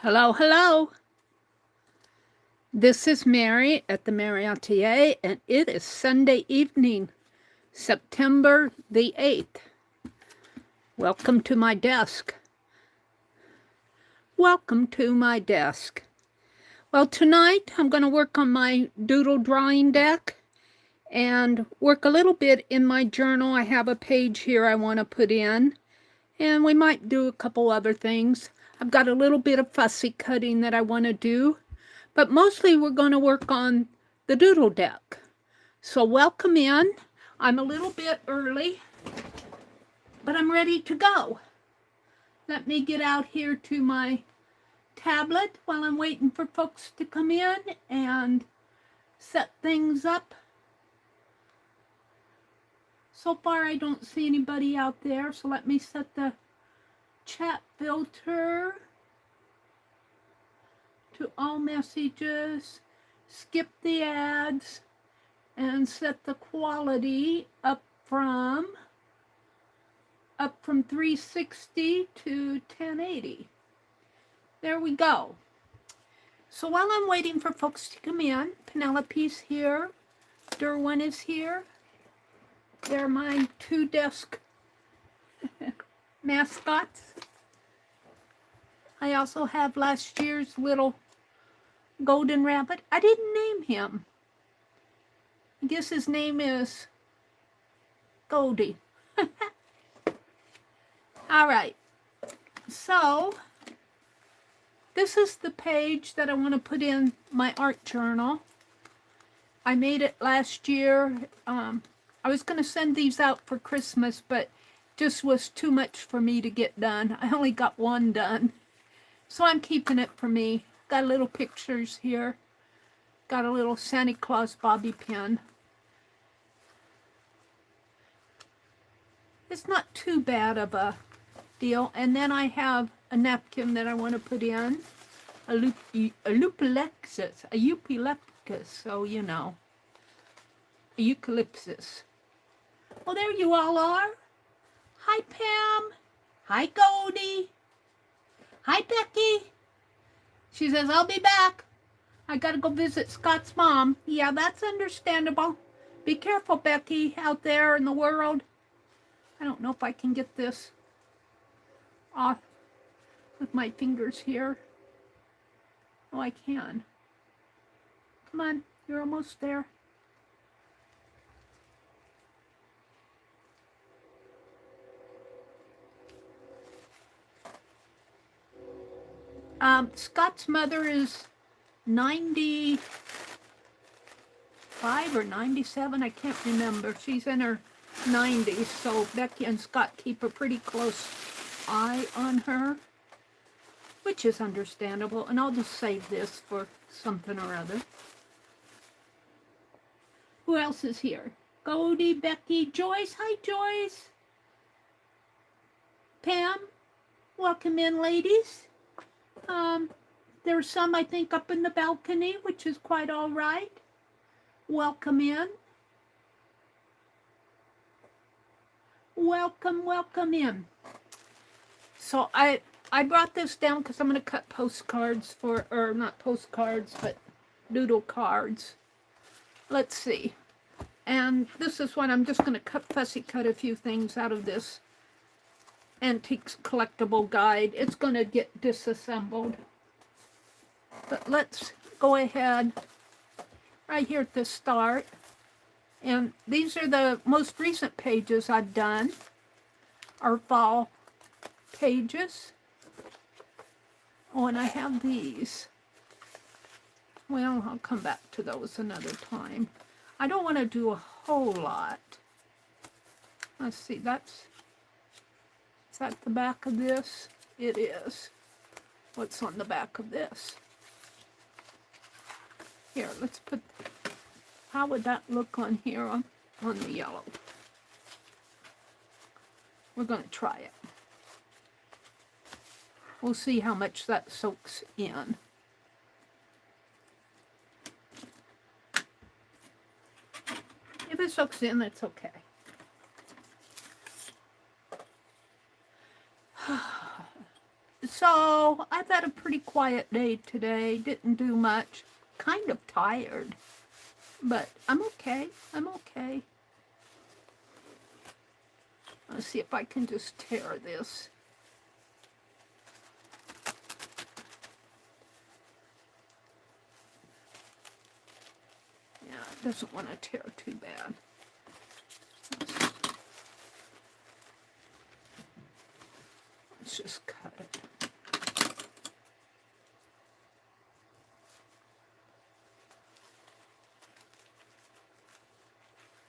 Hello, hello. This is Meri at the Meri Atelier, and it is Sunday evening, September the 8th. Welcome to my desk. Welcome to my desk. Well, tonight I'm going to work on my Doodle drawing deck and work a little bit in my journal. I have a page here I want to put in, and we might do a couple other things. I've got a little bit of fussy cutting that I want to do, but mostly we're going to work on the Doodle deck. So welcome in. I'm a little bit early, but I'm ready to go. Let me get out here to my tablet while I'm waiting for folks to come in and set things up. So far I don't see anybody out there, so let me set the chat filter to all messages, skip the ads, and set the quality up from 360 to 1080. There we go. So while I'm waiting for folks to come in, Penelope's here, Derwin is here. They're my two desk mascots. I also have last year's little golden rabbit. I didn't name him. I guess his name is Goldie. All right. So this is the page that I want to put in my art journal. I made it last year. I was going to send these out for Christmas, but just was too much for me to get done. I only got one done. So I'm keeping it for me. Got little pictures here. Got a little Santa Claus bobby pin. It's not too bad of a deal. And then I have a napkin that I want to put in. A eucalyptus, so you know. A eucalyptus. Well, there you all are. Hi, Pam. Hi, Goldie. Hi, Becky. She says, I'll be back. I gotta go visit Scott's mom. Yeah, that's understandable. Be careful, Becky, out there in the world. I don't know if I can get this off with my fingers here. Oh, I can. Come on, you're almost there. Scott's mother is 95 or 97, I can't remember. She's in her 90s, so Becky and Scott keep a pretty close eye on her, which is understandable, and I'll just save this for something or other. Who else is here? Goldie, Becky, Joyce. Hi, Joyce. Pam, welcome in, ladies. There's some, I think, up in the balcony, which is quite all right. Welcome in. Welcome, welcome in. So I brought this down because I'm going to cut postcards for, or not postcards, but doodle cards. Let's see. And this is what I'm just going to fussy cut a few things out of this Antiques Collectible Guide. It's going to get disassembled. But let's go ahead right here at the start. And these are the most recent pages I've done, are fall pages. Oh, and I have these. Well, I'll come back to those another time. I don't want to do a whole lot. Let's see, is that the back of this? It is. What's on the back of this? Here, let's put, how would that look on here on the yellow? We're going to try it. We'll see how much that soaks in. If it soaks in, that's okay. So I've had a pretty quiet day today. Didn't do much. Kind of tired. But I'm okay. I'm okay. Let's see if I can just tear this. Yeah, it doesn't want to tear too bad. Let's just cut it.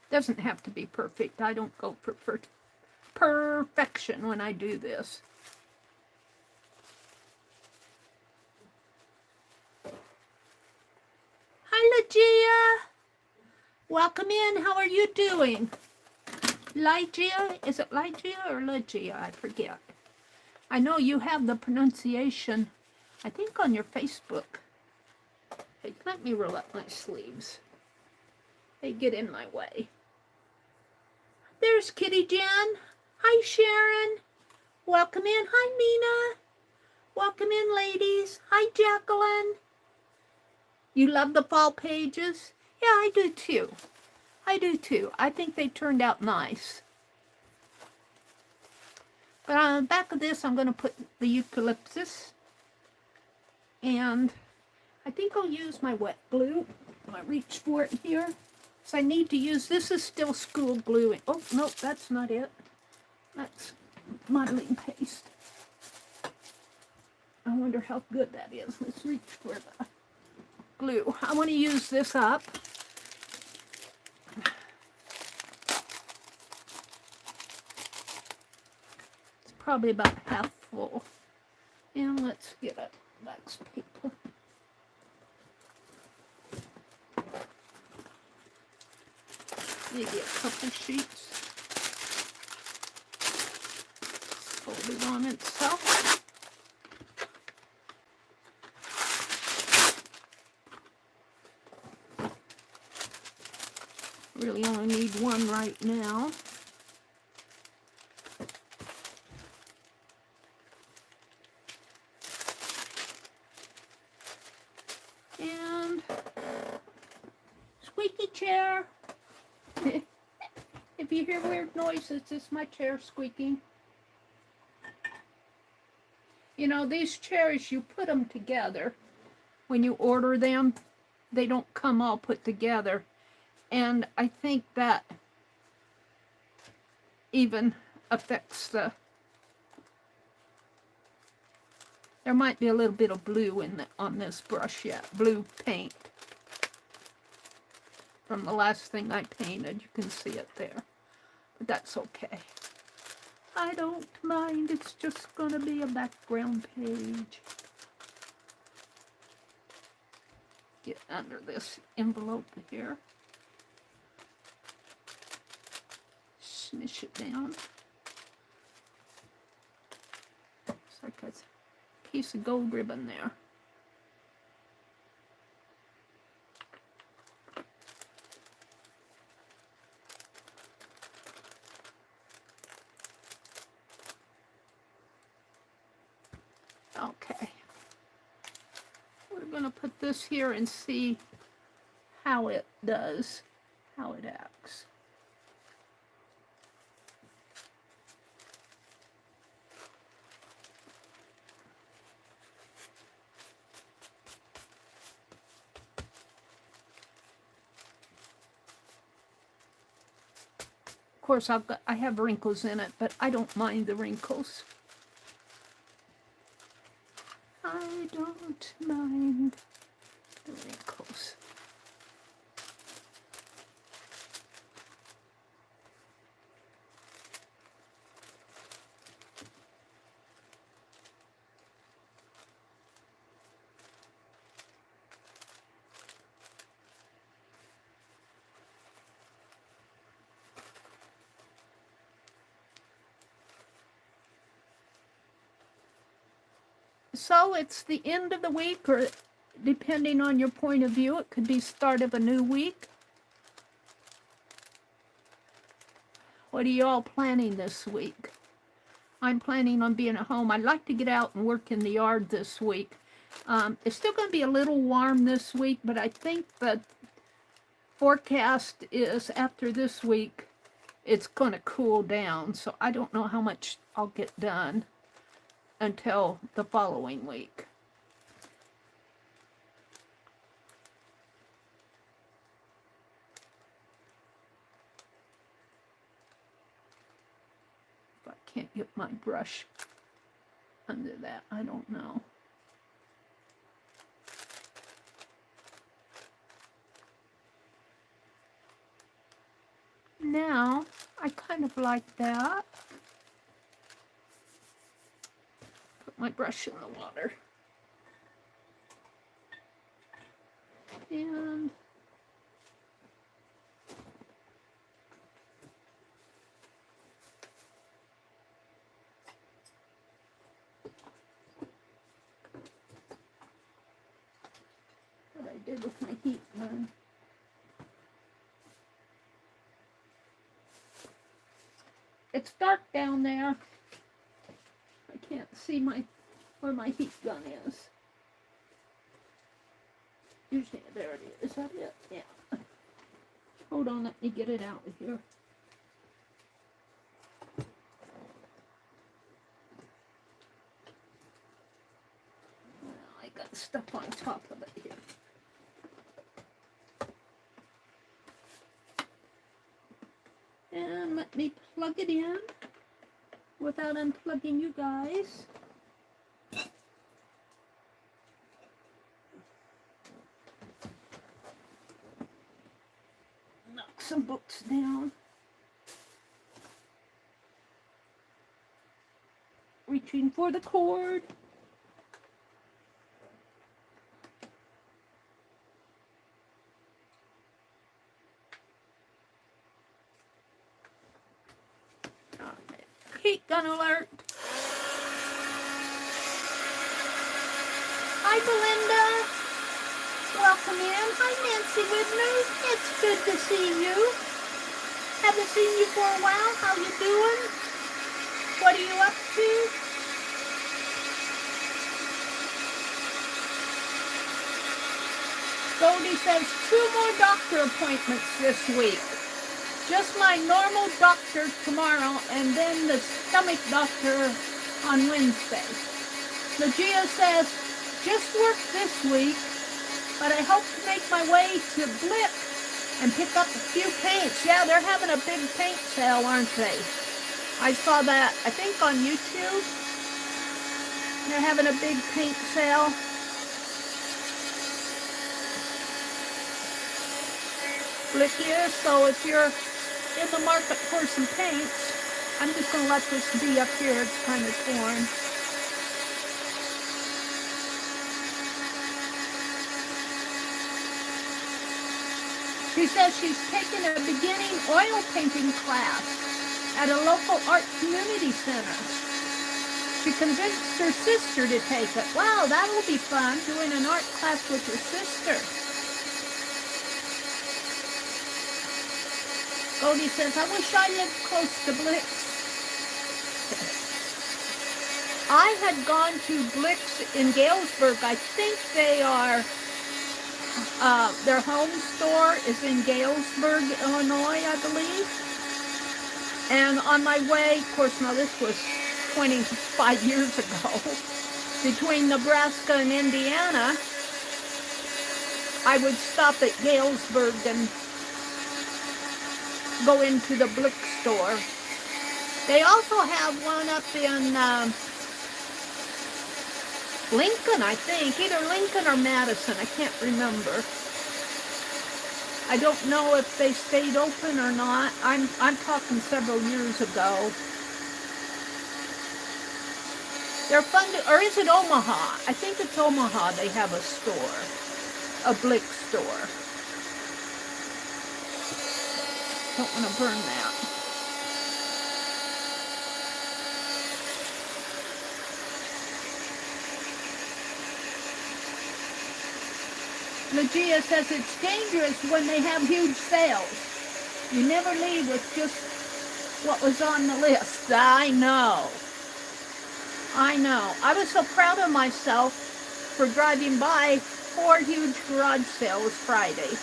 Doesn't have to be perfect. I don't go for perfection when I do this. Hi, Ligia. Welcome in. How are you doing? Ligia? Is it Ligia or Ligia? I forget. I know you have the pronunciation, I think, on your Facebook. Hey, let me roll up my sleeves. They get in my way. There's Kitty Jen. Hi, Sharon. Welcome in. Hi, Nina. Welcome in, ladies. Hi, Jacqueline. You love the fall pages? Yeah, I do too. I do too. I think they turned out nice. But on the back of this, I'm going to put the eucalyptus. And I think I'll use my wet glue. I'm going to reach for it here. So I need to use, this is still school glue. Oh, no, that's not it. That's modeling paste. I wonder how good that is. Let's reach for the glue. I want to use this up. It's probably about half full. And let's get a wax paper. Maybe a couple sheets. Fold it on itself. Really only need one right now. And squeaky chair. If you hear weird noises, it's my chair squeaking. You know, these chairs, you put them together. When you order them, they don't come all put together. And I think that even affects the... There might be a little bit of blue on this brush yet. Blue paint. From the last thing I painted. You can see it there. But that's okay. I don't mind. It's just going to be a background page. Get under this envelope here. Snish it down. It's like a piece of gold ribbon there. Okay. We're going to put this here and see how it does, how it acts. Of course, I have wrinkles in it, but I don't mind the wrinkles. I don't mind the wrinkles. So it's the end of the week, or depending on your point of view, it could be start of a new week. What are you all planning this week? I'm planning on being at home. I'd like to get out and work in the yard this week. It's still going to be a little warm this week, but I think the forecast is after this week, it's going to cool down. So I don't know how much I'll get done until the following week. If I can't get my brush under that, I don't know. Now, I kind of like that. Put my brush in the water. And what I did with my heat gun. It's dark down there. I can't see where my heat gun is. Usually, there it is. Is that it? Yeah. Hold on, let me get it out of here. Well, I got stuff on top of it here. And let me plug it in without unplugging you guys. Knock some books down. Reaching for the cord. Heat gun alert. Hi, Belinda. Welcome in. Hi, Nancy Widner. It's good to see you. Haven't seen you for a while. How you doing? What are you up to? Goldie says 2 more doctor appointments this week. Just my normal doctor tomorrow, and then the stomach doctor on Wednesday. Legia says, just work this week, but I hope to make my way to Blip and pick up a few paints. Yeah, they're having a big paint sale, aren't they? I saw that, I think, on YouTube. They're having a big paint sale. Blip here, so if you're in the market for some paints, I'm just going to let this be up here. It's kind of torn. She says she's taking a beginning oil painting class at a local art community center. She convinced her sister to take it. Wow, that'll be fun, doing an art class with your sister. Goldie says, I wish I lived close to Blix. I had gone to Blix in Galesburg. I think they are, their home store is in Galesburg, Illinois, I believe. And on my way, of course, now this was 25 years ago, between Nebraska and Indiana, I would stop at Galesburg and go into the Blick store. They also have one up in Lincoln, I think. Either Lincoln or Madison. I can't remember. I don't know if they stayed open or not. I'm talking several years ago. They're fun to, or is it Omaha? I think it's Omaha they have a store. A Blick store. Don't want to burn that. Legia says it's dangerous when they have huge sales. You never leave with just what was on the list. I know. I know. I was so proud of myself for driving by 4 huge garage sales Friday.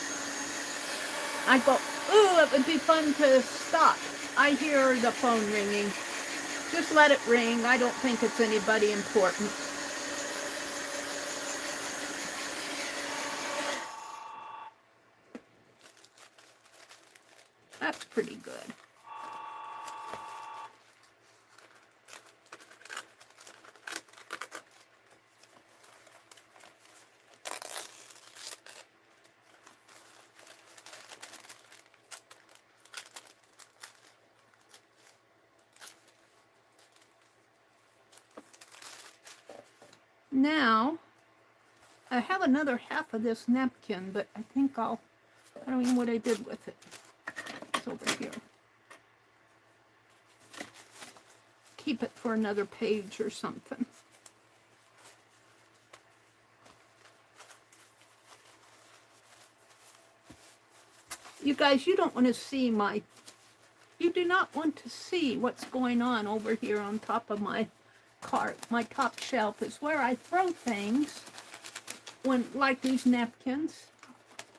I go, ooh, it would be fun to stop. I hear the phone ringing. Just let it ring. I don't think it's anybody important. That's pretty good. Now, I have another half of this napkin, but I think I don't know what I did with it. It's over here. Keep it for another page or something. You guys, you don't want to see you do not want to see what's going on over here on top of my cart. My top shelf is where I throw things like these napkins.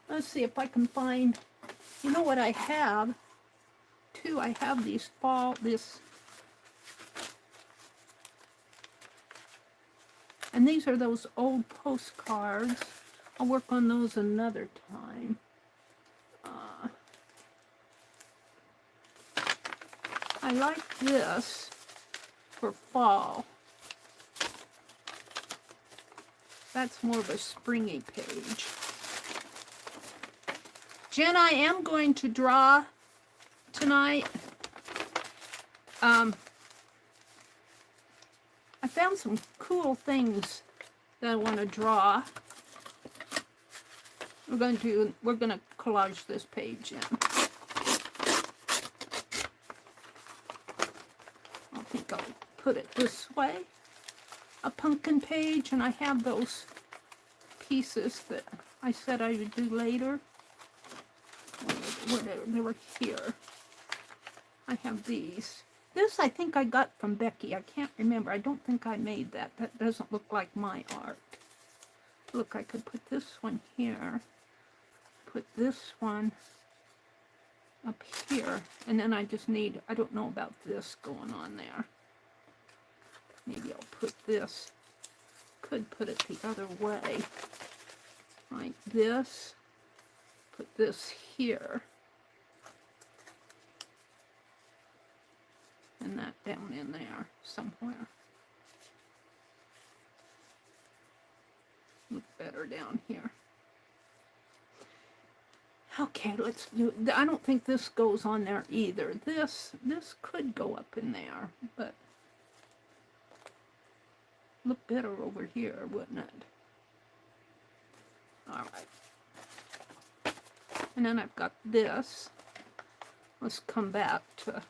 Let's see if I can find, you know what I have too? I have this, and these are those old postcards. I'll work on those another time. I like this for fall. That's more of a springy page. Jen, I am going to draw tonight. I found some cool things that I want to draw. We're going to collage this page in. I think I'll put it this way. A pumpkin page, and I have those pieces that I said I would do later. They were here. I have these. This I think I got from Becky. I can't remember. I don't think I made that. That doesn't look like my art. Look, I could put this one here. Put this one up here. And then I just need, I don't know about this going on there. Maybe I'll put this. Could put it the other way. Like this. Put this here. And that down in there somewhere. Look better down here. Okay, let's do, I don't think this goes on there either. This could go up in there, but look better over here, wouldn't it? All right. And then I've got this. Let's come back to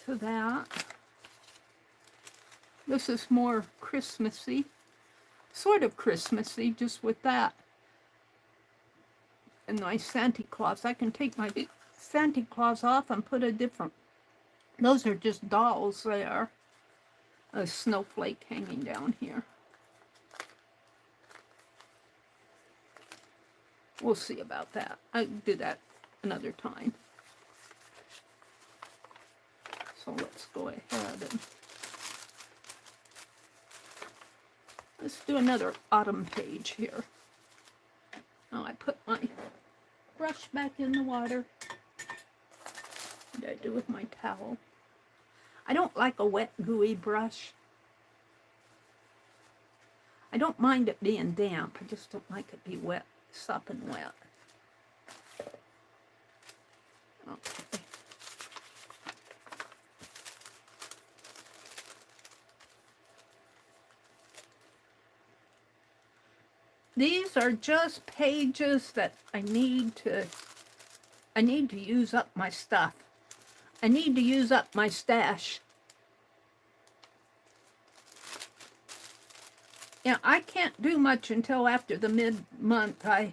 that. This is more Christmassy, sort of Christmassy, just with that. And my Santa Claus, I can take my Santa Claus off and put a different, those are just dolls there. A snowflake hanging down here. We'll see about that. I'll do that another time. So let's go ahead and let's do another autumn page here. Now I put my brush back in the water. What did I do with my towel? I don't like a wet, gooey brush. I don't mind it being damp. I just don't like it be wet, sopping wet. Okay. These are just pages that I need to use up my stuff. I need to use up my stash. Yeah, I can't do much until after the mid-month. I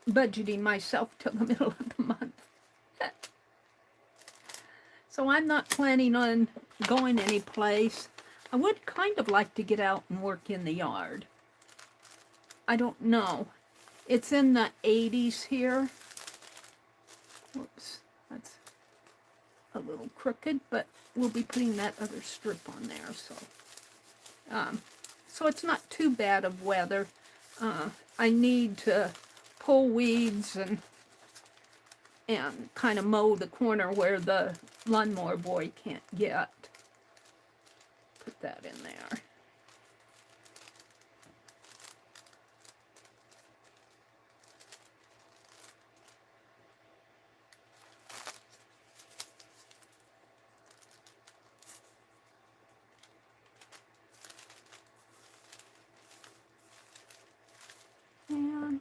budgeting myself till the middle of the month. So I'm not planning on going any place. I would kind of like to get out and work in the yard. I don't know. It's in the 80s here. Whoops, that's a little crooked, but we'll be putting that other strip on there, so it's not too bad of weather. I need to pull weeds and kind of mow the corner where the lawnmower boy can't get. Put that in there. And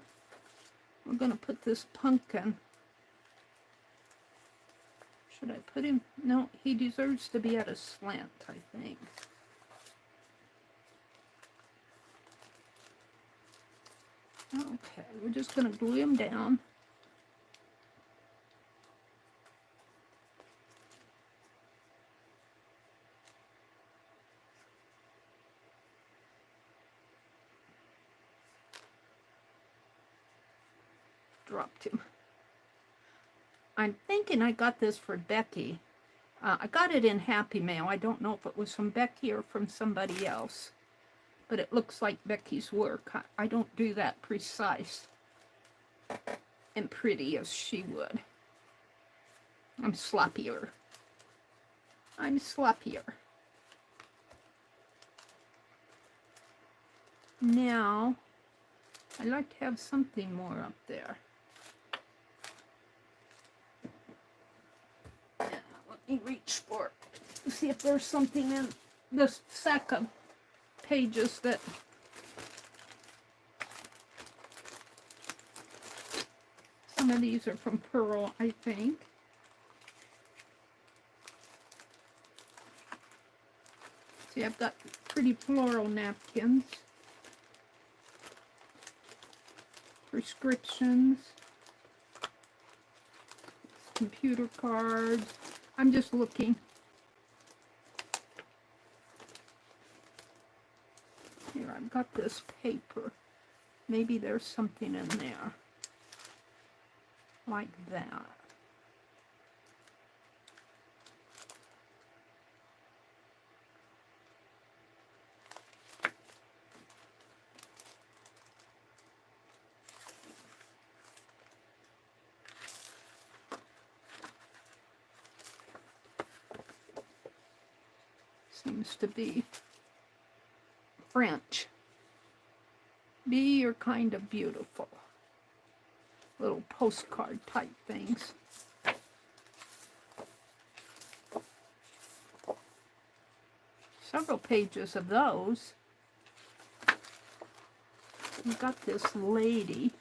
we're going to put this pumpkin. Should I put him? No, he deserves to be at a slant, I think. Okay, we're just going to glue him down. Dropped him. I'm thinking I got this for Becky. I got it in Happy Mail. I don't know if it was from Becky or from somebody else. But it looks like Becky's work. I don't do that precise and pretty as she would. I'm sloppier. I'm sloppier. Now, I'd like to have something more up there. Let me reach for it. See if there's something in this sack of pages that some of these are from Pearl, I think. See, I've got pretty floral napkins, prescriptions, computer cards. I'm just looking. Here, I've got this paper. Maybe there's something in there. Like that. Seems to be French. Be your kind of beautiful. Little postcard type things. Several pages of those. We've got this lady.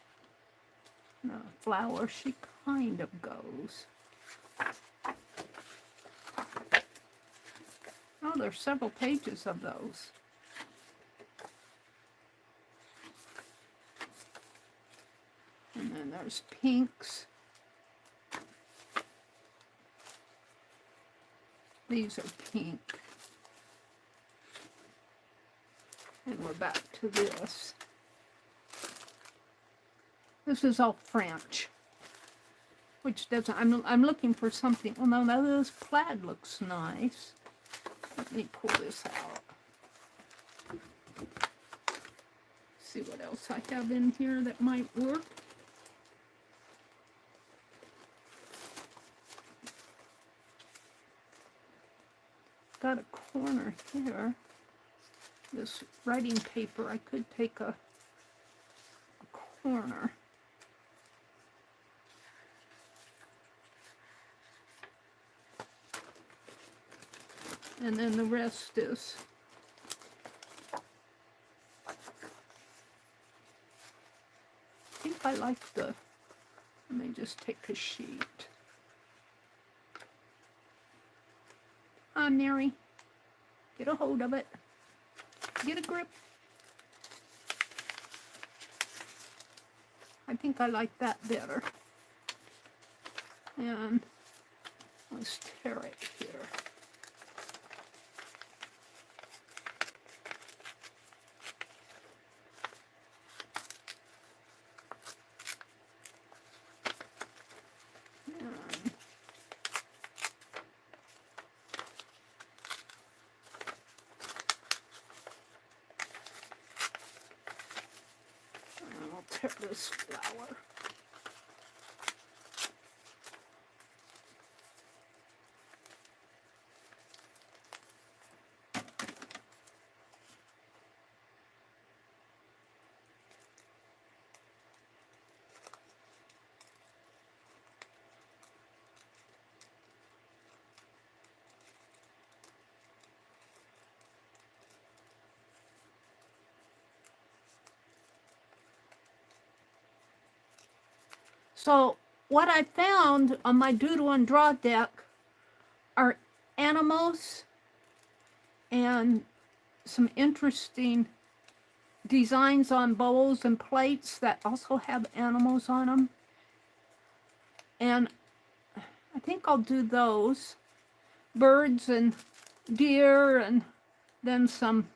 Flower, she kind of goes. Oh, there's several pages of those. And then there's pinks. These are pink. And we're back to this. This is all French. Which doesn't, I'm looking for something. Well, no, this plaid looks nice. Let me pull this out. See what else I have in here that might work. Got a corner here. This writing paper, I could take a corner. And then the rest is I think I like the, let me just take a sheet. Mary, get a hold of it. Get a grip. I think I like that better. And let's tear it here. care of this flower. So what I found on my Doodle and Draw deck are animals and some interesting designs on bowls and plates that also have animals on them. And I think I'll do those. Birds and deer, and then some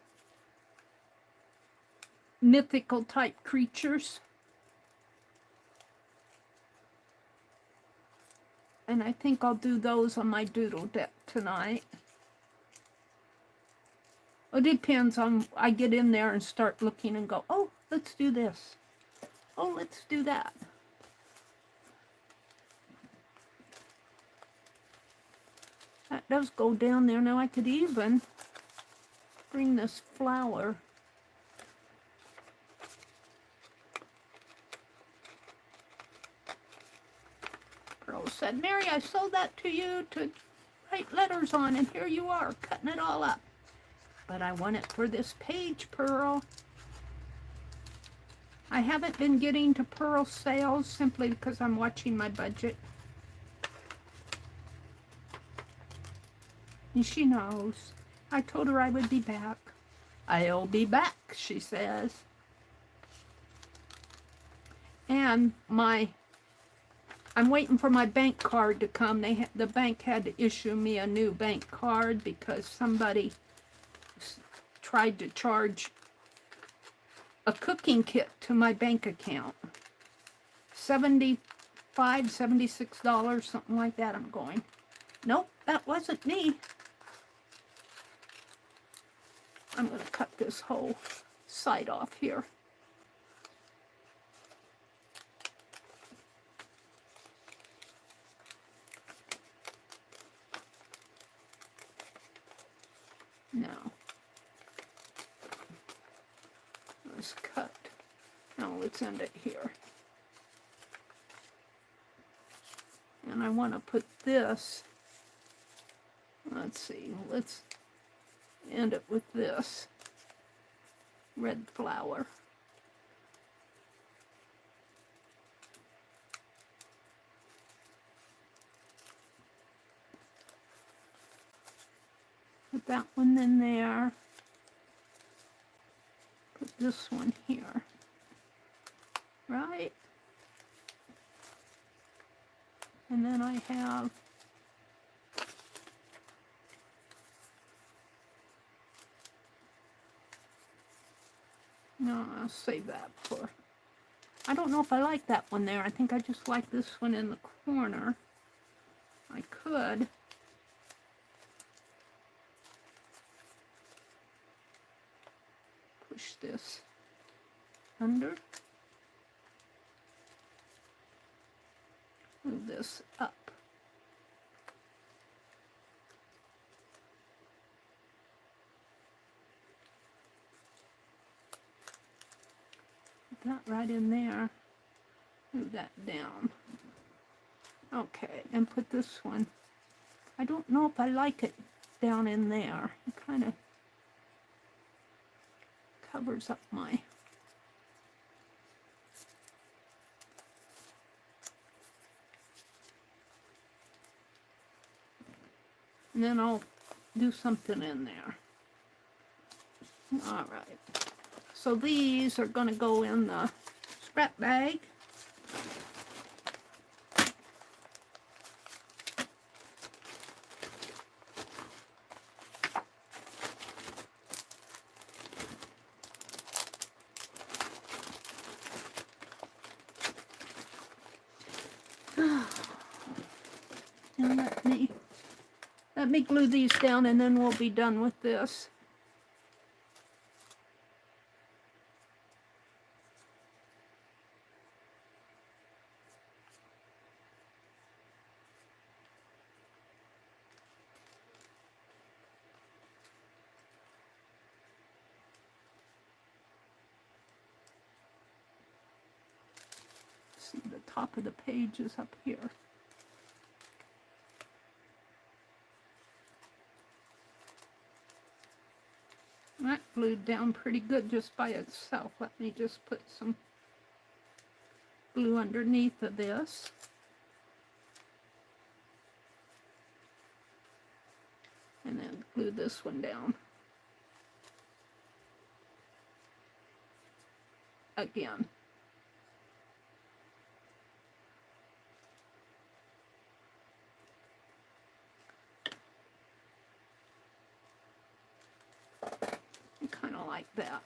mythical type creatures. And I think I'll do those on my Doodle deck tonight. It depends on, I get in there and start looking and go, oh, let's do this. Oh, let's do that. That does go down there. Now I could even bring this flower. Pearl said, Mary, I sold that to you to write letters on, and here you are, cutting it all up. But I want it for this page, Pearl. I haven't been getting to Pearl sales simply because I'm watching my budget. And she knows. I told her I would be back. I'll be back, she says. And I'm waiting for my bank card to come. The bank had to issue me a new bank card because somebody tried to charge a cooking kit to my bank account. $75, $76, something like that. I'm going, nope, that wasn't me. I'm going to cut this whole side off here. Now, let's cut. Now let's end it here. And I want to put this, let's see, let's end it with this red flower. Put that one in there. Put this one here. Right? And then I have no, I'll save that for, I don't know if I like that one there. I think I just like this one in the corner. I could push this under. Move this up. Put that right in there. Move that down. Okay, and put this one. I don't know if I like it down in there. It kind of covers up my... And then I'll do something in there. All right. So these are going to go in the scrap bag. And let me glue these down and then we'll be done with this. see, the top of the page is up here. That glued down pretty good just by itself. Let me just put some glue underneath of this. And then glue this one down. Again. Kind of like that.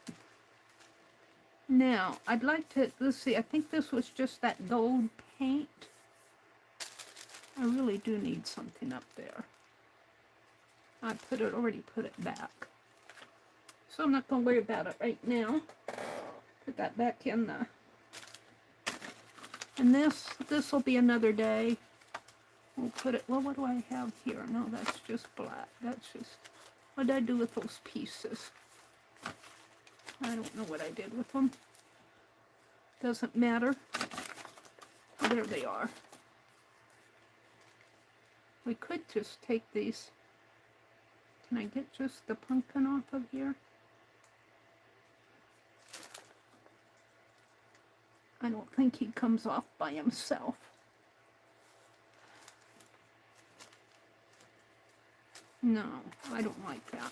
Now, I'd like to, let's see, I think this was just that gold paint. I really do need something up there. I already put it back. So I'm not going to worry about it right now. Put that back in the, and this will be another day. We'll put it, well, what do I have here? No, that's just black. That's just, what did I do with those pieces? I don't know what I did with them. Doesn't matter. There they are. We could just take these. Can I get just the pumpkin off of here? I don't think he comes off by himself. No, I don't like that.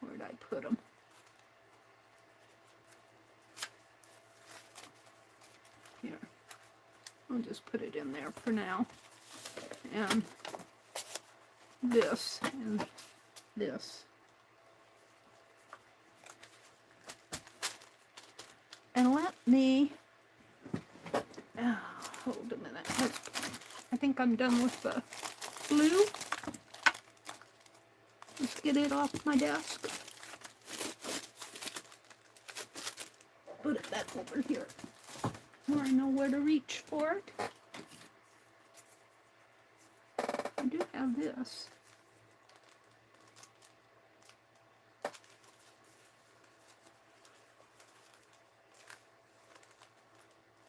Where'd I put them? Here. I'll just put it in there for now. And this and this. And let me, hold a minute. I think I'm done with the glue. Let's get it off my desk. Put it back over here where I know where to reach for it. I do have this.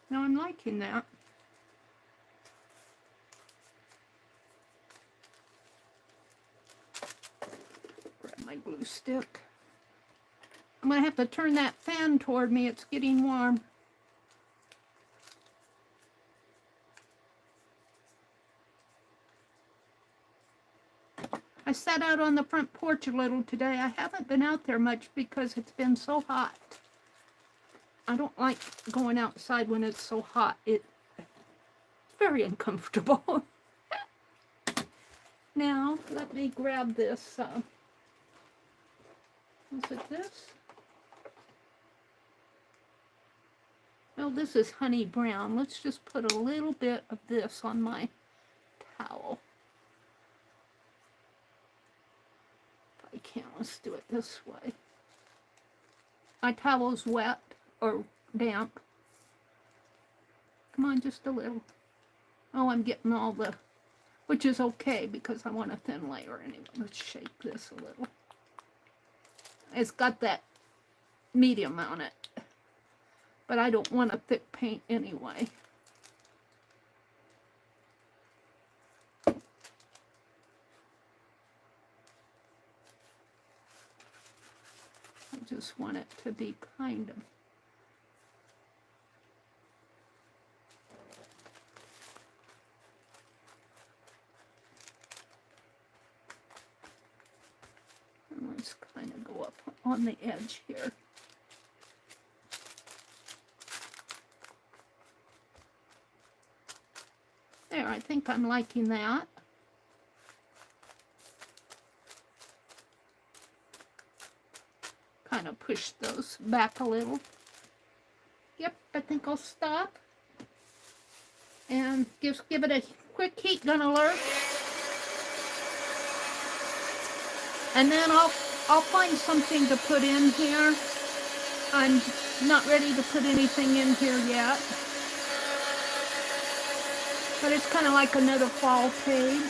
Now I'm liking that. Grab my glue stick. I'm going to have to turn that fan toward me. It's getting warm. I sat out on the front porch a little today. I haven't been out there much because it's been so hot. I don't like going outside when it's so hot. It's very uncomfortable. Now, let me grab this. Is it this? No, this is honey brown. Let's just put a little bit of this on my towel. If I can't, let's do it this way. My towel's wet or damp. Come on, just a little. Oh, I'm getting all the, which is okay because I want a thin layer anyway. Let's shake this a little. It's got that medium on it, but I don't want a thick paint anyway. I just want it to be kind of let's kind of go up on the edge here. There, I think I'm liking that. Kind of push those back a little. Yep, I think I'll stop. And give it a quick heat gun alert. And then I'll find something to put in here. I'm not ready to put anything in here yet. But it's kind of like another fall page.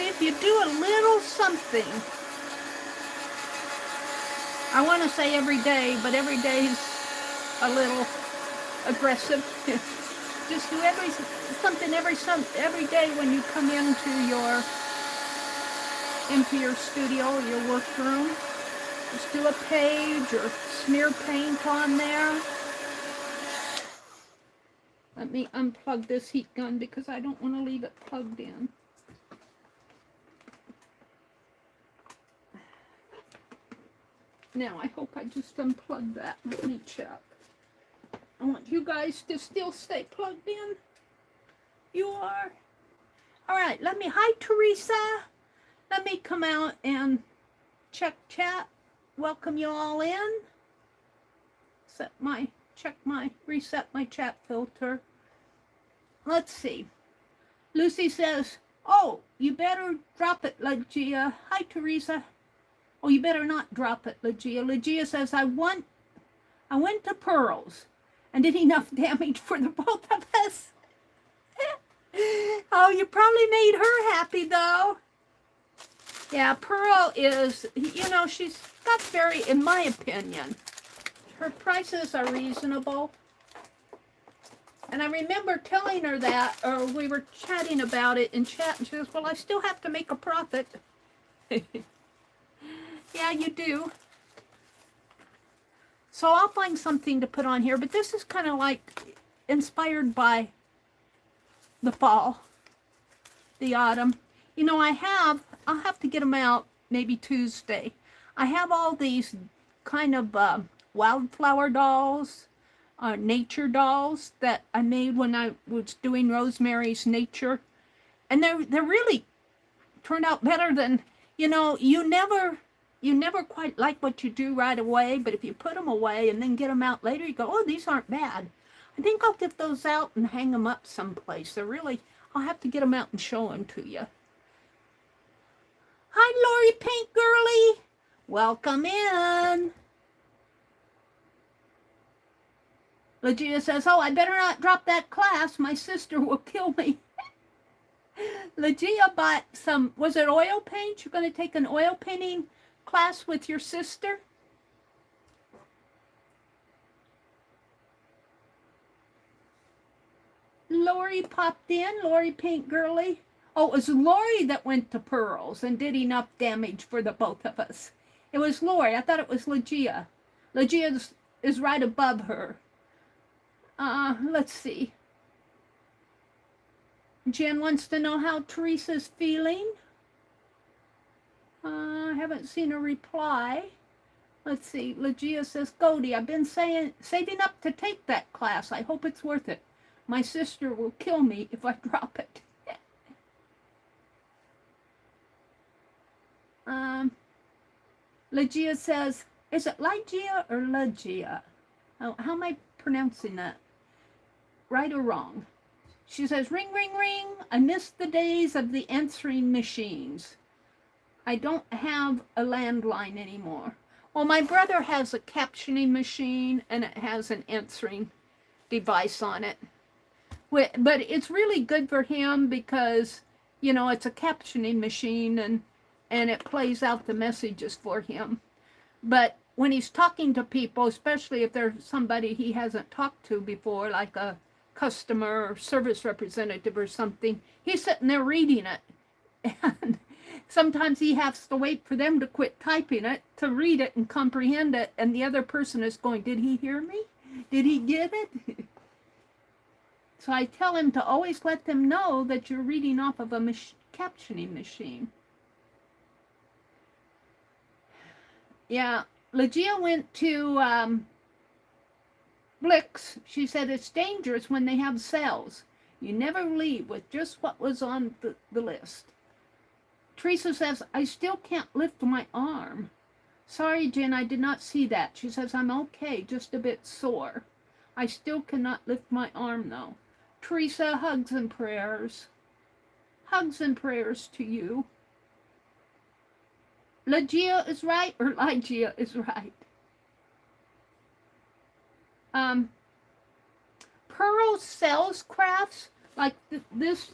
See, if you do a little something, I want to say every day, but every day is a little aggressive. Just do something every day when you come into your studio, your workroom. Just do a page or smear paint on there. Let me unplug this heat gun because I don't want to leave it plugged in. Now, I hope I just unplugged that. Let me check. I want you guys to still stay plugged in. You are. All right, hi, Teresa. Let me come out and check chat. Welcome you all in. Reset my chat filter. Let's see. Lucy says, oh, you better drop it, Legia. Hi, Teresa. Oh, you better not drop it, Legia. Legia says, I went to Pearls and did enough damage for the both of us. Oh, you probably made her happy, though. Yeah, Pearl is, she's got in my opinion, her prices are reasonable. And I remember telling her that, or we were chatting about it in chat, and she goes, well, I still have to make a profit. Yeah, you do. So I'll find something to put on here, but this is kind of like inspired by the fall, the autumn. I'll have to get them out maybe Tuesday. I have all these kind of wildflower dolls, nature dolls that I made when I was doing Rosemary's Nature. And they're really turned out better than, you never quite like what you do right away, but if you put them away and then get them out later, you go, oh, these aren't bad. I think I'll get those out and hang them up someplace. I'll have to get them out and show them to you. Hi, Lori Pink Girly. Welcome in. Legia says, oh, I better not drop that class. My sister will kill me. Legia bought some, was it oil paint? You're going to take an oil painting class with your sister? Lori popped in, Lori Pink Girly. Oh, it was Lori that went to Pearls and did enough damage for the both of us. It was Lori. I thought it was Legia. Legia is right above her. Let's see. Jen wants to know how Teresa's feeling. I haven't seen a reply. Let's see. Legia says, Goldie, I've been saving up to take that class. I hope it's worth it. My sister will kill me if I drop it. Legia says, is it Ligia or Legia? Oh, how am I pronouncing that? Right or wrong? She says, ring, ring, ring. I miss the days of the answering machines. I don't have a landline anymore. Well, my brother has a captioning machine and it has an answering device on it. But it's really good for him because, it's a captioning machine and it plays out the messages for him. But when he's talking to people, especially if there's somebody he hasn't talked to before, like a customer or service representative or something, he's sitting there reading it. And sometimes he has to wait for them to quit typing it to read it and comprehend it. And the other person is going, did he hear me? Did he get it? So I tell him to always let them know that you're reading off of a captioning machine. Yeah, Legia went to Blix. She said it's dangerous when they have sales. You never leave with just what was on the list. Teresa says, I still can't lift my arm. Sorry, Jen, I did not see that. She says, I'm okay, just a bit sore. I still cannot lift my arm, though. Teresa, hugs and prayers. Hugs and prayers to you. Legia is right, or Ligia is right. Pearl sells crafts like this.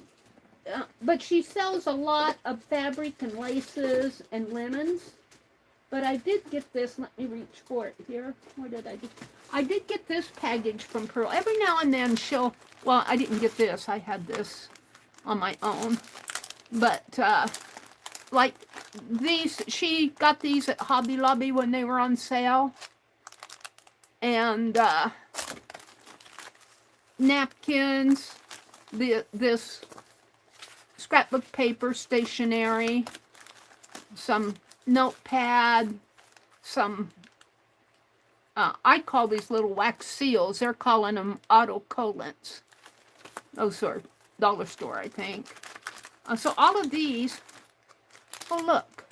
but she sells a lot of fabric and laces and linens. But I did get this. Let me reach for it here. Where did I do? I did get this package from Pearl. Every now and then she'll, well, I didn't get this. I had this on my own. But, like, these, she got these at Hobby Lobby when they were on sale. And, napkins, this scrapbook paper, stationery, some notepad, some, I call these little wax seals. They're calling them autocollants. Those are dollar store, I think. So all of these, oh look.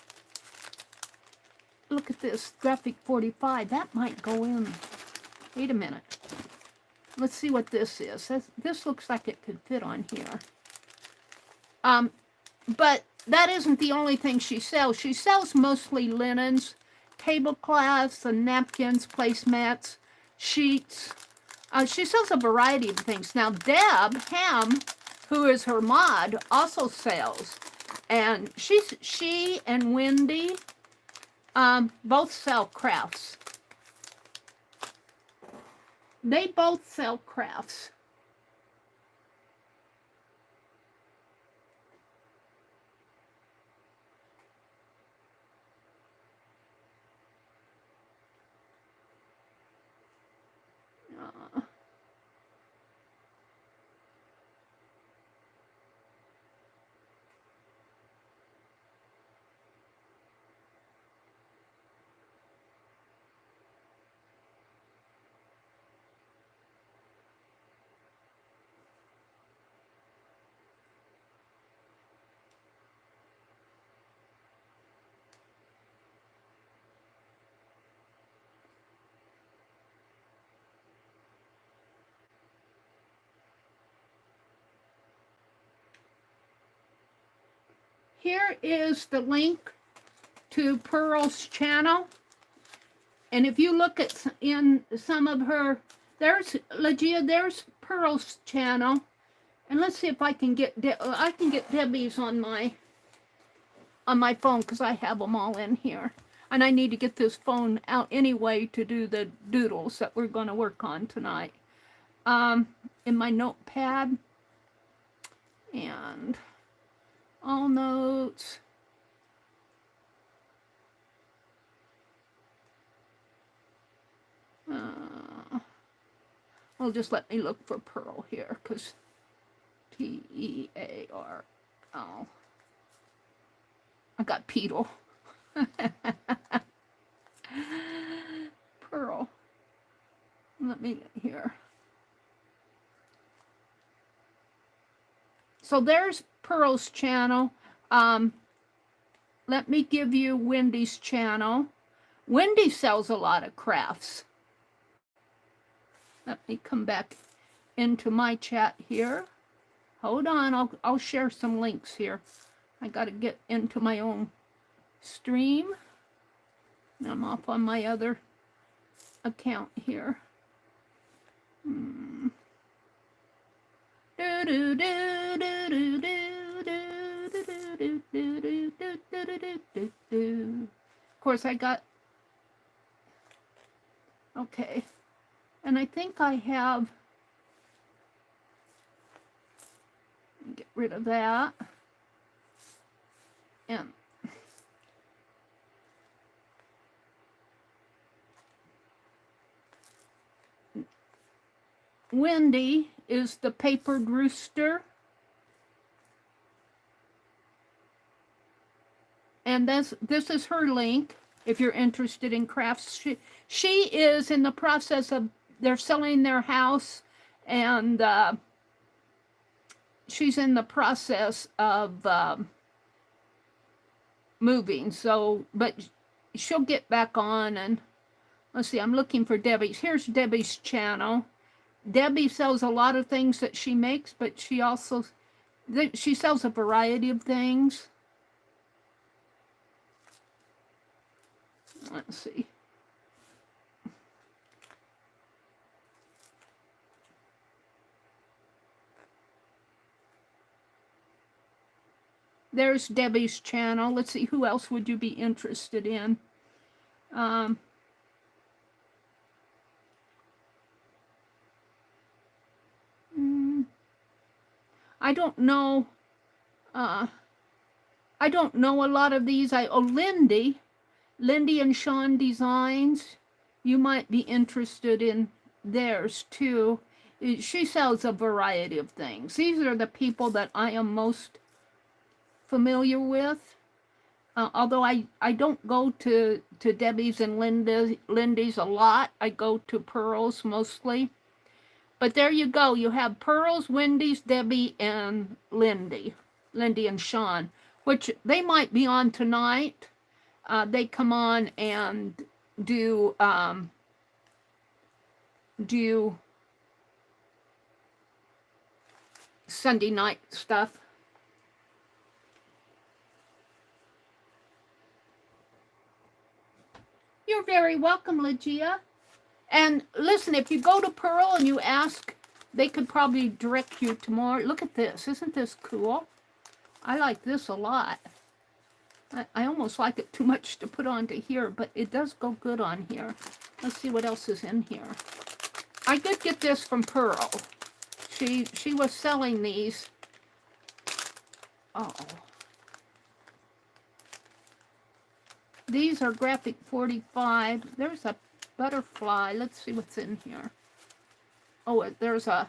Look at this, graphic 45. That might go in. Wait a minute. Let's see what this is. This looks like it could fit on here. But that isn't the only thing she sells. She sells mostly linens, tablecloths, and napkins, placemats, sheets. She sells a variety of things. Now, Deb Ham, who is her mod, also sells. And she and Wendy both sell crafts. They both sell crafts. Here is the link to Pearl's channel. And if you look at in some of her, there's Legia, there's Pearl's channel. And let's see if I can get Debbie's on my phone, because I have them all in here. And I need to get this phone out anyway to do the doodles that we're going to work on tonight. In my notepad. And all notes. Well, just let me look for Pearl here, because Pearl. I got Peedle. Pearl. Let me get here. So there's Pearl's channel. Let me give you Wendy's channel. Wendy sells a lot of crafts. Let me come back into my chat here. Hold on, I'll share some links here. I got to get into my own stream. I'm off on my other account here. Of course, I got, okay, and I think I have, get rid of that, and Wendy is the papered rooster. And this is her link if you're interested in crafts. She is in the process of, they're selling their house, and she's in the process of moving. So, but she'll get back on, and let's see, I'm looking for Debbie's. Here's Debbie's channel. Debbie sells a lot of things that she makes, but she also, she sells a variety of things. Let's see. there's Debbie's channel. Let's see, who else would you be interested in? I don't know. I don't know a lot of these. Lindy and Sean Designs. You might be interested in theirs too. She sells a variety of things. These are the people that I am most familiar with. Although I don't go to Debbie's and Lindy's a lot. I go to Pearl's mostly. But there you go. You have Pearl's, Wendy's, Debbie, and Lindy and Sean, which they might be on tonight. They come on and do Sunday night stuff. You're very welcome, Ligia. And listen, if you go to Pearl and you ask, they could probably direct you to more. Look at this. Isn't this cool? I like this a lot. I almost like it too much to put onto here, but it does go good on here. Let's see what else is in here. I did get this from Pearl. She was selling these. Oh. These are graphic 45. There's a butterfly. Let's see what's in here. Oh, there's a...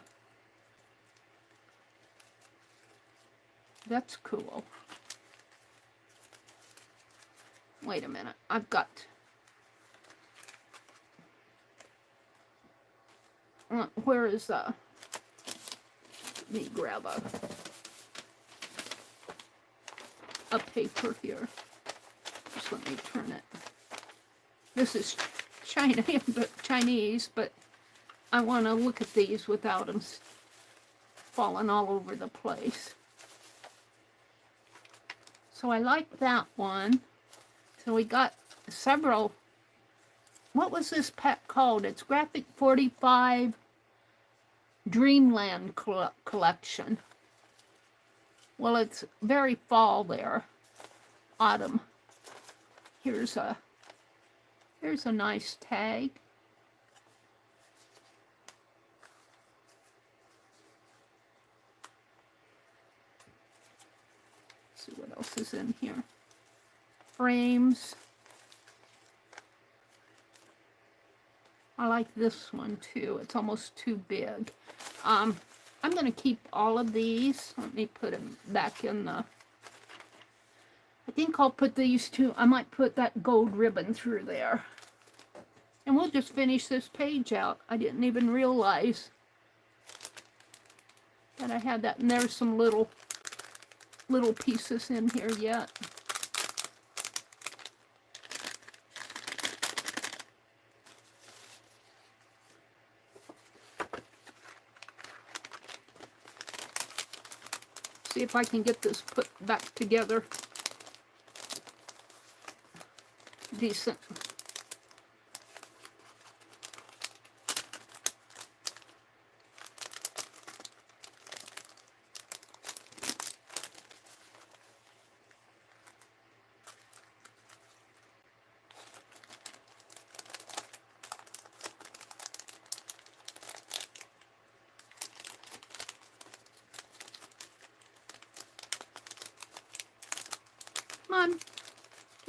That's cool. Wait a minute. I've got... where is let me grab a paper here. Just let me turn it. This is Chinese, but I want to look at these without them falling all over the place. So I like that one. So we got several. What was this pack called? It's Graphic 45 Dreamland Collection. Well, it's very fall there. Autumn. Here's a nice tag. Let's see what else is in here. Frames. I like this one too. It's almost too big. I'm going to keep all of these. Let me put them back in the... I think I'll put these two. I might put that gold ribbon through there. And we'll just finish this page out. I didn't even realize that I had that. And there's some little pieces in here yet. See if I can get this put back together. Decent. Come on,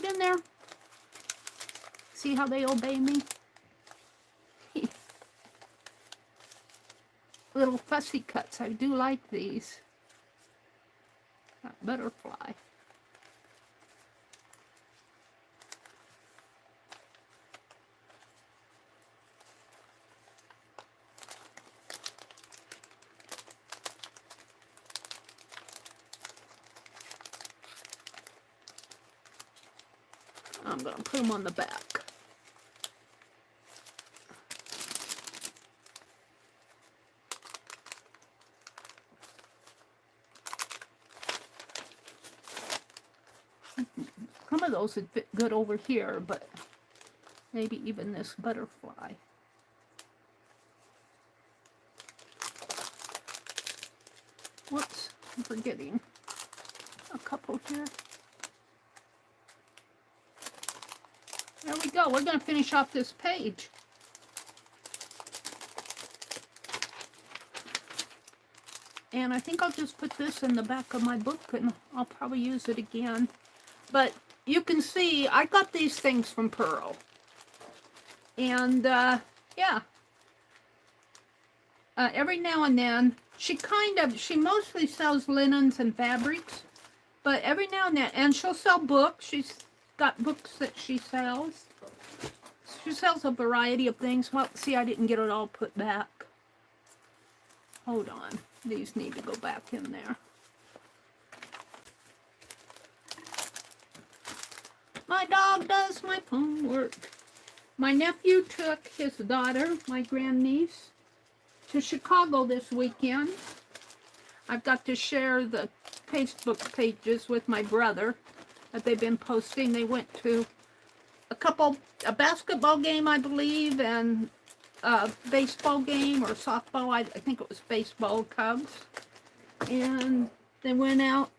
get in there. See how they obey me? Little fussy cuts. I do like these. That butterfly. I'm going to put them on the back. Some of those would fit good over here, but maybe even this butterfly. Whoops, I'm forgetting a couple here. There we go. We're going to finish off this page. And I think I'll just put this in the back of my book, and I'll probably use it again. But you can see I got these things from Pearl. And, yeah. Every now and then, she mostly sells linens and fabrics. But every now and then, and she'll sell books. She's got books that she sells. She sells a variety of things. Well, see, I didn't get it all put back. Hold on. These need to go back in there. My dog does my homework. My nephew took his daughter, my grandniece, to Chicago this weekend. I've got to share the Facebook pages with my brother that they've been posting. They went to a basketball game, I believe, and a baseball game or softball. I think it was baseball, Cubs. And they went out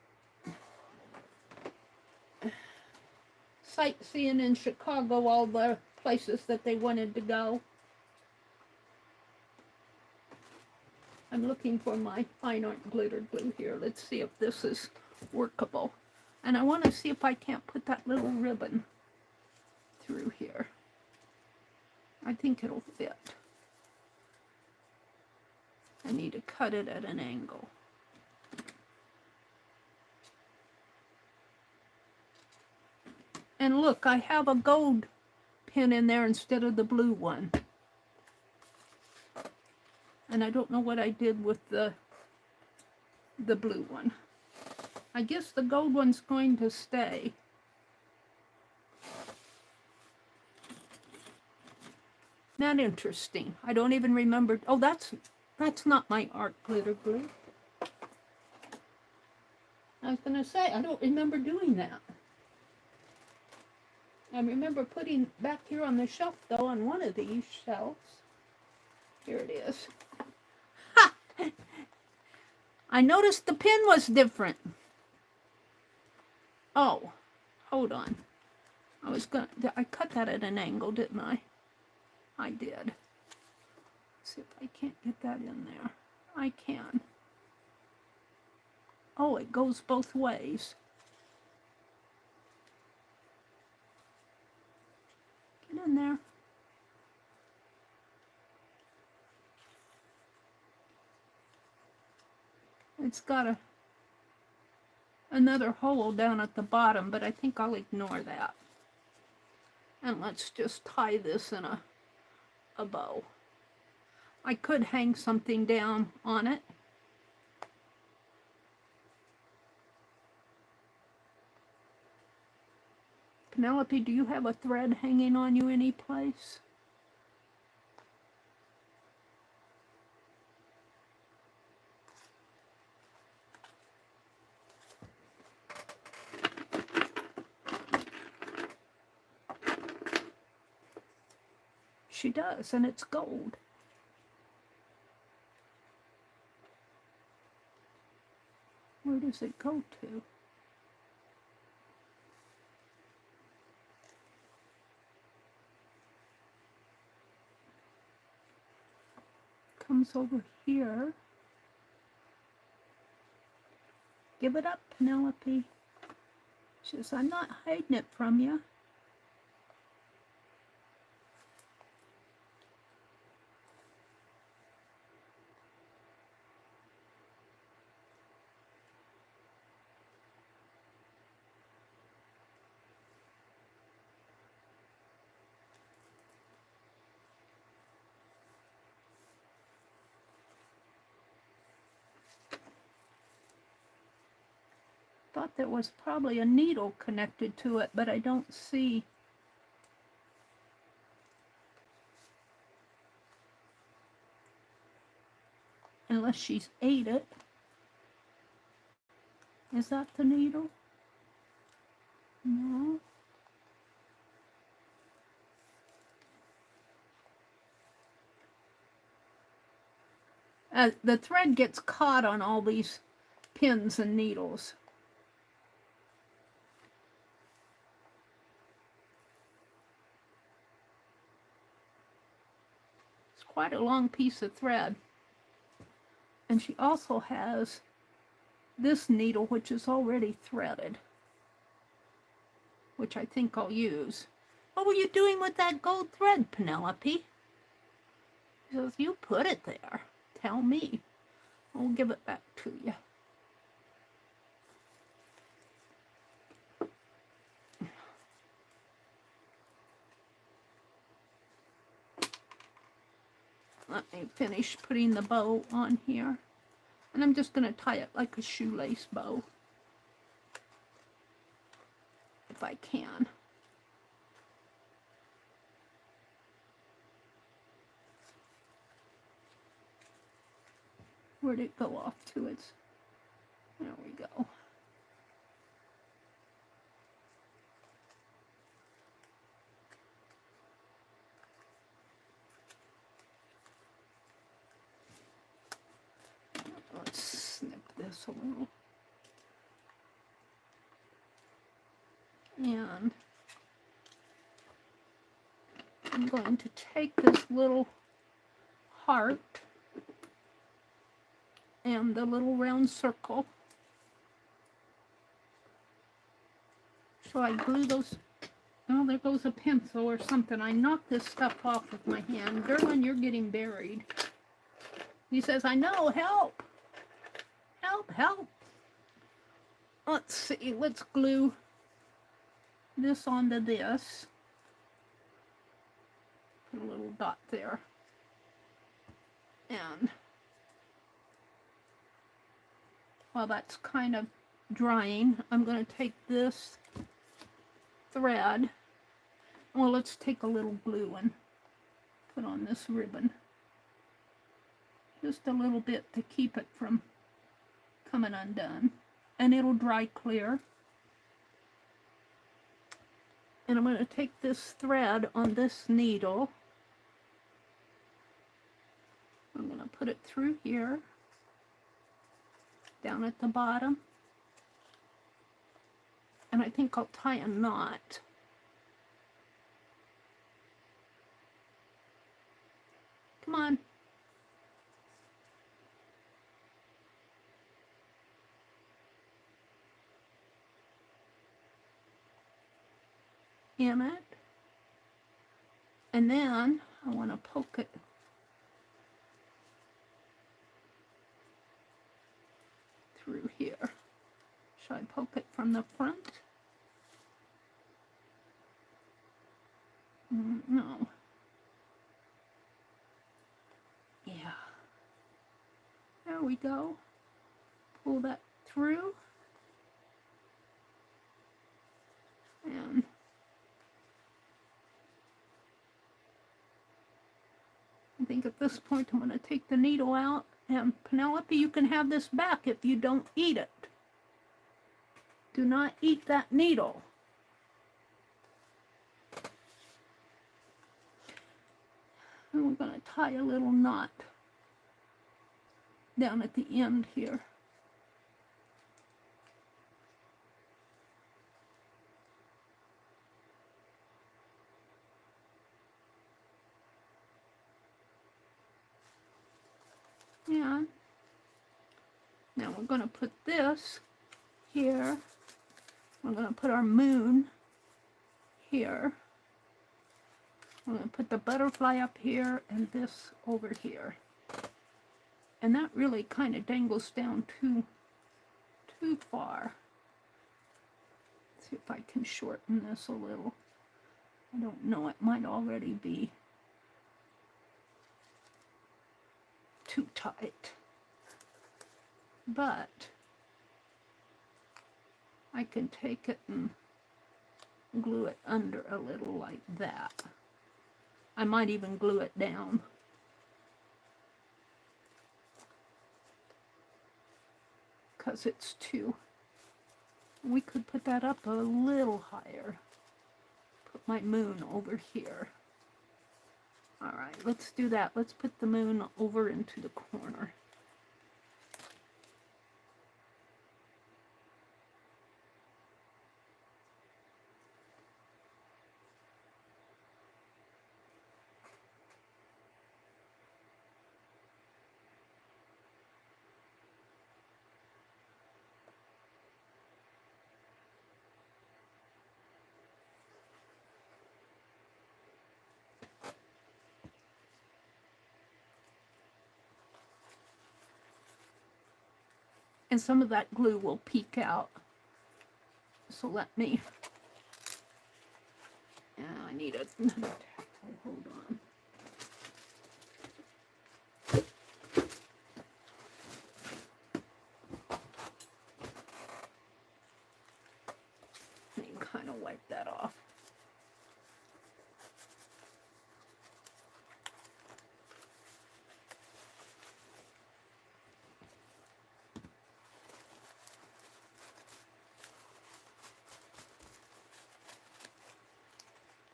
sightseeing in Chicago, all the places that they wanted to go. I'm looking for my fine art glitter glue here. Let's see if this is workable. And I want to see if I can't put that little ribbon through here. I think it'll fit. I need to cut it at an angle. And look, I have a gold pin in there instead of the blue one. And I don't know what I did with the blue one. I guess the gold one's going to stay. Not interesting. I don't even remember. Oh, that's not my art glitter glue. I was going to say, I don't remember doing that. I remember putting back here on the shelf, though, on one of these shelves. Here it is. Ha! I noticed the pin was different. Oh, hold on. I cut that at an angle, didn't I? I did. Let's see if I can't get that in there. I can. Oh, it goes both ways. Get in there. It's got another hole down at the bottom, but I think I'll ignore that. And let's just tie this in a bow. I could hang something down on it. Penelope, do you have a thread hanging on you any place? She does, and it's gold. Where does it go to? Comes over here. Give it up, Penelope. She says, I'm not hiding it from you. Thought there was probably a needle connected to it, but I don't see. Unless she's ate it. Is that the needle? No. The thread gets caught on all these pins and needles. quite a long piece of thread. And she also has this needle, which is already threaded, which I think I'll use. What were you doing with that gold thread, Penelope? She says, you put it there. Tell me. I'll give it back to you. Let me finish putting the bow on here. And I'm just going to tie it like a shoelace bow, if I can. Where'd it go off to? There we go. Let's snip this a little. And I'm going to take this little heart and the little round circle. So I glue those. Oh, there goes a pencil or something. I knocked this stuff off with my hand. Derwin, you're getting buried. He says, I know, help. Help, help. Let's see, let's glue this onto this. Put a little dot there. And while that's kind of drying, I'm going to take this thread. Well, let's take a little glue and put on this ribbon. Just a little bit to keep it from coming undone. And it'll dry clear. And I'm going to take this thread on this needle. I'm going to put it through here, down at the bottom. And I think I'll tie a knot. Come on. In it. And then I want to poke it through here. Should I poke it from the front? No. Yeah. There we go. Pull that through. And I think at this point I'm going to take the needle out, and Penelope, you can have this back if you don't eat it. Do not eat that needle. And we're going to tie a little knot down at the end here. And now we're going to put this here. We're going to put our moon here. I'm going to put the butterfly up here and this over here. And that really kind of dangles down too far. Let's see if I can shorten this a little. I don't know, it might already be too tight. But I can take it and glue it under a little like that. I might even glue it down. Because it's too. We could put that up a little higher. Put my moon over here. Alright, let's do that. Let's put the moon over into the corner. and some of that glue will peek out. So let me, I need another tackle, hold on. Let me kind of wipe that off.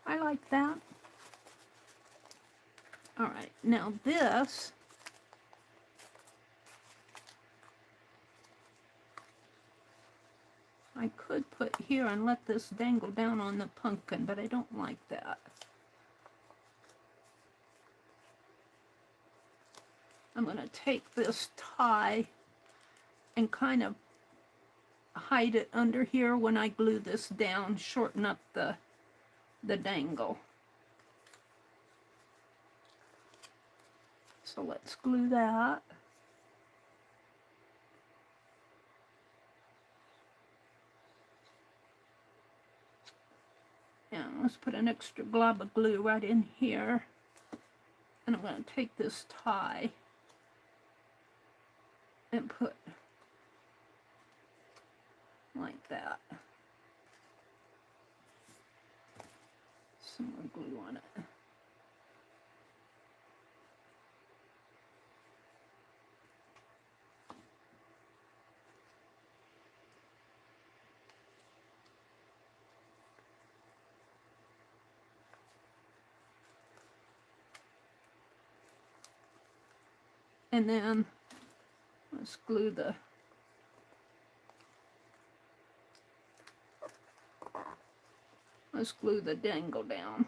I like that. All right, now this, I could put here and let this dangle down on the pumpkin, but I don't like that. I'm going to take this tie and kind of hide it under here when I glue this down, shorten up the dangle. So let's glue that. And let's put an extra glob of glue right in here. And I'm going to take this tie and put like that. Some more glue on it. And then let's glue the dangle down.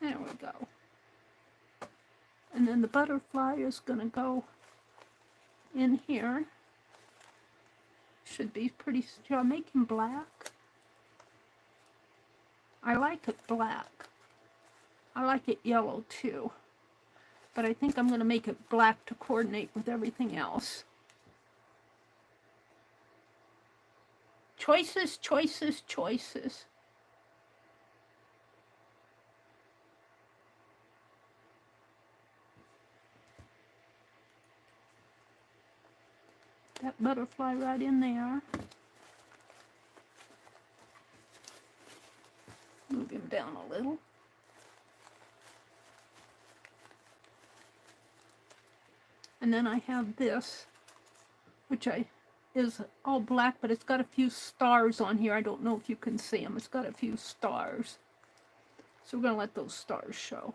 There we go. And then the butterfly is going to go in here. Should be pretty, should I make him black? I like it black. I like it yellow too. But I think I'm going to make it black to coordinate with everything else. Choices, choices, choices. That butterfly right in there. Move him down a little. And then I have this, which is all black, but it's got a few stars on here. I don't know if you can see them. It's got a few stars. So we're going to let those stars show.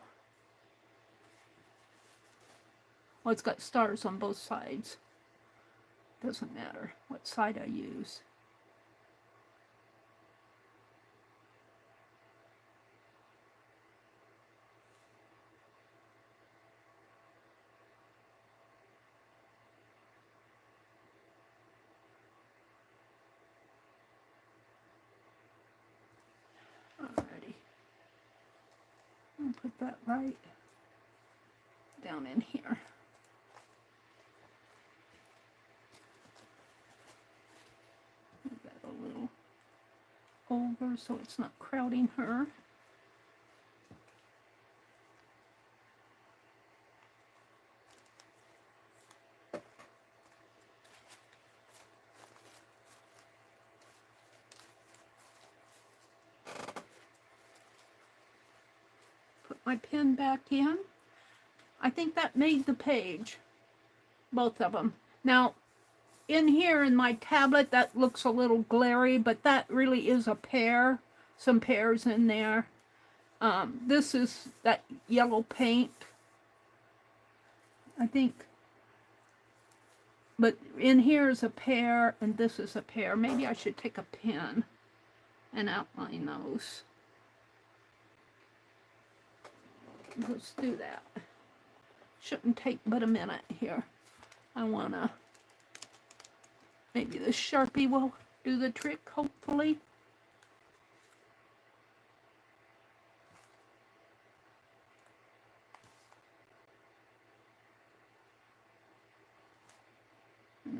Well, it's got stars on both sides. Doesn't matter what side I use. Alrighty. I'll put that right down in here. Move that a little over so it's not crowding her. Put my pen back in. I think that made the page, both of them. Now, in here in my tablet, that looks a little glary, but that really is a pear. Some pears in there. This is that yellow paint, I think. But in here is a pear, and this is a pear. Maybe I should take a pen and outline those. Let's do that. Shouldn't take but a minute here. I wanna, maybe this Sharpie will do the trick, hopefully.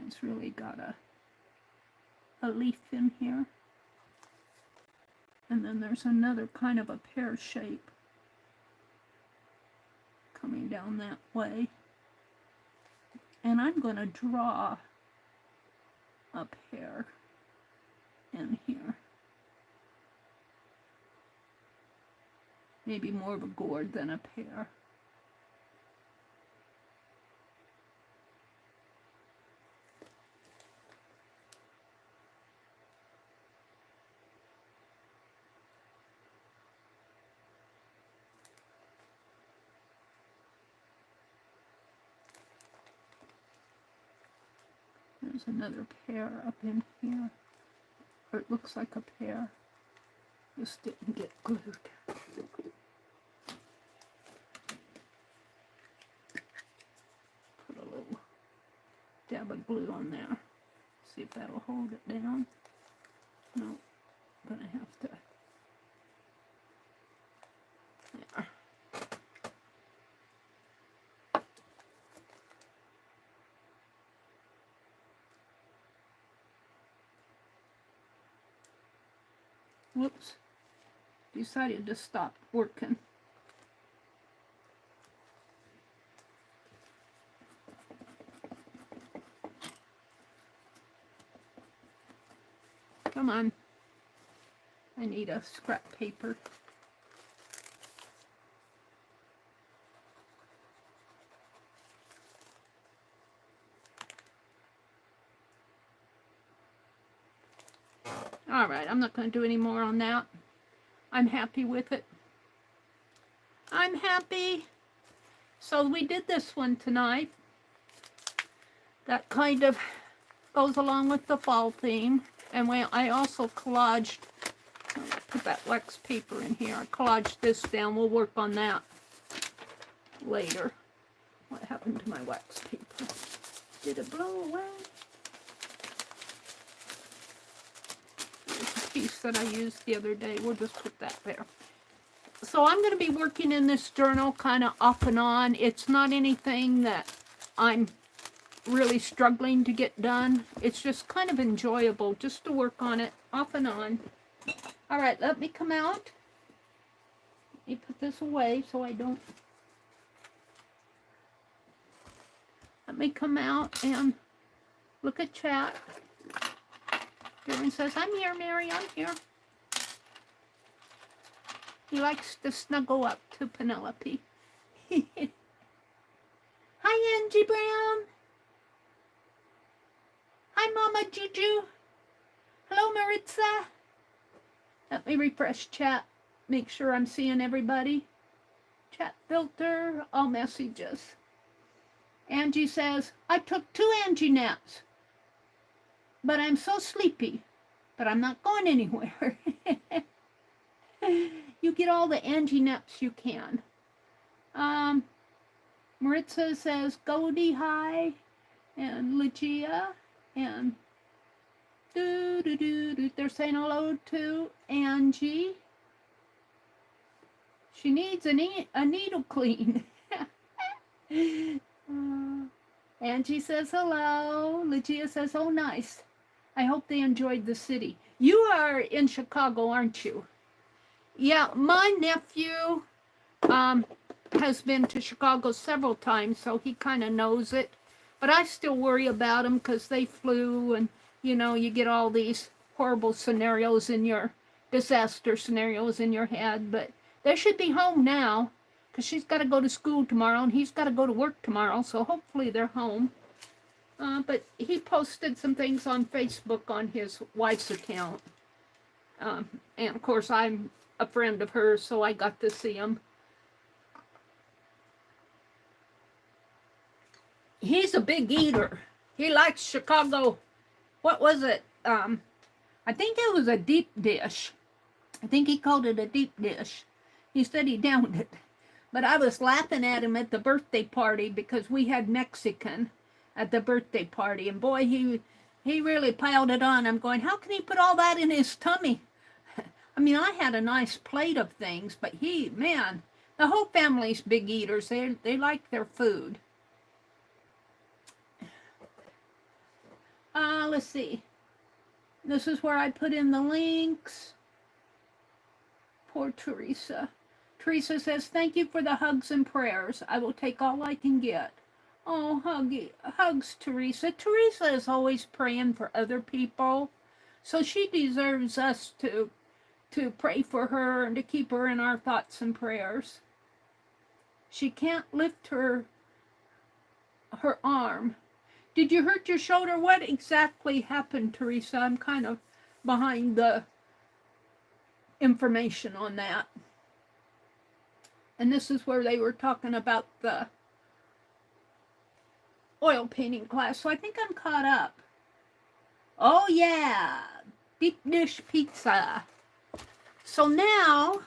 It's really got a leaf in here. And then there's another kind of a pear shape coming down that way. And I'm going to draw a pear in here. Maybe more of a gourd than a pear. There's another pear up in here. Or it looks like a pear. Just didn't get glued. Put a little dab of glue on there. See if that'll hold it down. No, I'm gonna have to. There. Whoops, decided to stop working. Come on, I need a scrap paper. All right, I'm not going to do any more on that. I'm happy with it. I'm happy. So we did this one tonight. That kind of goes along with the fall theme. And I also collaged, put that wax paper in here. I collaged this down. We'll work on that later. What happened to my wax paper? Did it blow away? Piece that I used the other day. We'll just put that there. So I'm going to be working in this journal kind of off and on. It's not anything that I'm really struggling to get done. It's just kind of enjoyable just to work on it off and on. All right, let me come out. Let me put this away so I don't. Let me come out and look at chat. Darren says, I'm here, Mary, I'm here. He likes to snuggle up to Penelope. Hi, Angie Brown. Hi, Mama Juju. Hello, Maritza. Let me refresh chat. Make sure I'm seeing everybody. Chat filter, all messages. Angie says, I took 2 Angie naps. But I'm so sleepy, but I'm not going anywhere. You get all the Angie naps you can. Maritza says, Goldie, hi, and Lucia, and they're saying hello to Angie. She needs a needle clean. Angie says hello. Lucia says, oh, nice. I hope they enjoyed the city. You are in Chicago, aren't you? Yeah, my nephew has been to Chicago several times, so he kind of knows it. But I still worry about them because they flew and, you know, you get all these horrible scenarios in your, disaster scenarios in your head. But they should be home now because she's got to go to school tomorrow and he's got to go to work tomorrow, so hopefully they're home. But he posted some things on Facebook on his wife's account. And of course, I'm a friend of hers, so I got to see him. He's a big eater. He likes Chicago. What was it? I think it was a deep dish. I think he called it a deep dish. He said he downed it. But I was laughing at him at the birthday party because we had Mexican at the birthday party, and boy, he really piled it on. I'm going, how can he put all that in his tummy? I mean, I had a nice plate of things, but man, the whole family's big eaters. They like their food. Let's see. This is where I put in the links. Poor Teresa. Teresa says, thank you for the hugs and prayers. I will take all I can get. Oh, hugs, Teresa. Teresa is always praying for other people. So she deserves us to pray for her and to keep her in our thoughts and prayers. She can't lift her arm. Did you hurt your shoulder? What exactly happened, Teresa? I'm kind of behind the information on that. And this is where they were talking about the oil painting class. So I think I'm caught up. Oh yeah, deep dish pizza. So now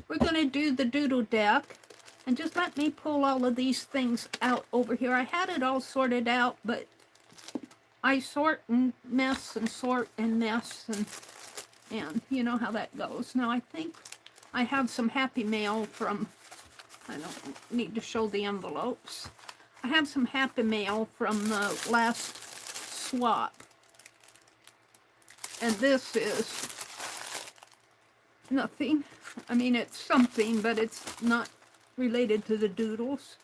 we're going to do the doodle deck. And just let me pull all of these things out over here. I had it all sorted out, but I sort and mess and sort and mess, and you know how that goes. Now I think I have some happy mail from, I don't need to show the envelopes. I have some happy mail from the last swap. And this is nothing. I mean, it's something, but it's not related to the doodles.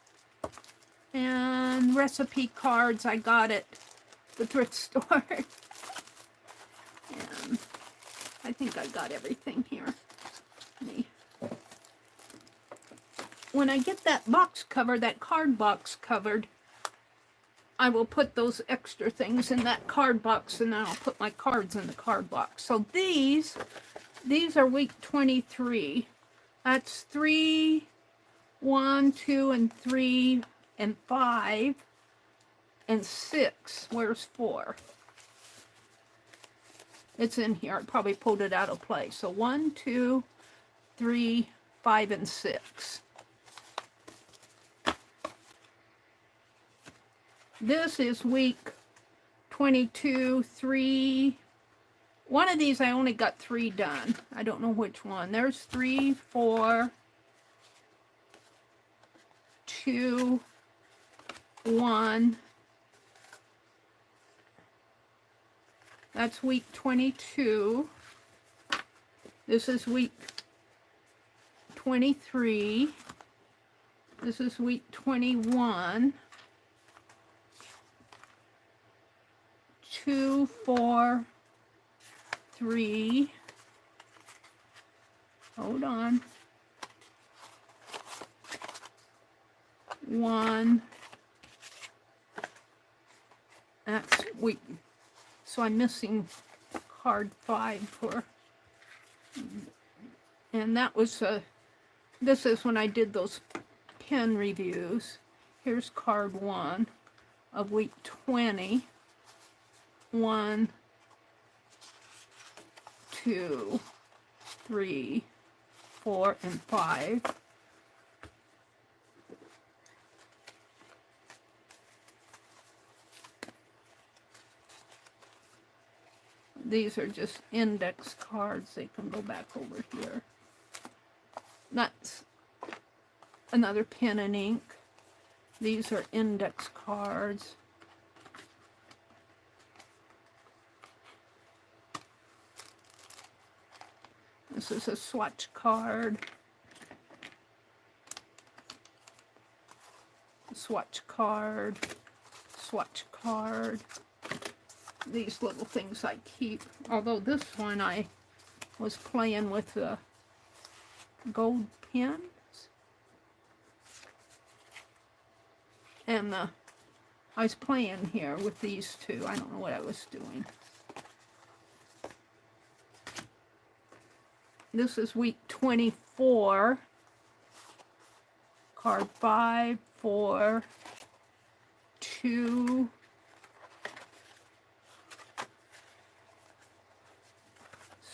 And recipe cards I got at the thrift store. And I think I got everything here. When I get that box cover, that card box covered, I will put those extra things in that card box, and then I'll put my cards in the card box. So these are week 23. That's 3, 1, 2, and 3, and 5, and 6. Where's 4? It's in here. I probably pulled it out of place. So 1, 2, 3, 5, and 6. This is week 22, 3. One of these I only got 3 done. I don't know which one. There's 3, 4, 2, 1. That's week 22. This is week 23. This is week 21. 2, 4, 3. Hold on. 1. That's week. So I'm missing card 5 for, and that was this is when I did those pen reviews. Here's card 1 of week 20. 1, 2, 3, 4, and 5. These are just index cards. They can go back over here. That's another pen and ink. These are index cards. This is a swatch card. Swatch card. Swatch card. These little things I keep. Although this one I was playing with the gold pens. And I was playing here with these two. I don't know what I was doing. This is week 24. Card 5, 4, 2,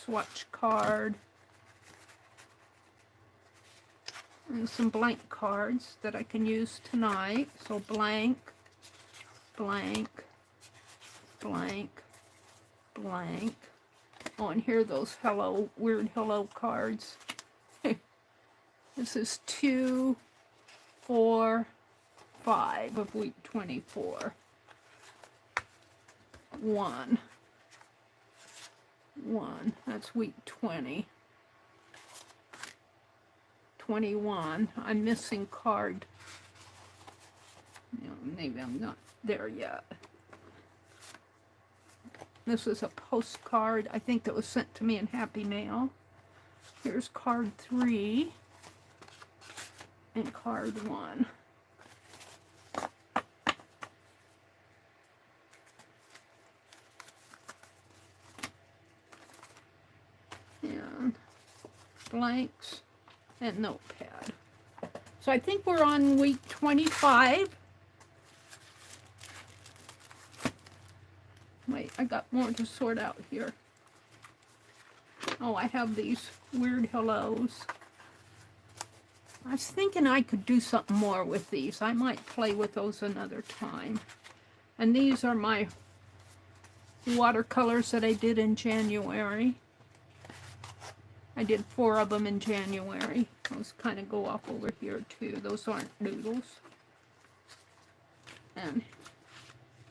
swatch card, and some blank cards that I can use tonight. So blank, blank, blank, blank. Oh, and here are those weird hello cards. This is 2, 4, 5 of week 24. 1. That's week 20. 21. I'm missing card. You know, maybe I'm not there yet. This is a postcard. I think that was sent to me in Happy Mail. Here's card 3 and card 1. And blanks and notepad. So I think we're on week 25. Wait, I got more to sort out here. Oh, I have these weird hellos. I was thinking I could do something more with these. I might play with those another time. And these are my watercolors that I did in January. I did 4 of them in January. Those kind of go off over here too. Those aren't doodles. And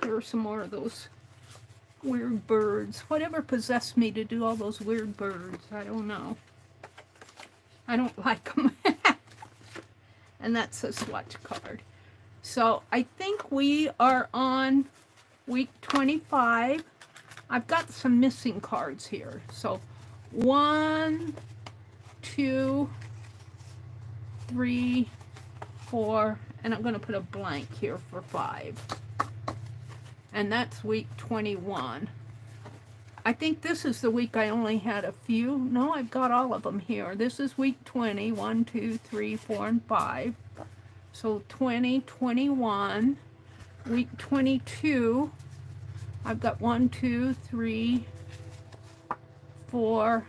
here are some more of those weird birds. Whatever possessed me to do all those weird birds, I don't know. I don't like them. And that's a swatch card. So I think we are on week 25. I've got some missing cards here. So 1, 2, 3, 4, and I'm going to put a blank here for 5. And that's week 21. I think this is the week I only had a few. No, I've got all of them here. This is week 20. 1, 2, 3, 4, and 5. So 20, 21. Week 22. I've got 1, 2, 3, 4.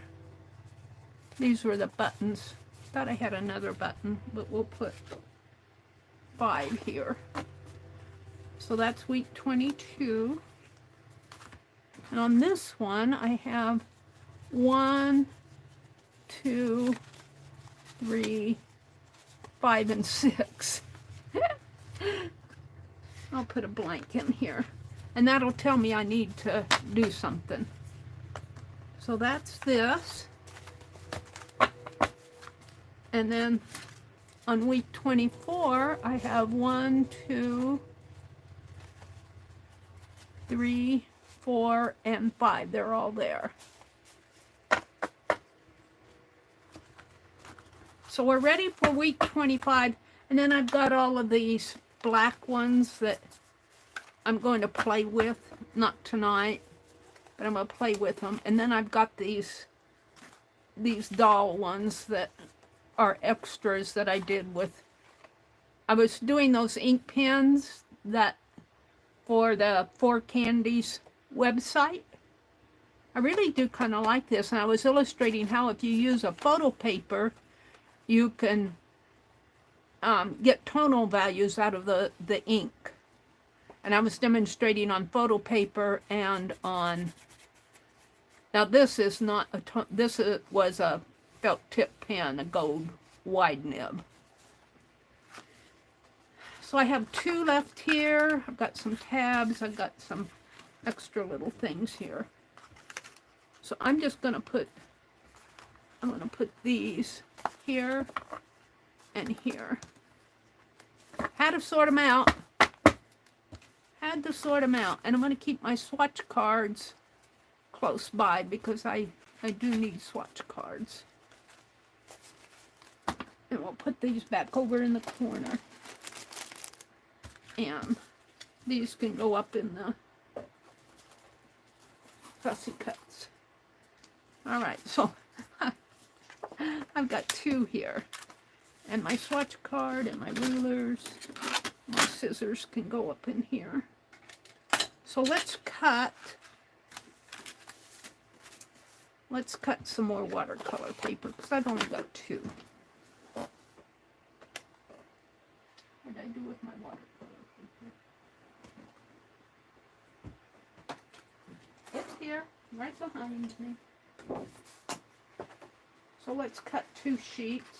These were the buttons. Thought I had another button, but we'll put 5 here. So that's week 22. And on this one, I have 1, 2, 3, 5, and 6. I'll put a blank in here. And that'll tell me I need to do something. So that's this. And then on week 24, I have 1, 2, 3, 4, and 5. They're all there. So we're ready for week 25. And then I've got all of these black ones that I'm going to play with. Not tonight, but I'm going to play with them. And then I've got these doll ones that are extras that I did with. I was doing those ink pens that for the 4 Candies website. I really do kind of like this, and I was illustrating how if you use a photo paper, you can get tonal values out of the ink. And I was demonstrating on photo paper and on. Now this is not a was a felt tip pen, a gold wide nib. So I have 2 left here. I've got some tabs. I've got some extra little things here. So I'm just going to put, these here and here. Had to sort them out. And I'm going to keep my swatch cards close by because I do need swatch cards. And we'll put these back over in the corner. And these can go up in the fussy cuts. All right, so I've got 2 here. And my swatch card and my rulers. My scissors can go up in here. So let's cut some more watercolor paper because I've only got 2. What did I do with my watercolor paper? It's here, right behind me. So let's cut 2 sheets.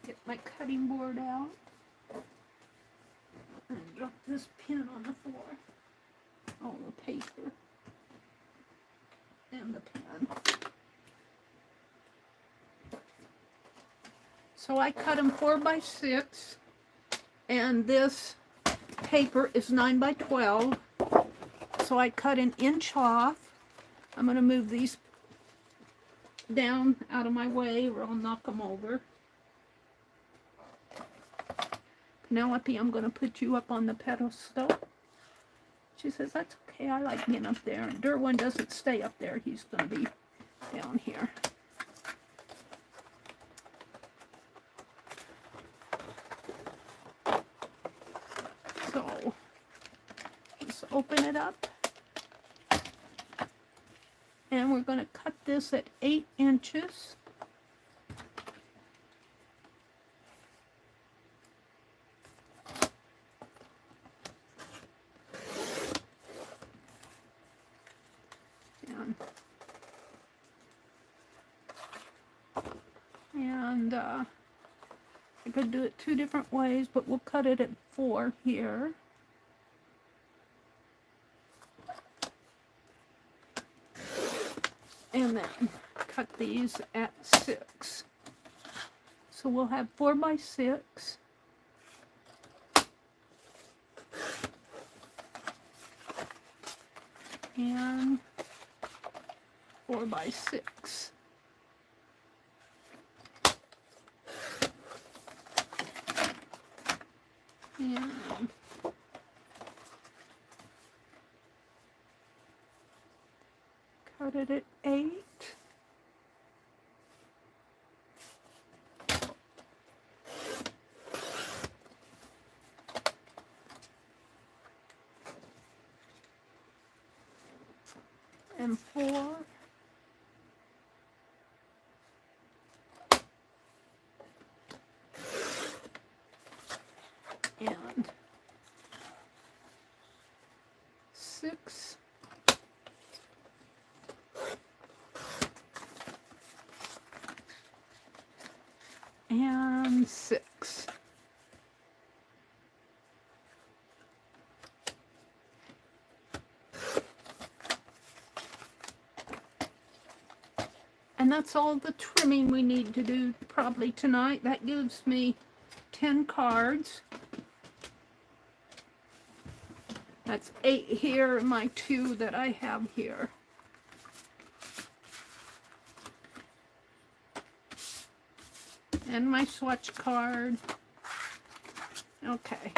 Get my cutting board out. And drop this pen on the floor. Oh, the paper. And the pen. So I cut them 4 by 6. And this paper is 9 by 12. So I cut an inch off. I'm going to move these down out of my way or I'll knock them over. Penelope, I'm going to put you up on the pedestal. She says, that's okay, I like being up there. And Derwin doesn't stay up there, he's going to be down here. So, let's open it up. And we're going to cut this at 8 inches. And I could do it 2 different ways, but we'll cut it at 4 here. And then cut these at 6. So we'll have 4 by 6. And 4 by 6. And cut it at 8. And 4. And 6. And 6. And that's all the trimming we need to do probably tonight. That gives me 10 cards. That's 8 here and my 2 that I have here. And my swatch card. Okay.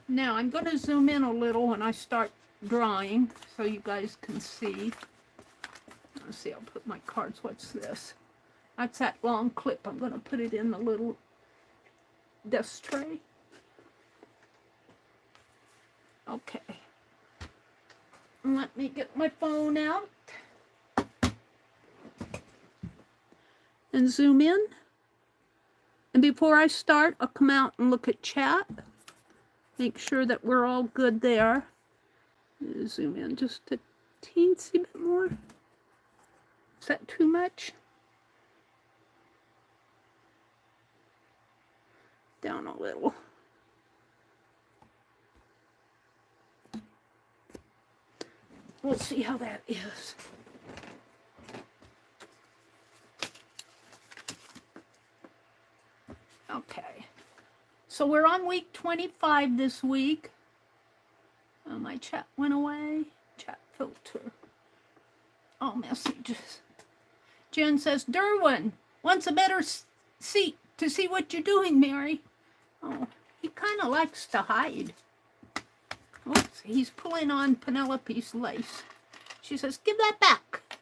Now I'm going to zoom in a little when I start drawing so you guys can see. Let's see, I'll put my cards. What's this? That's that long clip. I'm going to put it in the little desk tray. Okay. Let me get my phone out and zoom in. And before I start, I'll come out and look at chat. Make sure that we're all good there. Zoom in just a teensy bit more. Is that too much? Down a little. We'll see how that is. Okay. So we're on week 25 this week. Oh, my chat went away. Chat filter. Oh, messages. Jen says, Derwin wants a better seat to see what you're doing, Mary. Oh, he kind of likes to hide. Oops, he's pulling on Penelope's lace. She says, give that back.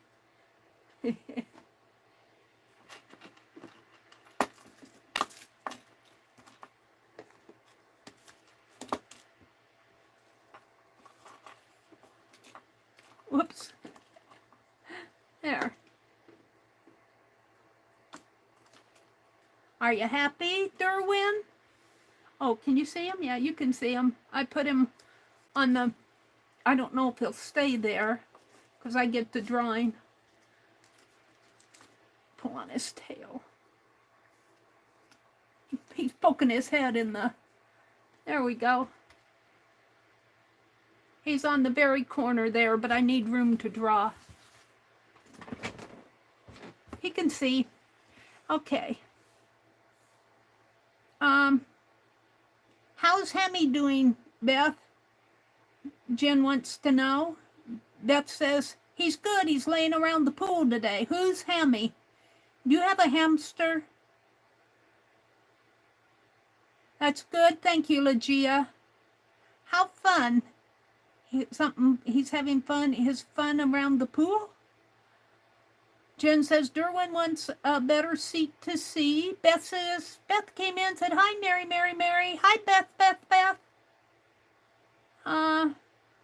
Whoops. There. Are you happy, Derwin? Oh, can you see him? Yeah, you can see him. I put him on the, I don't know if he'll stay there because I get the drawing. Pull on his tail. He's poking his head in the... There we go. He's on the very corner there, but I need room to draw. He can see. Okay. How's Hemi doing, Beth? Jen wants to know. Beth says, he's good. He's laying around the pool today. Who's Hemi? Do you have a hamster? That's good. Thank you, Legia. How fun. He's having fun. His fun around the pool? Jen says, Derwin wants a better seat to see. Beth says, Beth came in and said, hi, Mary, Mary, Mary. Hi, Beth, Beth, Beth.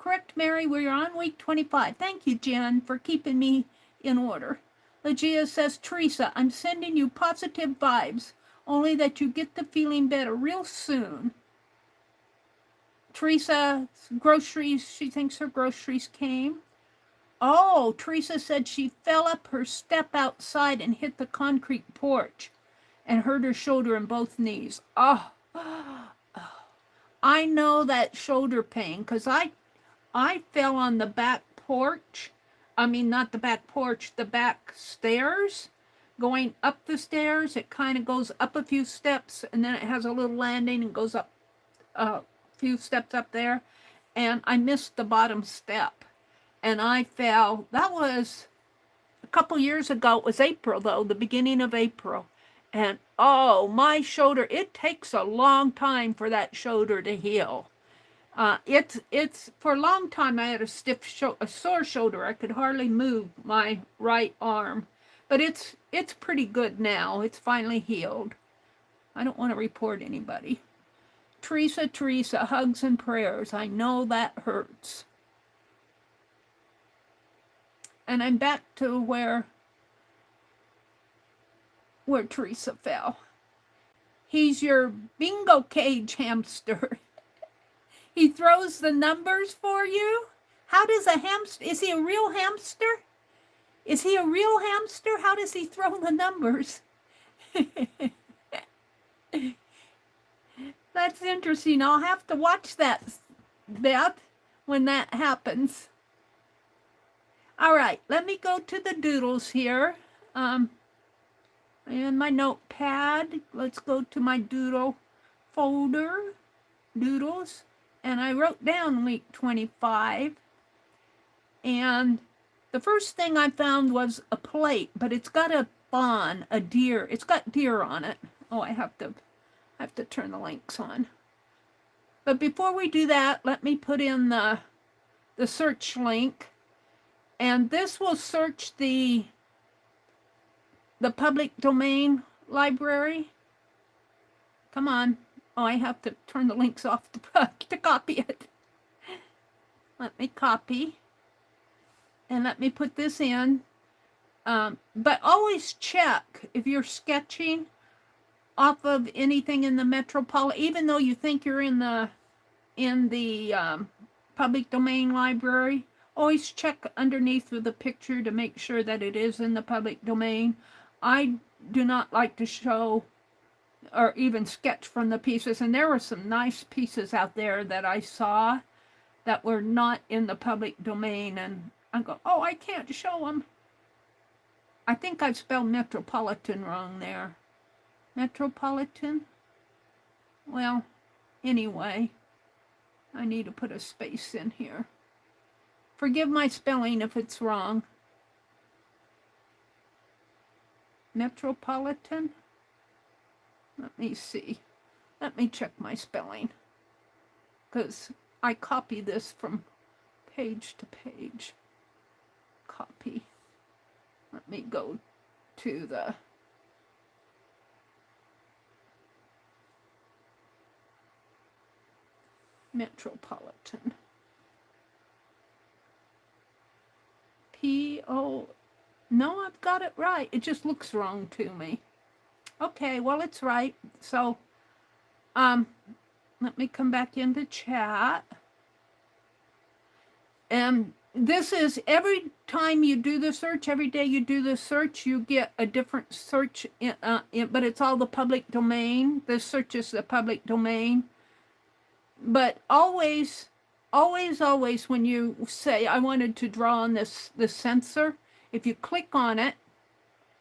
Correct, Mary, we're on week 25. Thank you, Jen, for keeping me in order. Legia says, Teresa, I'm sending you positive vibes, only that you get the feeling better real soon. Teresa's groceries, she thinks her groceries came. Oh, Teresa said she fell up her step outside and hit the concrete porch and hurt her shoulder and both knees. Oh, I know that shoulder pain because I fell on the back porch. I mean, not the back porch, the back stairs. Going up the stairs, it kind of goes up a few steps and then it has a little landing and goes up a few steps up there. And I missed the bottom step. And I fell. That was a couple years ago. It was April, though, the beginning of April. And, oh, my shoulder, it takes a long time for that shoulder to heal. It's for a long time I had a sore shoulder. I could hardly move my right arm. But it's pretty good now. It's finally healed. I don't want to report anybody. Teresa, hugs and prayers. I know that hurts. And I'm back to where Teresa fell. He's your bingo cage hamster. He throws the numbers for you? How does a hamster, is he a real hamster? Is he a real hamster? How does he throw the numbers? That's interesting. I'll have to watch that, Beth, when that happens. All right, let me go to the doodles here. And my notepad. Let's go to my doodle folder, doodles. And I wrote down week 25. And the first thing I found was a plate, but it's got a fawn, a deer. It's got deer on it. Oh, I have to turn the links on. But before we do that, let me put in the search link. And this will search the public domain library. Come on. Oh, I have to turn the links off to copy it. Let me copy. And let me put this in. But always check if you're sketching off of anything in the metropolitan, even though you think you're in the public domain library. Always check underneath with the picture to make sure that it is in the public domain. I do not like to show or even sketch from the pieces. And there were some nice pieces out there that I saw that were not in the public domain. And I go, oh, I can't show them. I think I spelled metropolitan wrong there. Metropolitan? Well, anyway, I need to put a space in here. Forgive my spelling if it's wrong. Metropolitan? Let me see. Let me check my spelling. Because I copy this from page to page. Copy. Let me go to the metropolitan. P-O... No, I've got it right. It just looks wrong to me. Okay, well, it's right. So, let me come back into chat. And this is time you do the search, every day you do the search, you get a different search, but it's all the public domain. The search is the public domain. But always, always, when you say, I wanted to draw on this sensor, if you click on it,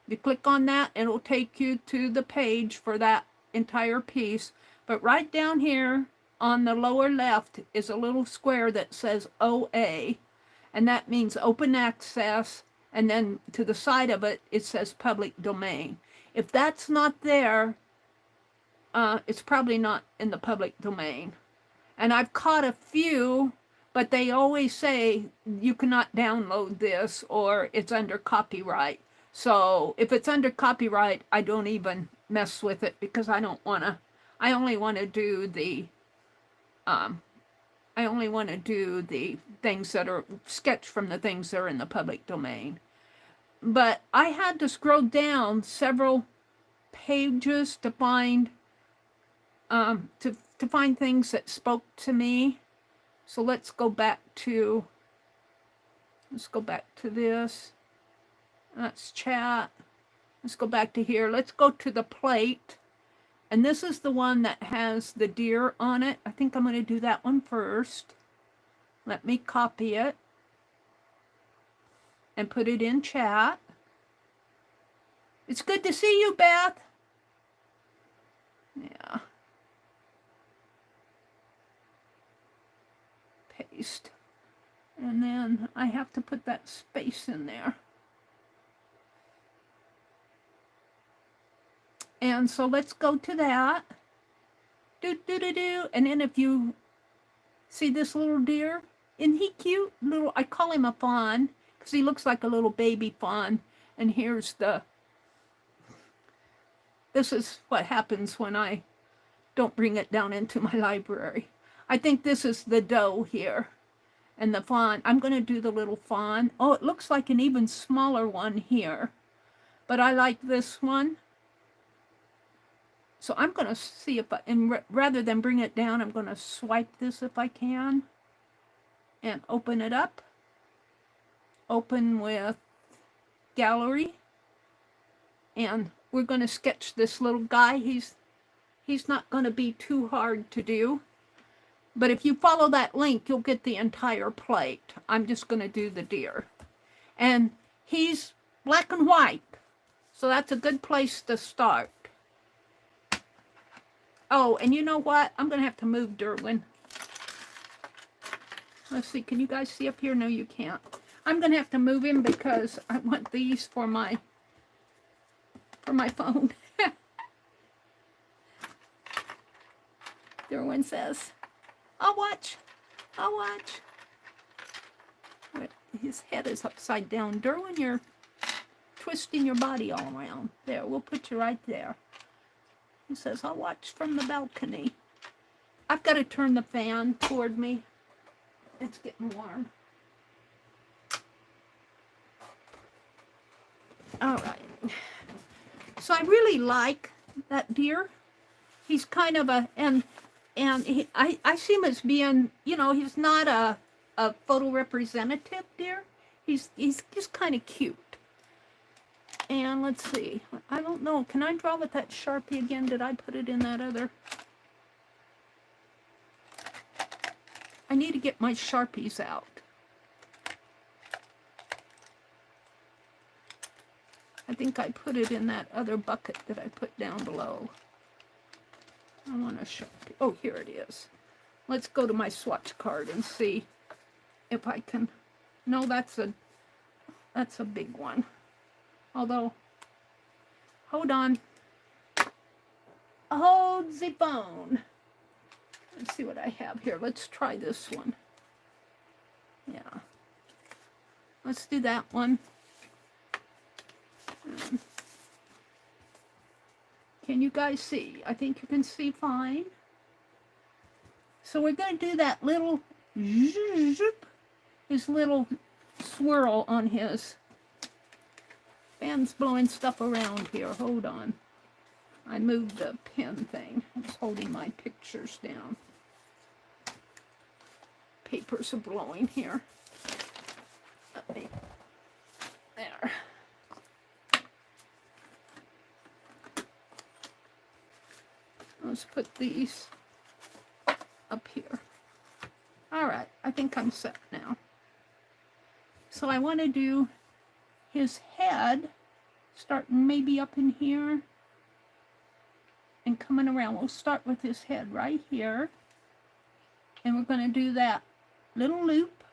you click on that, it'll take you to the page for that entire piece. But right down here on the lower left is a little square that says OA, and that means open access, and then to the side of it, it says public domain. If that's not there, it's probably not in the public domain. And I've caught a few, but they always say you cannot download this or it's under copyright. So if it's under copyright, I don't even mess with it because I don't want to. I only want to do the things that are sketched from the things that are in the public domain. But I had to scroll down several pages to find to find things that spoke to me. So let's go back to this. That's chat. Let's go back to here. Let's go to the plate. And this is the one that has the deer on it. I think I'm going to do that one first. Let me copy it and put it in chat. It's good to see you, Beth. Yeah. Paste. And then I have to put that space in there. And so let's go to that. And then if you see this little deer, isn't he cute? I call him a fawn because he looks like a little baby fawn. And here's this is what happens when I don't bring it down into my library. I think this is the doe here. And the fawn, I'm going to do the little fawn. Oh, it looks like an even smaller one here. But I like this one. So I'm going to see if rather than bring it down, I'm going to swipe this if I can. And open it up. Open with gallery. And we're going to sketch this little guy. He's not going to be too hard to do. But if you follow that link, you'll get the entire plate. I'm just going to do the deer. And he's black and white. So that's a good place to start. Oh, and you know what? I'm going to have to move Derwin. Let's see. Can you guys see up here? No, you can't. I'm going to have to move him because I want these for my phone. Derwin says, I'll watch. I'll watch. His head is upside down. Derwin, you're twisting your body all around. There, we'll put you right there. He says, I'll watch from the balcony. I've got to turn the fan toward me. It's getting warm. All right. So I really like that deer. He's kind of I see him as being, he's not a photo representative deer. He's just kind of cute. And let's see. I don't know. Can I draw with that Sharpie again? Did I put it in that other? I need to get my Sharpies out. I think I put it in that other bucket that I put down below. I want a Sharpie. Oh, here it is. Let's go to my swatch card and see if I can. No, that's a big one. Although, hold on. Hold the phone. Let's see what I have here. Let's try this one. Yeah. Let's do that one. Can you guys see? I think you can see fine. So we're going to do that little his little swirl on his. Fan's blowing stuff around here. Hold on. I moved the pen thing. It's holding my pictures down. Papers are blowing here. Let's put these up here. All right, I think I'm set now. So I want to do his head, starting maybe up in here and coming around. We'll start with his head right here. And we're going to do that little loop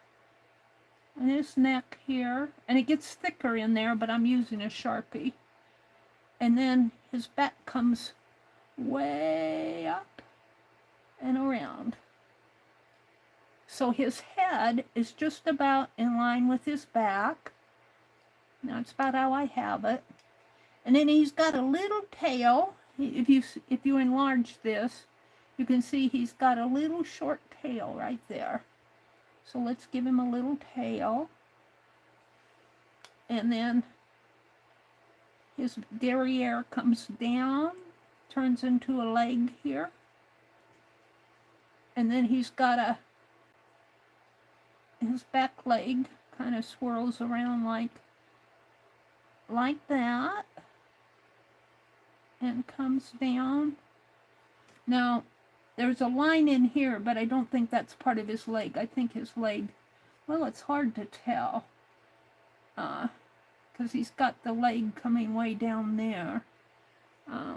in his neck here. And it gets thicker in there, but I'm using a Sharpie. And then his back comes way up and around. So his head is just about in line with his back. That's about how I have it. And then he's got a little tail. If you enlarge this, you can see he's got a little short tail right there. So let's give him a little tail. And then his derriere comes down, turns into a leg here. And then he's got his back leg kind of swirls around like that and comes down. Now, there's a line in here, but I don't think that's part of his leg. I think his leg, well, it's hard to tell because he's got the leg coming way down there.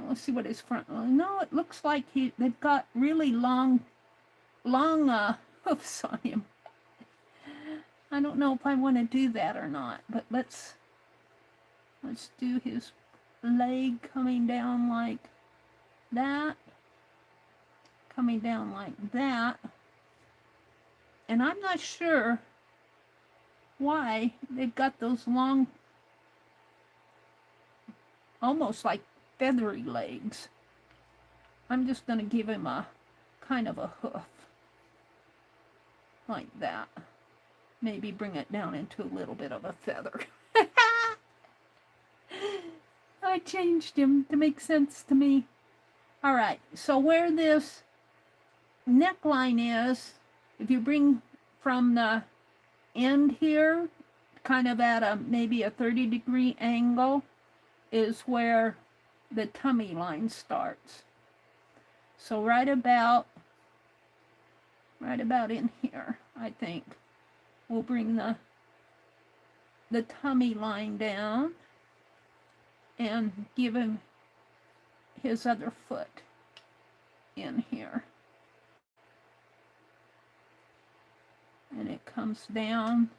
Let's see what his front, no, it looks like they've got really long hoofs on him. I don't know if I want to do that or not, but let's do his leg coming down like that, coming down like that. And I'm not sure why they've got those long, almost like feathery legs. I'm just going to give him a kind of a hoof like that. Maybe bring it down into a little bit of a feather. I changed him to make sense to me. All right, so where this neckline is, if you bring from the end here, kind of at maybe a 30-degree angle, is where the tummy line starts. So right about in here, I think, we'll bring the tummy line down and give him his other foot in here. And it comes down.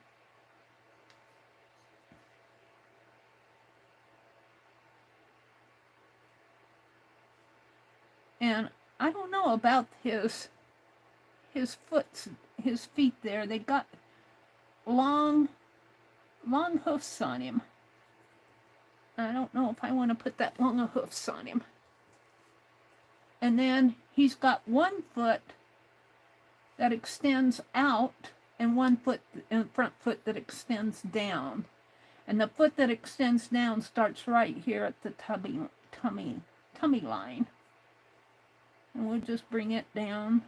And I don't know about his feet there. They got long hoofs on him. I don't know if I want to put that long of hoofs on him. And then he's got one foot that extends out and one foot, front foot that extends down. And the foot that extends down starts right here at the tummy line. And we'll just bring it down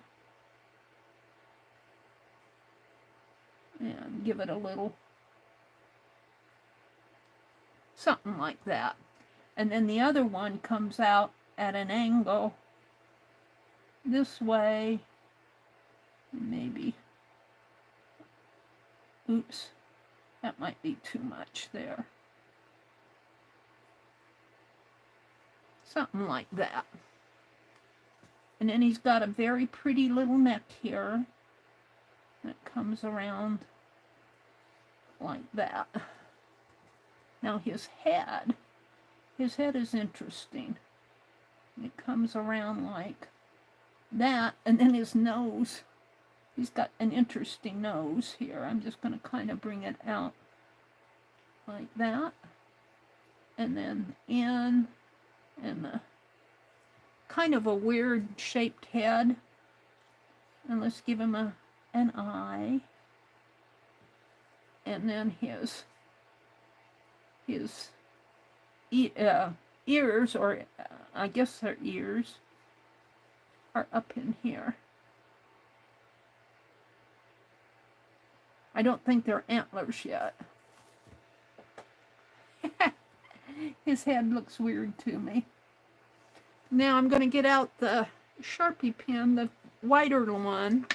and give it a little something like that. And then the other one comes out at an angle this way. Maybe, oops, that might be too much there. Something like that. And then he's got a very pretty little neck here that comes around like that. Now his head is interesting. It comes around like that, and then his nose, he's got an interesting nose here. I'm just going to kind of bring it out like that, and then in, and kind of a weird shaped head. And let's give him an eye, and then his ears, or I guess they're ears, are up in here. I don't think they're antlers yet. His head looks weird to me. Now I'm going to get out the Sharpie pen, the whiter one,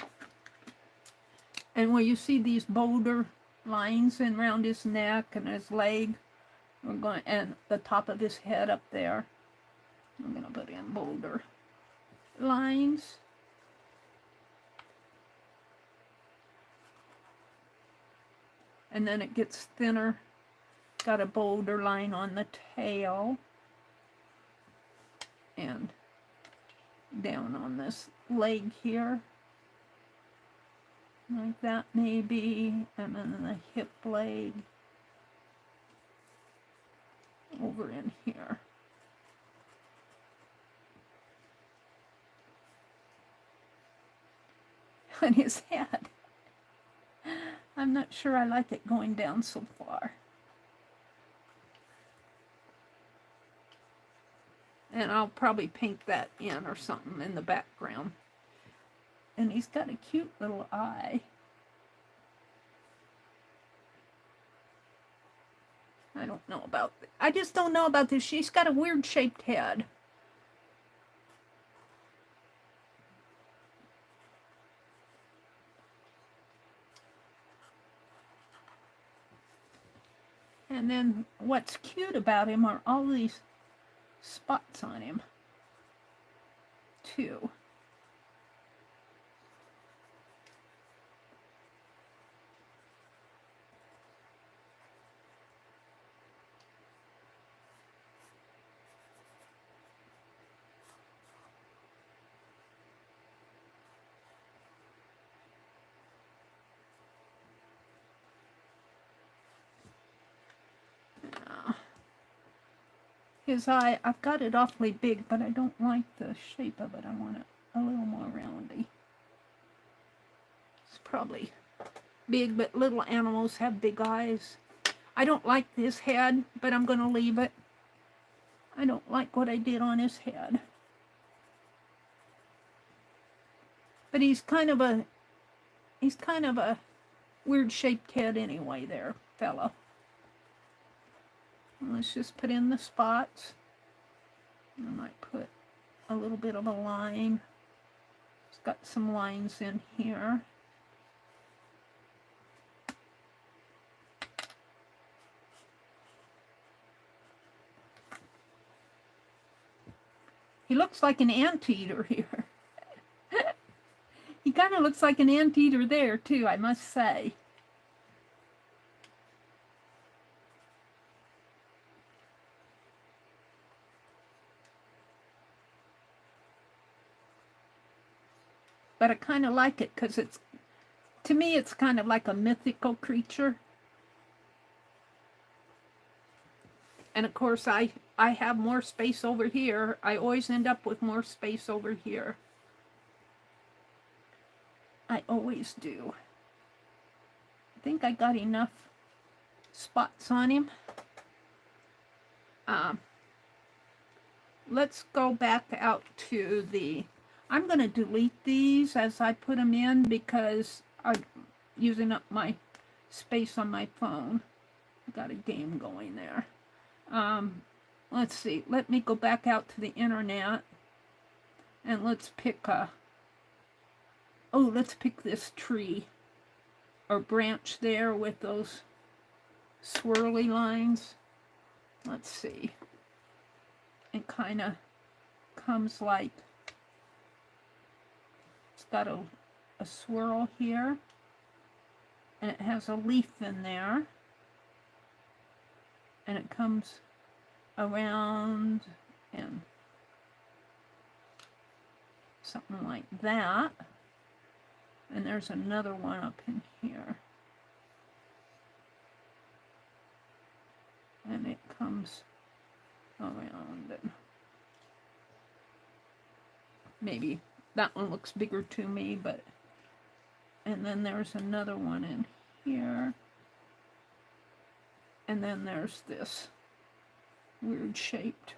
and where you see these bolder lines in around his neck and his leg, we're going, and the top of his head up there, I'm going to put in bolder lines. And then it gets thinner. Got a bolder line on the tail. And down on this leg here. Like that maybe. And then the hip leg. Over in here. On his head. I'm not sure I like it going down so far. And I'll probably paint that in or something in the background. And he's got a cute little eye. I don't know about this. I just don't know about this. She's got a weird shaped head. And then what's cute about him are all these spots on him, too. His eye, I've got it awfully big, but I don't like the shape of it. I want it a little more roundy. It's probably big, but little animals have big eyes. I don't like his head, but I'm going to leave it. I don't like what I did on his head. But he's kind of a weird shaped head anyway there, fella. Let's just put in the spots. I might put a little bit of a line. It's got some lines in here. He looks like an anteater here. He kind of looks like an anteater there too, I must say. But I kind of like it because it's, to me, it's kind of like a mythical creature. And of course, I have more space over here. I always end up with more space over here. I always do. I think I got enough spots on him. Let's go back out to the... I'm going to delete these as I put them in because I'm using up my space on my phone. I've got a game going there. Let's see. Let me go back out to the internet and let's pick a... Oh, let's pick this tree or branch there with those swirly lines. Let's see. It kind of comes like... Got a swirl here, and it has a leaf in there, and it comes around and something like that, and there's another one up in here, and it comes around and maybe that one looks bigger to me, but... And then there's another one in here. And then there's this weird shaped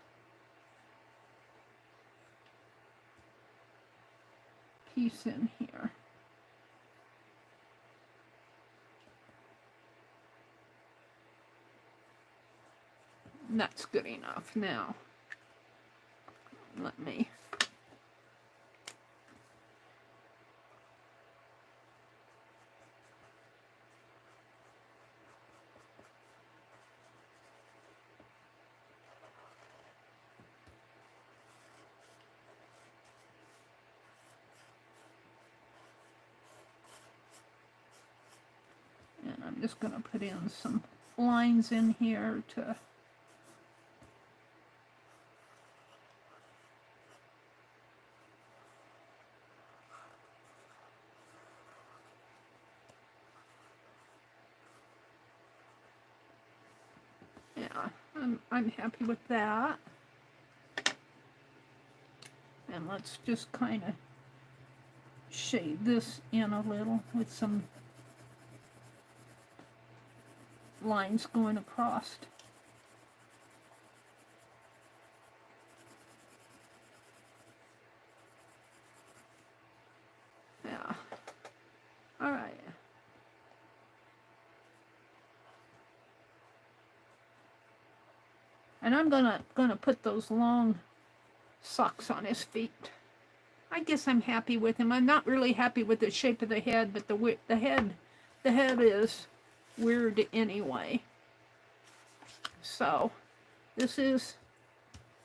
piece in here. And that's good enough. Now, let me just going to put in some lines in here to yeah, I'm happy with that. And let's just kind of shade this in a little with some lines going across. Yeah. All right. And I'm gonna put those long socks on his feet. I guess I'm happy with him. I'm not really happy with the shape of the head, but the head is weird anyway. So this is,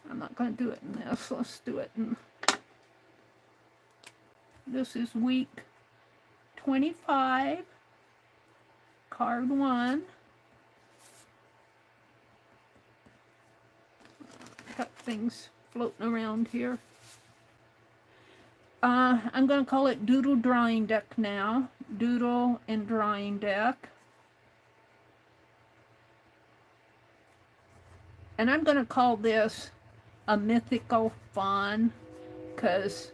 I'm not going to do it in this. Let's do it in, this is week 25, card 1. Got things floating around here. I'm going to call it Doodle Drawing Deck now. Doodle and Drawing Deck. And I'm going to call this a mythical fawn, because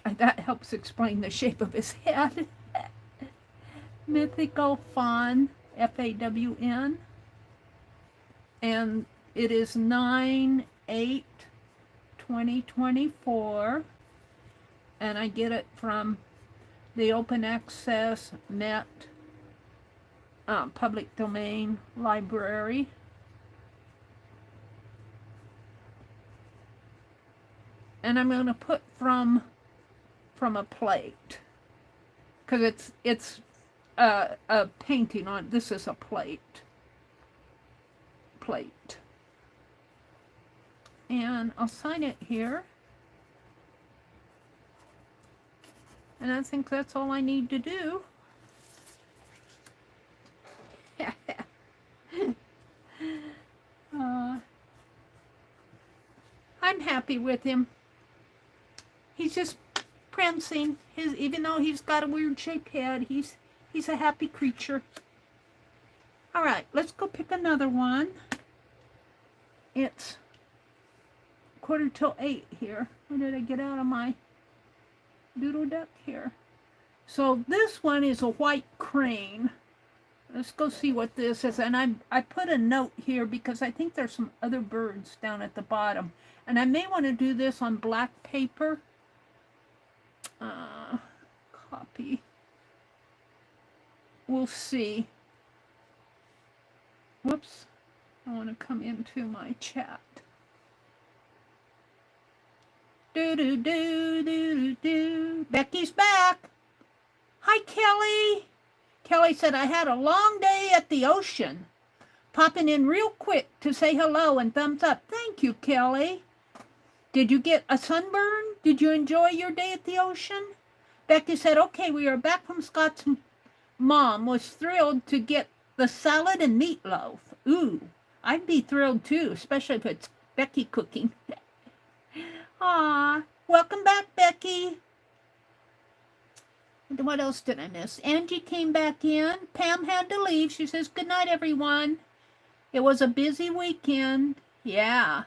that helps explain the shape of his head. Mythical fawn, F-A-W-N. And it is 9/8/2024. And I get it from the Open Access Met Public Domain Library. And I'm going to put from a plate, because it's a painting on. This is a plate. And I'll sign it here. And I think that's all I need to do. I'm happy with him. He's just prancing. Even though he's got a weird shaped head, he's a happy creature. All right, let's go pick another one. It's 7:45 here. When did I get out of my doodle deck here? So this one is a white crane. Let's go see what this is. And I put a note here because I think there's some other birds down at the bottom. And I may want to do this on black paper. Copy. We'll see. Whoops. I want to come into my chat. Do. Becky's back. Hi, Kelly. Kelly said, I had a long day at the ocean. Popping in real quick to say hello and thumbs up. Thank you, Kelly. Did you get a sunburn? Did you enjoy your day at the ocean? Becky said, okay, we are back from Scott's mom. Was thrilled to get the salad and meatloaf. Ooh, I'd be thrilled too, especially if it's Becky cooking. Aw, welcome back, Becky. What else did I miss? Angie came back in. Pam had to leave. She says, good night, everyone. It was a busy weekend. Yeah.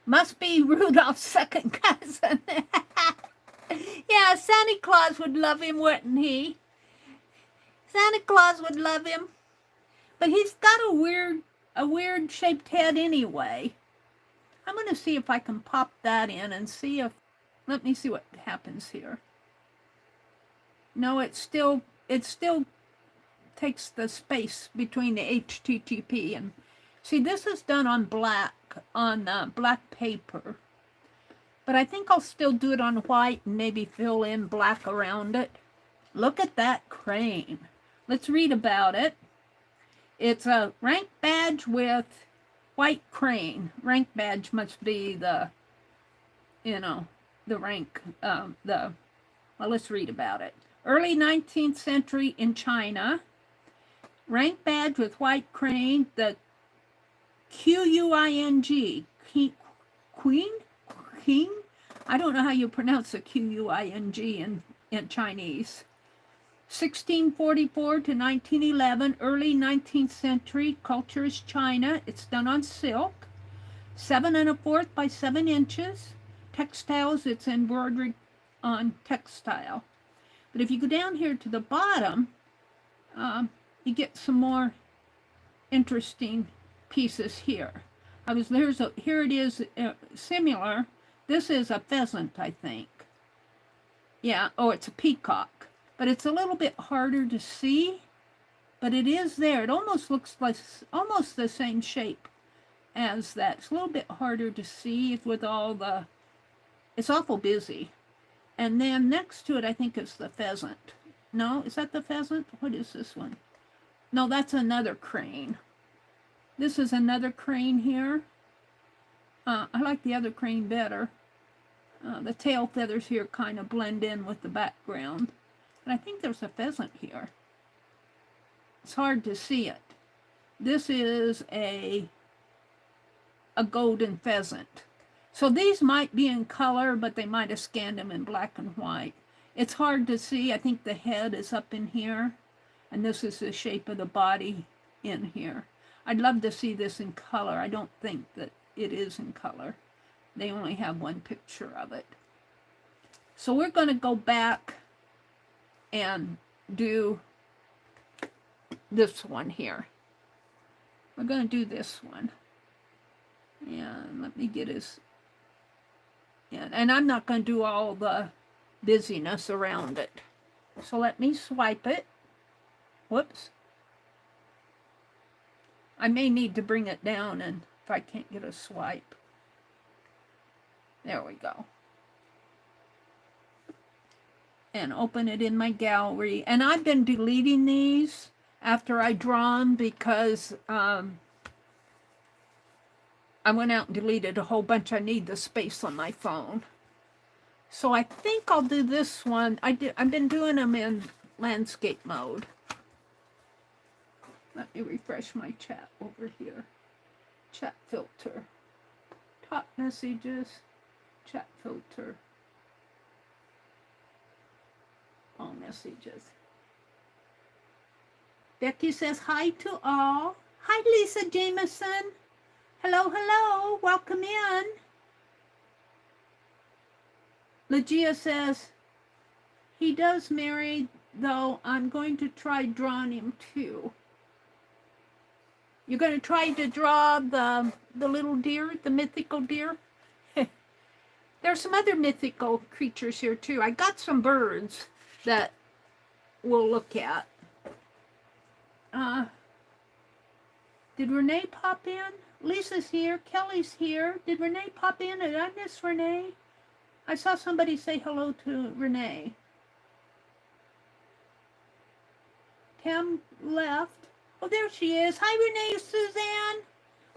Must be Rudolph's second cousin. Yeah, Santa Claus would love him, wouldn't he? Santa Claus would love him. But he's got a weird shaped head anyway. I'm going to see if I can pop that in and see if, let me see what happens here. No, it still takes the space between the HTTP and, see, this is done on black paper. But I think I'll still do it on white and maybe fill in black around it. Look at that crane. Let's read about it. It's a rank badge with white crane. Rank badge must be the, the rank, well, let's read about it. Early 19th century in China, Rank badge with white crane, the Q-U-I-N-G, Queen? King? I don't know how you pronounce the Q-U-I-N-G in Chinese. 1644 to 1911, early 19th century, culture is China. It's done on silk. 7 1/4 by 7 inches. Textiles, it's embroidered on textile. But if you go down here to the bottom, you get some more interesting pieces here. Here it is, similar. This is a pheasant, I think. Yeah, oh, it's a peacock. But it's a little bit harder to see, but it is there. It almost looks like almost the same shape as that. It's a little bit harder to see with all the, it's awful busy. And then next to it, I think it's the pheasant. No, is that the pheasant? What is this one? No, that's another crane. This is another crane here. I like the other crane better. The tail feathers here kind of blend in with the background. But I think there's a pheasant here. It's hard to see it. This is a golden pheasant. So these might be in color, but they might have scanned them in black and white. It's hard to see. I think the head is up in here. And this is the shape of the body in here. I'd love to see this in color. I don't think that it is in color. They only have one picture of it. So we're going to go back and do this one here. We're going to do this one. And let me get his... Yeah, and I'm not going to do all the busyness around it. So let me swipe it. Whoops. I may need to bring it down and if I can't get a swipe. There we go. And open it in my gallery. And I've been deleting these after I draw them because I went out and deleted a whole bunch. I need the space on my phone. So I think I'll do this one. I've been doing them in landscape mode. Let me refresh my chat over here. Chat filter. Top messages. Chat filter. All messages. Becky says hi to all. Hi, Lisa Jameson. Hello, hello. Welcome in. Legia says, he does marry, though I'm going to try drawing him too. You're going to try to draw the little deer, the mythical deer? There's some other mythical creatures here too. I got some birds that we'll look at. Did Renee pop in? Lisa's here. Kelly's here. Did Renee pop in? Did I miss Renee? I saw somebody say hello to Renee. Tam left. Oh, there she is. Hi, Renee, Suzanne.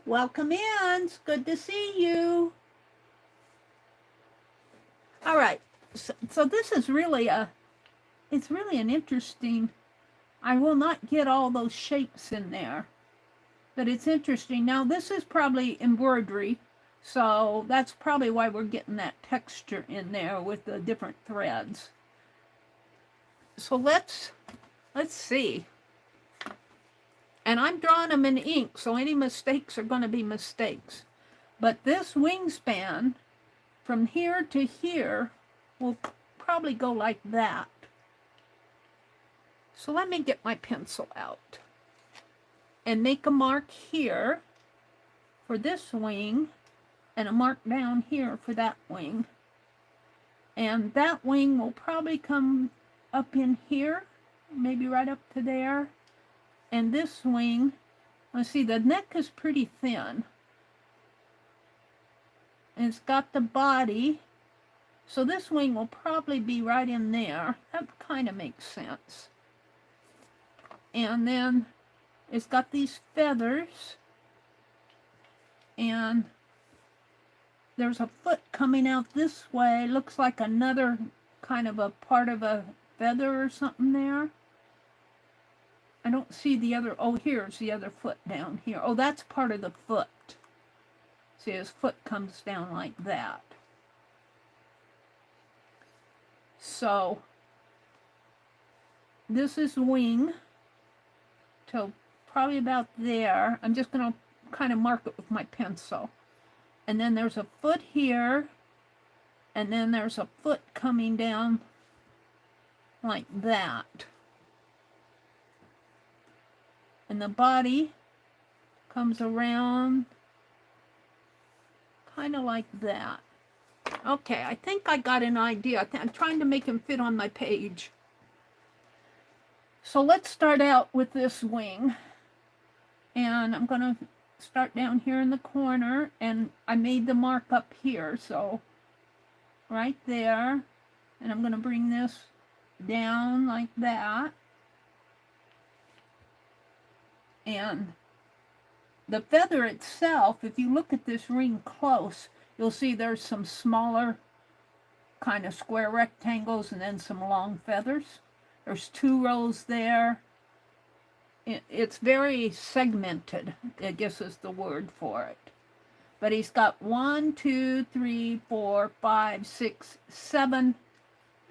Welcome in. It's good to see you. All right. So this is really it's really an interesting, I will not get all those shapes in there, but it's interesting. Now, this is probably embroidery, so that's probably why we're getting that texture in there with the different threads. So let's see. And I'm drawing them in ink, so any mistakes are going to be mistakes. But this wingspan from here to here will probably go like that. So let me get my pencil out and make a mark here for this wing and a mark down here for that wing. And that wing will probably come up in here, maybe right up to there. And this wing, let's see, the neck is pretty thin. And it's got the body. So this wing will probably be right in there. That kind of makes sense. And then it's got these feathers. And there's a foot coming out this way. Looks like another kind of a part of a feather or something there. I don't see the other, oh, here's the other foot down here. Oh, that's part of the foot. See, his foot comes down like that. So, this is wing till probably about there. I'm just going to kind of mark it with my pencil. And then there's a foot here, and then there's a foot coming down like that. And the body comes around kind of like that. Okay, I think I got an idea. I'm trying to make him fit on my page. So let's start out with this wing. And I'm going to start down here in the corner, and I made the mark up here, so right there. And I'm going to bring this down like that. And the feather itself, if you look at this ring close, you'll see there's some smaller kind of square rectangles and then some long feathers. There's 2 rows there. It's very segmented, I guess is the word for it. But he's got 1, 2, 3, 4, 5, 6, 7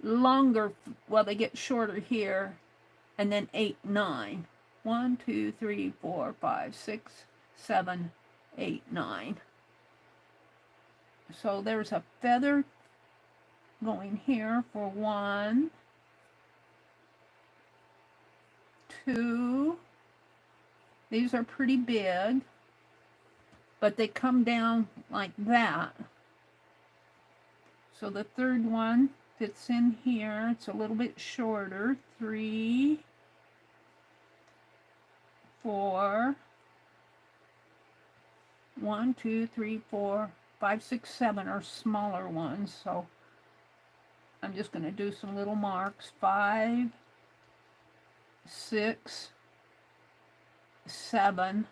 longer, well, they get shorter here, and then 8, 9. 1, 2, 3, 4, 5, 6, 7, 8, 9. So there's a feather going here for 1, 2. These are pretty big, but they come down like that. So the third one fits in here. It's a little bit shorter. 3, 4, 1, 2, 3, 4, 5, 6, 7 are smaller ones. So I'm just going to do some little marks. 5, 6, 7,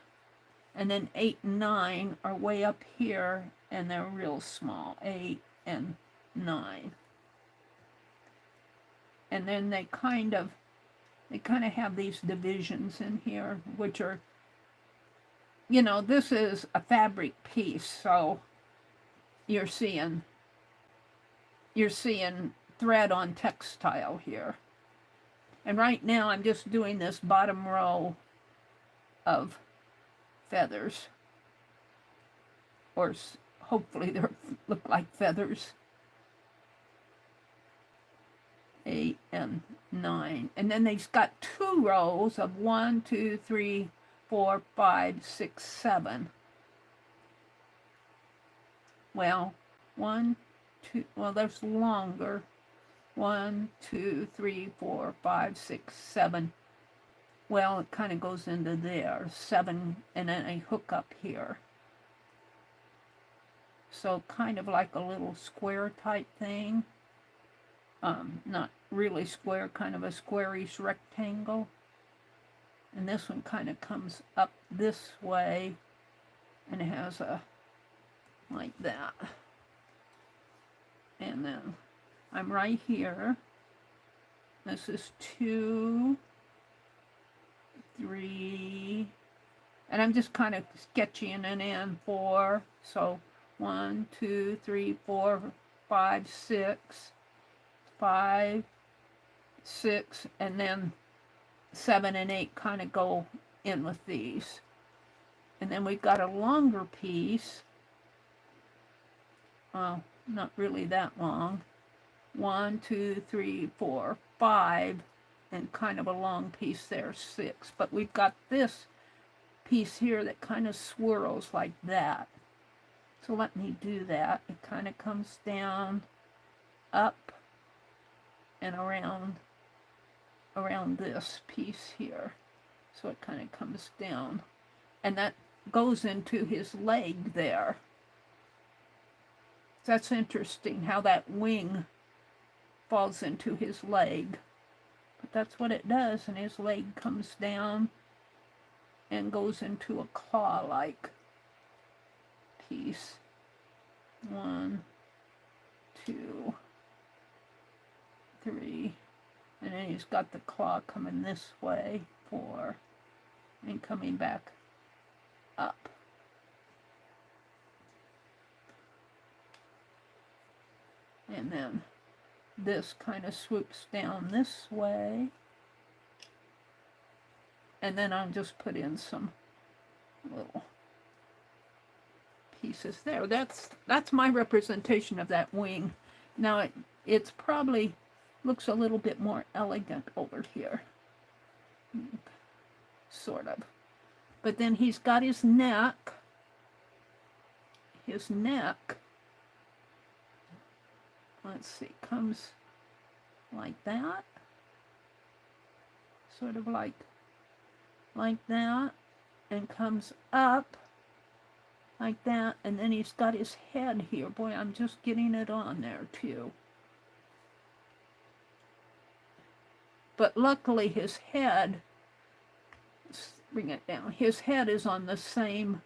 and then 8 and 9 are way up here, and they're real small. 8 and 9. And then they kind of have these divisions in here, which are, you know, this is a fabric piece, so you're seeing thread on textile here. And right now I'm just doing this bottom row of feathers, or hopefully they look like feathers. 8 and 9, and then they've got 2 rows of 1, 2, 3, 4, 5, 6, 7. Well, 1, 2, well, there's longer. 1, 2, 3, 4, 5, 6, 7. Well, it kind of goes into there. 7, and then a hook up here. So kind of like a little square type thing. Not really square, kind of a squarish rectangle. And this one kind of comes up this way and it has a, like that. And then I'm right here. This is 2, 3, and I'm just kind of sketching it in. 4, so 1, 2, 3, 4, 5, 6, 5, 6, and then 7 and 8 kind of go in with these. And then we've got a longer piece. Well, not really that long. 1, 2, 3, 4, 5, and kind of a long piece there, 6. But we've got this piece here that kind of swirls like that. So let me do that. It kind of comes down, up, and around this piece here. So it kind of comes down. And that goes into his leg there. That's interesting how that wing falls into his leg. But that's what it does, and his leg comes down and goes into a claw-like piece. 1, 2, 3, and then he's got the claw coming this way. 4, and coming back up. And then this kind of swoops down this way. And then I'll just put in some little pieces there. That's my representation of that wing. Now it's probably looks a little bit more elegant over here. Sort of. But then he's got his neck. His neck, let's see, comes like that. Sort of like that. And comes up like that. And then he's got his head here. Boy, I'm just getting it on there too. But luckily his head, let's bring it down, his head is on the same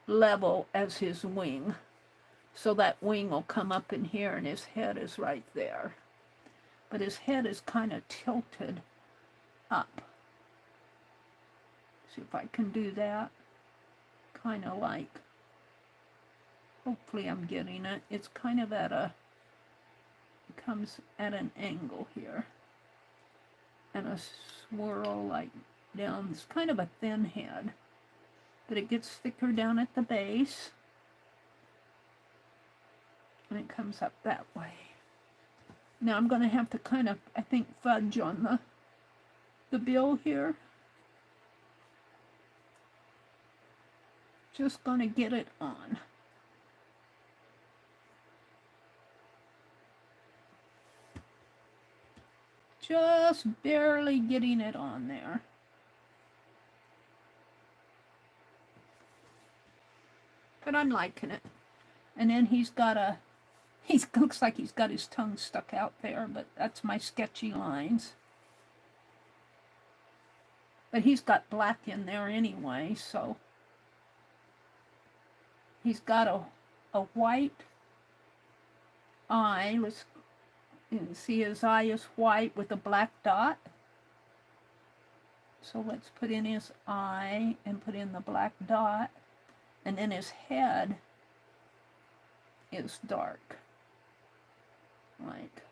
level as his wing. So that wing will come up in here and his head is right there. But his head is kind of tilted up. See if I can do that. Kind of like, hopefully I'm getting it. It's kind of at a, it comes at an angle here. And a swirl like down. It's kind of a thin head. But it gets thicker down at the base. And it comes up that way. Now I'm going to have to kind of, I think, fudge on the bill here. Just going to get it on. Just barely getting it on there. But I'm liking it. And then he's got a, looks like he's got his tongue stuck out there, but that's my sketchy lines. But he's got black in there anyway, so he's got a white eye. Let's see, his eye is white with a black dot. So let's put in his eye and put in the black dot. And then his head is dark. Like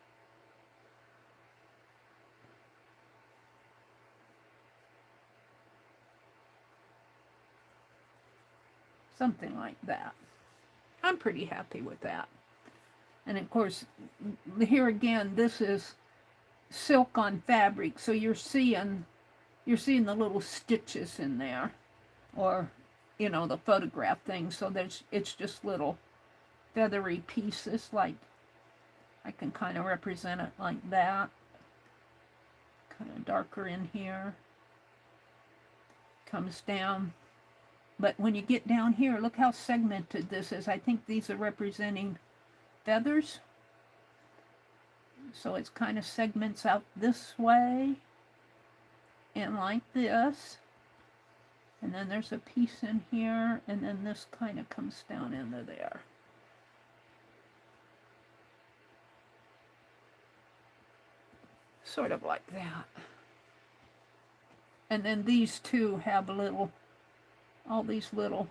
something like that. I'm pretty happy with that. And of course, here again, this is silk on fabric, so you're seeing the little stitches in there, or you know, the photograph thing. So it's just little feathery pieces. Like I can kind of represent it like that. Kind of darker in here. Comes down. But when you get down here, look how segmented this is. I think these are representing feathers. So it's kind of segments out this way and like this. And then there's a piece in here, and then this kind of comes down into there. Sort of like that. And then these two have all these little,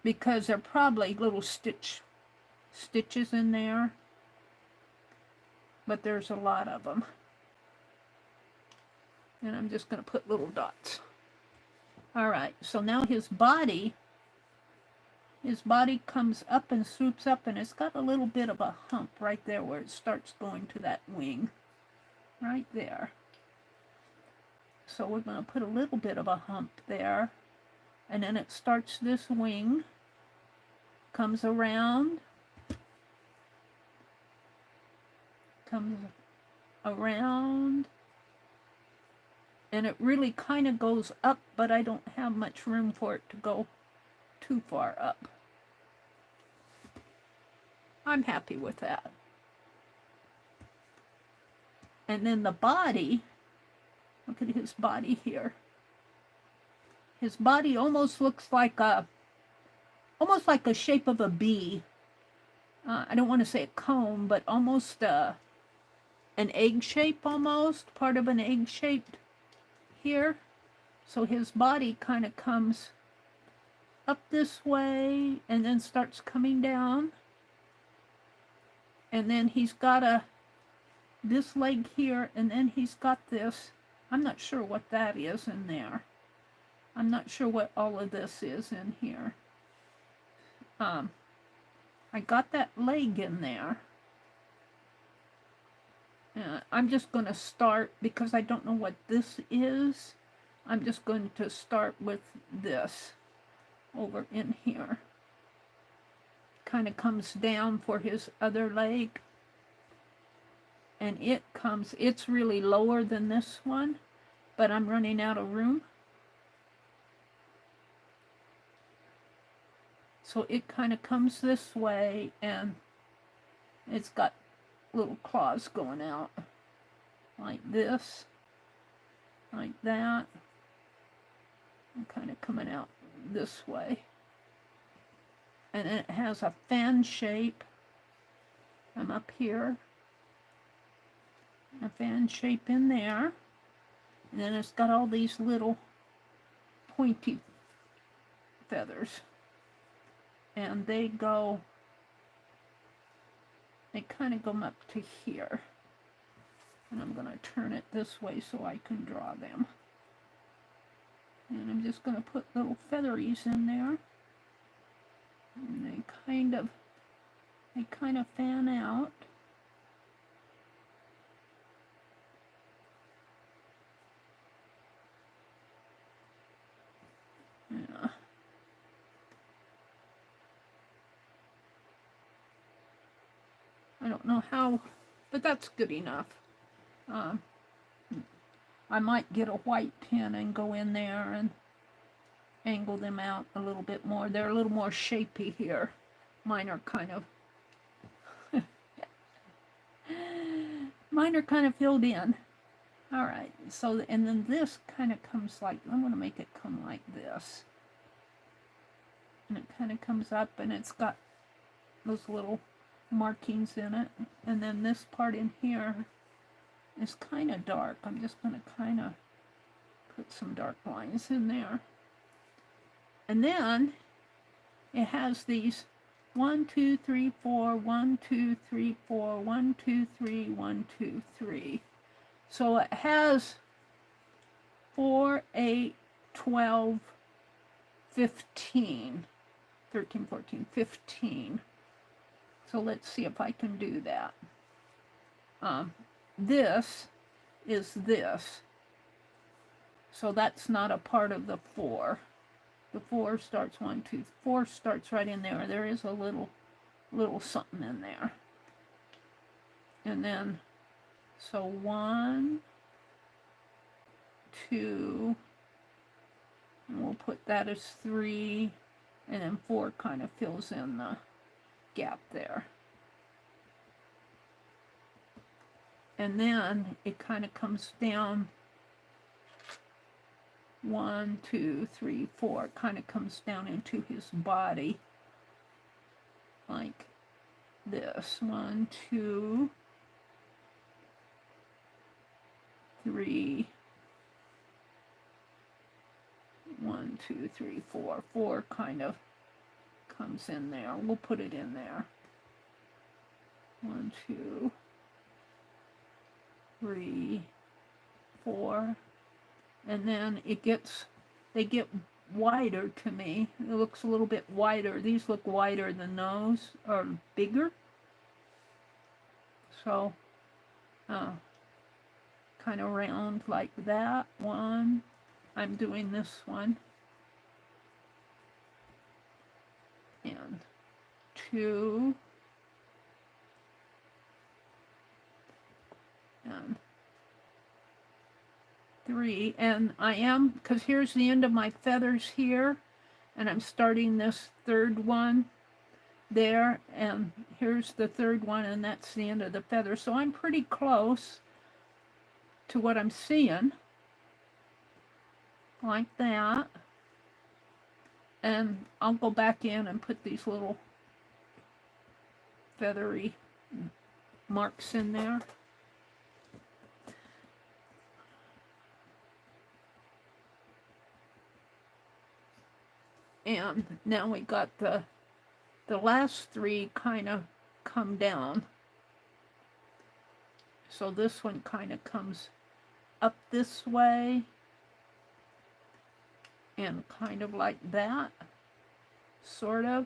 because they're probably little stitches in there. But there's a lot of them. And I'm just going to put little dots. All right, so now his body comes up and swoops up, and it's got a little bit of a hump right there where it starts going to that wing. Right there. So we're going to put a little bit of a hump there. And then it starts this wing. Comes around. Comes around. And it really kind of goes up, but I don't have much room for it to go too far up. I'm happy with that. And then the body, look at his body here. His body almost looks like almost like the shape of a bee. I don't want to say a comb, but almost an egg shape almost, part of an egg shaped here. So his body kind of comes up this way and then starts coming down. And then he's got this leg here, and then he's got this. I'm not sure what that is in there. I'm not sure what all of this is in here. I got that leg in there. I'm just going to start, because I don't know what this is. I'm just going to start with this over in here. Kind of comes down for his other leg. And it's really lower than this one, but I'm running out of room. So it kind of comes this way, and it's got little claws going out like this, like that, and kind of coming out this way. And then it has a fan shape. I'm up here. A fan shape in there. And then it's got all these little pointy feathers. And they kind of go up to here. And I'm going to turn it this way so I can draw them. And I'm just going to put little featheries in there. And they kind of fan out. Yeah. I don't know how, but that's good enough. I might get a white pen and go in there and angle them out a little bit more. They're a little more shapy here. Mine are kind of filled in. All right, so, and then this kind of comes like, I'm going to make it come like this. And it kind of comes up, and it's got those little markings in it. And then this part in here is kind of dark. I'm just going to kind of put some dark lines in there. And then it has these 1, 2, 3, 4, 1, 2, 3, 4, 1, 2, 3, 1, 2, 3. So it has 4, 8, 12, 15, 13, 14, 15. So let's see if I can do that. This is this. So that's not a part of the 4. The 4 starts 1, 2, 4 starts right in there. There is a little something in there. And then, so 1, 2, and we'll put that as 3, and then 4 kind of fills in the gap there. And then it kind of comes down 1, 2, 3, 4. It kind of comes down into his body like this. 1, 2, 3. 1, 2, 3, 4. 4 kind of comes in there. We'll put it in there. 1, 2, 3, 4. And then they get wider to me. It looks a little bit wider. These look wider than those, or bigger. So, kind of round like that. 1. I'm doing this one. And 2. And 3, and I am, because here's the end of my feathers here, and I'm starting this third one there, and here's the third one, and that's the end of the feather. So I'm pretty close to what I'm seeing, like that. And I'll go back in and put these little feathery marks in there. And now we got the last three kind of come down. So this one kind of comes up this way and kind of like that, sort of.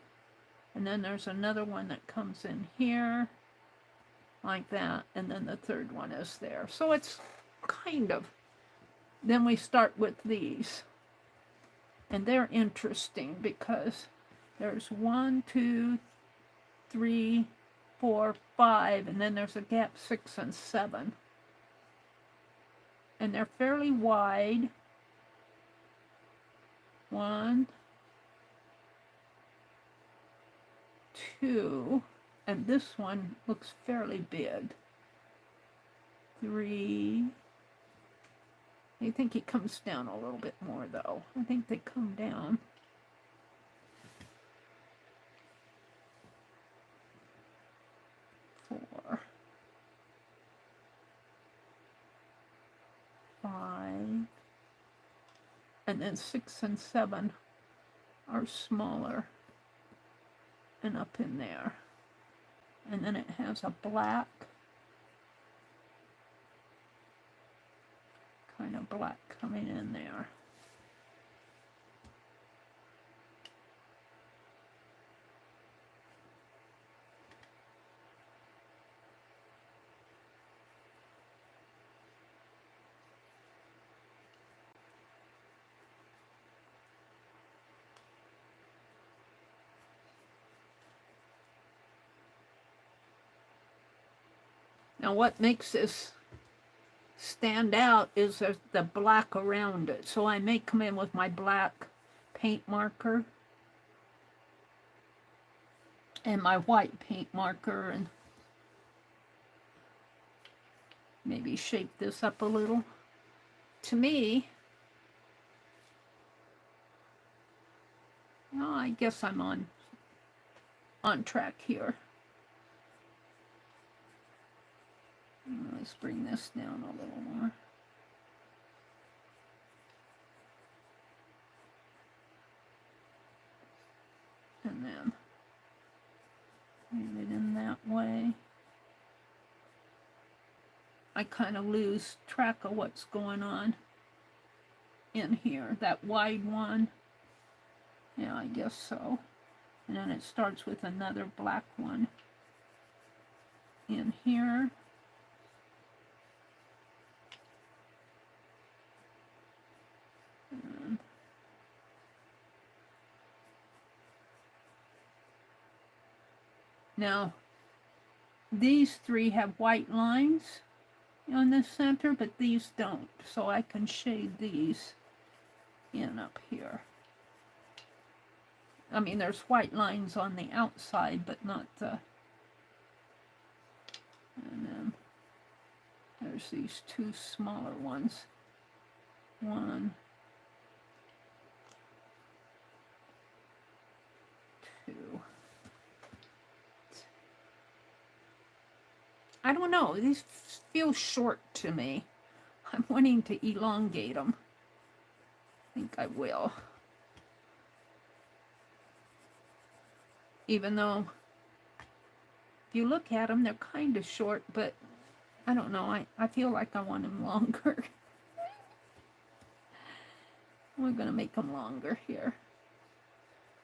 And then there's another one that comes in here like that, and then the third one is there. So it's kind of, then we start with these. And they're interesting because there's 1, 2, 3, 4, 5, and then there's a gap 6 and 7. And they're fairly wide. 1, 2, and this one looks fairly big. 3. I think he comes down a little bit more though. I think they come down. 4, 5, and then 6 and 7 are smaller and up in there. And then it has a black, kind of black coming in there. Now what makes this stand out is the black around it. So I may come in with my black paint marker and my white paint marker and maybe shape this up a little. To me, well, I guess I'm on track here. Let's bring this down a little more. And then move it in that way. I kind of lose track of what's going on in here. That wide one, yeah, I guess so. And then it starts with another black one in here. Now, these three have white lines on the center, but these don't. So I can shade these in up here. I mean, there's white lines on the outside, but not the... And then there's these two smaller ones. 1, 2. I don't know, these feel short to me. I'm wanting to elongate them. I think I will. Even though, if you look at them, they're kind of short, but I don't know, I feel like I want them longer. We're going to make them longer here.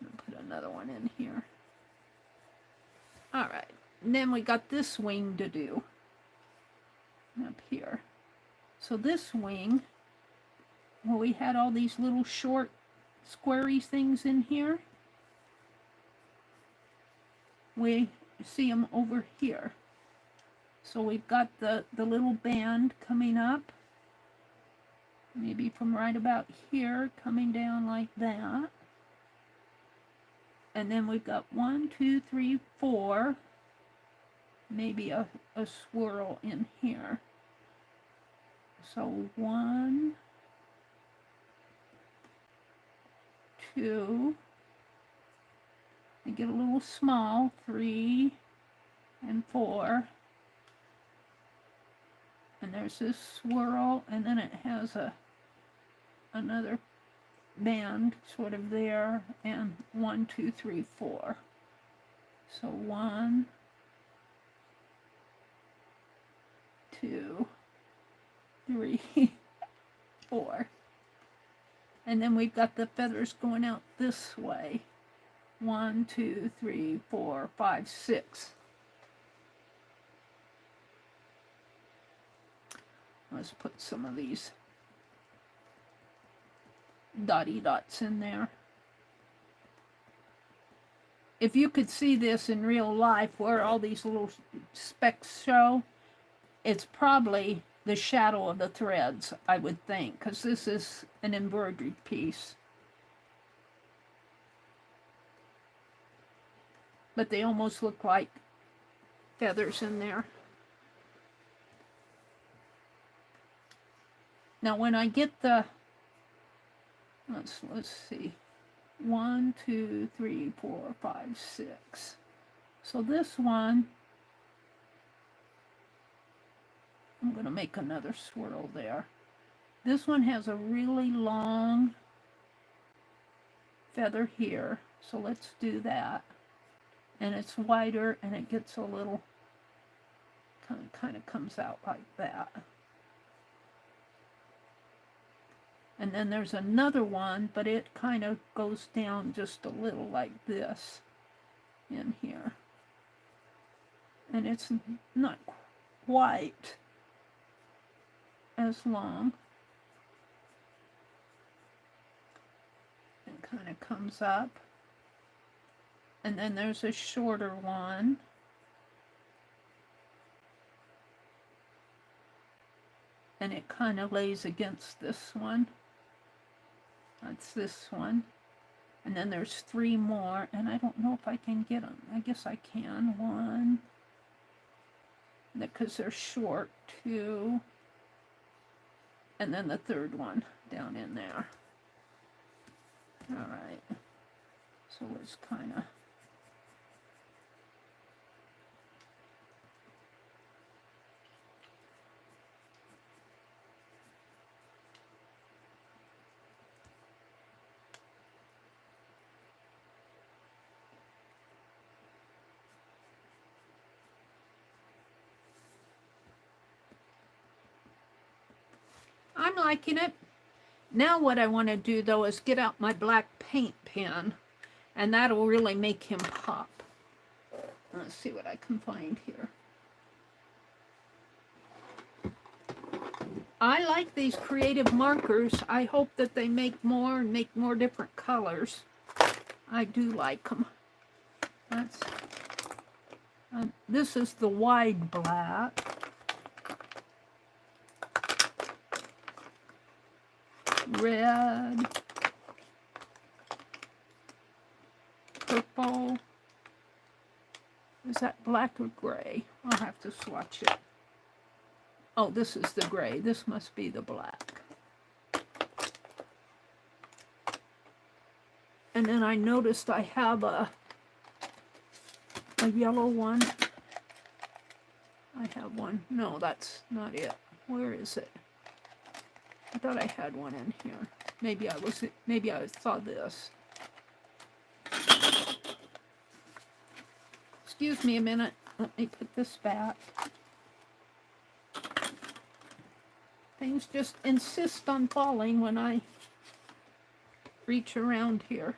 I'm going to put another one in here. All right. And then we got this wing to do up here. So this wing, well, we had all these little short squarey things in here. We see them over here. So we've got the little band coming up, maybe from right about here, coming down like that. And then we've got 1, 2, 3, 4. Maybe a swirl in here. So 1, 2, I get a little small, 3 and 4. And there's this swirl, and then it has another band sort of there, and 1, 2, 3, 4. So 1, 2, 3, 4. And then we've got the feathers going out this way. 1, 2, 3, 4, 5, 6. Let's put some of these dotty dots in there. If you could see this in real life, where all these little specks show, it's probably the shadow of the threads, I would think, because this is an embroidered piece. But they almost look like feathers in there. Now when I get the, let's see, 1, 2, 3, 4, 5, 6. So this one, I'm going to make another swirl there. This one has a really long feather here, so let's do that. And it's wider, and it gets a little, kind of comes out like that. And then there's another one, but it kind of goes down just a little like this in here. And it's not quite as long. It kind of comes up. And then there's a shorter one. And it kind of lays against this one. That's this one. And then there's 3 more, and I don't know if I can get them. I guess I can. 1, because they're short. 2, and then the 3rd one down in there. All right. So let's kind of... I'm liking it. Now what I want to do though is get out my black paint pen, and that'll really make him pop. Let's see what I can find here. I like these creative markers. I hope that they make more and make more different colors. I do like them. That's, this is the wide black. Red, purple. Is that black or gray? I'll have to swatch it. Oh, this is the gray. This must be the black. And then I noticed I have a yellow one. I have one. No, that's not it. Where is it? I thought I had one in here. Maybe I saw this. Excuse me a minute. Let me put this back. Things just insist on falling when I reach around here.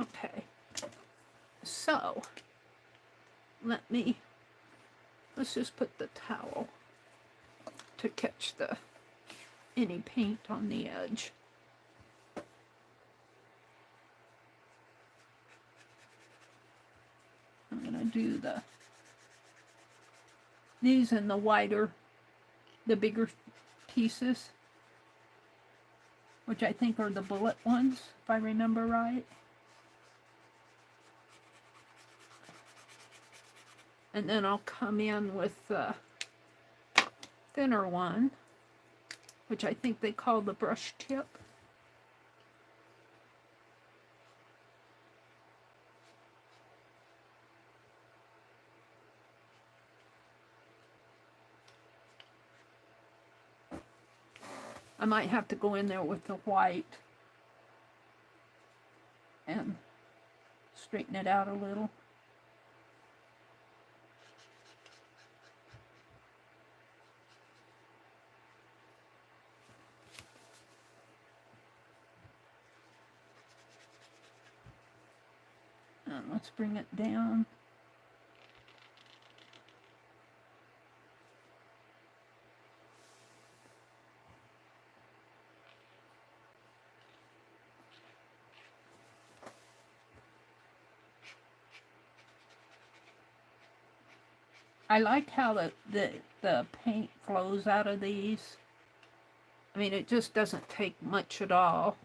Okay. So, let's just put the towel to catch any paint on the edge. I'm going to do these in the bigger pieces, which I think are the bullet ones, if I remember right. And then I'll come in with the thinner one, which I think they call the brush tip. I might have to go in there with the white and straighten it out a little. And let's bring it down. I like how the paint flows out of these. I mean, it just doesn't take much at all.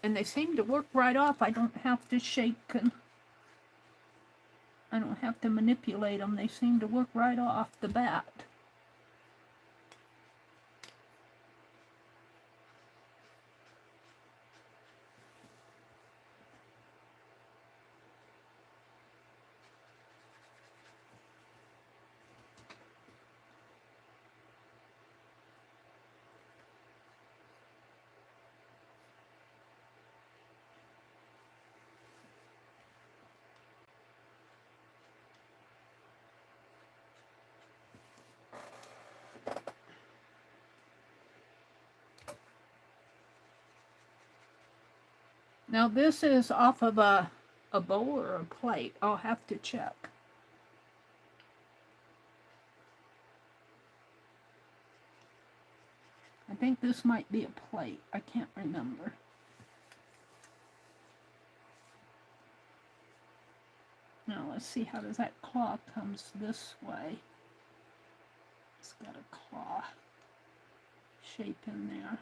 And they seem to work right off. I don't have to shake and I don't have to manipulate them. They seem to work right off the bat. Now this is off of a bowl or a plate. I'll have to check. I think this might be a plate. I can't remember. Now let's see, how does that claw comes this way? It's got a claw shape in there.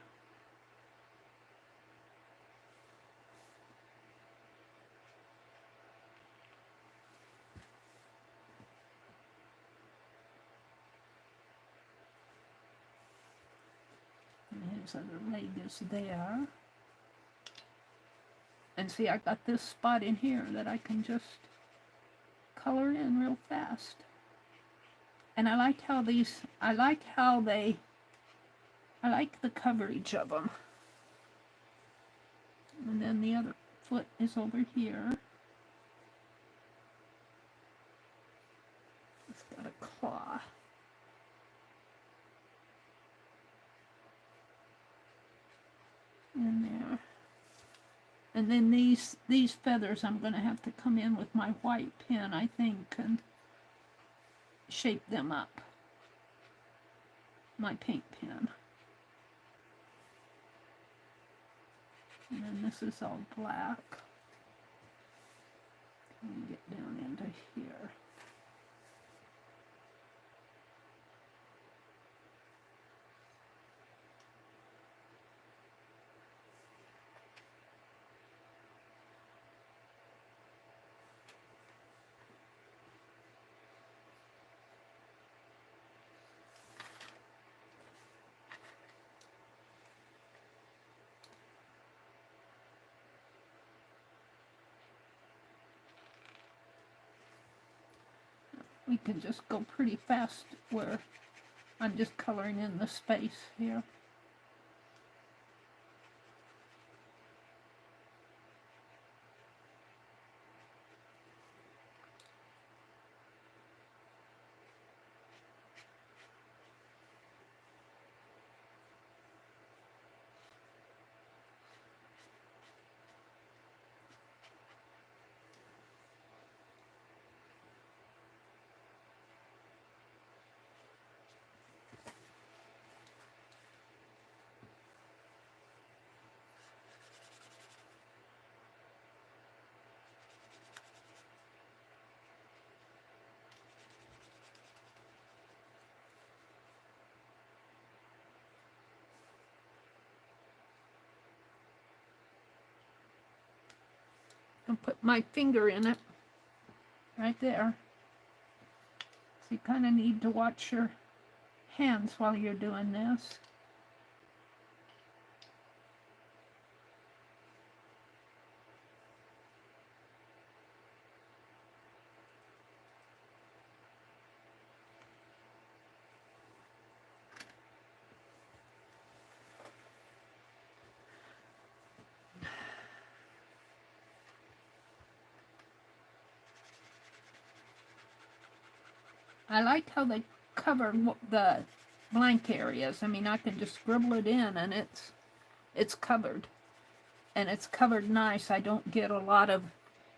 And his other leg is there. And see, I got this spot in here that I can just color in real fast. And I like how these, I like the coverage of them. And then the other foot is over here. It's got a claw. In there. And then these feathers I'm going to have to come in with my white pen, I think, and shape them up. My paint pen. And then this is all black. Let me get down into here. We can just go pretty fast where I'm just coloring in the space here. And put my finger in it right there. So you kind of need to watch your hands while you're doing this. I like how they cover the blank areas. I mean, I can just scribble it in and it's covered. And it's covered nice. I don't get a lot of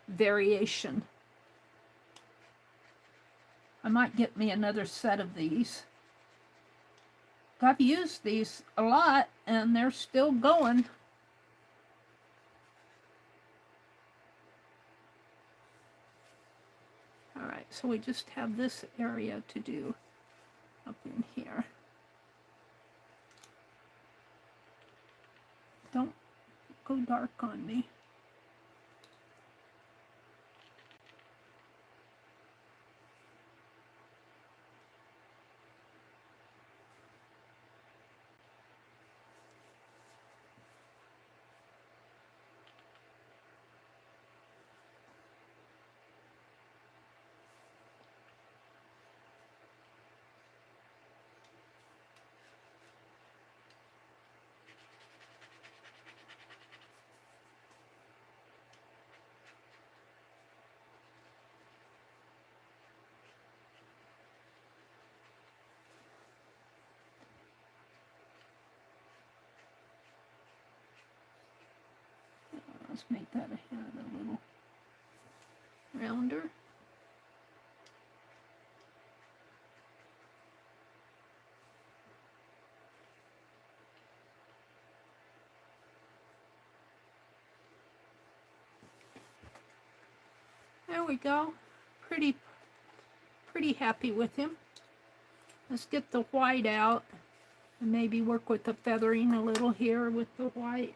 variation. I might get me another set of these. I've used these a lot and they're still going. Alright, so we just have this area to do up in here. Don't go dark on me. Let's make that a head a little rounder. There we go. Pretty happy with him. Let's get the white out and maybe work with the feathering a little here with the white.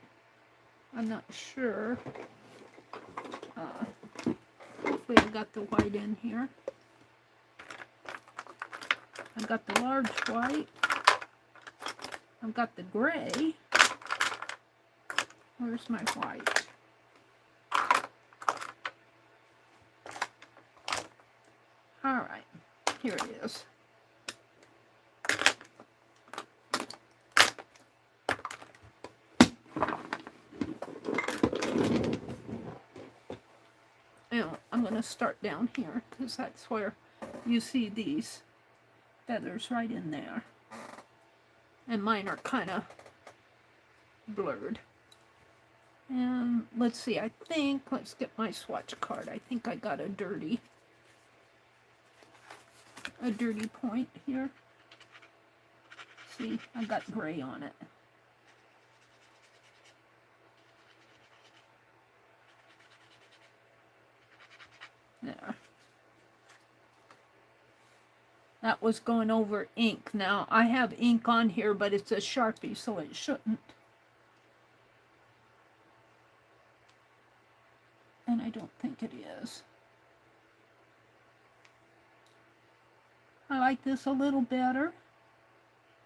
I'm not sure. Hopefully I got the white in here. I've got the large white. I've got the gray. Where's my white? Alright, here it is. Now, I'm going to start down here because that's where you see these feathers right in there. And mine are kind of blurred. And let's see, let's get my swatch card. I think I got a dirty point here. See, I got gray on it. There. That was going over ink. Now, I have ink on here, but it's a Sharpie, so it shouldn't. And I don't think it is. I like this a little better.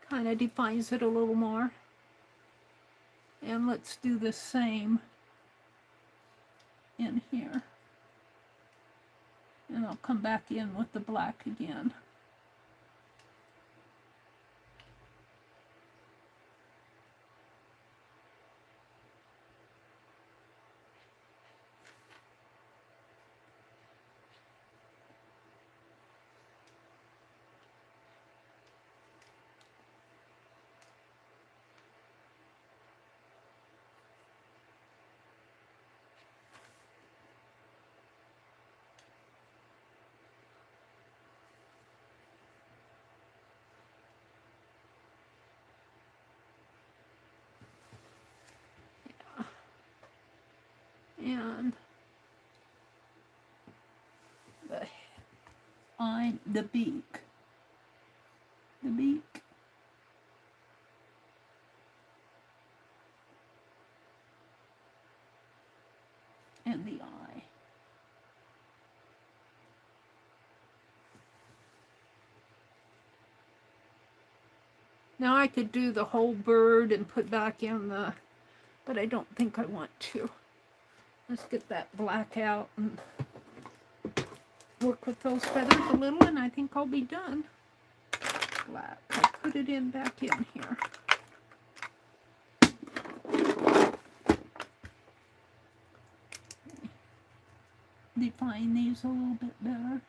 Kind of defines it a little more. And let's do the same in here. And I'll come back in with the black again. And the beak. The beak. And the eye. Now I could do the whole bird and put back in the, but I don't think I want to. Let's get that black out and work with those feathers a little, and I think I'll be done. Black. I put it in back in here. Define these a little bit better.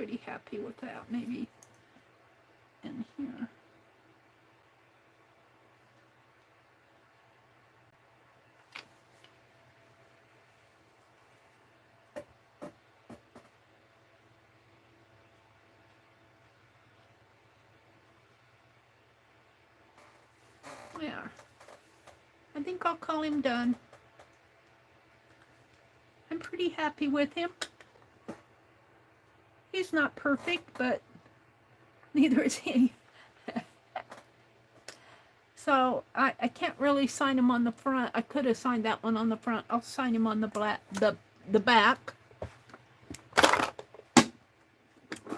pretty happy with that. Maybe in here. There. I think I'll call him done. I'm pretty happy with him. He's not perfect, but neither is he. So I can't really sign him on the front. I could have signed that one on the front. I'll sign him on the back.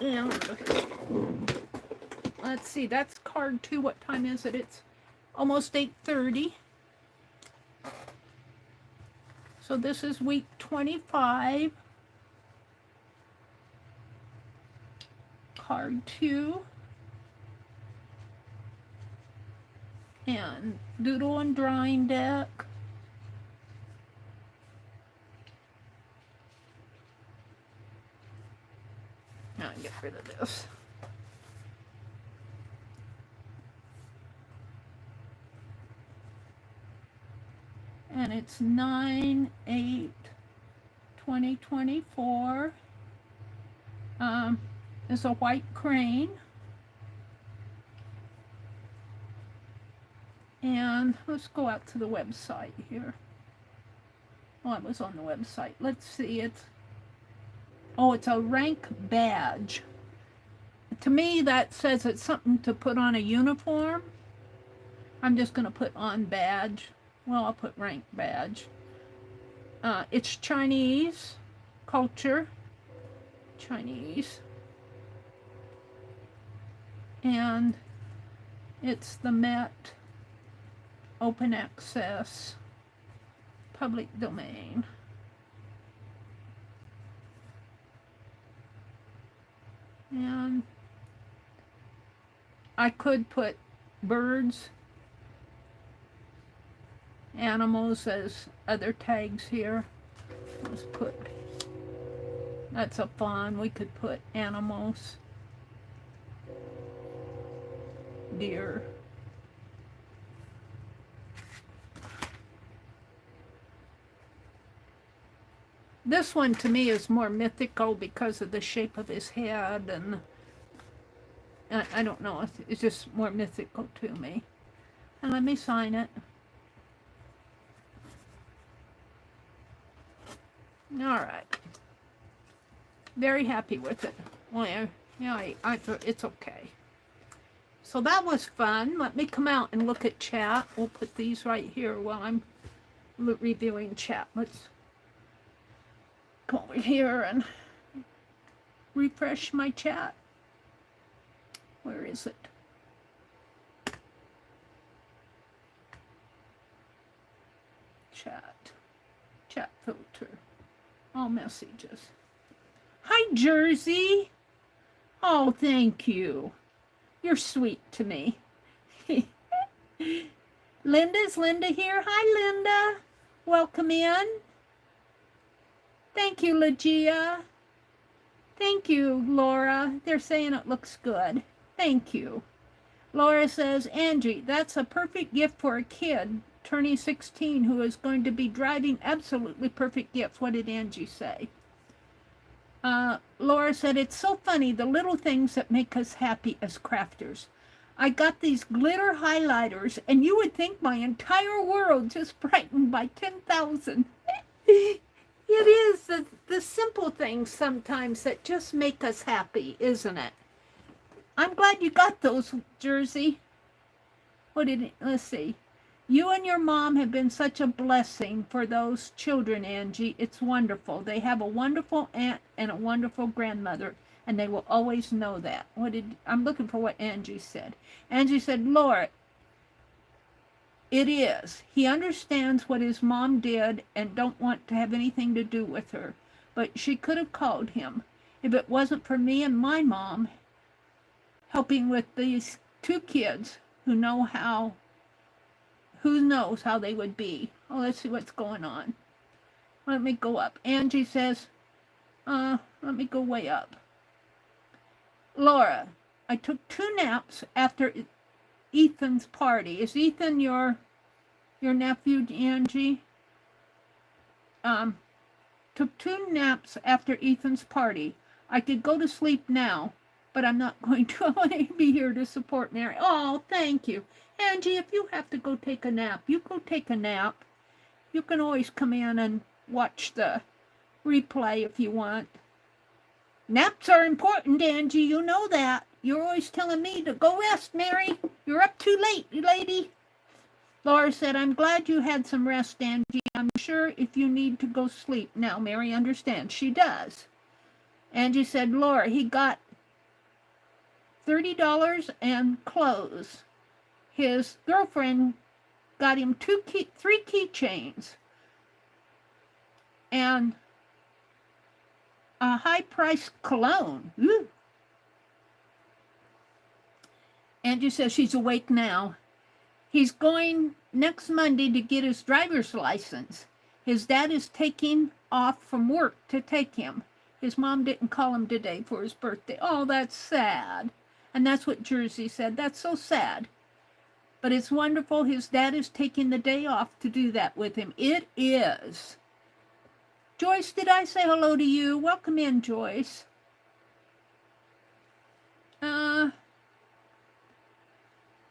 And let's see, that's card 2. What time is it? It's almost 8:30. So this is week 25. Card 2. And Doodle and drawing deck. Now I'll get rid of this. And it's 9/8/2024. It's a white crane. And let's go out to the website here. Oh, I was on the website. Let's see, it's a rank badge. To me, that says it's something to put on a uniform. I'm just going to put on badge. Well, I'll put rank badge. It's Chinese culture. Chinese. And it's the Met open access public domain. And I could put birds, animals as other tags here. Let's put, that's a fawn. We could put animals, deer. This one to me is more mythical because of the shape of his head, and I don't know, it's just more mythical to me. And let me sign it. All right. Very happy with it. Well, yeah, it's okay. So that was fun. Let me come out and look at chat. We'll put these right here while I'm reviewing chat. Let's come over here and refresh my chat. Where is it? Chat filter. All messages. Hi, Jersey. Oh, thank you. You're sweet to me. Is Linda here? Hi, Linda. Welcome in. Thank you, Legia. Thank you, Laura. They're saying it looks good. Thank you. Laura says, Angie, that's a perfect gift for a kid turning 16 who is going to be driving absolutely perfect gifts. What did Angie say? Laura said, it's so funny, the little things that make us happy as crafters. I got these glitter highlighters, and you would think my entire world just brightened by 10,000. It is the simple things sometimes that just make us happy, isn't it? I'm glad you got those, Jersey. Let's see. You and your mom have been such a blessing for those children, Angie. It's wonderful. They have a wonderful aunt and a wonderful grandmother, and they will always know that. I'm looking for what Angie said. Angie said, Laura, it is. He understands what his mom did and don't want to have anything to do with her, but she could have called him. If it wasn't for me and my mom helping with these two kids who knows how they would be. Oh, let's see what's going on. Let me go up. Angie says, let me go way up. Laura, I took 2 naps after Ethan's party. Is Ethan your nephew, Angie? Took 2 naps after Ethan's party. I could go to sleep now, but I'm not going to. I want to be here to support Mary. Oh, thank you. Angie, if you have to go take a nap, you go take a nap. You can always come in and watch the replay if you want. Naps are important, Angie. You know that. You're always telling me to go rest, Mary. You're up too late, lady. Laura said, I'm glad you had some rest, Angie. I'm sure if you need to go sleep now, Mary understands. She does. Angie said, Laura, he got $30 and clothes. His girlfriend got him 3 keychains and a high-priced cologne. Ooh. Angie says she's awake now. He's going next Monday to get his driver's license. His dad is taking off from work to take him. His mom didn't call him today for his birthday. Oh, that's sad. And that's what Jersey said. That's so sad. But it's wonderful. His dad is taking the day off to do that with him. It is. Joyce, did I say hello to you? Welcome in, Joyce.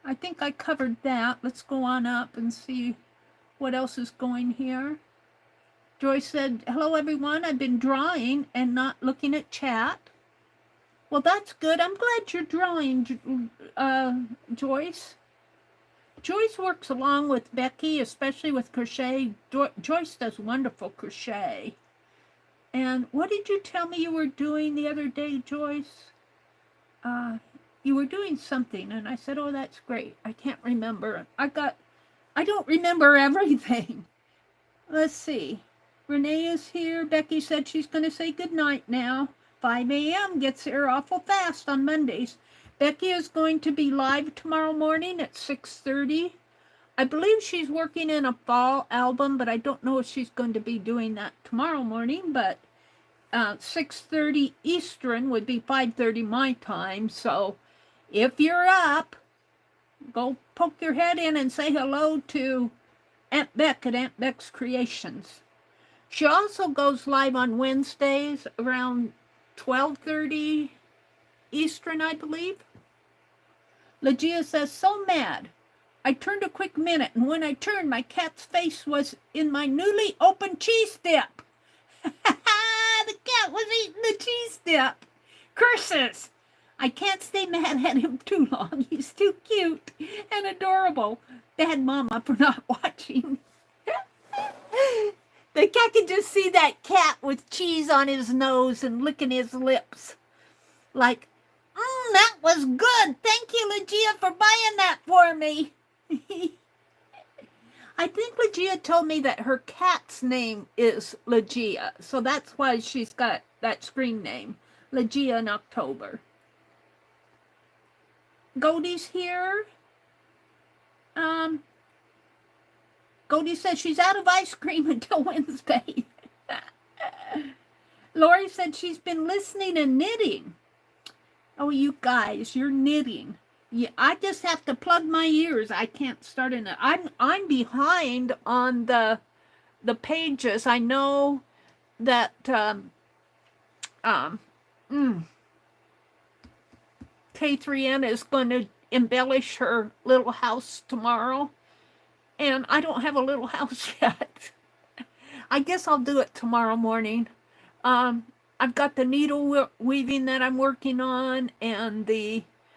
I think I covered that. Let's go on up and see what else is going here. Joyce said, hello, everyone. I've been drawing and not looking at chat. Well, that's good. I'm glad you're drawing, Joyce. Joyce works along with Becky, especially with crochet. Joyce does wonderful crochet. And what did you tell me you were doing the other day, Joyce? You were doing something, and I said, oh, that's great. I can't remember. I don't remember everything. Let's see. Renee is here. Becky said she's going to say goodnight now. 5 a.m. gets here awful fast on Mondays. Becky is going to be live tomorrow morning at 6:30. I believe she's working in a fall album, but I don't know if she's going to be doing that tomorrow morning, but 6:30 Eastern would be 5:30 my time, so if you're up, go poke your head in and say hello to Aunt Beck at Aunt Beck's Creations. She also goes live on Wednesdays around 12:30 Eastern, I believe. Legia says, so mad. I turned a quick minute, and when I turned, my cat's face was in my newly opened cheese dip. The cat was eating the cheese dip. Curses. I can't stay mad at him too long. He's too cute and adorable. Bad mama for not watching. The cat can just see that cat with cheese on his nose and licking his lips. Like, that was good. Thank you, Legia, for buying that for me. I think Legia told me that her cat's name is Legia, so that's why she's got that screen name, Legia in October. Goldie's here. Goldie says she's out of ice cream until Wednesday. Lori said she's been listening and knitting. Oh, you guys, you're knitting. Yeah, I just have to plug my ears. I can't start in it. I'm behind on the pages. I know that K3N is going to embellish her little house tomorrow, and I don't have a little house yet. I guess I'll do it tomorrow morning. I've got the needle weaving that I'm working on, and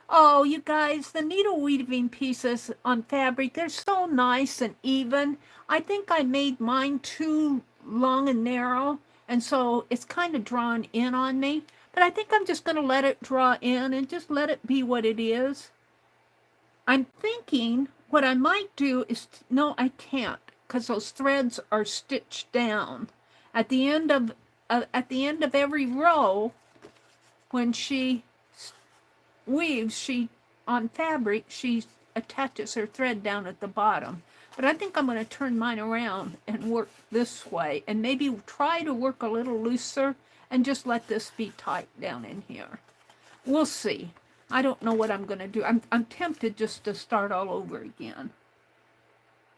oh, you guys, the needle weaving pieces on fabric, they're so nice and even. I think I made mine too long and narrow, and so it's kind of drawn in on me. But I think I'm just going to let it draw in and just let it be what it is. I'm thinking what I might do is, no, I can't, because those threads are stitched down. At the end of every row, when she weaves, on fabric, she attaches her thread down at the bottom. But I think I'm going to turn mine around and work this way, and maybe try to work a little looser and just let this be tight down in here. we'll see. I don't know what I'm going to do. I'm tempted just to start all over again.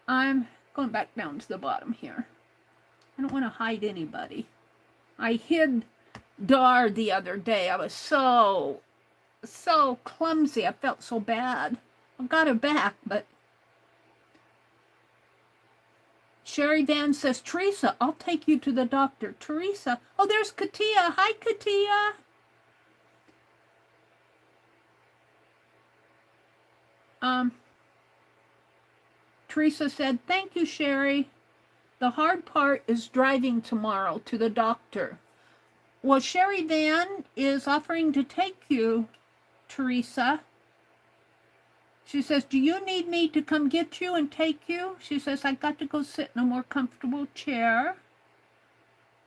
I'm going back down to the bottom here. I don't want to hide anybody. I hid Dar the other day. I was so clumsy. I felt so bad. I got her back, but Sherry Van says, Teresa, I'll take you to the doctor. Teresa. Oh, there's Katia. Hi, Katia. Teresa said, thank you, Sherry. The hard part is driving tomorrow to the doctor. Well, Sherry Van is offering to take you, Teresa. She says, do you need me to come get you and take you? She says, I got to go sit in a more comfortable chair.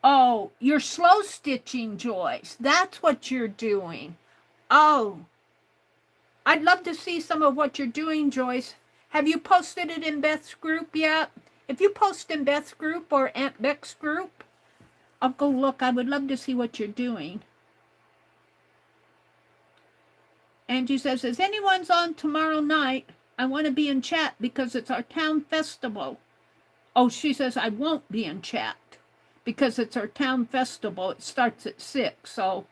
Oh, you're slow stitching, Joyce. That's what you're doing. Oh, I'd love to see some of what you're doing, Joyce. Have you posted it in Beth's group yet? If you post in Beth's group or Aunt Beck's group, I'll go look. I would love to see what you're doing. Angie says, if anyone's on tomorrow night, I want to be in chat because it's our town festival. Oh, she says, I won't be in chat because it's our town festival. It starts at 6. So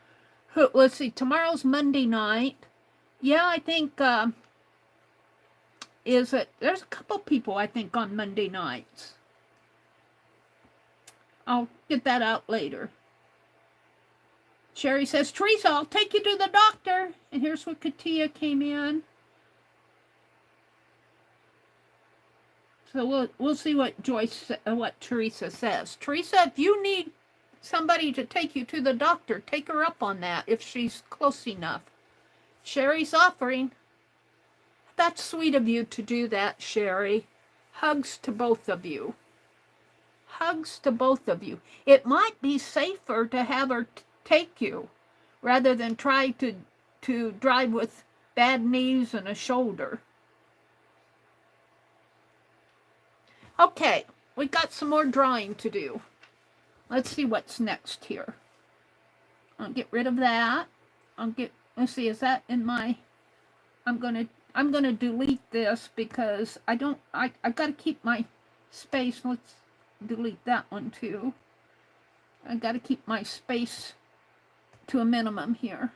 let's see, tomorrow's Monday night. Yeah, I think, there's a couple people, I think, on Monday nights. I'll get that out later. Sherry says, Teresa, I'll take you to the doctor. And here's where Katia came in. So we'll see what what Teresa says. Teresa, if you need somebody to take you to the doctor, take her up on that if she's close enough. Sherry's offering. That's sweet of you to do that, Sherry. Hugs to both of you. Hugs to both of you. It might be safer to have her take you rather than try to drive with bad knees and a shoulder. Okay, we got some more drawing to do. Let's see what's next here. I'll get rid of that. Let's see, is that in my, I'm gonna delete this because I've got to keep my space. Let's delete that one too. I got to keep my space to a minimum here.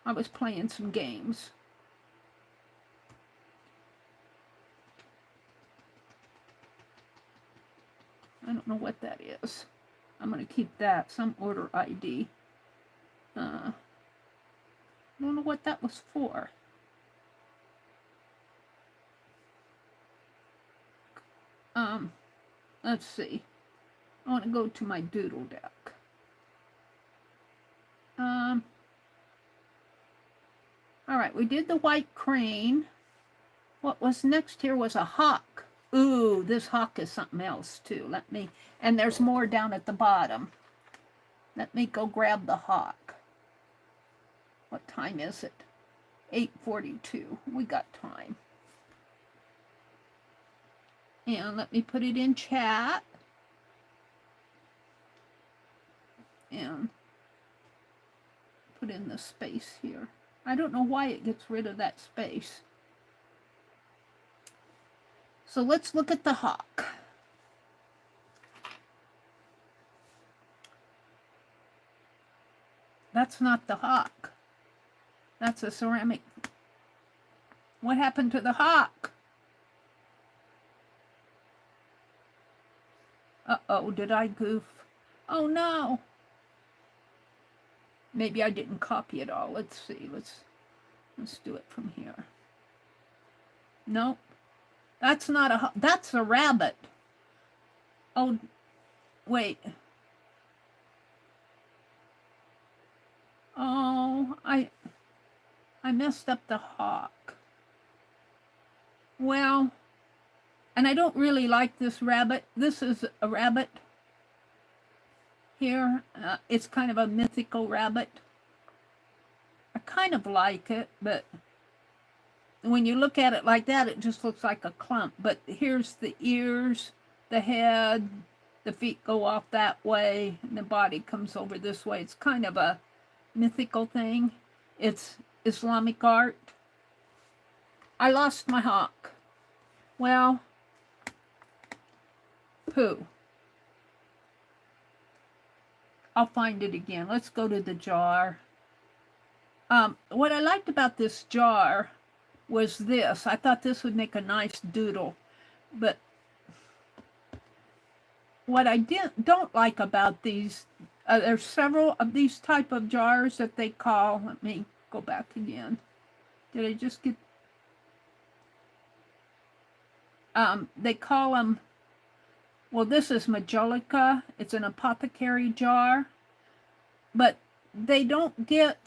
I was playing some games. I don't know what that is. I'm going to keep that. Some order ID. I don't know what that was for. Let's see. I want to go to my Doodle deck. All right, we did the white crane. What was next here was a hawk. Ooh, this hawk is something else too. And there's more down at the bottom. Let me go grab the hawk. What time is it? 8:42. We got time. And let me put it in chat. And put in the space here. I don't know why it gets rid of that space. So let's look at the hawk. That's not the hawk. That's a ceramic. What happened to the hawk? Uh-oh, did I goof? Oh no. Maybe I didn't copy it all. Let's see. Let's do it from here. Nope. That's not a hawk. That's a rabbit. Oh, wait. Oh, I messed up the hawk. Well, and I don't really like this rabbit. This is a rabbit here. It's kind of a mythical rabbit. I kind of like it, but when you look at it like that, it just looks like a clump. But here's the ears, the head, the feet go off that way, and the body comes over this way. It's kind of a mythical thing. It's Islamic art. I lost my hawk. Well, pooh. I'll find it again. Let's go to the jar. What I liked about this jar was this. I thought this would make a nice doodle. But what I don't like about these, there's several of these type of jars that they call, let me go back again. Did I just get, they call them, well, this is Majolica. It's an apothecary jar. But they don't get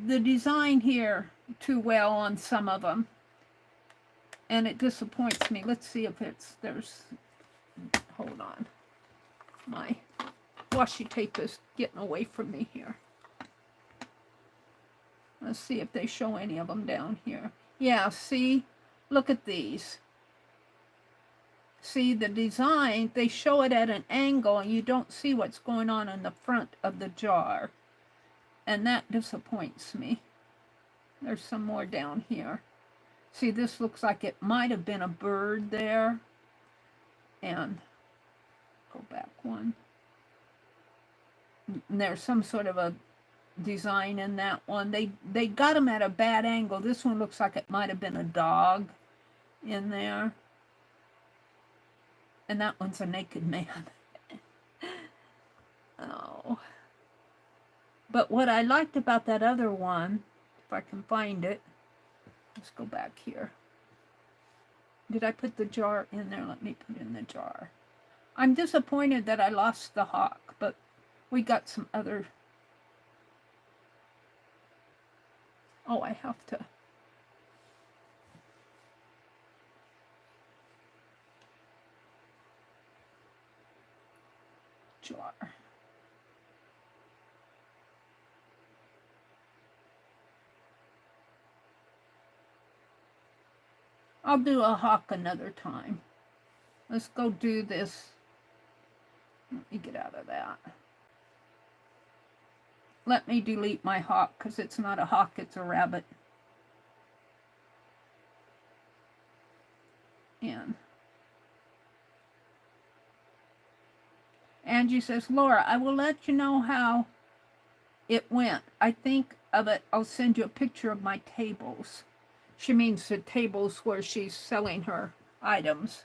the design here too well on some of them. And it disappoints me. Let's see if there's, hold on. My washi tape is getting away from me here. Let's see if they show any of them down here. Yeah, see? Look at these. See, the design, they show it at an angle and you don't see what's going on in the front of the jar. And that disappoints me. There's some more down here. See, this looks like it might have been a bird there. And go back one. And there's some sort of a design in that one. They got them at a bad angle. This one looks like it might have been a dog in there. And that one's a naked man. Oh. But what I liked about that other one, if I can find it, let's go back here. Did I put the jar in there? Let me put in the jar. I'm disappointed that I lost the hawk, but we got some other. Oh, I have to. Jar. I'll do a hawk another time. Let's go do this. Let me get out of that. Let me delete my hawk because it's not a hawk, it's a rabbit. And Angie says, Laura, I will let you know how it went. I think of it, I'll send you a picture of my tables. She means the tables where she's selling her items.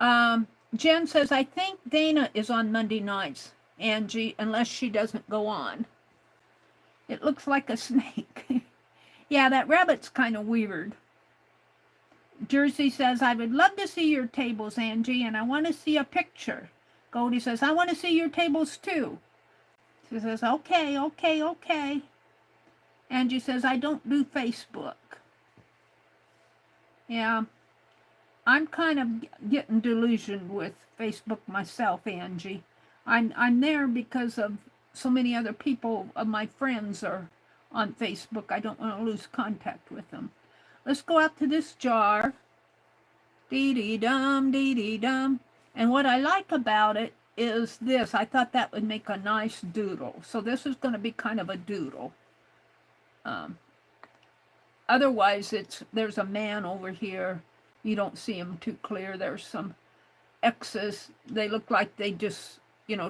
Jen says, I think Dana is on Monday nights, Angie, unless she doesn't go on. It looks like a snake. Yeah, that rabbit's kind of weird. Jersey says, I would love to see your tables, Angie, and I want to see a picture. Goldie says, I want to see your tables too. She says, okay, okay, okay. Angie says, I don't do Facebook. Yeah, I'm kind of getting delusioned with Facebook myself, Angie. I'm there because of so many other people of my friends are on Facebook. I don't want to lose contact with them. Let's go out to this jar. Dee-dee-dum, dee-dee-dum. And what I like about it is this. I thought that would make a nice doodle. So this is going to be kind of a doodle. Otherwise, there's a man over here. You don't see him too clear. There's some X's. They look like they just,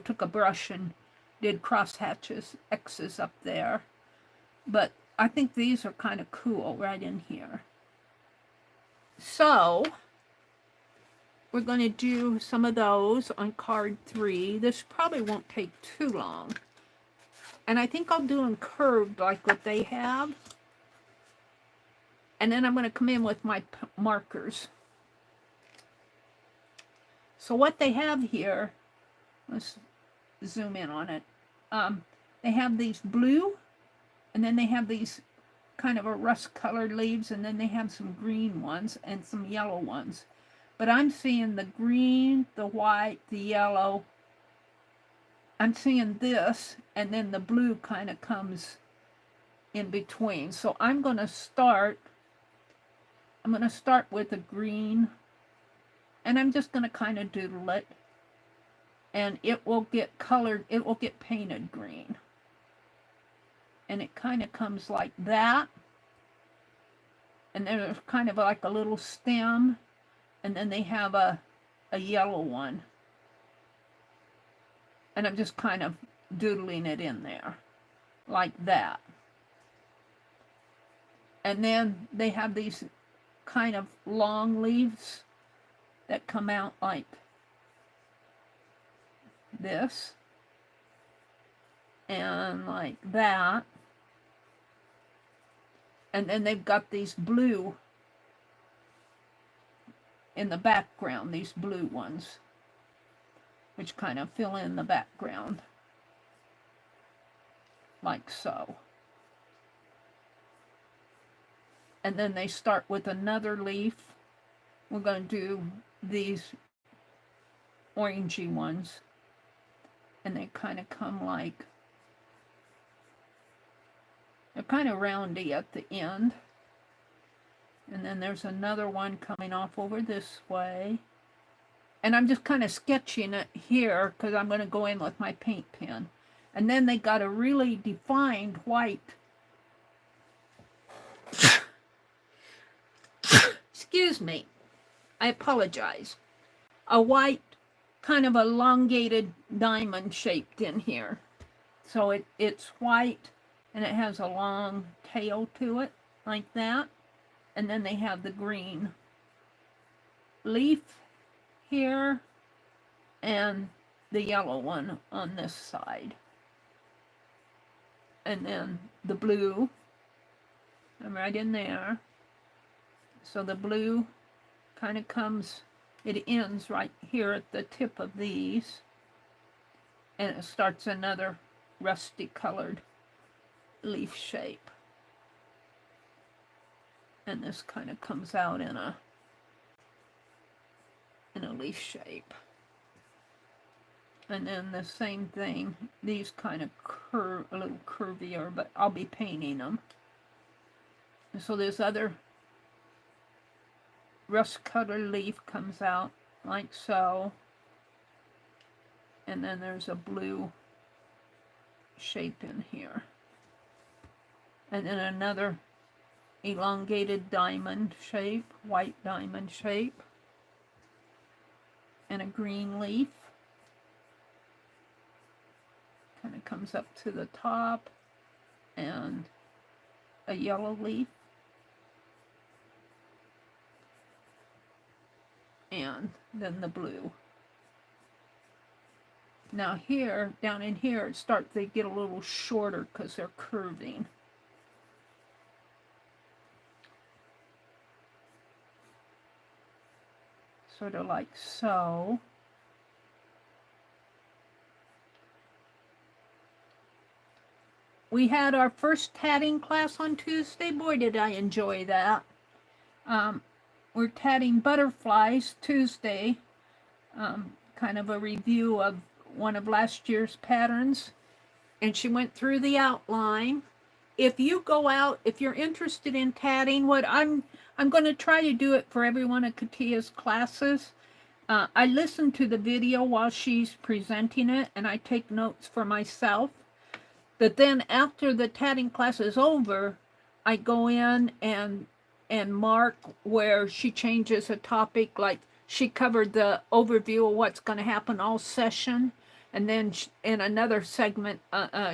took a brush and did cross hatches, X's up there. But I think these are kind of cool right in here. So we're going to do some of those on card 3. This probably won't take too long. And I think I'll do them curved like what they have. And then I'm going to come in with my markers. So what they have here, let's zoom in on it. They have these blue, and then they have these kind of a rust-colored leaves, and then they have some green ones and some yellow ones. But I'm seeing the green, the white, the yellow. I'm seeing this, and then the blue kind of comes in between. So I'm going to start with the green, and I'm just going to kind of doodle it, and it will get colored, it will get painted green. and it kind of comes like that. And then there's kind of like a little stem, and then they have a yellow one. And I'm just kind of doodling it in there, like that. And then they have these kind of long leaves that come out like this, and like that. And then they've got these blue in the background, these blue ones, which kind of fill in the background, like so. And then they start with another leaf. We're going to do these orangey ones, and they kind of come like, they're kind of roundy at the end. And then there's another one coming off over this way. And I'm just kind of sketching it here because I'm going to go in with my paint pen. And then they got a really defined white. Excuse me. I apologize. A white, kind of elongated diamond shaped in here. So it's white, and it has a long tail to it, like that. And then they have the green leaf here, and the yellow one on this side. And then the blue, I'm right in there. So the blue kind of comes, it ends right here at the tip of these, and it starts another rusty colored leaf shape. And this kind of comes out in a leaf shape. And then the same thing, these kind of curve, a little curvier, but I'll be painting them. And so this other rust-colored leaf comes out like so. And then there's a blue shape in here. And then another elongated diamond shape, white diamond shape. And a green leaf. Kind of comes up to the top, and a yellow leaf, and then the blue. Now here, down in here, it starts, they get a little shorter because they're curving. Sort of like so. We had our first tatting class on Tuesday. Boy, did I enjoy that. We're tatting butterflies Tuesday. Kind of a review of one of last year's patterns. And she went through the outline. If you go out, if you're interested in tatting, what I'm going to try to do it for every one of Katia's classes. I listen to the video while she's presenting it, and I take notes for myself. But then after the tatting class is over, I go in and mark where she changes a topic. Like she covered the overview of what's going to happen all session. And then in another segment,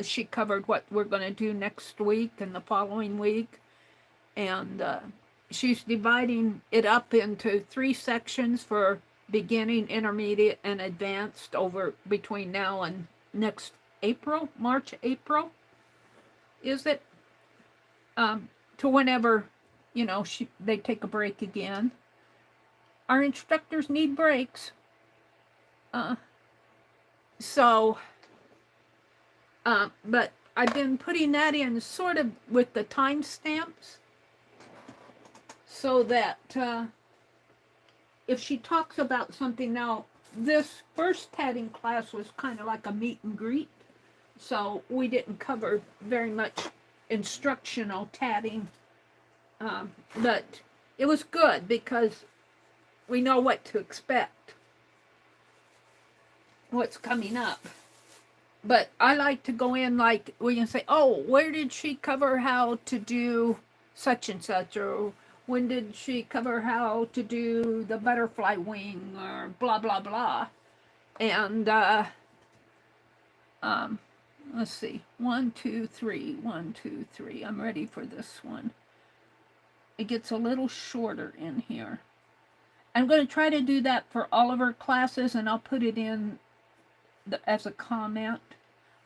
she covered what we're going to do next week and the following week. And she's dividing it up into 3 sections for beginning, intermediate, and advanced over between now and next April, March, April, is it? To whenever, you know, they take a break again. Our instructors need breaks. But I've been putting that in sort of with the timestamps so that if she talks about something now, this first tatting class was kind of like a meet and greet. So we didn't cover very much instructional tatting, but it was good because we know what to expect, what's coming up. But I like to go in like we can say, oh, where did she cover how to do such and such, or when did she cover how to do the butterfly wing, or blah blah blah. And let's see, 1 2 3 1 2 3. I'm ready for this one. It gets a little shorter in here. I'm going to try to do that for all of our classes, and I'll put it in as a comment.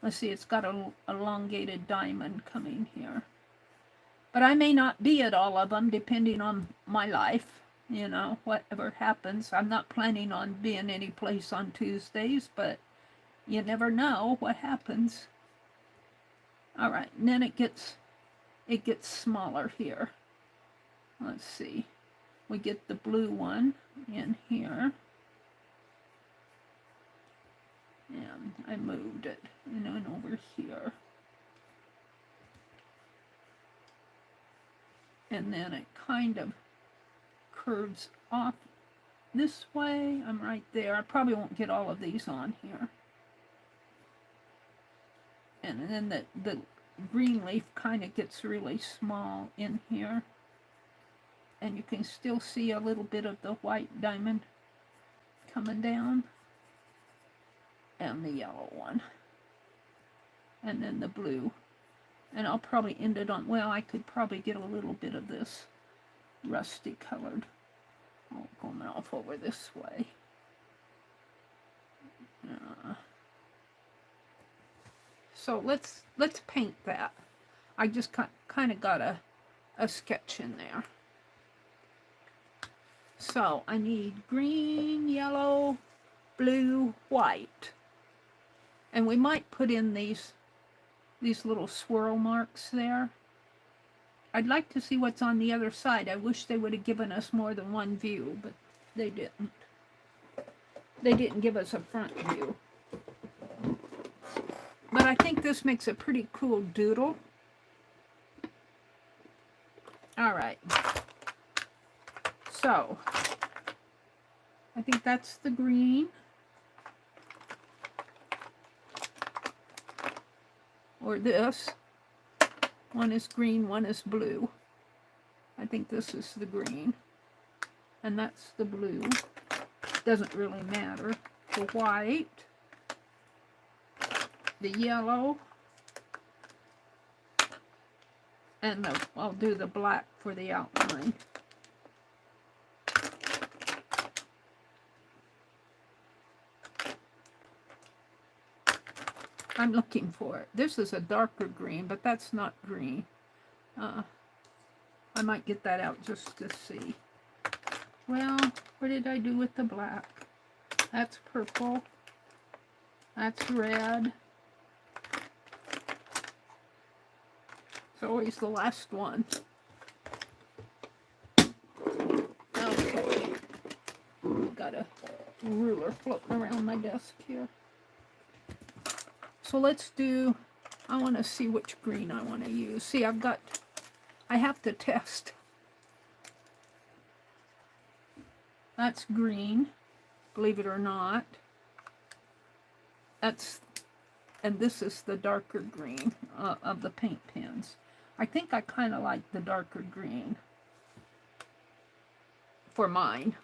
Let's see, it's got an elongated diamond coming here. But I may not be at all of them, depending on my life, you know, whatever happens. I'm not planning on being any place on Tuesdays, but you never know what happens. All right, and then it gets smaller here. Let's see. We get the blue one in here. And I moved it, and then over here. And then it kind of curves off this way. I'm right there. I probably won't get all of these on here. And then the green leaf kind of gets really small in here. And you can still see a little bit of the white diamond coming down. And the yellow one. And then the blue. And I'll probably end it on, well, I could probably get a little bit of this rusty colored. Oh, going off over this way. So let's paint that. I just kind of got a sketch in there. So I need green, yellow, blue, white. And we might put in these little swirl marks there. I'd like to see what's on the other side. I wish they would have given us more than one view, but they didn't. They didn't give us a front view. But I think this makes a pretty cool doodle. All right. So, I think that's the green. Or this. One is green, one is blue. I think this is the green. And that's the blue. Doesn't really matter. The white. The yellow. And I'll do the black for the outline. I'm looking for it. This is a darker green, but that's not green. I might get that out just to see. Well, what did I do with the black? That's purple. That's red. It's always the last one. Okay. Got a ruler floating around my desk here. So let's do, I want to see which green I want to use. See, I have to test. That's green, believe it or not. And this is the darker green of the paint pens. I think I kind of like the darker green for mine.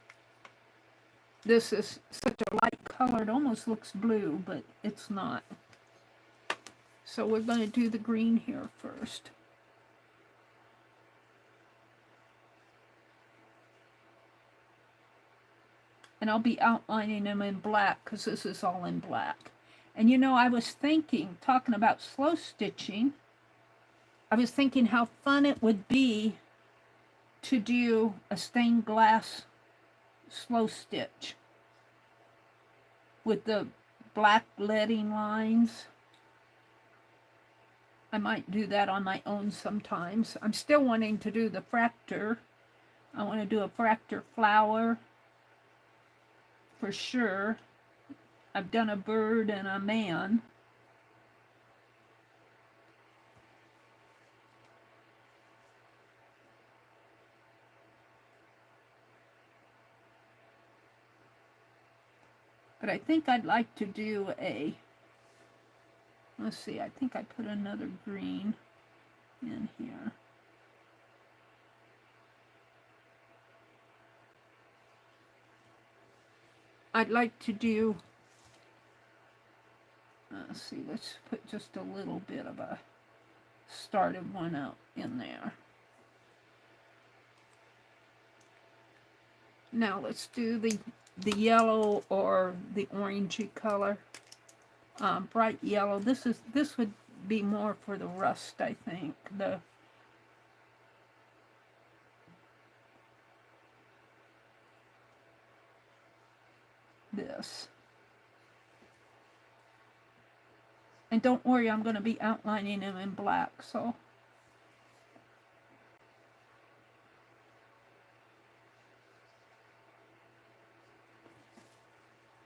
This is such a light color, it almost looks blue, but it's not. So we're going to do the green here first. And I'll be outlining them in black because this is all in black. And you know, I was thinking, talking about slow stitching, I was thinking how fun it would be to do a stained glass slow stitch with the black leading lines. I might do that on my own sometimes. I'm still wanting to do the fractor. I want to do a fractor flower for sure. I've done a bird and a man. But I think I'd like to do a Let's see, I think I put another green in here. I'd like to do, let's see, let's put just a little bit of a started one out in there. Now let's do the yellow or the orangey color. Bright yellow. This would be more for the rust, I think. This. And don't worry, I'm going to be outlining them in black, so.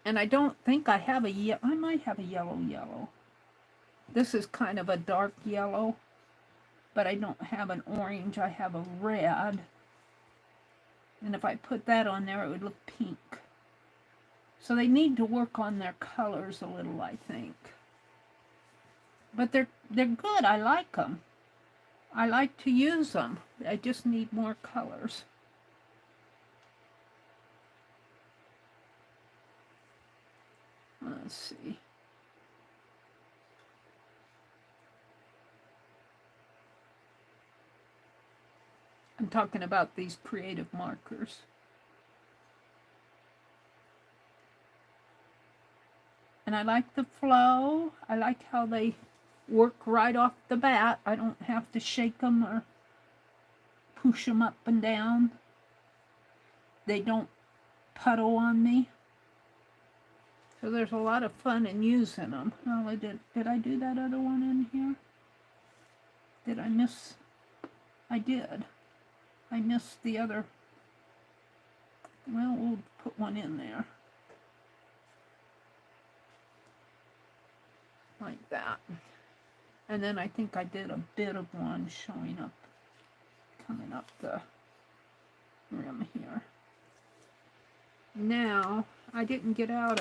And I don't think I have a I might have a yellow. This is kind of a dark yellow, but I don't have an orange. I have a red. And if I put that on there, it would look pink. So they need to work on their colors a little, I think. But they're good. I like them. I like to use them. I just need more colors. Let's see. I'm talking about these creative markers. And I like the flow. I like how they work right off the bat. I don't have to shake them or push them up and down. They don't puddle on me. So there's a lot of fun in using them. Oh, did I do that other one in here? Did I miss? I did. I missed the other. Well, we'll put one in there. Like that. And then I think I did a bit of one showing up, coming up the rim here. Now, I didn't get out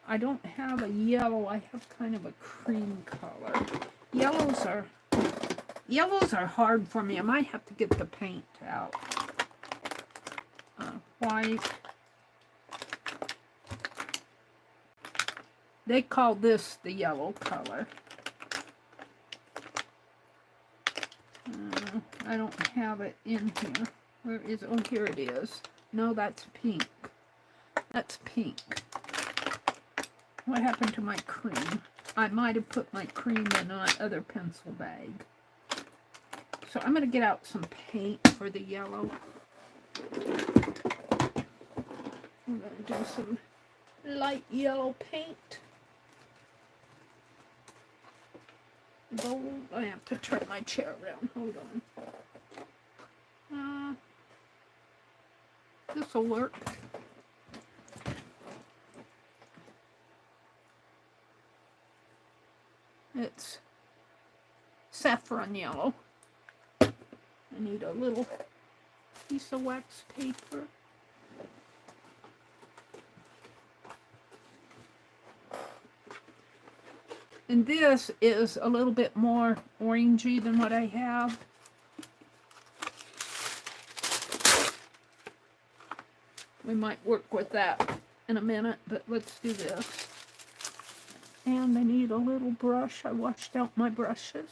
I don't have a yellow, I have kind of a cream color. Yellows are hard for me. I might have to get the paint out. White. They call this the yellow color. I don't have it in here. Where is it? Oh, here it is. No, that's pink. That's pink. What happened to my cream? I might have put my cream in my other pencil bag. So I'm going to get out some paint for the yellow. I'm going to do some light yellow paint. Gold. I have to turn my chair around. Hold on. This will work. It's saffron yellow. I need a little piece of wax paper. And this is a little bit more orangey than what I have. We might work with that in a minute, but let's do this. And I need a little brush. I washed out my brushes.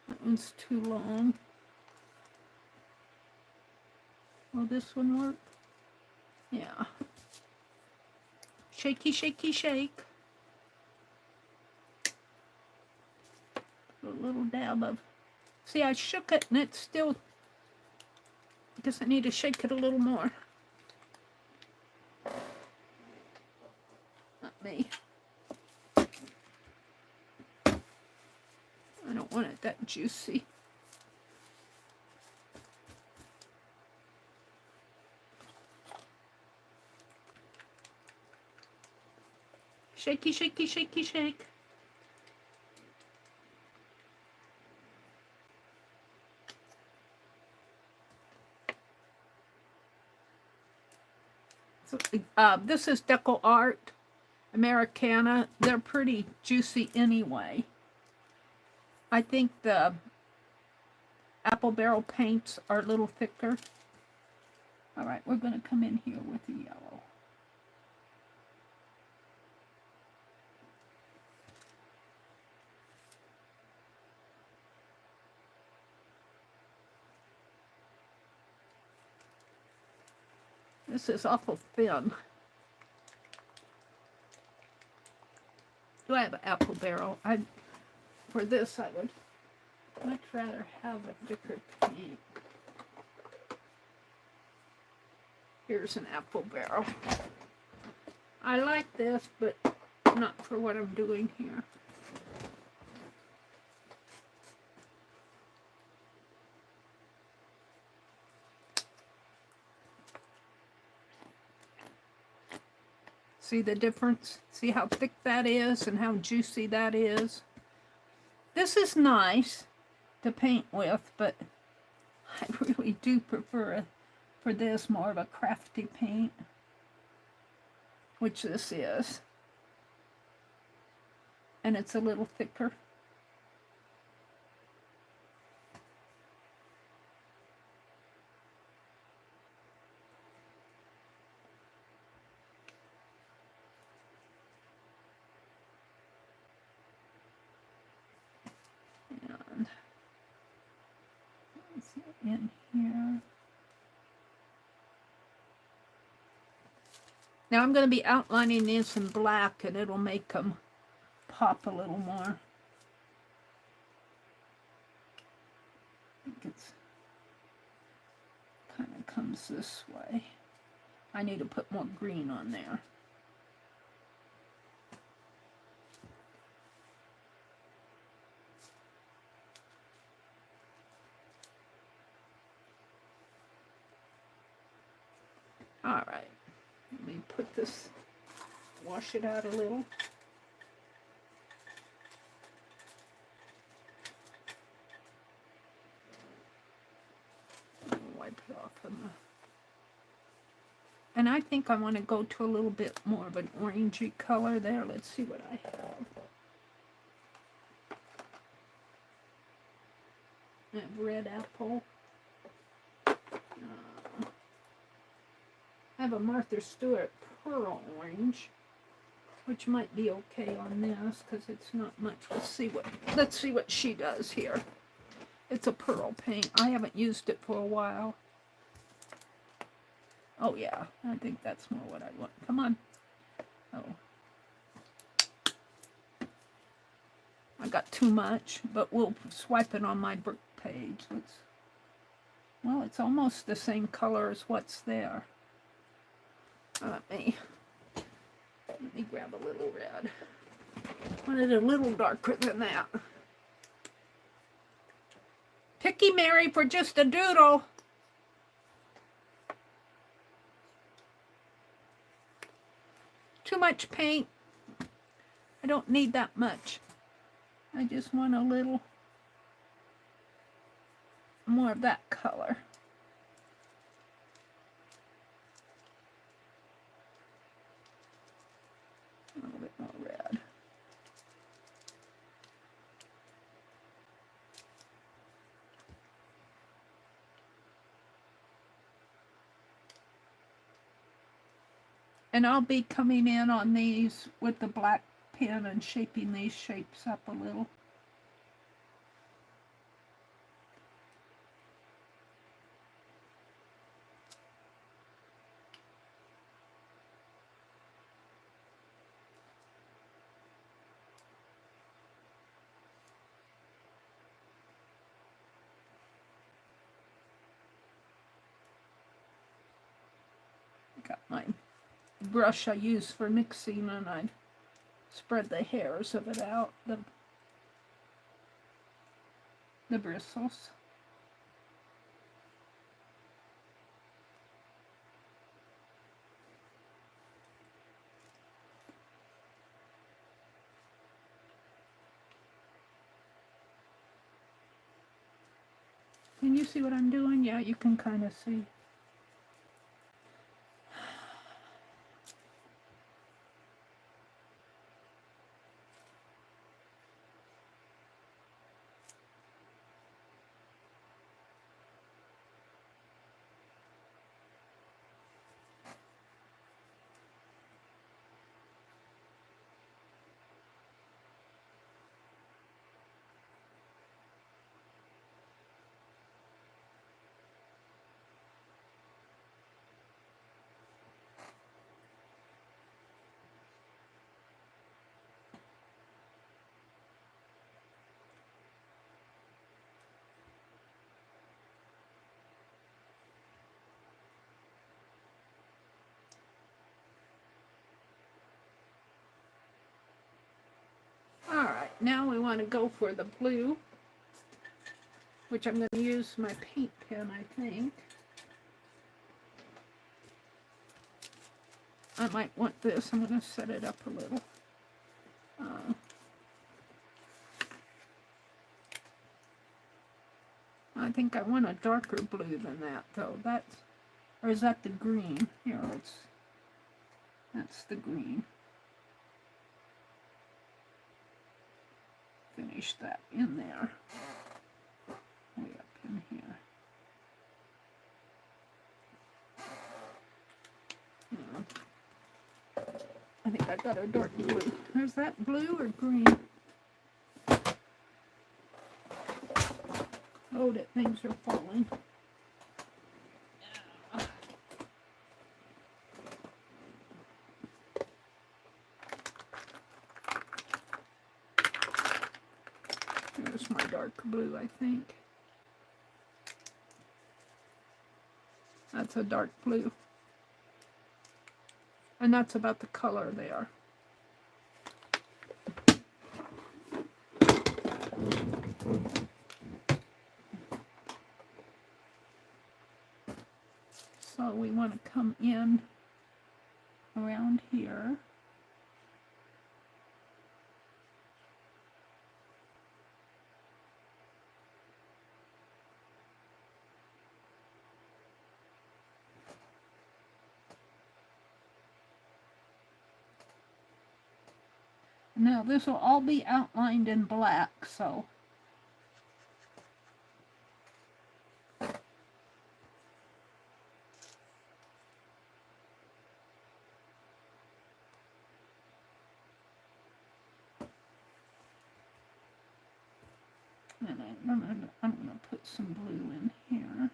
That one's too long. Will this one work? Yeah. Shaky, shaky, shake. A little dab of... See, I shook it and it still... Guess I need to shake it a little more. Not me. I don't want it that juicy. Shaky, shaky, shaky, shake. So, this is Deco Art. Americana. They're pretty juicy anyway. I think the apple barrel paints are a little thicker. All right, we're going to come in here with the yellow. This is awful thin. Do I have an apple barrel? For this, I would much rather have a thicker paint. Here's an apple barrel. I like this, but not for what I'm doing here. See the difference? See how thick that is and how juicy that is? This is nice to paint with, but I really do prefer for this more of a crafty paint, which this is. And it's a little thicker. And let's see in here. Now I'm going to be outlining this in black, and it'll make them pop a little more. I think it's kind of comes this way. I need to put more green on there. All right. Let me put this, wash it out a little. Wipe it off. And I think I want to go to a little bit more of an orangey color there. Let's see what I have. I have red apple. I have a Martha Stewart pearl orange, which might be okay on this because it's not much. Let's see what she does here. It's a pearl paint. I haven't used it for a while. Oh yeah, I think that's more what I want. Come on. Oh. I got too much, but we'll swipe it on my brick page. Well, it's almost the same color as what's there. Let me grab a little red. I want it a little darker than that. Picky Mary for just a doodle. Too much paint. I don't need that much. I just want a little more of that color. A little bit more red. And I'll be coming in on these with the black pen and shaping these shapes up a little. Got my brush I use for mixing, and I spread the hairs of it out, the bristles. Can you see what I'm doing? Yeah, you can kind of see. now we want to go for the blue, which I'm going to use my paint pen, I think. I might want this. I'm going to set it up a little. I think I want a darker blue than that, though. That's, or is that the green? Here, that's the green. Finish that in there. Way up in here. I think I got a dark blue. Is that blue or green? Oh, that things are falling. There's my dark blue, I think. That's a dark blue. And that's about the color there. So we want to come in around here. Now this will all be outlined in black, so and I'm gonna put some blue in here.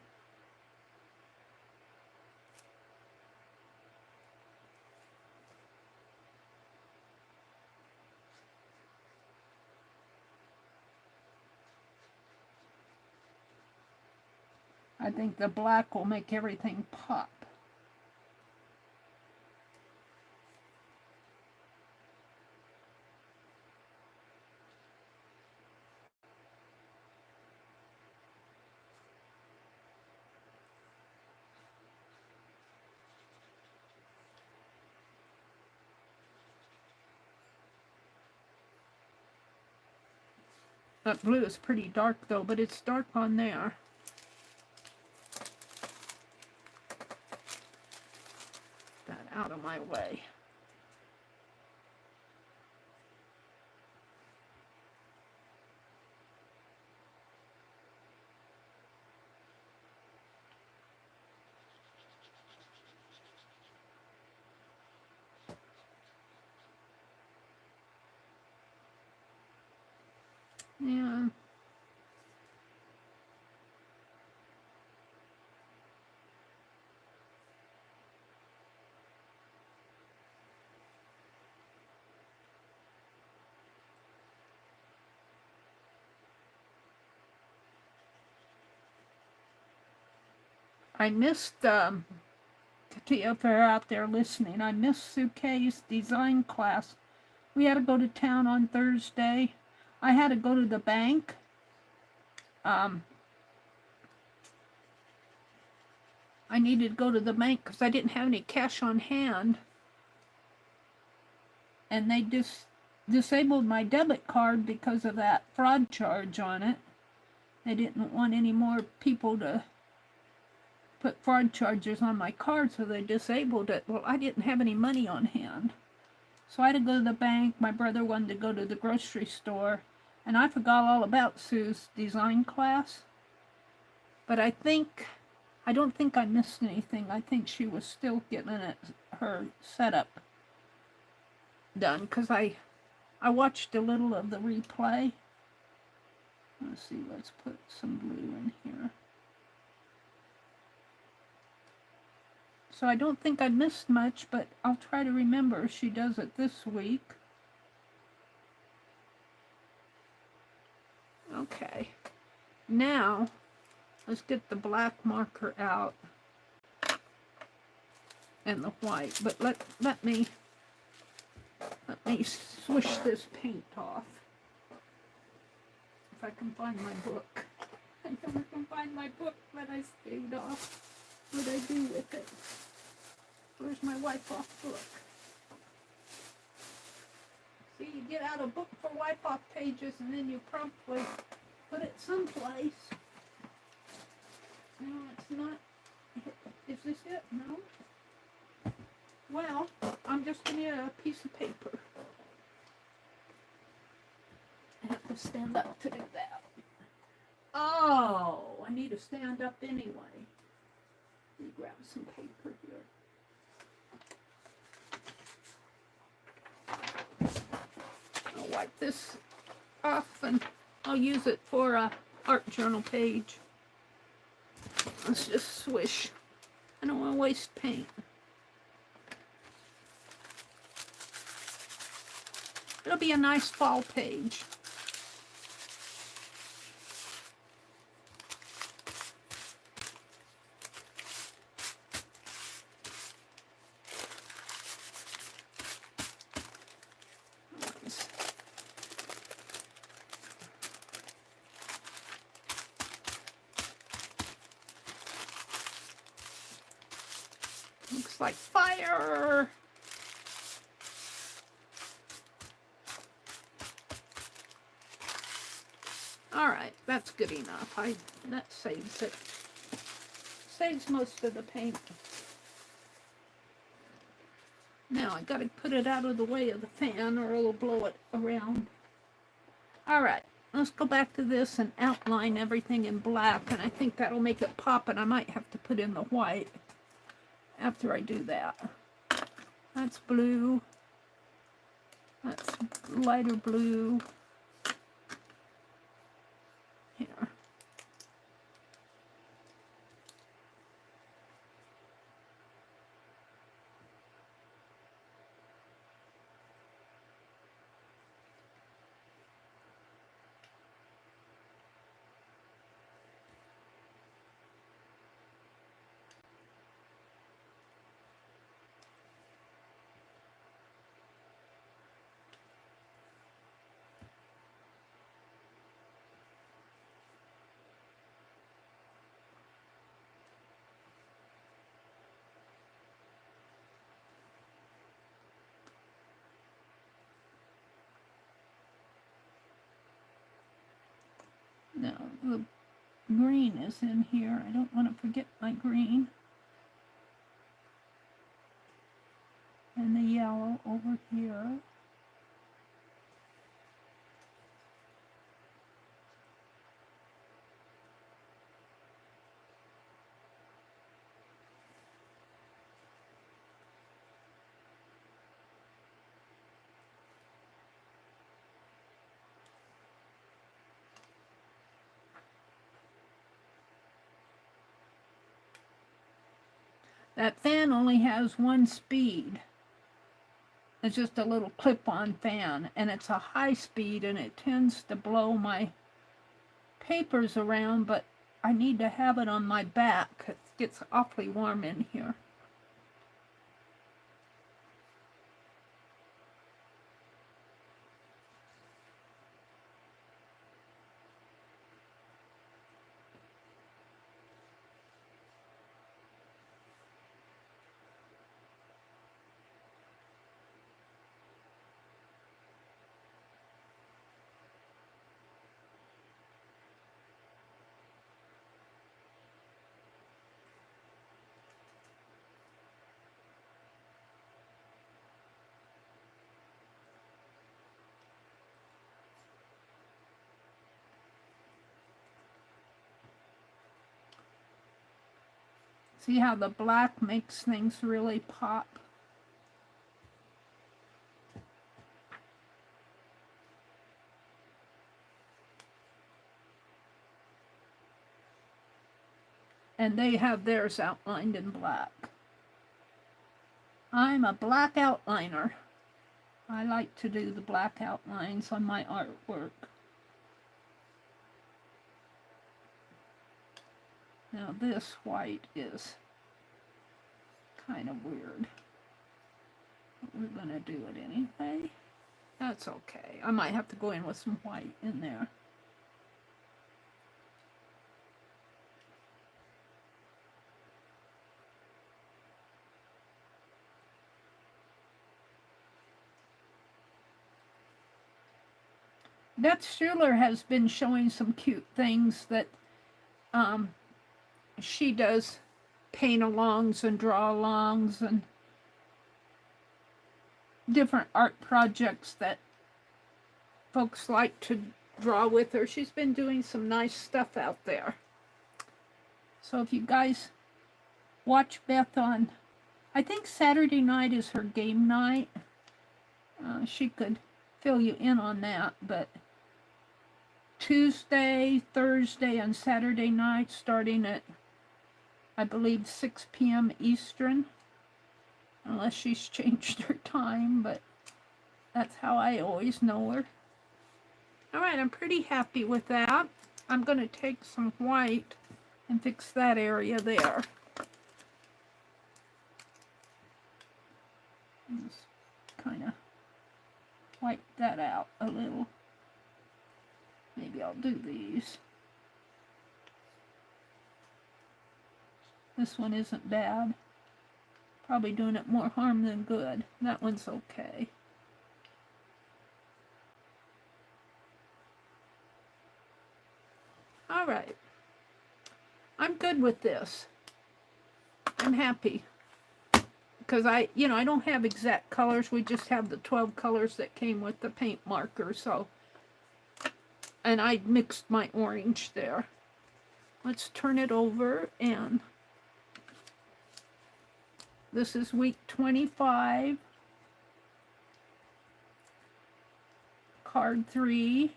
I think the black will make everything pop. That blue is pretty dark though, but it's dark on there. That out of my way. Yeah. I missed, if you're out there listening, I missed Sukei's design class. We had to go to town on Thursday. I had to go to the bank. I needed to go to the bank because I didn't have any cash on hand. And they just disabled my debit card because of that fraud charge on it. They didn't want any more people to put fraud charges on my card, so they disabled it. Well, I didn't have any money on hand. So I had to go to the bank. My brother wanted to go to the grocery store. And I forgot all about Sue's design class. But I don't think I missed anything. I think she was still getting her setup done. Because I watched a little of the replay. Let's see, let's put some blue in here. So I don't think I missed much, but I'll try to remember if she does it this week. Okay, now let's get the black marker out and the white, but let me swish this paint off. if I can find my book. I never can find my book that I staved off. What I do with it. Where's my wipe off book? See, you get out a book for wipe off pages and then you promptly put it someplace. No, it's not. Is this it? No? Well, I'm just going to need a piece of paper. I have to stand up to do that. Oh, I need to stand up anyway. Let me grab some paper here. I'll wipe this off and I'll use it for a art journal page. Let's just swish. I don't want to waste paint. It'll be a nice fall page. Looks like fire. All right, that's good enough. That saves it. Saves most of the paint. Now I gotta put it out of the way of the fan or it'll blow it around. All right, let's go back to this and outline everything in black, and I think that'll make it pop, and I might have to put in the white after I do that. That's blue. That's lighter blue. Here. Now, the green is in here. I don't want to forget my green. And the yellow over here. That fan only has one speed. It's just a little clip-on fan, and it's a high speed, and it tends to blow my papers around, but I need to have it on my back. It gets awfully warm in here. See how the black makes things really pop? And they have theirs outlined in black. I'm a black outliner. I like to do the black outlines on my artwork. Now this white is kind of weird. But we're going to do it anyway. That's okay. I might have to go in with some white in there. Beth Schuler has been showing some cute things that she does paint alongs and draw alongs and different art projects that folks like to draw with her. She's been doing some nice stuff out there. So if you guys watch Beth on, I think Saturday night is her game night. She could fill you in on that, but Tuesday, Thursday, and Saturday night starting at, I believe, 6 p.m. Eastern, unless she's changed her time, but that's how I always know her. All right, I'm pretty happy with that. I'm going to take some white and fix that area there. Just kind of wipe that out a little. Maybe I'll do these. This one isn't bad. Probably doing it more harm than good. That one's okay. All right. I'm good with this. I'm happy. Because I don't have exact colors. We just have the 12 colors that came with the paint marker. So, and I mixed my orange there. Let's turn it over, and this is week 25. Card 3.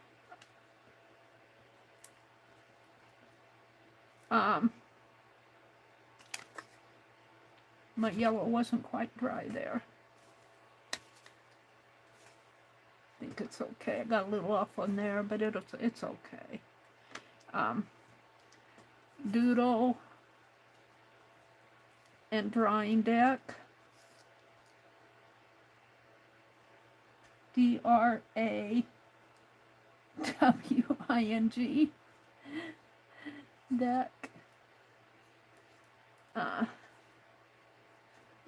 My yellow wasn't quite dry there. I think it's okay. I got a little off on there, but it's okay. Doodle and drawing deck. DRAWING deck.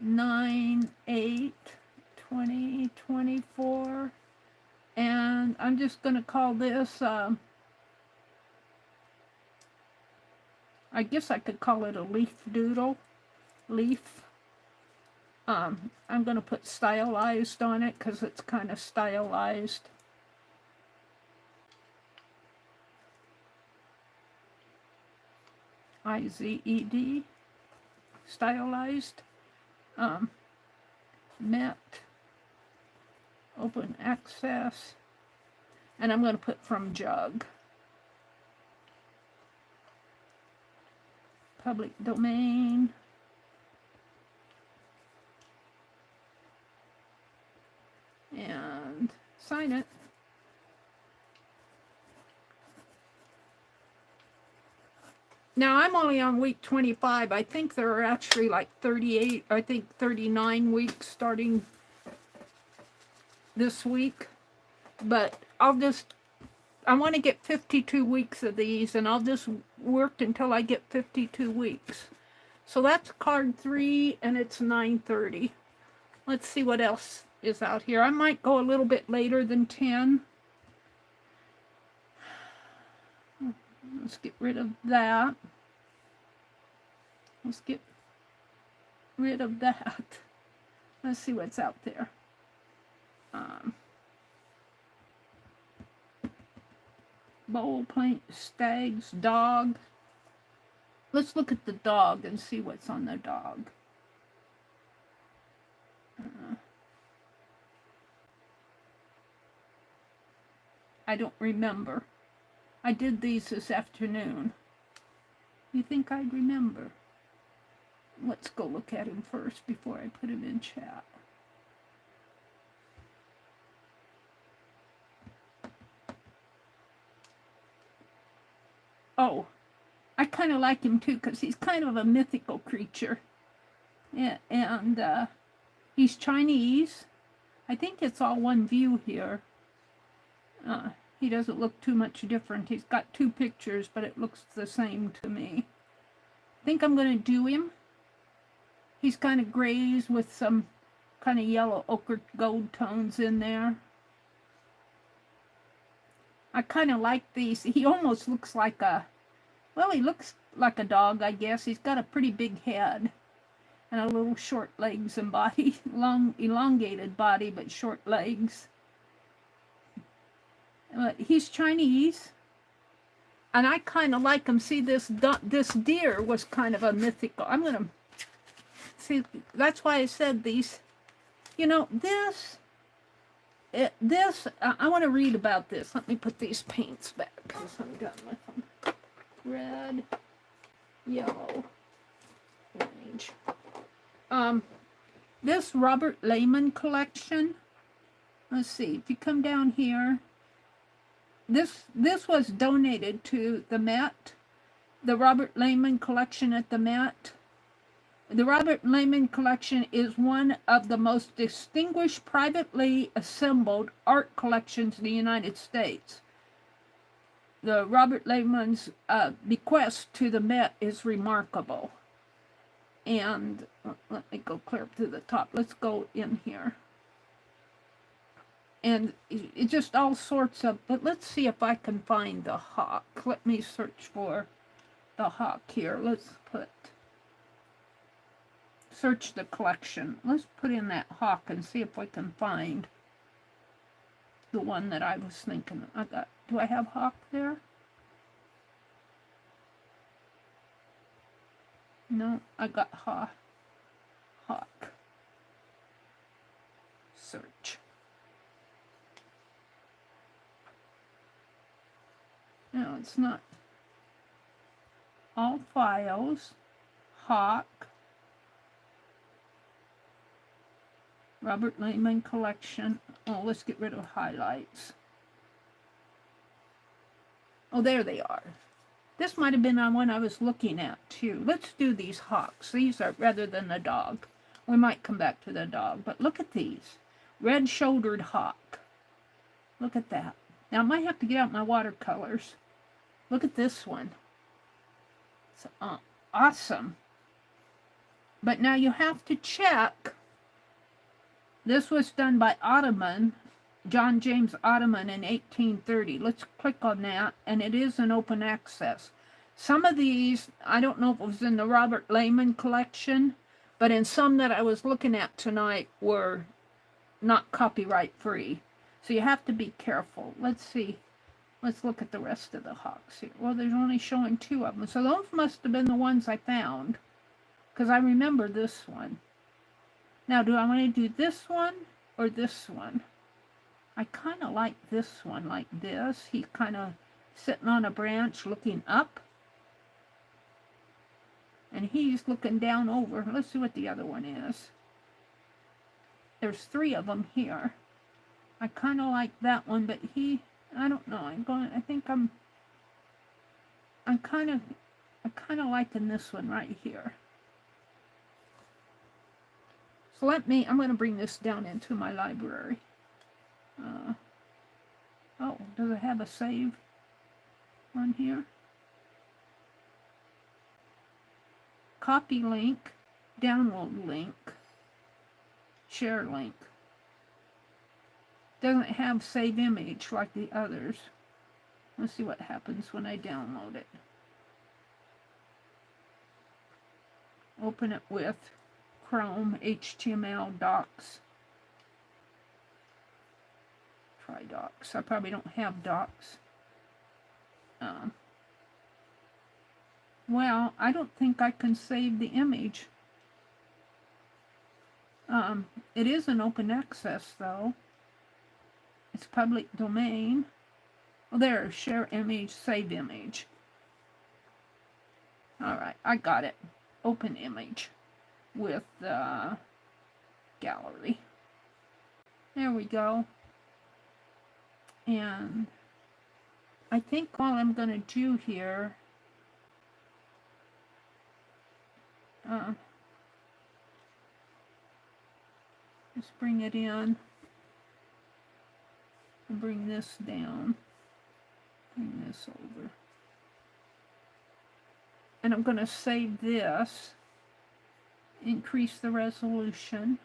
9/8/2024, and I'm just going to call this, I guess I could call it a leaf doodle. Leaf. I'm going to put stylized on it because it's kind of stylized. IZED. Stylized. Met. Open access. And I'm going to put from jug. Public domain. And sign it. Now, I'm only on week 25. I think there are actually like 38, I think 39 weeks starting this week. But I want to get 52 weeks of these, and I'll just work until I get 52 weeks. So that's card 3, and it's 9:30. Let's see what else is out here. I might go a little bit later than 10. Let's get rid of that. Let's get rid of that. Let's see what's out there. Bowl, plant, stags, dog. Let's look at the dog and see what's on the dog. I don't remember. I did these this afternoon. You think I'd remember? Let's go look at him first before I put him in chat. Oh, I kind of like him too because he's kind of a mythical creature. Yeah, and he's Chinese. I think it's all one view here. He doesn't look too much different. He's got 2 pictures, but it looks the same to me. I think I'm going to do him. He's kind of grays with some kind of yellow ochre gold tones in there. I kind of like these. He almost looks like a, well, he looks like a dog, I guess. He's got a pretty big head and a little short legs and body. Long, elongated body, but short legs. He's Chinese. And I kind of like him. See, this deer was kind of a mythical. I'm going to, see, that's why I said these, you know, I want to read about this. Let me put these paints back because I'm done with them. Red, yellow, orange. This Robert Lehman collection. Let's see. If you come down here, this was donated to the Met. The Robert Lehman collection at the Met. The Robert Lehman collection is one of the most distinguished privately assembled art collections in the United States. The Robert Lehman's bequest to the Met is remarkable. And let me go clear up to the top. Let's go in here. And it's just all sorts of, but let's see if I can find the hawk. Let me search for the hawk here. Let's search the collection. Let's put in that hawk and see if we can find the one that I was thinking. Do I have hawk there? No, I got hawk. Search. No, it's not. All files, hawk, Robert Lehman collection. Oh, let's get rid of highlights. Oh, there they are. This might have been on one I was looking at too. Let's do these hawks. These are rather than the dog. We might come back to the dog, but look at these. Red-shouldered hawk. Look at that. Now I might have to get out my watercolors. Look at this one. It's awesome. But now you have to check. This was done by Ottoman, John James Ottoman in 1830. Let's click on that, and it is an open access. Some of these, I don't know if it was in the Robert Lehman collection, but in some that I was looking at tonight were not copyright free. So you have to be careful. Let's see. Let's look at the rest of the hawks here. Well, there's only showing 2 of them. So those must have been the ones I found, because I remember this one. Now, do I want to do this one or this one? I kind of like this one, like this. He's kind of sitting on a branch looking up. And he's looking down over. Let's see what the other one is. There's 3 of them here. I kind of like that one, but I don't know. I think I'm kind of liking this one right here. So I'm going to bring this down into my library. Oh, does it have a save on here? Copy link, download link, share link. Doesn't have save image like the others. Let's see what happens when I download it. Open it with Chrome, HTML, Docs. Try Docs. I probably don't have Docs. Well, I don't think I can save the image. It is an open access though. It's public domain. Oh, there, share image, save image. All right, I got it. Open image with the gallery. There we go. And I think all I'm going to do here, just bring it in and bring this down, bring this over. And I'm going to save this, increase the resolution.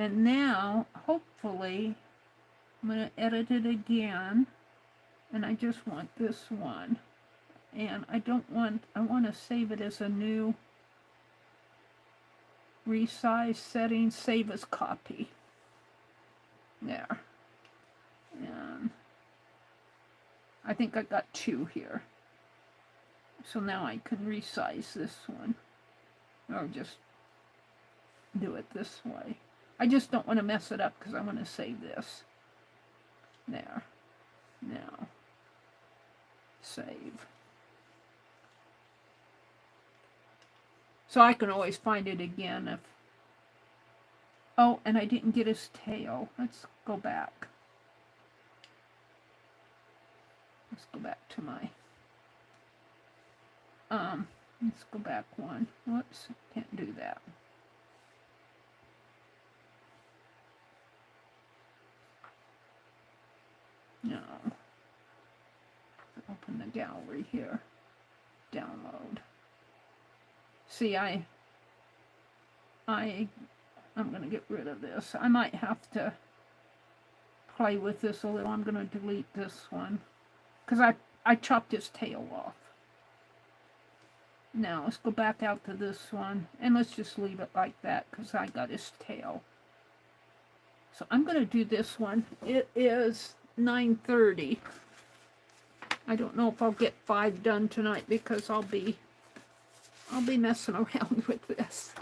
And now, hopefully, I'm going to edit it again. And I just want this one. And I want to save it as a new resize setting, save as copy. There. And I think I got 2 here. So now I can resize this one. Or just do it this way. I just don't want to mess it up because I want to save this. There. Now. Save. So I can always find it again if... Oh, and I didn't get his tail. Let's go back. Let's go back to my... let's go back one. Whoops, can't do that. No. Open the gallery here. Download. See, I'm going to get rid of this. I might have to play with this a little. I'm going to delete this one because I chopped his tail off. Now, let's go back out to this one, and let's just leave it like that because I got his tail. So I'm going to do this one. It is 9:30. I don't know if I'll get 5 done tonight because I'll be messing around with this.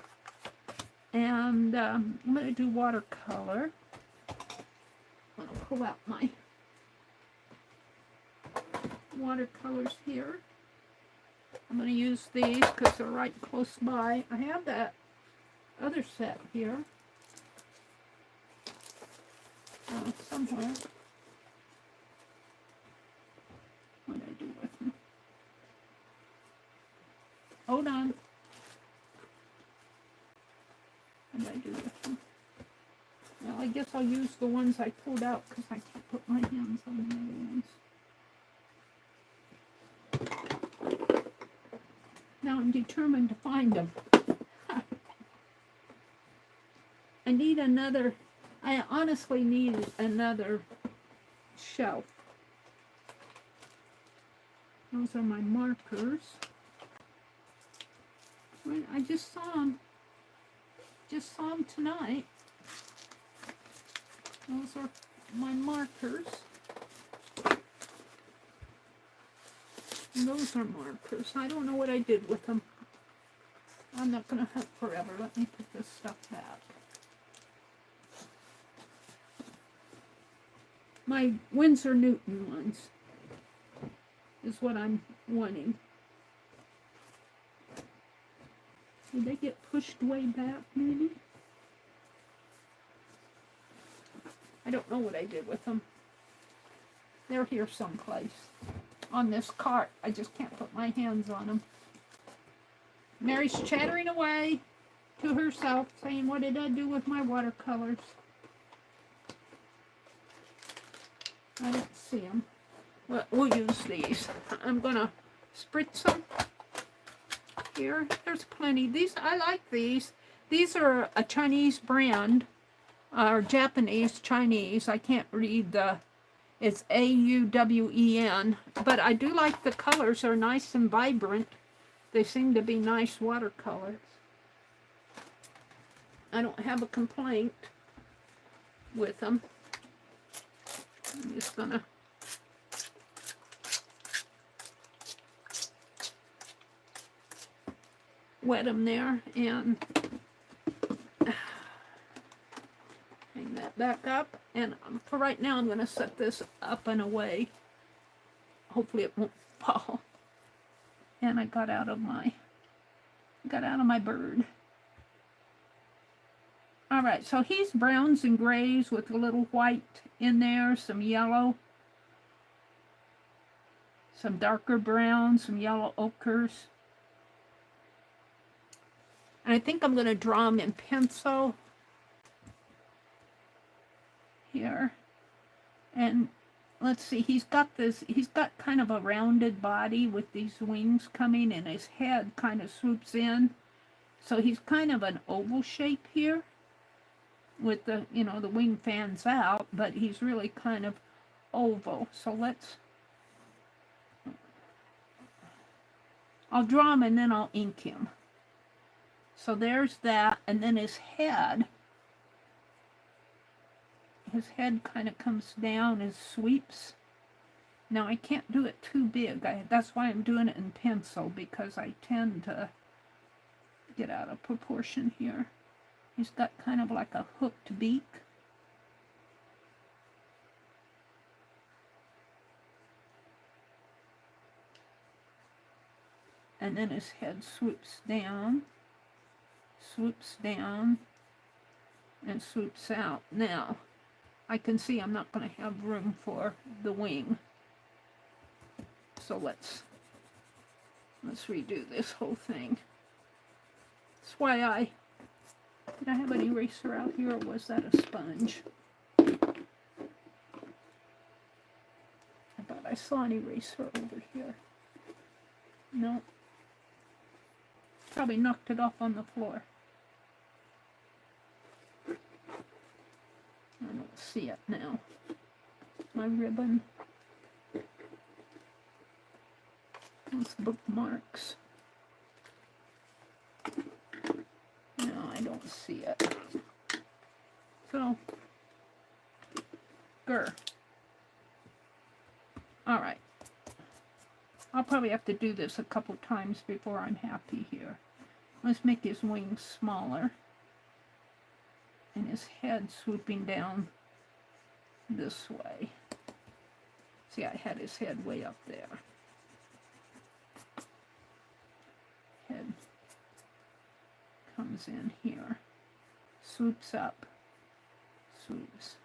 And I'm going to do watercolor. I'm going to pull out my watercolors here. I'm going to use these because they're right close by. I have that other set here. Somewhere. What did I do with them? Hold on. What did I do with them? Well, I guess I'll use the ones I pulled out because I can't put my hands on the other ones. Now I'm determined to find them. I honestly need another shelf. Those are my markers. I just saw them. Just saw them tonight. Those are my markers. And those are markers. I don't know what I did with them. I'm not going to hunt forever. Let me put this stuff back. My Winsor Newton ones is what I'm wanting. Did they get pushed way back, maybe? I don't know what I did with them. They're here someplace. On this cart. I just can't put my hands on them. Mary's chattering away to herself, saying, what did I do with my watercolors? I don't see them. Well, we'll use these. I'm going to spritz them. Here, there's plenty. These, I like these. These are a Chinese brand, or Japanese, Chinese. I can't read the, it's A-U-W-E-N. But I do like the colors. They're nice and vibrant. They seem to be nice watercolors. I don't have a complaint with them. I'm just gonna wet them there and hang that back up. And for right now, I'm going to set this up and away. Hopefully it won't fall. And I got out of my bird. All right, so he's browns and grays with a little white in there, some yellow, some darker browns, some yellow ochres. And I think I'm going to draw them in pencil here. And let's see, he's got kind of a rounded body with these wings coming, and his head kind of swoops in. So he's kind of an oval shape here. with the, you know, the wing fans out, but he's really kind of oval. So I'll draw him and then I'll ink him. So there's that, and then his head kind of comes down and sweeps. Now I can't do it too big. That's why I'm doing it in pencil, because I tend to get out of proportion here. He's got kind of like a hooked beak. And then his head swoops down, and swoops out. Now, I can see I'm not going to have room for the wing. So let's redo this whole thing. That's why did I have an eraser out here, or was that a sponge? I thought I saw an eraser over here. No. Probably knocked it off on the floor. I don't see it now. My ribbon. Those bookmarks. No, I don't see it. So, grr. Alright. I'll probably have to do this a couple times before I'm happy here. Let's make his wings smaller. And his head swooping down this way. See, I had his head way up there. Head comes in here. Swoops up. Swoops.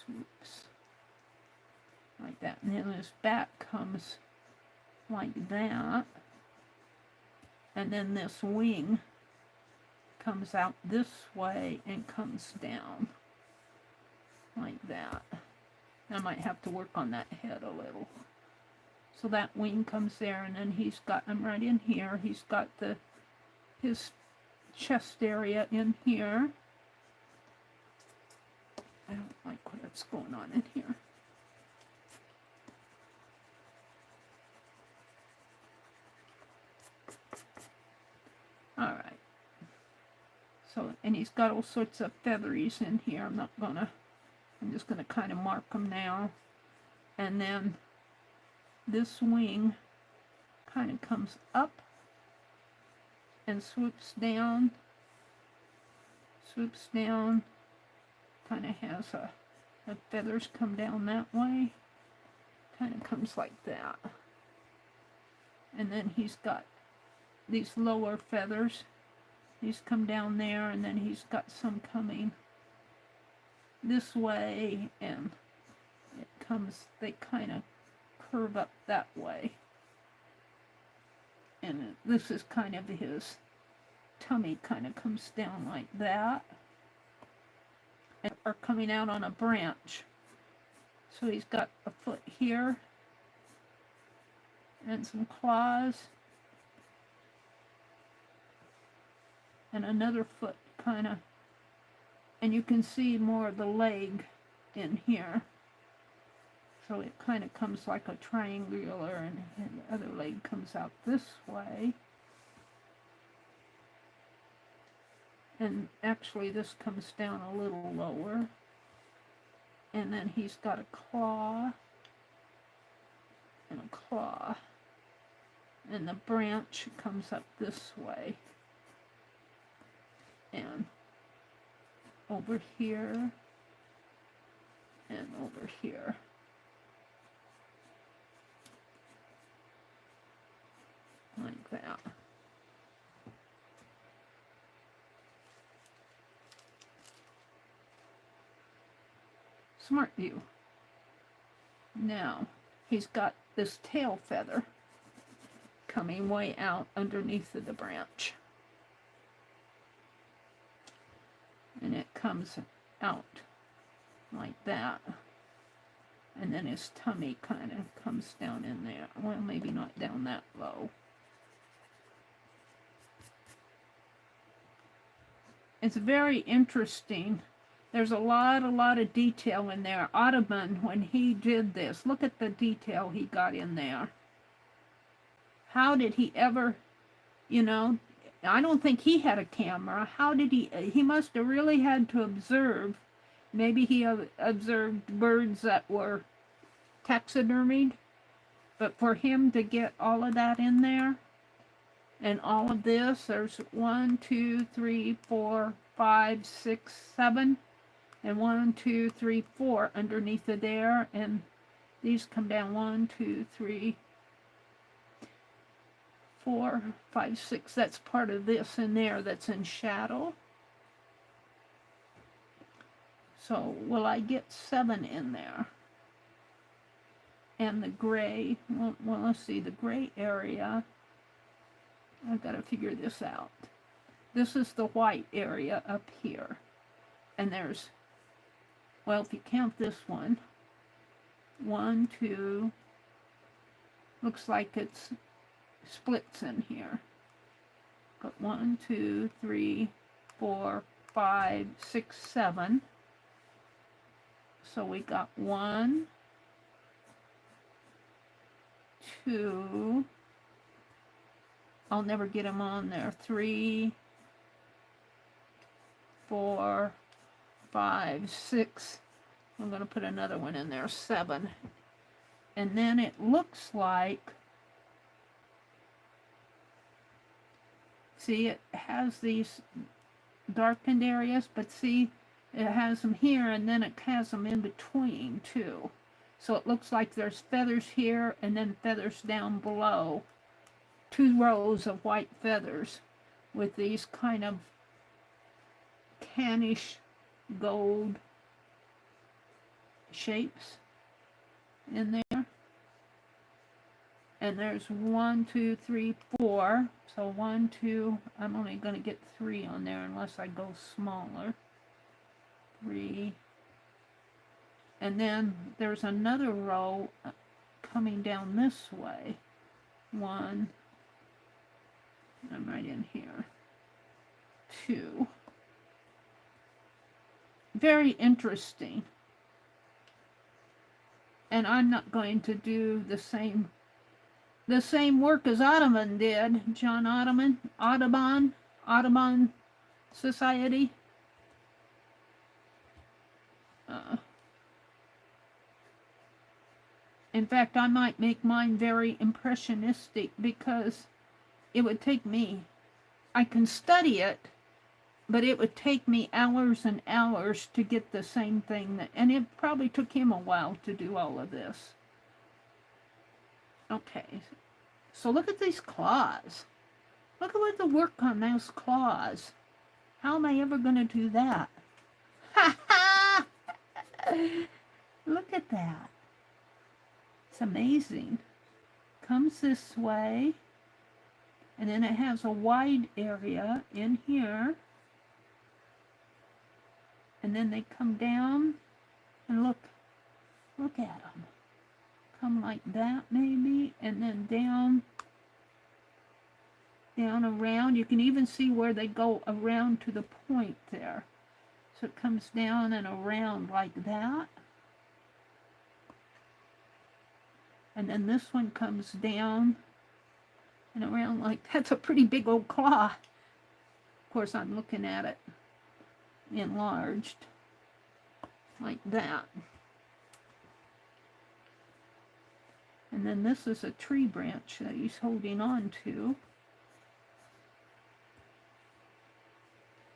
Swoops. Like that. And then his back comes like that. And then this wing comes out this way and comes down like that. I might have to work on that head a little. So that wing comes there, and then he's got, I'm right in here, he's got his chest area in here. I don't like what's going on in here. Alright. So, and he's got all sorts of featheries in here. I'm just gonna kind of mark them now. And then this wing kind of comes up and swoops down, kind of has the feathers come down that way, kind of comes like that. And then he's got these lower feathers, these come down there, and then he's got some coming this way, and they kind of curve up that way. And this is kind of his tummy, kind of comes down like that, and are coming out on a branch. So he's got a foot here, and some claws, and another foot kind of, and you can see more of the leg in here. So it kind of comes like a triangular, and the other leg comes out this way. And actually this comes down a little lower. And then he's got a claw, and a claw. And the branch comes up this way. And over here, and over here. Like that. Smart view. Now, he's got this tail feather coming way out underneath of the branch. And it comes out like that. And then his tummy kind of comes down in there. Well, maybe not down that low. It's very interesting. There's a lot of detail in there. Audubon, when he did this, look at the detail he got in there. How did he ever, you know, I don't think he had a camera. How did he must have really had to observe. Maybe he observed birds that were taxidermied, but for him to get all of that in there, and all of this, there's 1, 2, 3, 4, 5, 6, 7, and 1, 2, 3, 4 underneath of there, and these come down 1, 2, 3, 4, 5, 6. That's part of this in there that's in shadow. So will I get 7 in there? And the gray, well let's see, the gray area, I've got to figure this out. This is the white area up here. And there's, well, if you count this one, 1, 2, looks like it's splits in here. But 1, 2, 3, 4, 5, 6, 7. So we got 1, 2, I'll never get them on there, 3, 4, 5, 6. I'm going to put another one in there, 7. And then it looks like, see, it has these darkened areas, but see, it has them here, and then it has them in between, too. So it looks like there's feathers here, and then feathers down below. 2 rows of white feathers with these kind of tannish gold shapes in there. And there's 1, 2, 3, 4. So 1, 2, I'm only going to get 3 on there unless I go smaller. 3. And then there's another row coming down this way. 1. I'm right in here. 2. Very interesting. And I'm not going to do the same work as Audubon did. John Audubon Society. In fact, I might make mine very impressionistic because it would take me, I can study it, but it would take me hours and hours to get the same thing. And it probably took him a while to do all of this. Okay, so look at these claws. Look at what the work on those claws. How am I ever going to do that? Ha ha! Look at that. It's amazing. Comes this way, and then it has a wide area in here, and then they come down, and look at them. Come like that maybe, and then down around. You can even see where they go around to the point there. So it comes down and around like that. And then this one comes down and around like, that's a pretty big old claw. Of course, I'm looking at it enlarged like that. And then this is a tree branch that he's holding on to.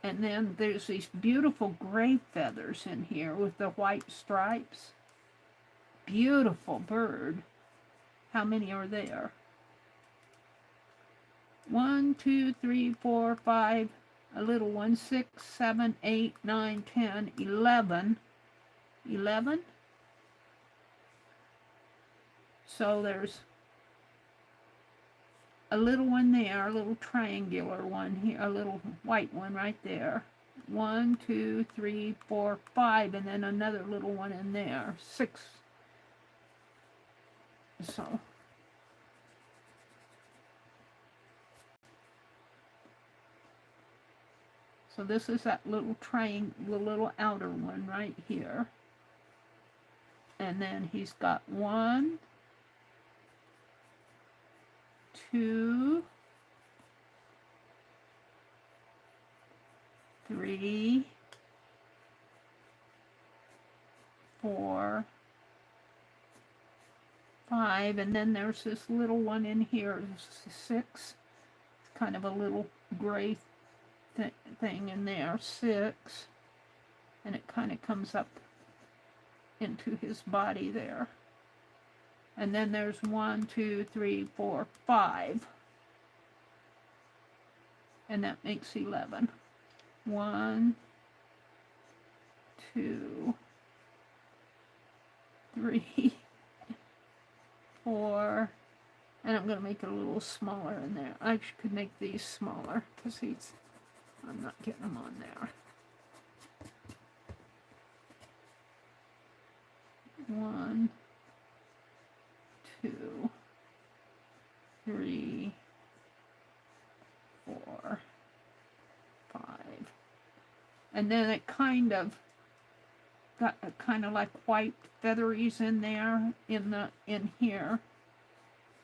And then there's these beautiful gray feathers in here with the white stripes. Beautiful bird. How many are there? 1, 2, 3, 4, 5, a little one, 6, 7, 8, 9, 10, 11. 11? So there's a little one there, a little triangular one here, a little white one right there. 1, 2, 3, 4, 5, and then another little one in there. 6. So this is that little triangle, the little outer one right here. And then he's got 1, 2, 3, 4, 5, and then there's this little one in here, 6. It's kind of a little gray thing in there, 6, and it kind of comes up into his body there. And then there's 1, 2, 3, 4, 5, and that makes 11. 1, 2, 3, 4, and I'm going to make it a little smaller in there. I could make these smaller because I'm not getting them on there. 1, 2, 3, 4, 5. And then it kind of got a kind of like white featheries in there in here.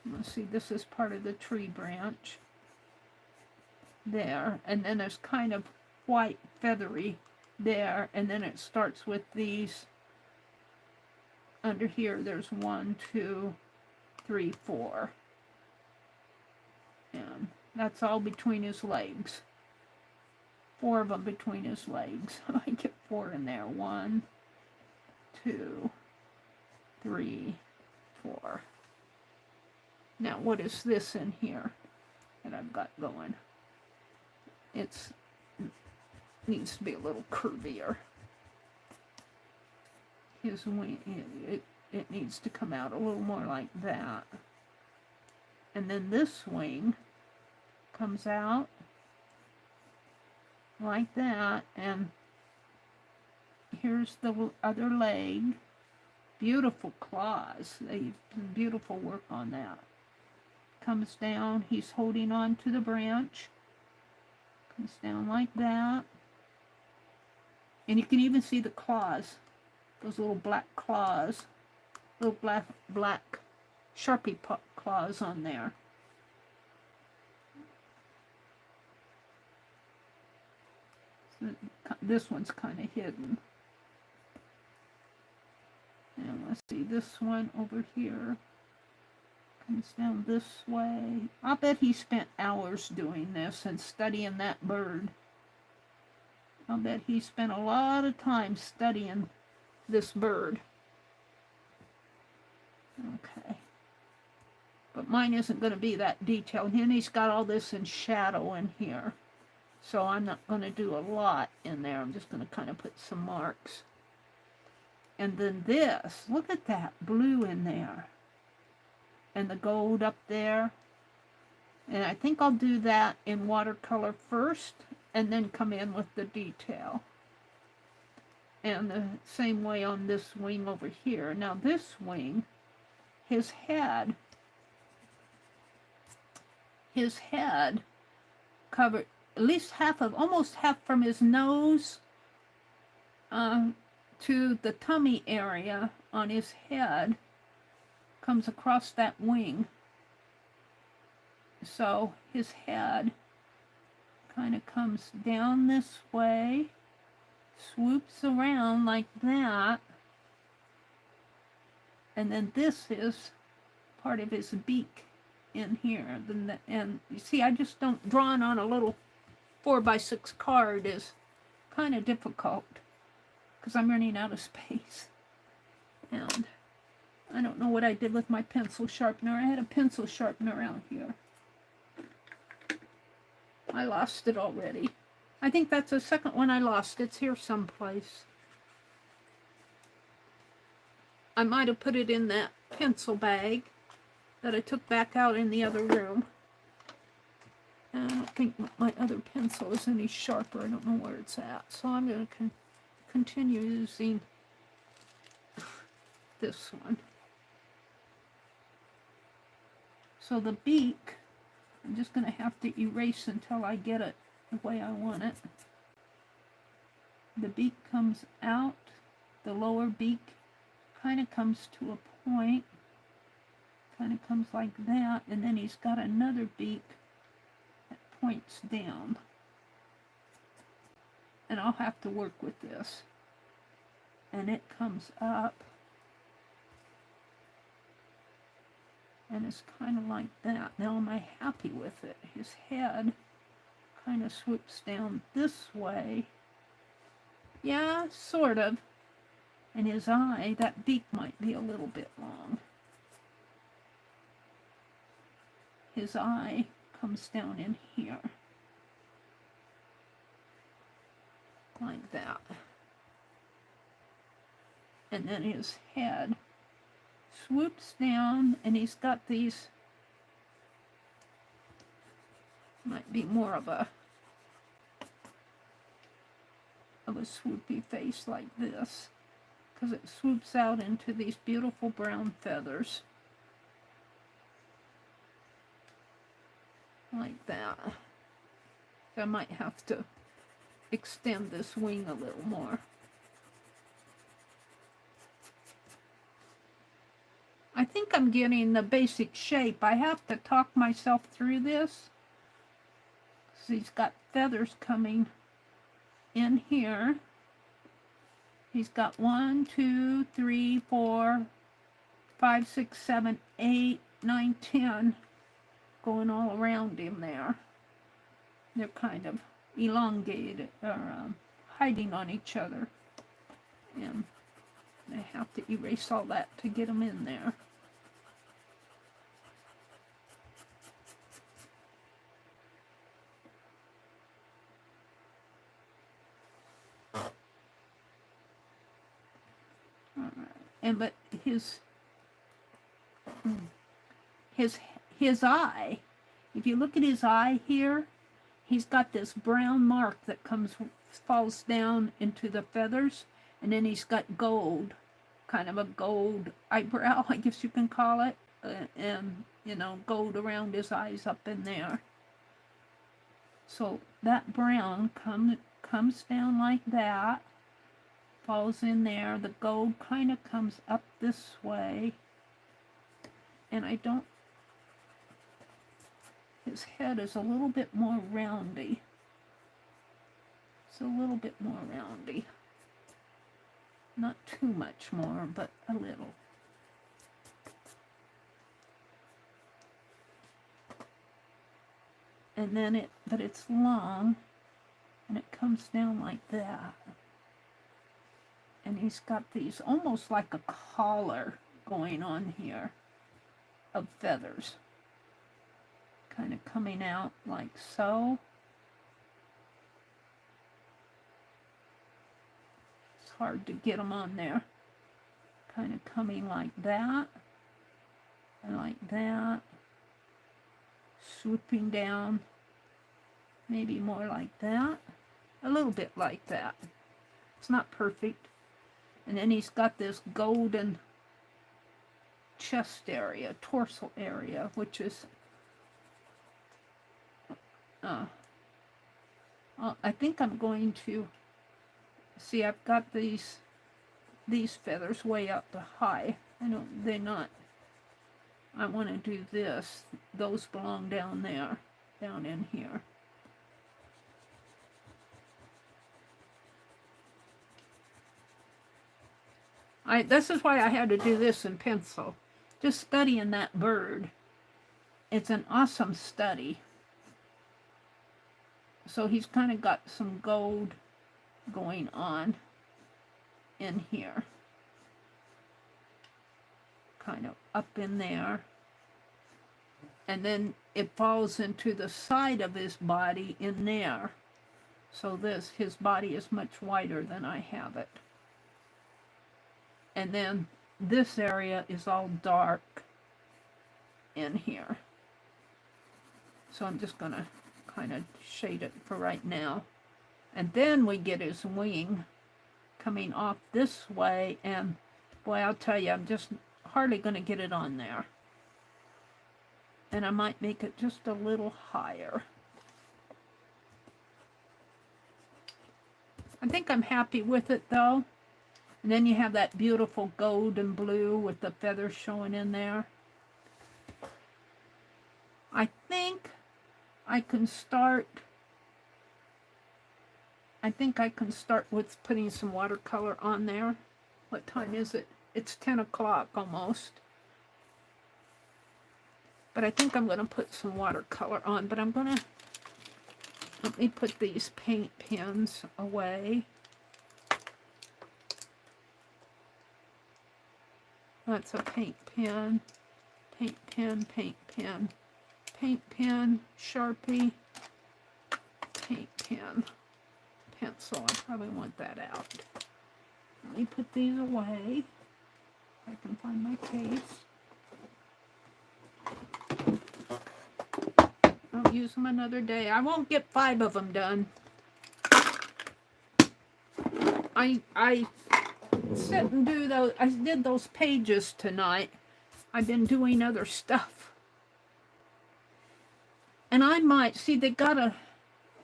Let's see, this is part of the tree branch there, and then there's kind of white feathery there, and then it starts with these under here. There's 1, 2, 3, 4, and that's all between his legs. 4 of them between his legs. I get 4 in there. 1, 2, 3, 4. Now what is this in here that I've got going? It needs to be a little curvier. His wing, it needs to come out a little more like that. And then this wing comes out like that, and here's the other leg. Beautiful claws. They've done beautiful work on that. Comes down, he's holding on to the branch. Comes down like that. And you can even see the claws. Those little black claws. Little black Sharpie claws on there. So this one's kind of hidden. And let's see, this one over here comes down this way. I'll bet he spent hours doing this and studying that bird. I'll bet he spent a lot of time studying this bird. Okay. But mine isn't going to be that detailed. And he's got all this in shadow in here. So I'm not going to do a lot in there. I'm just going to kind of put some marks. And then this, look at that blue in there. And the gold up there. And I think I'll do that in watercolor first, and then come in with the detail. And the same way on this wing over here. Now this wing, his head covered at least half of, almost half from his nose to the tummy area on his head comes across that wing. So his head kind of comes down this way, swoops around like that, and then this is part of his beak in here. And you see, I just don't, drawing on a little 4x6 card is kind of difficult because I'm running out of space. And I don't know what I did with my pencil sharpener. I had a pencil sharpener out here. I lost it already. I think that's the second one I lost. It's here someplace. I might have put it in that pencil bag that I took back out in the other room. And I don't think my other pencil is any sharper. I don't know where it's at. So I'm going to continue using this one. So the beak, I'm just going to have to erase until I get it the way I want it. the beak comes out, the lower beak kind of comes to a point, kind of comes like that, and then he's got another beak that points down. And I'll have to work with this. And it comes up, and it's kind of like that. Now, am I happy with it? His head kind of swoops down this way. Yeah, sort of. And his eye, that beak might be a little bit long. His eye comes down in here. Like that. And then his head swoops down, and he's got these, might be more of a swoopy face like this, because it swoops out into these beautiful brown feathers. Like that. I might have to extend this wing a little more. I think I'm getting the basic shape. I have to talk myself through this. So he's got feathers coming in here. He's got 1, 2, 3, 4, 5, 6, 7, 8, 9, 10 going all around him there. They're kind of elongated or hiding on each other. And I have to erase all that to get them in there. All right. And but his eye, if you look at his eye here, he's got this brown mark that falls down into the feathers, and then he's got gold, kind of a gold eyebrow, I guess you can call it, and, you know, gold around his eyes up in there. So that brown comes down like that, falls in there. The gold kind of comes up this way, and his head is a little bit more roundy. It's a little bit more roundy. Not too much more, but a little. And then but it's long, and it comes down like that. And he's got these almost like a collar going on here of feathers. Kind of coming out like so. It's hard to get them on there. Kind of coming like that. And like that. Swooping down. Maybe more like that. A little bit like that. It's not perfect. And then he's got this golden chest area, torso area, which is I think I'm going to see. I've got these feathers way up high. They're not. I want to do this. Those belong down there, down in here. This is why I had to do this in pencil. Just studying that bird. It's an awesome study. So he's kind of got some gold going on in here. Kind of up in there. And then it falls into the side of his body in there. So his body is much wider than I have it. And then this area is all dark in here. So I'm just going to kind of shade it for right now. And then we get his wing coming off this way, and boy, I'll tell you, I'm just hardly going to get it on there. And I might make it just a little higher. I think I'm happy with it though. And then you have that beautiful gold and blue with the feathers showing in there. I think I can start with putting some watercolor on there. What time is it? It's 10 o'clock almost. But I think I'm going to put some watercolor on. But I'm going to, let me put these paint pens away. That's a paint pen, paint pen, paint pen, paint pen, Sharpie, paint pen, pencil. I probably want that out. Let me put these away. If I can find my case. I'll use them another day. I won't get 5 of them done. I sit and do those. I did those pages tonight. I've been doing other stuff. And I might, see, they got a,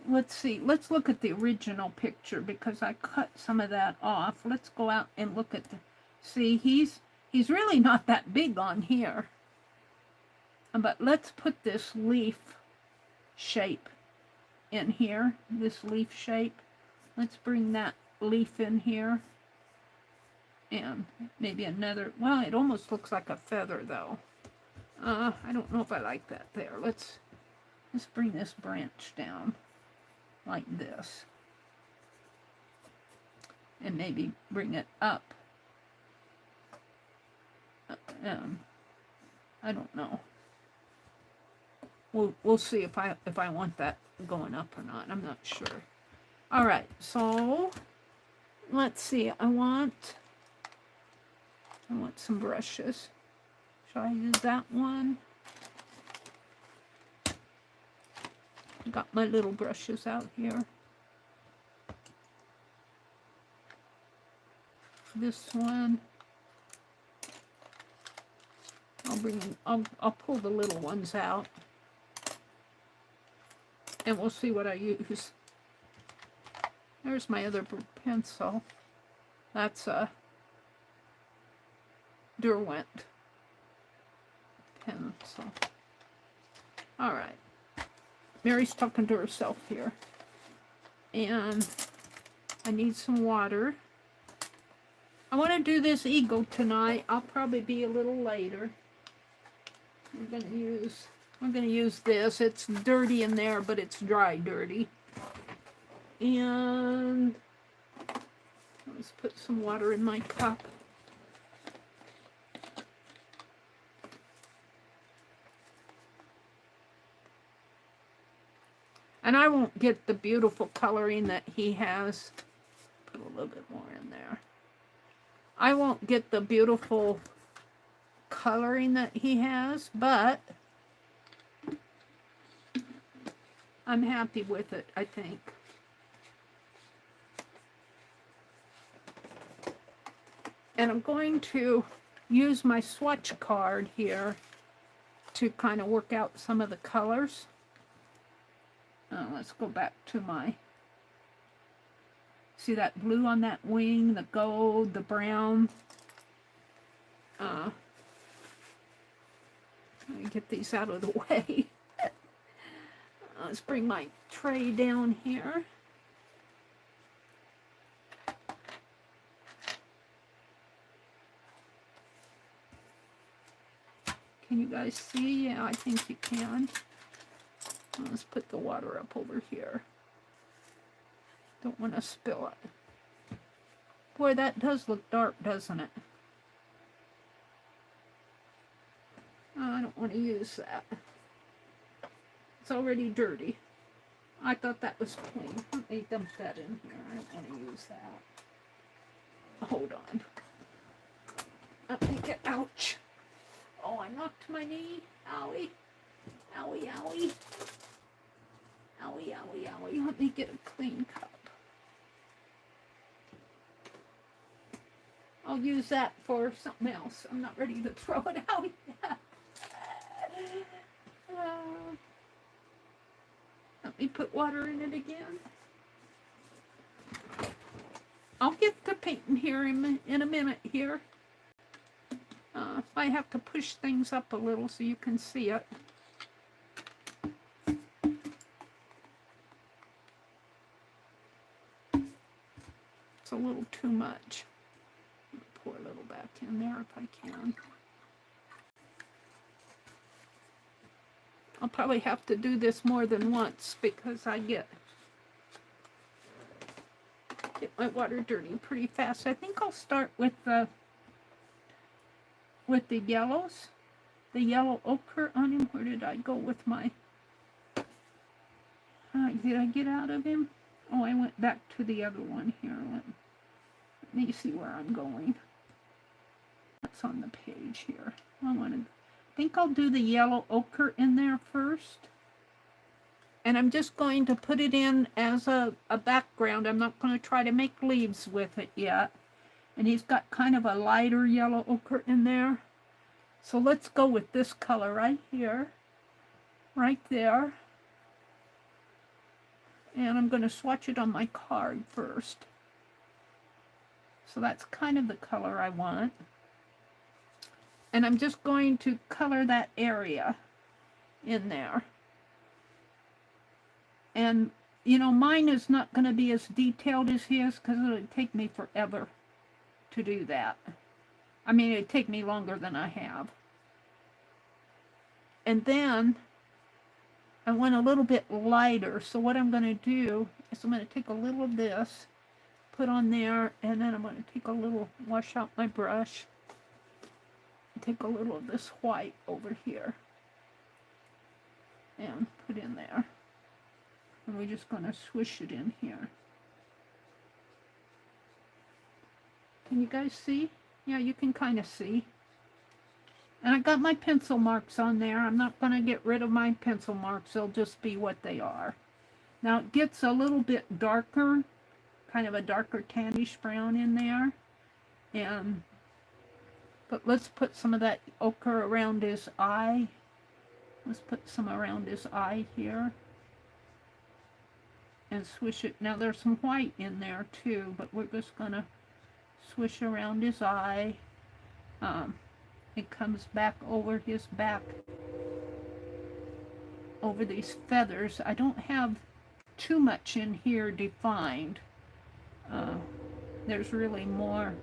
let's see, let's look at the original picture because I cut some of that off. Let's go out and look at the, see, he's really not that big on here. But let's put this leaf shape in here, this leaf shape. Let's bring that leaf in here. And maybe another, well, it almost looks like a feather though. I don't know if I like that there. Let's bring this branch down like this. And maybe bring it up. I don't know. We'll see if I want that going up or not. I'm not sure. All right, so let's see. I want some brushes. Shall I use that one? I got my little brushes out here. This one. I'll pull the little ones out. And we'll see what I use. There's my other pencil. That's a Derwent pencil. All right. Mary's talking to herself here. And I need some water. I want to do this eagle tonight. I'll probably be a little later. I'm gonna use this. It's dirty in there, but it's dry dirty. And let's put some water in my cup. And I won't get the beautiful coloring that he has. Put a little bit more in there. I won't get the beautiful coloring that he has, but I'm happy with it, I think. And I'm going to use my swatch card here to kind of work out some of the colors. Let's go back to my, see that blue on that wing, the gold, the brown. Let me get these out of the way. Let's bring my tray down here. Can you guys see? Yeah, I think you can. Let's put the water up over here. Don't want to spill it. Boy, that does look dark, doesn't it? Oh, I don't want to use that. It's already dirty. I thought that was clean. Let me dump that in here. I don't want to use that. Hold on. Let me get, ouch. Oh, I knocked my knee. Owie. Owie, owie. Owie, owie, owie. Let me get a clean cup. I'll use that for something else. I'm not ready to throw it out yet. Let me put water in it again. I'll get to painting here in a minute here. I have to push things up a little so you can see it. It's a little too much. Pour a little back in there if I can. I'll probably have to do this more than once because I get my water dirty pretty fast. I think I'll start with the yellows, the yellow ochre on him. Where did I go with my? Did I get out of him? Oh, I went back to the other one here. Let me see where I'm going. That's on the page here. I think I'll do the yellow ochre in there first. And I'm just going to put it in as a background. I'm not going to try to make leaves with it yet. And he's got kind of a lighter yellow ochre in there. So let's go with this color right here. Right there. And I'm going to swatch it on my card first. So that's kind of the color I want. And I'm just going to color that area in there. And, you know, mine is not going to be as detailed as his because it would take me forever to do that. I mean, it would take me longer than I have. And then I want a little bit lighter. So what I'm going to do is I'm going to take a little of this, put on there, and then I'm going to take a little, wash out my brush, take a little of this white over here and put in there. And we're just going to swish it in here. Can you guys see? Yeah, you can kind of see. And I got my pencil marks on there. I'm not going to get rid of my pencil marks. They'll just be what they are. Now it gets a little bit darker, kind of a darker tannish brown in there. But let's put some of that ochre around his eye. Let's put some around his eye here. And swish it. Now there's some white in there too, but we're just going to swish around his eye. It comes back over his back, over these feathers. I don't have too much in here defined. There's really more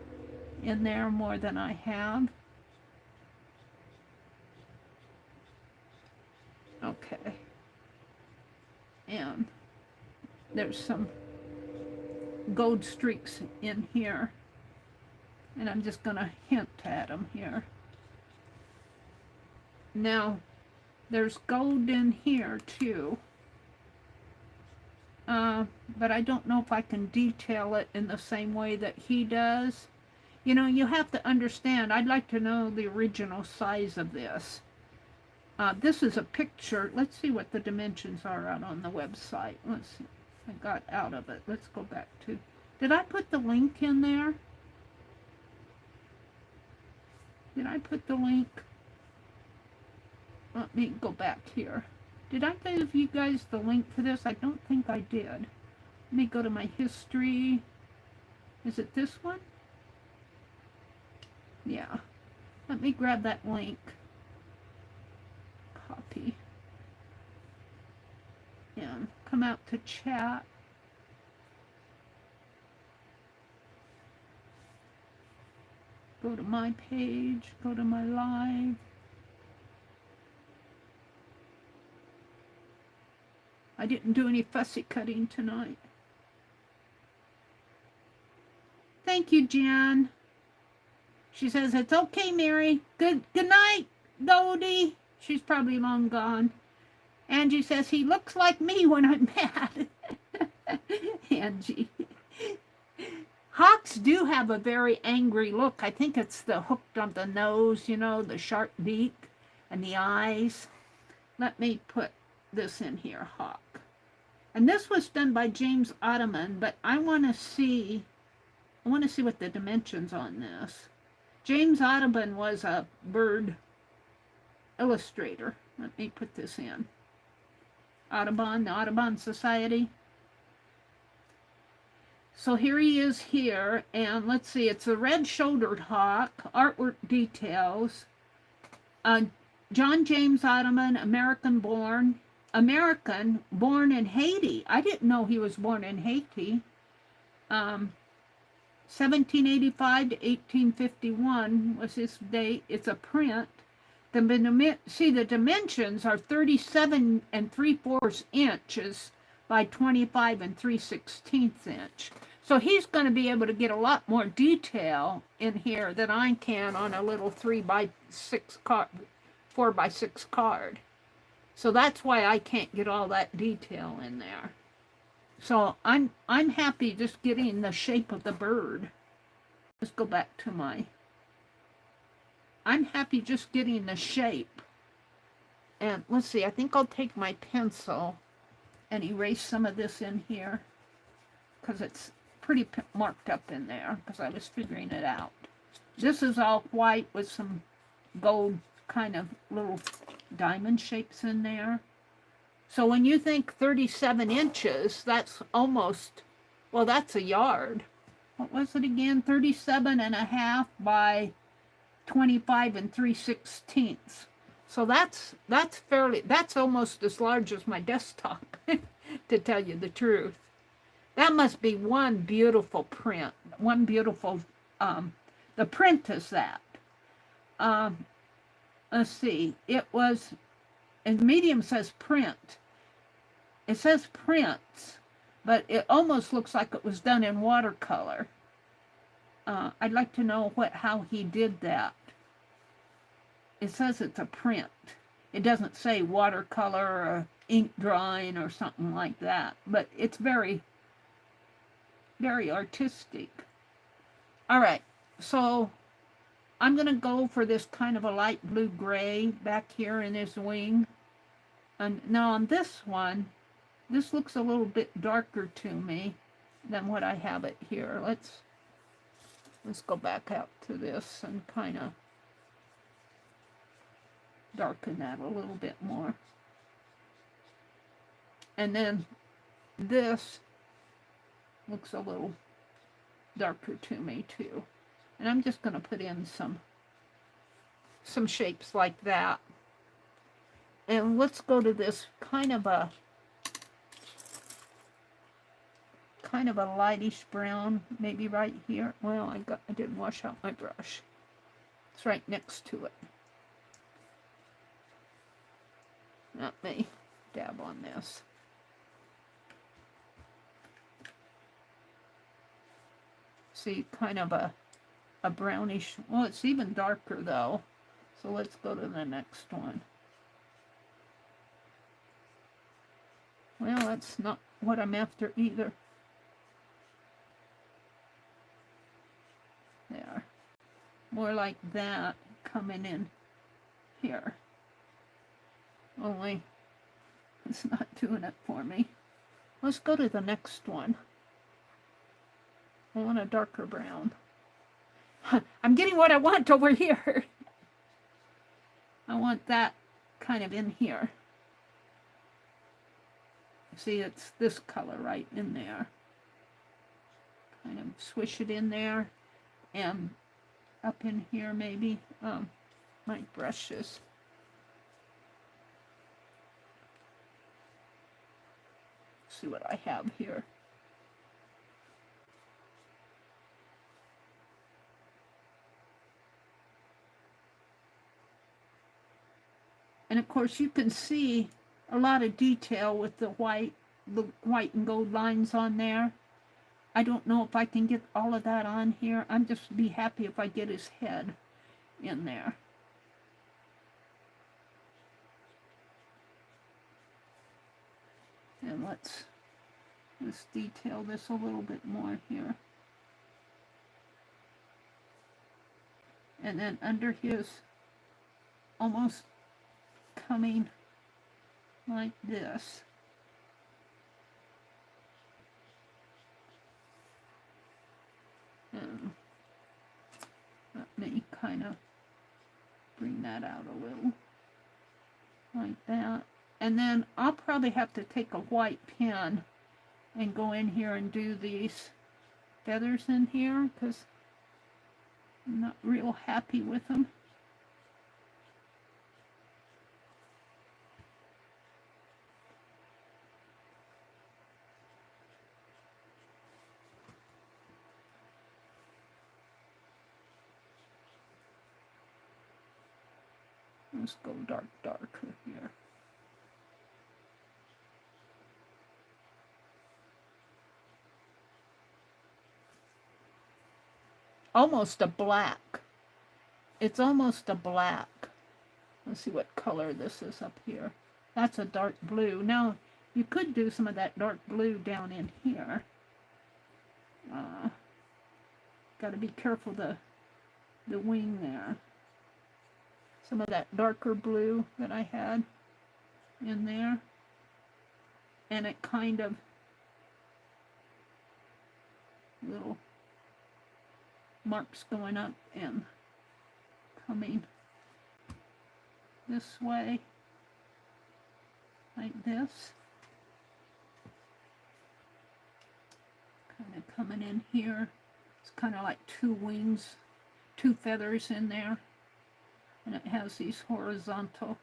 in there, more than I have. Okay. And there's some gold streaks in here. And I'm just going to hint at them here. Now, there's gold in here too. But I don't know if I can detail it in the same way that he does. You know, you have to understand, I'd like to know the original size of this. This is a picture. Let's see what the dimensions are out on the website. Let's see. I got out of it. Let's go back to... Did I put the link in there? Did I put the link? Let me go back here. Did I give you guys the link for this? I don't think I did. Let me go to my history. Is it this one? Yeah. Let me grab that link. Copy. And come out to chat. Go to my page. Go to my live. I didn't do any fussy cutting tonight. Thank you, Jan. She says, it's okay, Mary. Good night, Dodie. She's probably long gone. Angie says, he looks like me when I'm mad. Angie. Hawks do have a very angry look. I think it's the hooked on the nose, you know, the sharp beak and the eyes. Let me put this in here, hawk. And this was done by James Ottoman, but I want to see what the dimensions on this. James Ottoman was a bird illustrator. Let me put this in. Audubon, the Audubon Society. So here he is here, and let's see, it's a red-shouldered hawk, artwork details. John James Ottoman, American, born in Haiti. I didn't know he was born in Haiti. 1785 to 1851 was his date. It's a print. The dimensions are 37 3/4 inches by 25 3/16 inch. So he's going to be able to get a lot more detail in here than I can on a little 3x6 card, 4x6 card. So that's why I can't get all that detail in there. So I'm happy just getting the shape of the bird. Let's go back to I'm happy just getting the shape. And let's see, I think I'll take my pencil and erase some of this in here because it's pretty marked up in there because I was figuring it out. This is all white with some gold kind of little diamond shapes in there. So when you think 37 inches, that's almost, well, that's a yard. What was it again? 37.5 by 25 3/16. So that's almost as large as my desktop, to tell you the truth. That must be one beautiful print. One beautiful, the print is that. Let's see, it was, and Medium says print. It says prints, but it almost looks like it was done in watercolor. I'd like to know how he did that. It says it's a print. It doesn't say watercolor or ink drawing or something like that, but it's very, very artistic. All right, so I'm going to go for this kind of a light blue gray back here in his wing. And now on this one, this looks a little bit darker to me than what I have it here. Let's go back out to this and kind of darken that a little bit more. And then this looks a little darker to me too. And I'm just going to put in some shapes like that. And let's go to this kind of a lightish brown, maybe right here. Well, I didn't wash out my brush. It's right next to it. Let me dab on this. See, kind of a brownish, well, it's even darker though. So let's go to the next one. Well, that's not what I'm after either. There. More like that coming in here. Only it's not doing it for me. Let's go to the next one. I want a darker brown. I'm getting what I want over here. I want that kind of in here. See, it's this color right in there. Kind of swish it in there. And up in here maybe. My brushes. See what I have here. And of course you can see a lot of detail with the white and gold lines on there. I don't know if I can get all of that on here. I'm just be happy if I get his head in there. And let's detail this a little bit more here. And then under his, almost coming like this. And let me kind of bring that out a little like that. And then I'll probably have to take a white pen and go in here and do these feathers in here because I'm not real happy with them. Let's go darker here. Almost a black. It's almost a black. Let's see what color this is up here. That's a dark blue. Now, you could do some of that dark blue down in here. Got to be careful the wing there. Some of that darker blue that I had in there. And it kind of little marks going up and coming this way, like this. Kind of coming in here. It's kind of like two wings, two feathers in there. And it has these horizontal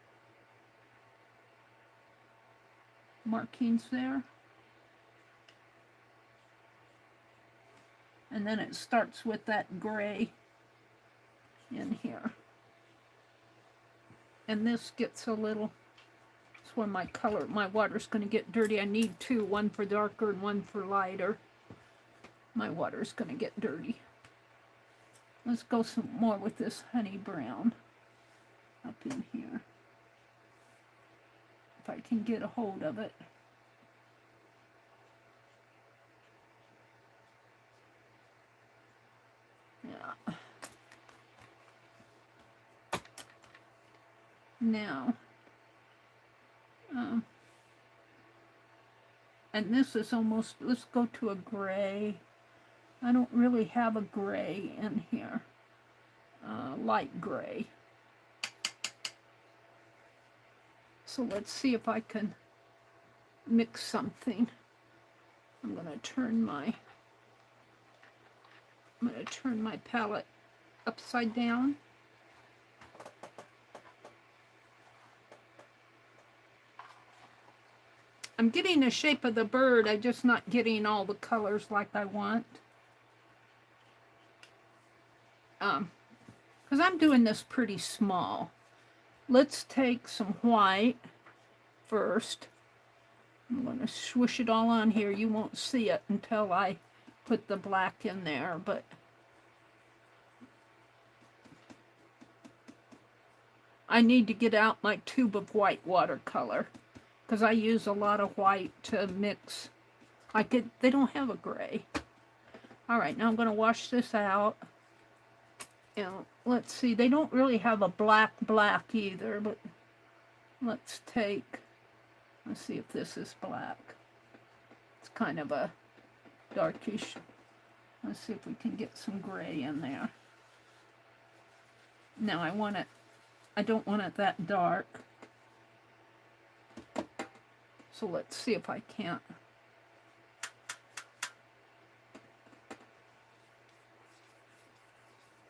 markings there. And then it starts with that gray in here. And this gets a little, that's where my water's going to get dirty. I need two, one for darker and one for lighter. My water's going to get dirty. Let's go some more with this honey brown up in here. If I can get a hold of it. Yeah. Now, and this is almost, let's go to a gray. I don't really have a gray in here. Light gray. So let's see if I can mix something. I'm going to turn my palette upside down. I'm getting the shape of the bird, I'm just not getting all the colors like I want. Because I'm doing this pretty small. Let's take some white first. I'm going to swoosh it all on here. You won't see it until I put the black in there, but I need to get out my tube of white watercolor because I use a lot of white to mix. They don't have a gray. All right, now I'm going to wash this out. And let's see, they don't really have a black either, but let's see if this is black. It's kind of a darkish. Let's see if we can get some gray in there. Now I don't want it that dark. So let's see if I can't.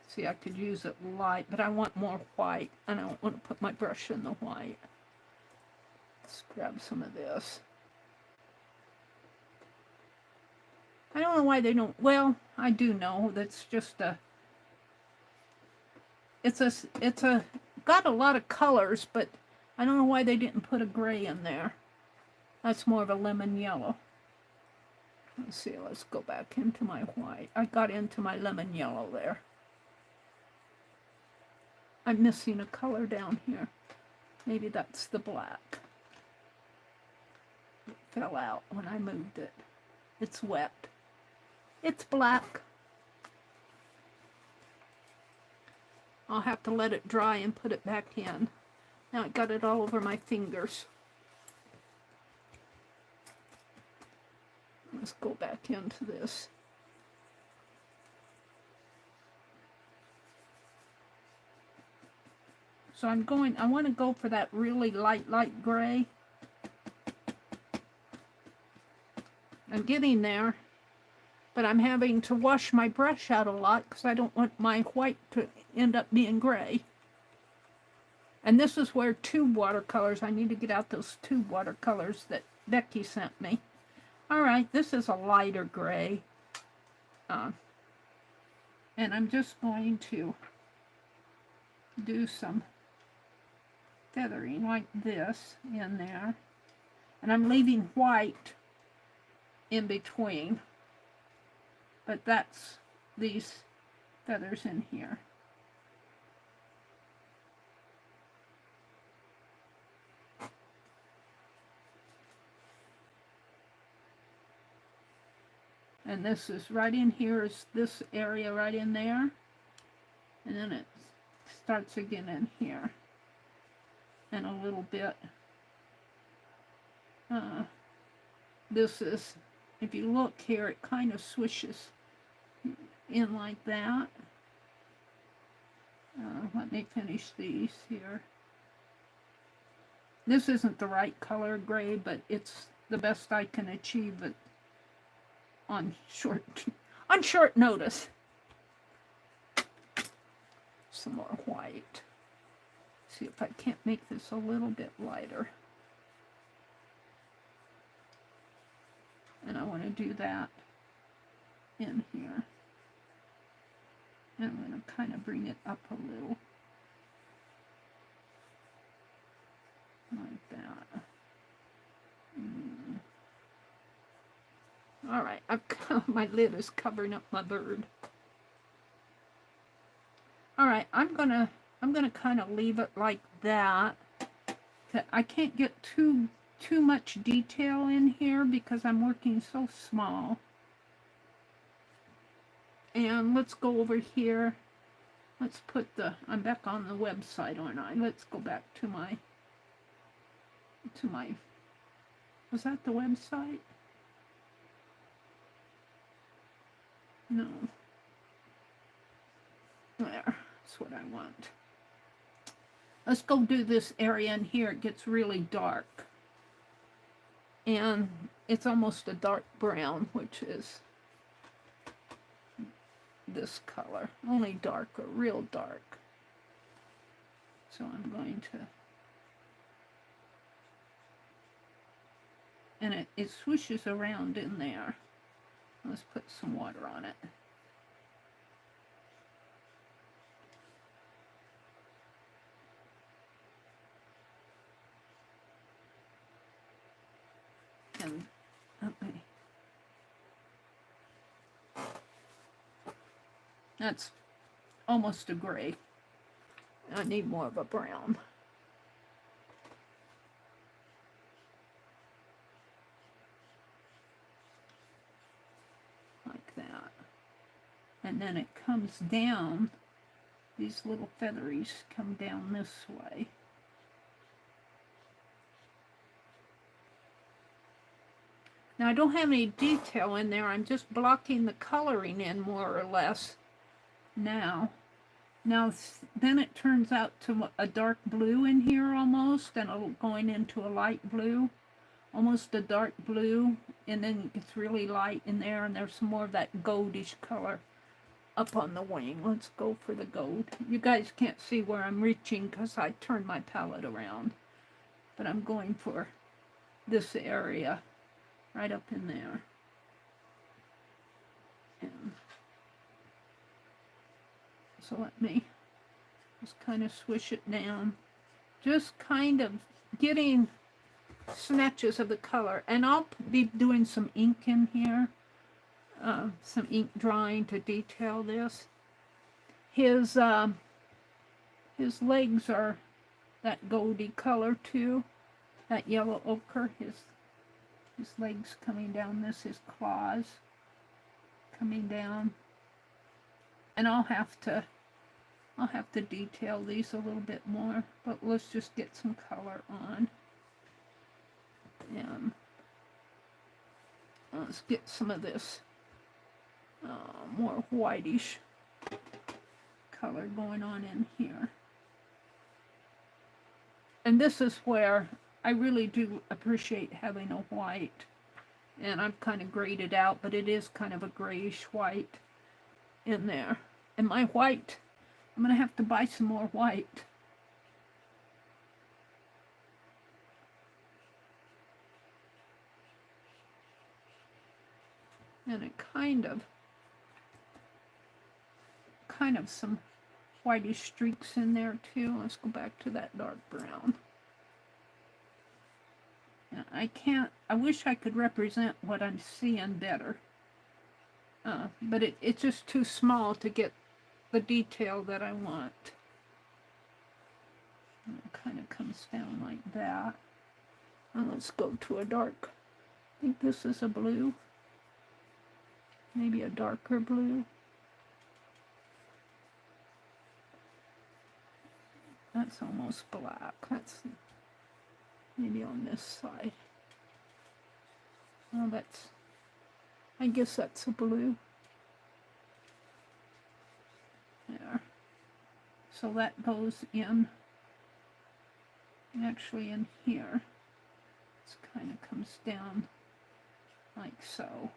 See, I could use it light, but I want more white, and I don't want to put my brush in the white. Let's grab some of this. I don't know why they don't, well, I do know, that's just got a lot of colors, but I don't know why they didn't put a gray in there. That's more of a lemon yellow. Let's see, let's go back into my white. I got into my lemon yellow there. I'm missing a color down here. Maybe that's the black. It fell out when I moved it. It's wet. It's black. I'll have to let it dry and put it back in. Now I got it all over my fingers. Let's go back into this. So I want to go for that really light gray. I'm getting there. But I'm having to wash my brush out a lot because I don't want my white to end up being gray. And this is where tube watercolors, I need to get out those tube watercolors that Becky sent me. All right, this is a lighter gray. And I'm just going to do some feathering like this in there. And I'm leaving white in between. But that's these feathers in here. And this is right in here, is this area right in there. And then it starts again in here. And a little bit. This is, if you look here, it kind of swishes in like that. Let me finish these here. This isn't the right color gray, but it's the best I can achieve it on short notice. Some more white. See if I can't make this a little bit lighter. And I want to do that in here. And I'm going to kind of bring it up a little. Like that. All right, my lid is covering up my bird. All right, I'm gonna kind of leave it like that. I can't get too much detail in here because I'm working so small. And let's go over here. Let's put I'm back on the website, aren't I? Let's go back to my, was that the website? No. There, that's what I want. Let's go do this area in here. It gets really dark. And it's almost a dark brown, which is this color. Only darker, real dark. So I'm going to... And it swooshes around in there. Let's put some water on it. And that's almost a gray. I need more of a brown. Like that. And then it comes down, these little featheries come down this way. Now I don't have any detail in there, I'm just blocking the coloring in more or less now. Now then it turns out to a dark blue in here almost, and going into a light blue, almost a dark blue, and then it gets really light in there, and there's some more of that goldish color up on the wing. Let's go for the gold. You guys can't see where I'm reaching because I turned my palette around, but I'm going for this area right up in there. And so let me just kind of swish it down, just kind of getting snatches of the color. And I'll be doing some ink in here, some ink drawing to detail this. His legs are that goldy color too, that yellow ochre. His legs coming down this, his claws coming down. And I'll have to detail these a little bit more, but let's just get some color on. And let's get some of this more whitish color going on in here. And this is where I really do appreciate having a white And I've kind of grayed it out, but it is kind of a grayish white in there. And my white, I'm going to have to buy some more white. And it kind of some whitish streaks in there too. Let's go back to that dark brown. And I wish I could represent what I'm seeing better. But it's just too small to get the detail that I want. And it kind of comes down like that. And let's go to a dark, I think this is a blue. Maybe a darker blue. That's almost black. That's maybe on this side. Oh, I guess that's a blue. There. So that goes in, actually in here. It kind of comes down like so.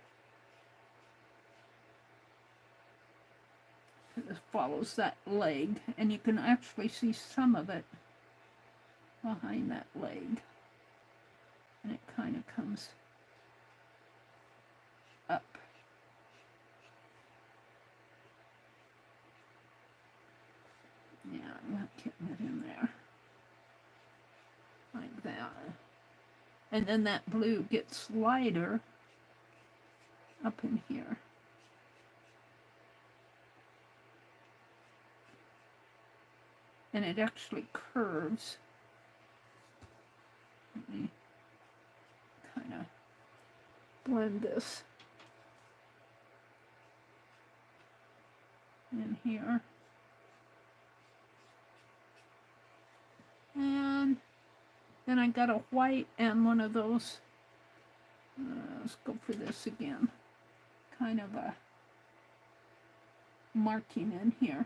It follows that leg, and you can actually see some of it behind that leg. And it kind of comes up. Yeah, I'm not getting it in there. Like that. And then that blue gets lighter up in here. And it actually curves. Let me kind of blend this in here. And then I got a white and one of those, let's go for this again, kind of a marking in here.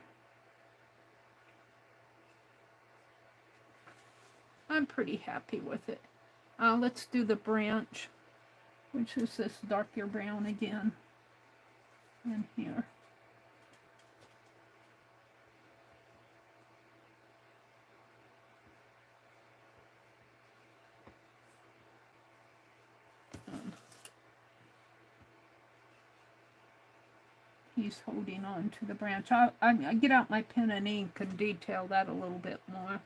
I'm pretty happy with it. Let's do the branch, which is this darker brown again, in here. He's holding on to the branch. I get out my pen and ink and detail that a little bit more.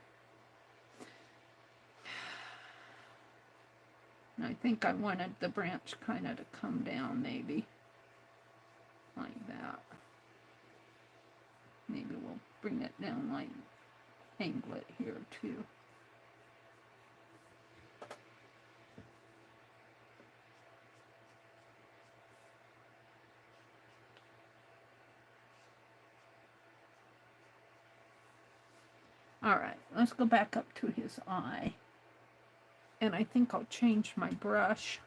I think I wanted the branch kind of to come down, maybe like that. Maybe we'll bring it down, like angle it here too. All right, let's go back up to his eye. And I think I'll change my brush.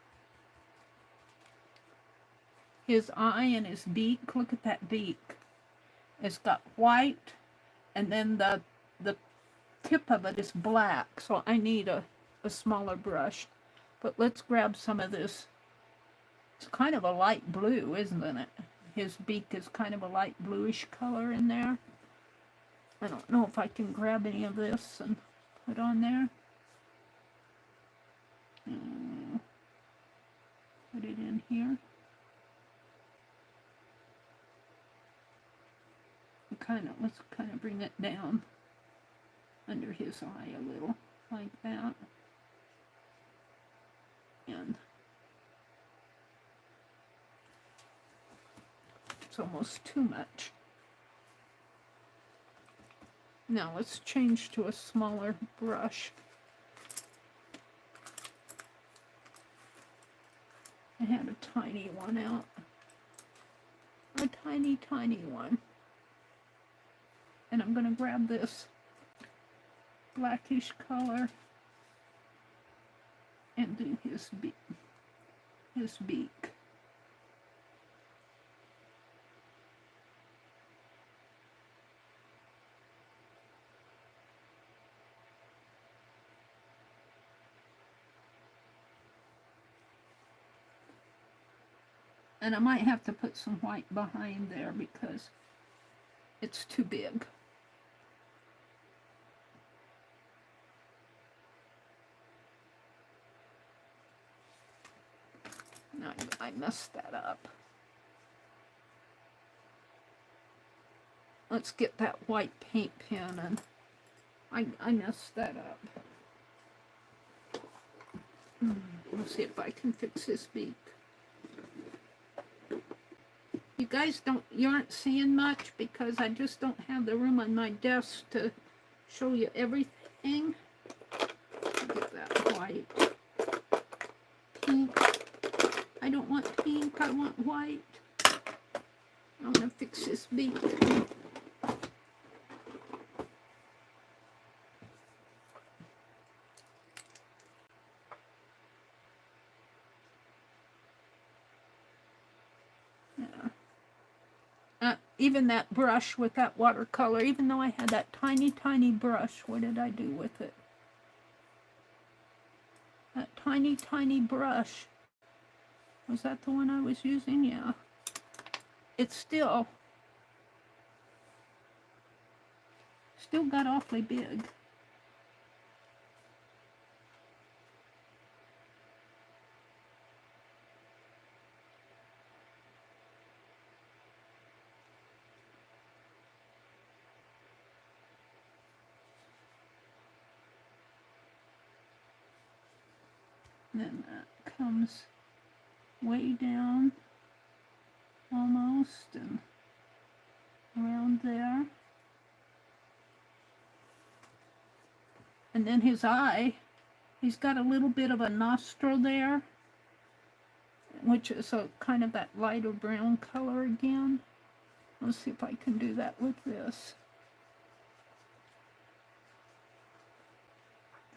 His eye and his beak, look at that beak. It's got white, and then the tip of it is black, so I need a smaller brush. But let's grab some of this. It's kind of a light blue, isn't it? His beak is kind of a light bluish color in there. I don't know if I can grab any of this and put on there. Put it in here. Let's kind of bring it down under his eye a little, like that. And it's almost too much. Now let's change to a smaller brush. I had a tiny one out. A tiny, tiny one. And I'm going to grab this blackish color and do his beak. And I might have to put some white behind there because it's too big. No, I messed that up. Let's get that white paint pen, and I messed that up. Let's see if I can fix this beak. You guys you aren't seeing much because I just don't have the room on my desk to show you everything. Get that white. Pink. I don't want pink, I want white. I'm gonna fix this beak. Even that brush with that watercolor, even though I had that tiny, tiny brush, what did I do with it? That tiny, tiny brush. Was that the one I was using? Yeah. It's still got awfully big. Then that comes way down almost and around there. And then his eye, he's got a little bit of a nostril there, which is a kind of that lighter brown color again. Let's see if I can do that with this.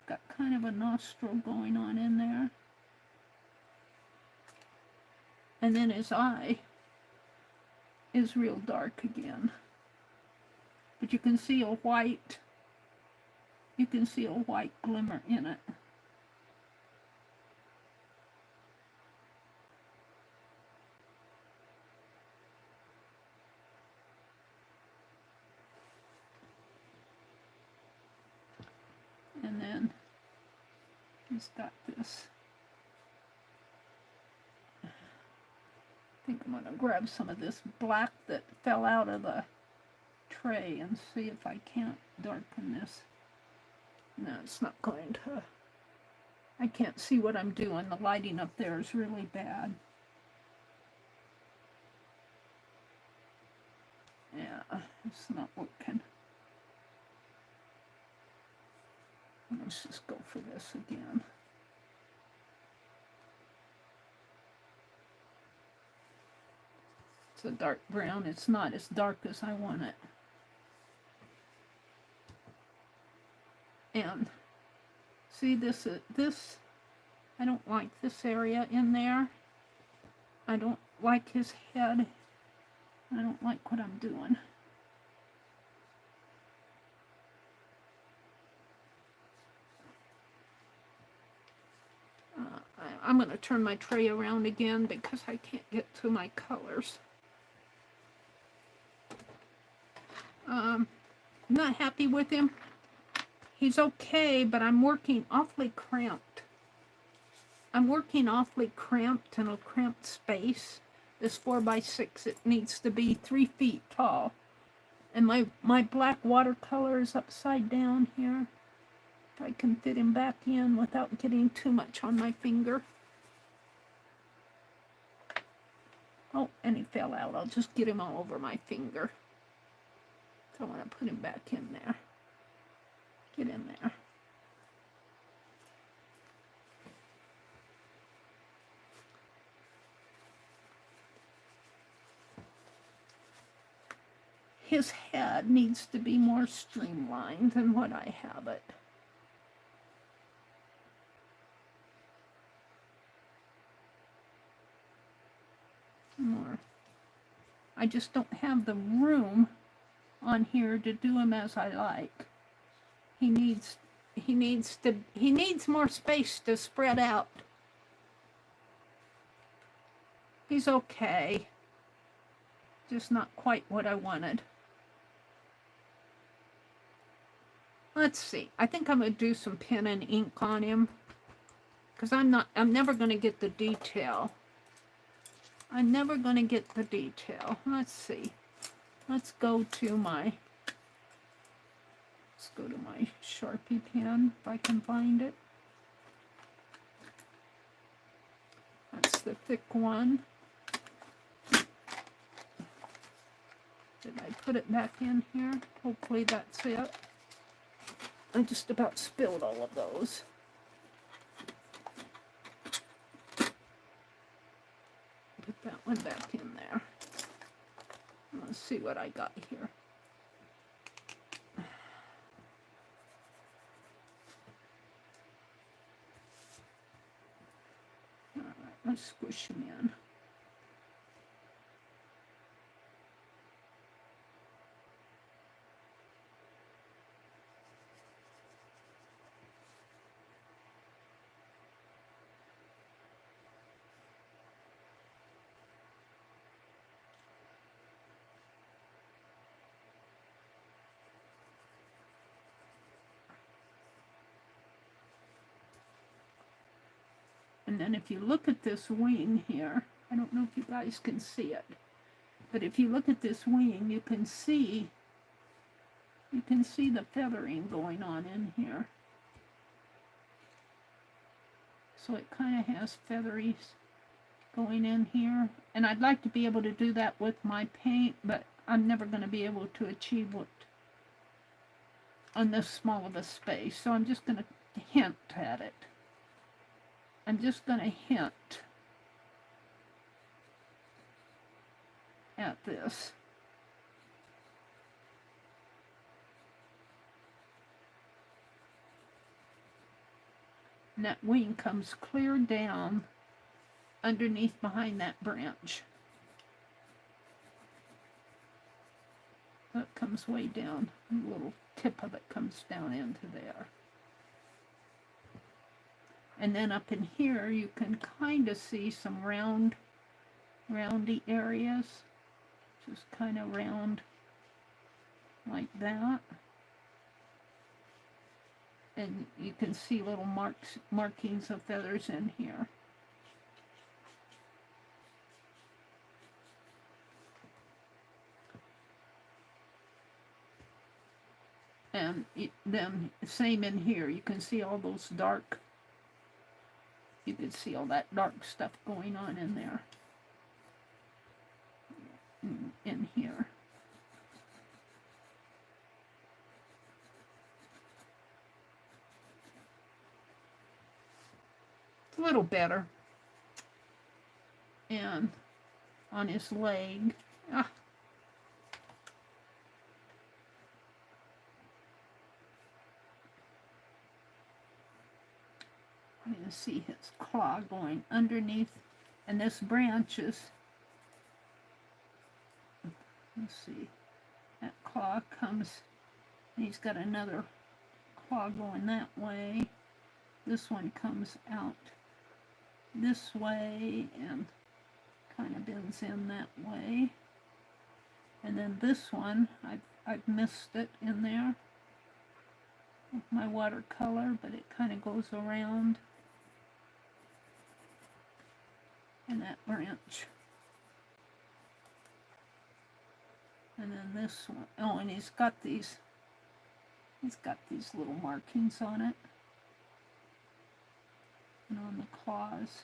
Got kind of a nostril going on in there. And then his eye is real dark again. But you can see a white glimmer in it. And then he's got this. I think I'm going to grab some of this black that fell out of the tray and see if I can't darken this. No, it's not going to. I can't see what I'm doing. The lighting up there is really bad. Yeah, it's not working. Let's just go for this again. It's a dark brown. It's not as dark as I want it. And see this, I don't like this area in there. I don't like his head. I don't like what I'm doing. I'm going to turn my tray around again because I can't get to my colors. I'm not happy with him. He's okay, but I'm working awfully cramped. I'm working awfully cramped in a cramped space. This 4x6, it needs to be 3 feet tall. And my black watercolor is upside down here. If I can fit him back in without getting too much on my finger. Oh, and he fell out. I'll just get him all over my finger. So I want to put him back in there. Get in there. His head needs to be more streamlined than what I have it. More. I just don't have the room on here to do him as I like. He needs more space to spread out. He's okay. Just not quite what I wanted. Let's see. I think I'm going to do some pen and ink on him. Because I'm never going to get the detail. I'm never going to get the detail. Let's see. Let's go to my Sharpie pen, if I can find it. That's the thick one. Did I put it back in here? Hopefully that's it. I just about spilled all of those. Put that one back in there. Let's see what I got here. All right, let's squish them in. And then if you look at this wing here, I don't know if you guys can see it, but if you look at this wing, you can see the feathering going on in here. So it kind of has featheries going in here. And I'd like to be able to do that with my paint, but I'm never going to be able to achieve what on this small of a space. So I'm just going to hint at it. I'm just going to hint at this. And that wing comes clear down underneath behind that branch. That comes way down. The little tip of it comes down into there. And then up in here, you can kind of see some roundy areas. Just kind of round like that. And you can see little markings of feathers in here. And then same in here. You can see all those dark. You can see all that dark stuff going on in there. In here. It's a little better. And on his leg. You can see his claw going underneath, and this branch is, let's see, that claw comes, and he's got another claw going that way. This one comes out this way and kind of bends in that way. And then this one, I've missed it in there with my watercolor, but it kind of goes around. And that branch. And then this one. Oh, and he's got these little markings on it. And on the claws.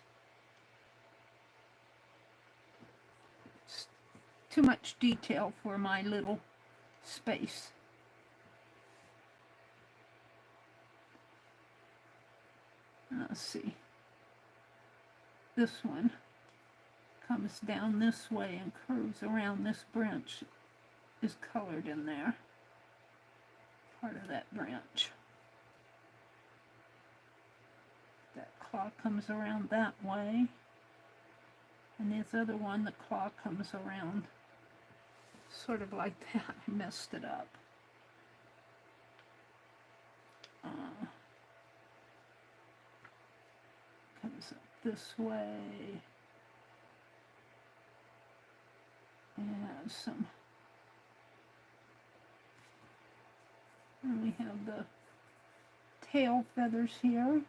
It's too much detail for my little space. Let's see. This one comes down this way and curves around. This branch is colored in there. Part of that branch. That claw comes around that way. And this other one, the claw comes around sort of like that. I messed it up. Comes up this way. has some. And we have the tail feathers here.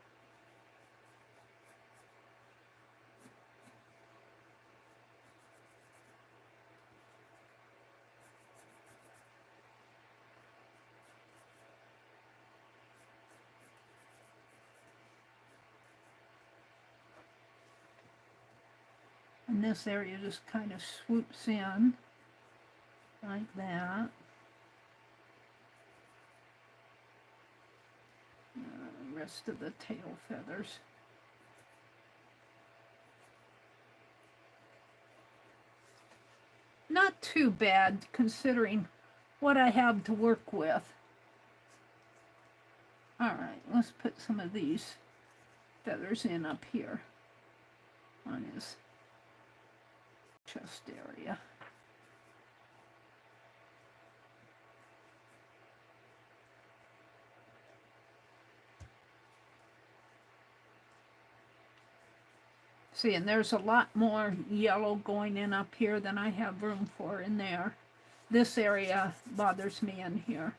And this area just kind of swoops in like that. Rest of the tail feathers. Not too bad considering what I have to work with. Alright, let's put some of these feathers in up here on his chest area. See, and there's a lot more yellow going in up here than I have room for in there. This area bothers me in here.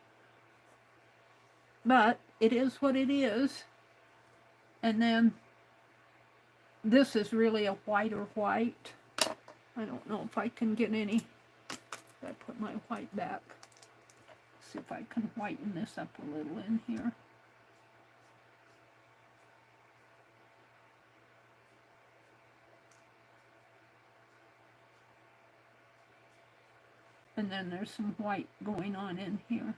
But it is what it is. And then this is really a whiter white. I don't know if I can get any. I put my white back. See if I can whiten this up a little in here. And then there's some white going on in here.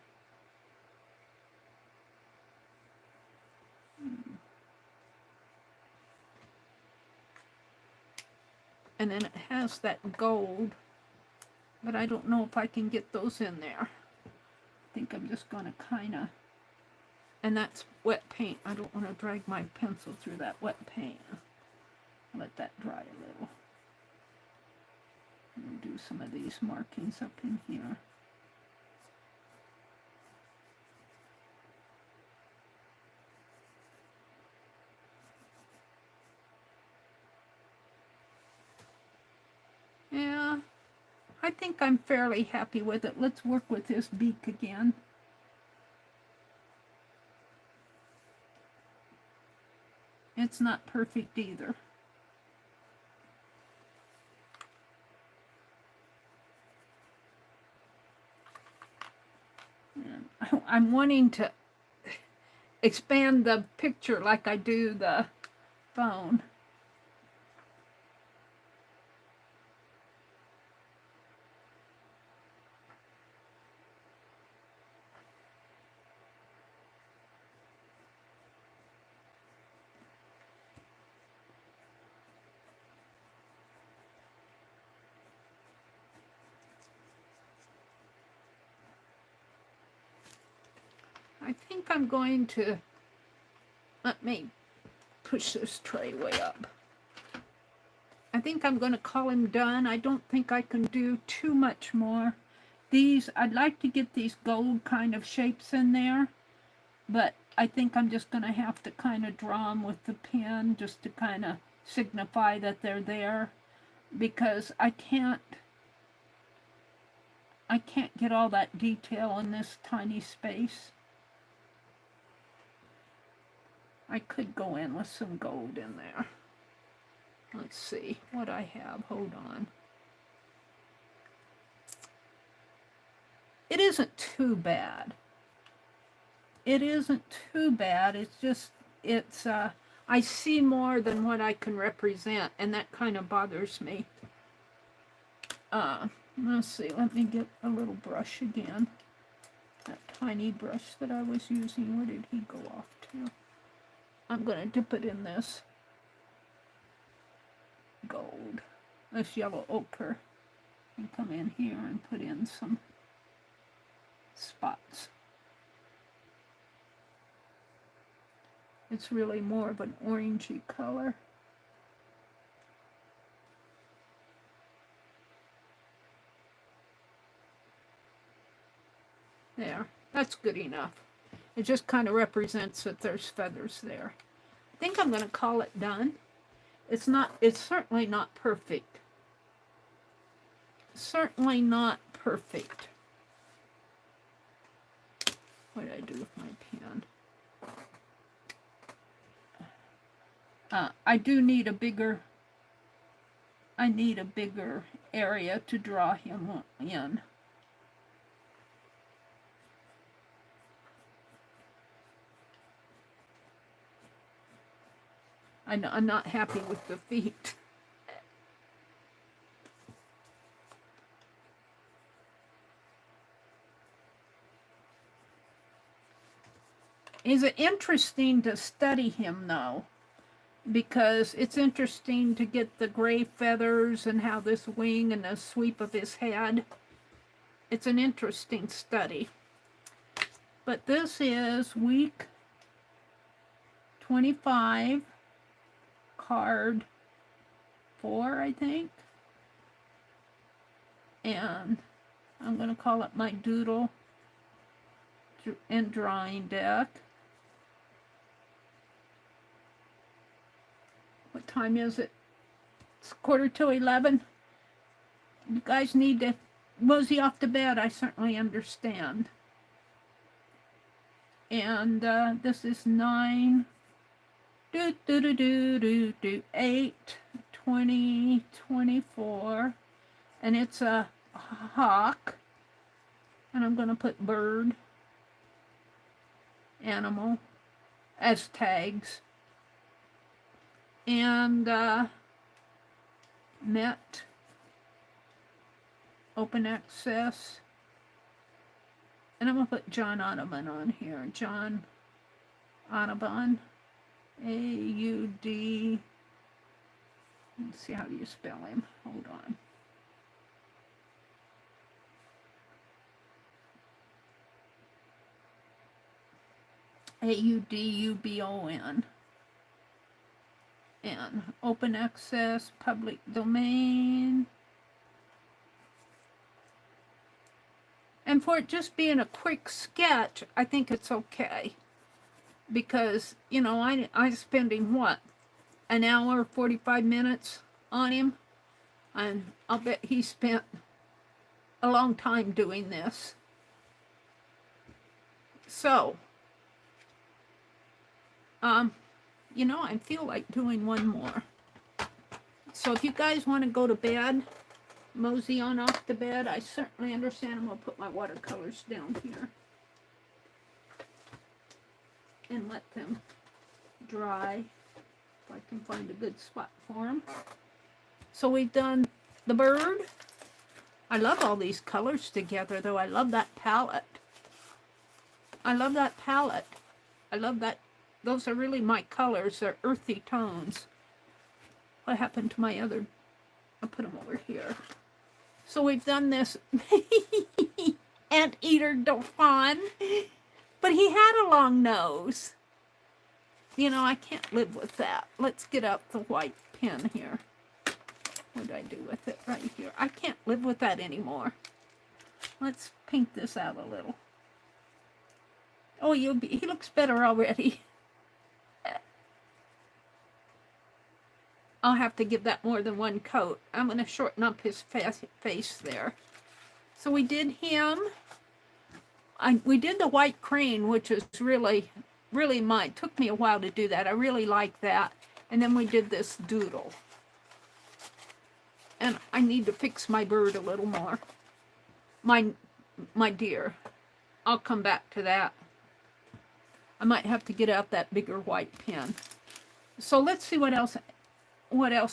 And then it has that gold, but I don't know if I can get those in there. I think I'm just going to kind of, and that's wet paint. I don't want to drag my pencil through that wet paint. Let that dry a little. And do some of these markings up in here. Yeah, I think I'm fairly happy with it. Let's work with this beak again. It's not perfect either. I'm wanting to expand the picture like I do the phone. I think I'm going to, let me push this tray way up. I think I'm going to call him done. I don't think I can do too much more. These, I'd like to get these gold kind of shapes in there, but I think I'm just going to have to kind of draw them with the pen just to kind of signify that they're there, because I can't get all that detail in this tiny space. I could go in with some gold in there. Let's see what I have. Hold on. It isn't too bad. It isn't too bad. It's just, it's, I see more than what I can represent, and that kind of bothers me. Let's see. Let me get a little brush again. That tiny brush that I was using. Where did he go off to? I'm going to dip it in this gold, this yellow ochre, and come in here and put in some spots. It's really more of an orangey color. There, that's good enough. It just kind of represents that there's feathers there. I think I'm going to call it done. It's certainly not perfect. certainly not perfect. What did I do with my pen? I do need a bigger, area to draw him in. I'm not happy with the feet. Is it interesting to study him though? Because it's interesting to get the gray feathers and how this wing and the sweep of his head. It's an interesting study. But this is week 25, card 4, I think. And I'm going to call it my doodle and drawing deck. What time is it? It's 11:15. You guys need to mosey off to bed. I certainly understand. And this is 9, 8, 20, 24. And it's a hawk. And I'm going to put bird, animal as tags. And net, open access, and I'm going to put John Audubon on here. John Audubon, A-U-D, let's see, how do you spell him? Hold on. A-U-D-U-B-O-N. And open access, public domain. And for it just being a quick sketch, I think it's okay. Because, you know, I'm spending, what, an hour, 45 minutes on him? And I'll bet he spent a long time doing this. So, you know, I feel like doing one more. So if you guys want to go to bed, mosey on off to bed, I certainly understand. I'm going to put my watercolors down here and let them dry if I can find a good spot for them. So we've done the bird. I love all these colors together, though. I love that palette. I love that palette. I love that. Those are really my colors. They're earthy tones. What happened to my other? I'll put them over here. So we've done this anteater dauphin, but he had a long nose. You know, I can't live with that. Let's get out the white pen here. What did I do with it? Right here. I can't live with that anymore. Let's paint this out a little. Oh, he looks better already. I'll have to give that more than one coat. I'm going to shorten up his face there. So we did him. We did the white crane, which is really mine. Took me a while to do that. I really like that. And then we did this doodle. And I need to fix my bird a little more. My deer. I'll come back to that. I might have to get out that bigger white pen. So let's see what else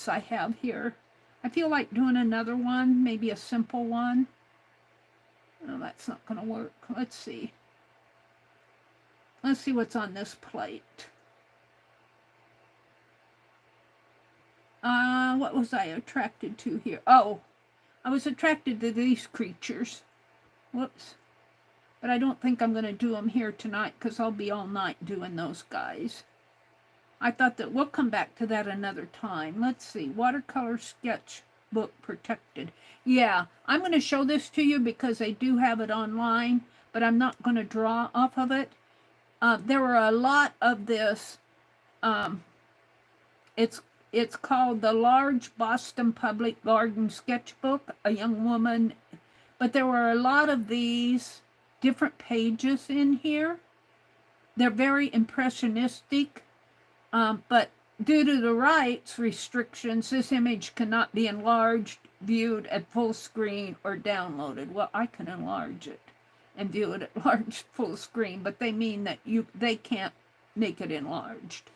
I have here. I feel like doing another one, maybe a simple one. No, that's not going to work. Let's see. Let's see what's on this plate. What was I attracted to here? Oh, I was attracted to these creatures. Whoops. But I don't think I'm going to do them here tonight because I'll be all night doing those guys. I thought that we'll come back to that another time. Let's see. Watercolor sketchbook protected. Yeah, I'm going to show this to you because they do have it online, but I'm not going to draw off of it. There were a lot of this. it's called The Large Boston Public Garden Sketchbook, a young woman. But there were a lot of these different pages in here. They're very impressionistic, but due to the rights restrictions, this image cannot be enlarged, viewed at full screen, or downloaded. Well, I can enlarge it and view it at large full screen, but they mean that they can't make it enlarged.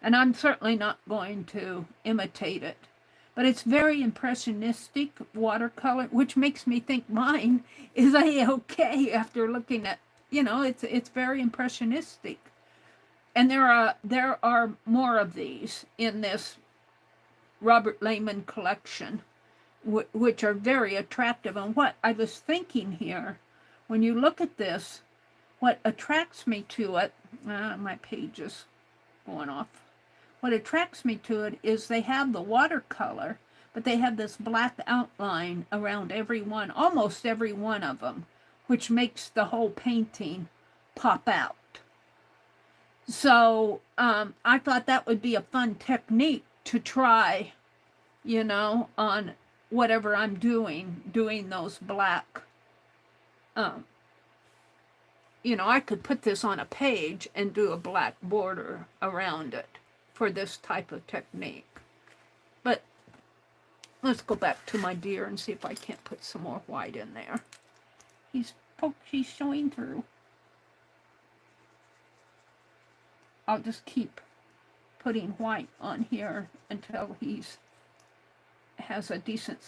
And I'm certainly not going to imitate it. But it's very impressionistic watercolor, which makes me think mine is A-okay after looking at, it's very impressionistic. And there are more of these in this Robert Lehman collection, which are very attractive. And what I was thinking here, when you look at this, what attracts me to it, my page is going off. What attracts me to it is they have the watercolor, but they have this black outline around every one, almost every one of them, which makes the whole painting pop out. So I thought that would be a fun technique to try, on whatever I'm doing those black. I could put this on a page and do a black border around it for this type of technique. But let's go back to my deer and see if I can't put some more white in there. He's showing through. I'll just keep putting white on here until has a decent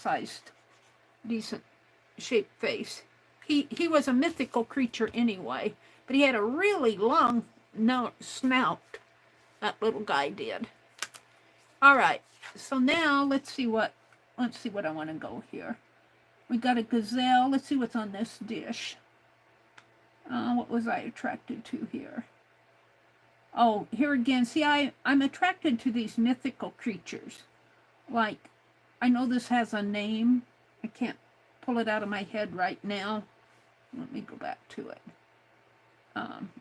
shaped face. He was a mythical creature anyway, but he had a really long snout. That little guy did. All right, so now let's see what I want to go here. We got a gazelle. Let's see what's on this dish. What was I attracted to here? Oh, here again. See, I'm attracted to these mythical creatures. Like, I know this has a name. I can't pull it out of my head right now. Let me go back to it.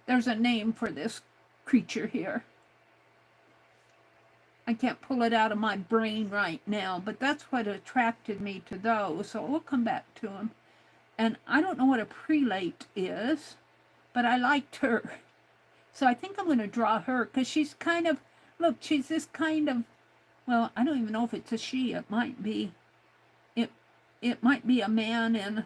There's a name for this creature here. I can't pull it out of my brain right now, but that's what attracted me to those. So we'll come back to them. And I don't know what a prelate is, but I liked her. So I think I'm going to draw her because she's kind of, look, she's this kind of, well, I don't even know if it's a she. It might be. It might be a man. And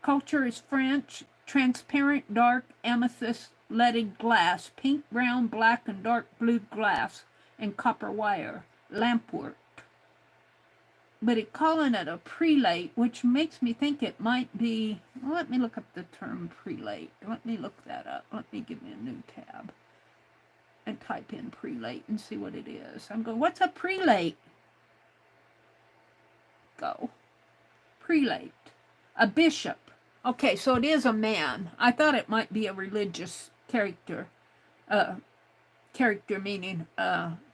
culture is French, transparent, dark, amethyst, leaded glass, pink, brown, black, and dark blue glass, and copper wire, lampwork. But it's calling it a prelate, which makes me think it might be, well, let me look up the term prelate. Let me look that up. Let me give me a new tab and type in prelate and see what it is. I'm going, what's a prelate? Go. Prelate. A bishop. Okay, so it is a man. I thought it might be a religious character. Character meaning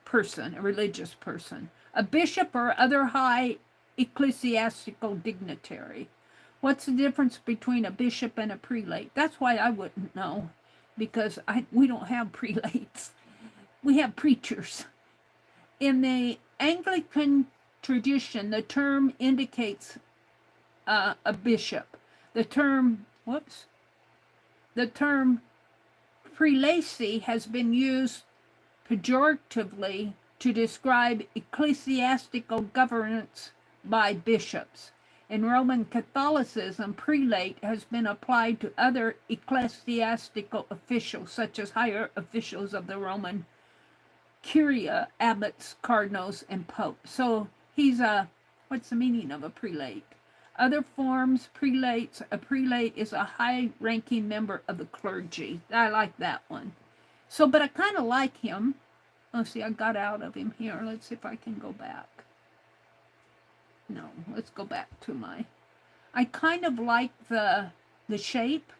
person, a religious person. A bishop or other high ecclesiastical dignitary. What's the difference between a bishop and a prelate? That's why I wouldn't know, because we don't have prelates. We have preachers. In the Anglican tradition, the term indicates a bishop. The term prelacy has been used pejoratively to describe ecclesiastical governance by bishops. In Roman Catholicism, prelate has been applied to other ecclesiastical officials, such as higher officials of the Roman curia, abbots, cardinals, and popes. So he's what's the meaning of a prelate? Other forms, prelates. A prelate is a high-ranking member of the clergy. I like that one. So, but I kind of like him. Let's see, I got out of him here. Let's see if I can go back. No, let's go back to I kind of like the shape,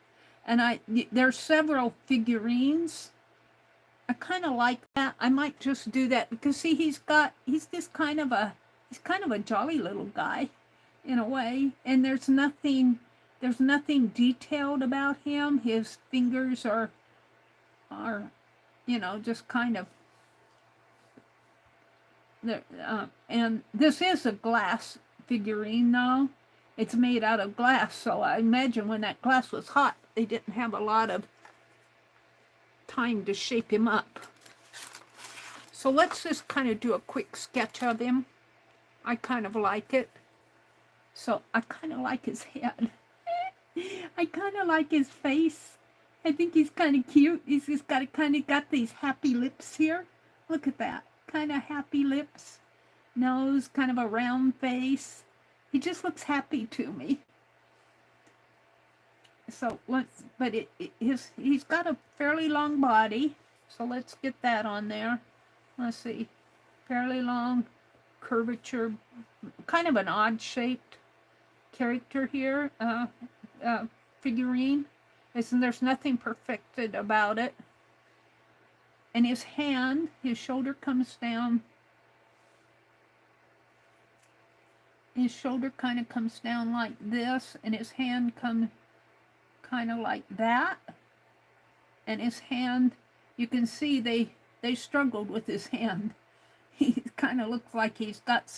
and there's several figurines. I kind of like that. I might just do that because see, he's this kind of a jolly little guy, in a way, and there's nothing detailed about him. His fingers are just kind of And this is a glass figurine though. It's made out of glass, so I imagine when that glass was hot, they didn't have a lot of time to shape him up. So let's just kind of do a quick sketch of him. I kind of like it. So I kind of like his head. I kind of like his face. I think he's kind of cute. He's just got got these happy lips here. Look at that. Kind of happy lips. Nose, kind of a round face. He just looks happy to me. So he's got a fairly long body. So let's get that on there. Let's see. Fairly long curvature, kind of an odd shaped character here, figurine. There's nothing perfected about it. And his hand, his shoulder comes down. His shoulder kind of comes down like this, and his hand comes kind of like that. And his hand, you can see they struggled with his hand. He kind of looks like he's got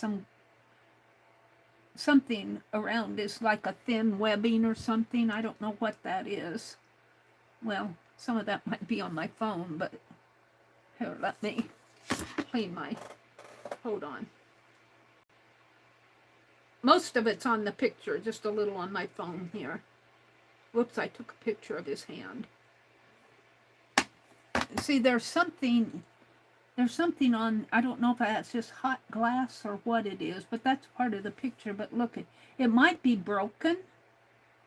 something around his, like a thin webbing or something. I don't know what that is. Well, some of that might be on my phone, but here, let me clean my, hold on. Most of it's on the picture, just a little on my phone here. Whoops, I took a picture of his hand. See, there's something on, I don't know if that's just hot glass or what it is, but that's part of the picture. But look, it might be broken.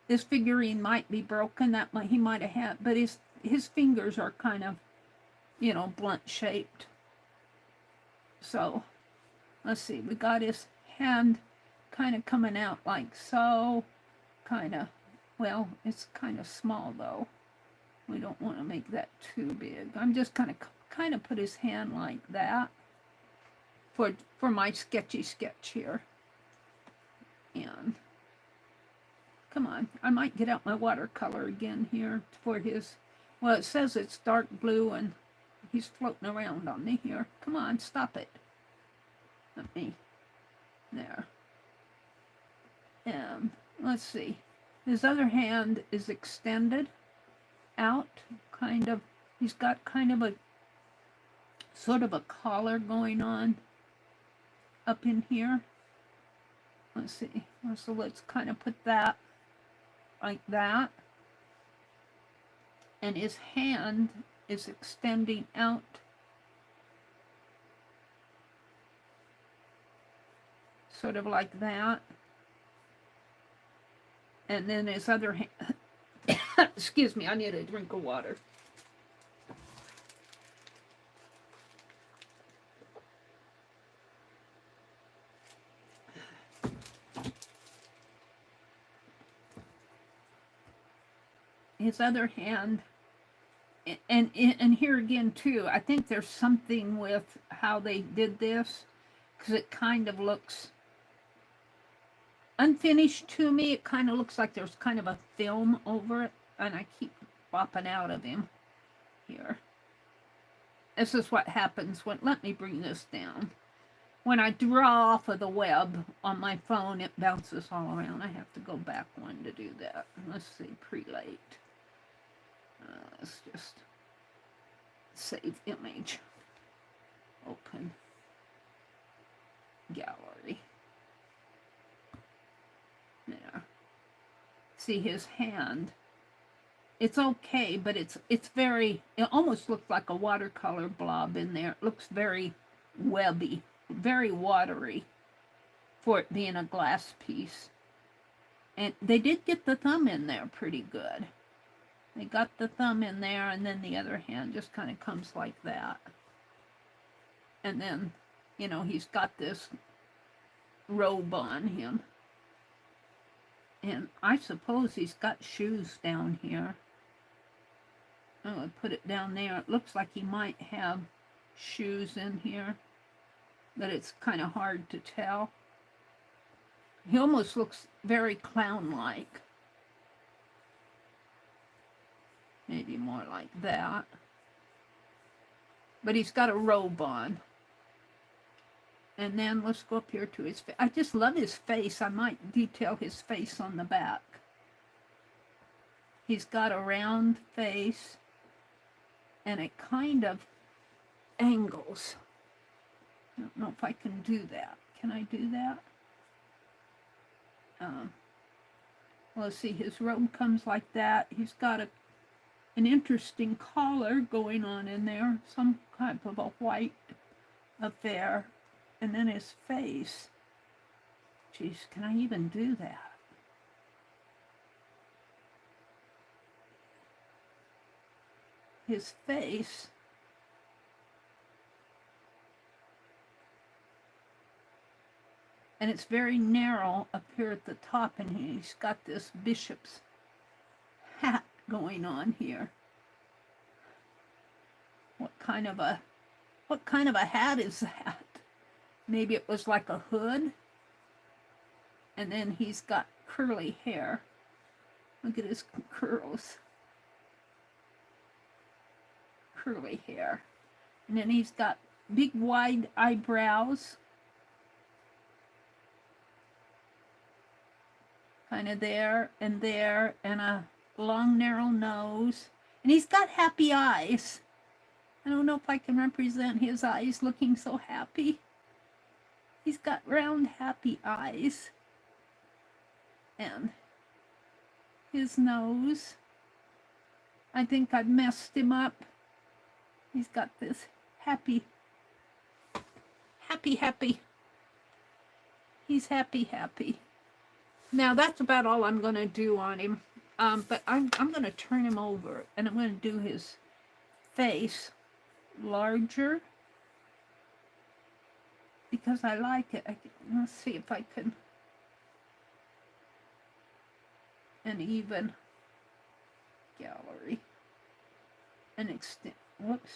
This figurine might be broken. He might have had, but his fingers are kind of, you know, blunt shaped. So, let's see, we got his hand kind of coming out like so, kind of, well, it's kind of small though. We don't want to make that too big. I'm just kind of put his hand like that for my sketchy sketch here. And come on, I might get out my watercolor again here for his, well, it says it's dark blue and he's floating around on me here. Come on, stop it. Let me, there. And let's see, his other hand is extended out, kind of, he's got kind of a sort of a collar going on up in here. Let's see, so let's kind of put that like that. And his hand is extending out sort of like that. And then his other hand, excuse me, I need a drink of water. His other hand, and here again too, I think there's something with how they did this, because it kind of looks unfinished to me. It kind of looks like there's kind of a film over it, and I keep popping out of him here. This is what happens when, let me bring this down. When I draw off of the web on my phone, it bounces all around. I have to go back one to do that. Let's see, prelate. Let's just save image. Open gallery. There. See his hand. It's okay, but it's very, it almost looks like a watercolor blob in there. It looks very webby, very watery for it being a glass piece. And they did get the thumb in there pretty good. They got the thumb in there, and then the other hand just kind of comes like that. And then, you know, he's got this robe on him. And I suppose he's got shoes down here. I'm going to put it down there. It looks like he might have shoes in here, but it's kind of hard to tell. He almost looks very clown-like. Maybe more like that. But he's got a robe on. And then let's go up here to his face. I just love his face. I might detail his face on the back. He's got a round face, and it kind of angles. I don't know if I can do that. Can I do that? Let's see, his robe comes like that. He's got an interesting collar going on in there, some type of a white affair. And then his face. Geez, can I even do that? His face. And it's very narrow up here at the top, and he's got this bishop's hat going on here. What kind of a hat is that? Maybe it was like a hood. And then he's got curly hair. Look at his curls. Curly hair. And then he's got big wide eyebrows. Kind of there, and a long narrow nose. And he's got happy eyes. I don't know if I can represent his eyes looking so happy. He's got round, happy eyes. And his nose. I think I've messed him up. He's got this happy. He's happy. Now that's about all I'm going to do on him. But I'm going to turn him over, and I'm going to do his face larger. Because I like it. Let's see if I can. An even gallery. An extent. Whoops.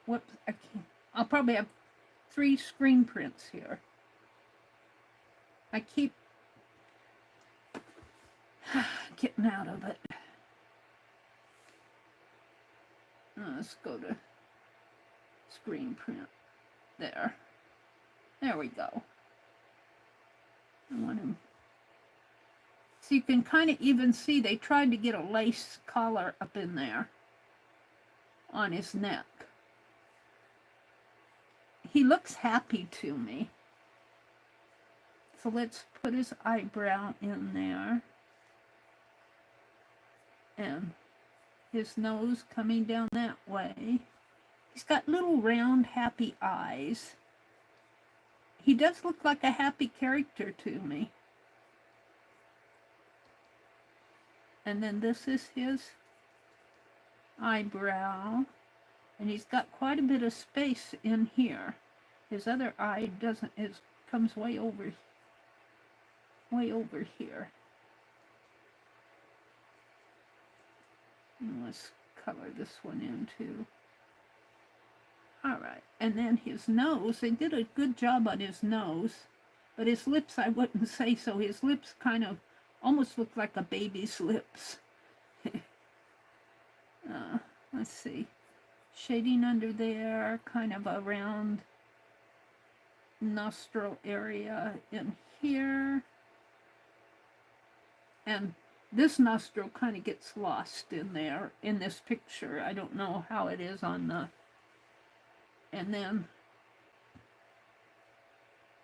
I can't. I'll probably have 3 screen prints here. I keep getting out of it. Let's go to screen print. There we go. I want him. So you can kind of even see they tried to get a lace collar up in there on his neck. He looks happy to me. So let's put his eyebrow in there. And his nose coming down that way. He's got little round happy eyes. He does look like a happy character to me. And then this is his eyebrow. And he's got quite a bit of space in here. His other eye comes way over here. And let's color this one in too. Alright, and then his nose, they did a good job on his nose, but his lips I wouldn't say so. His lips kind of almost look like a baby's lips. Let's see. Shading under there, kind of a round nostril area in here. And this nostril kind of gets lost in there in this picture. I don't know how it is on the... And then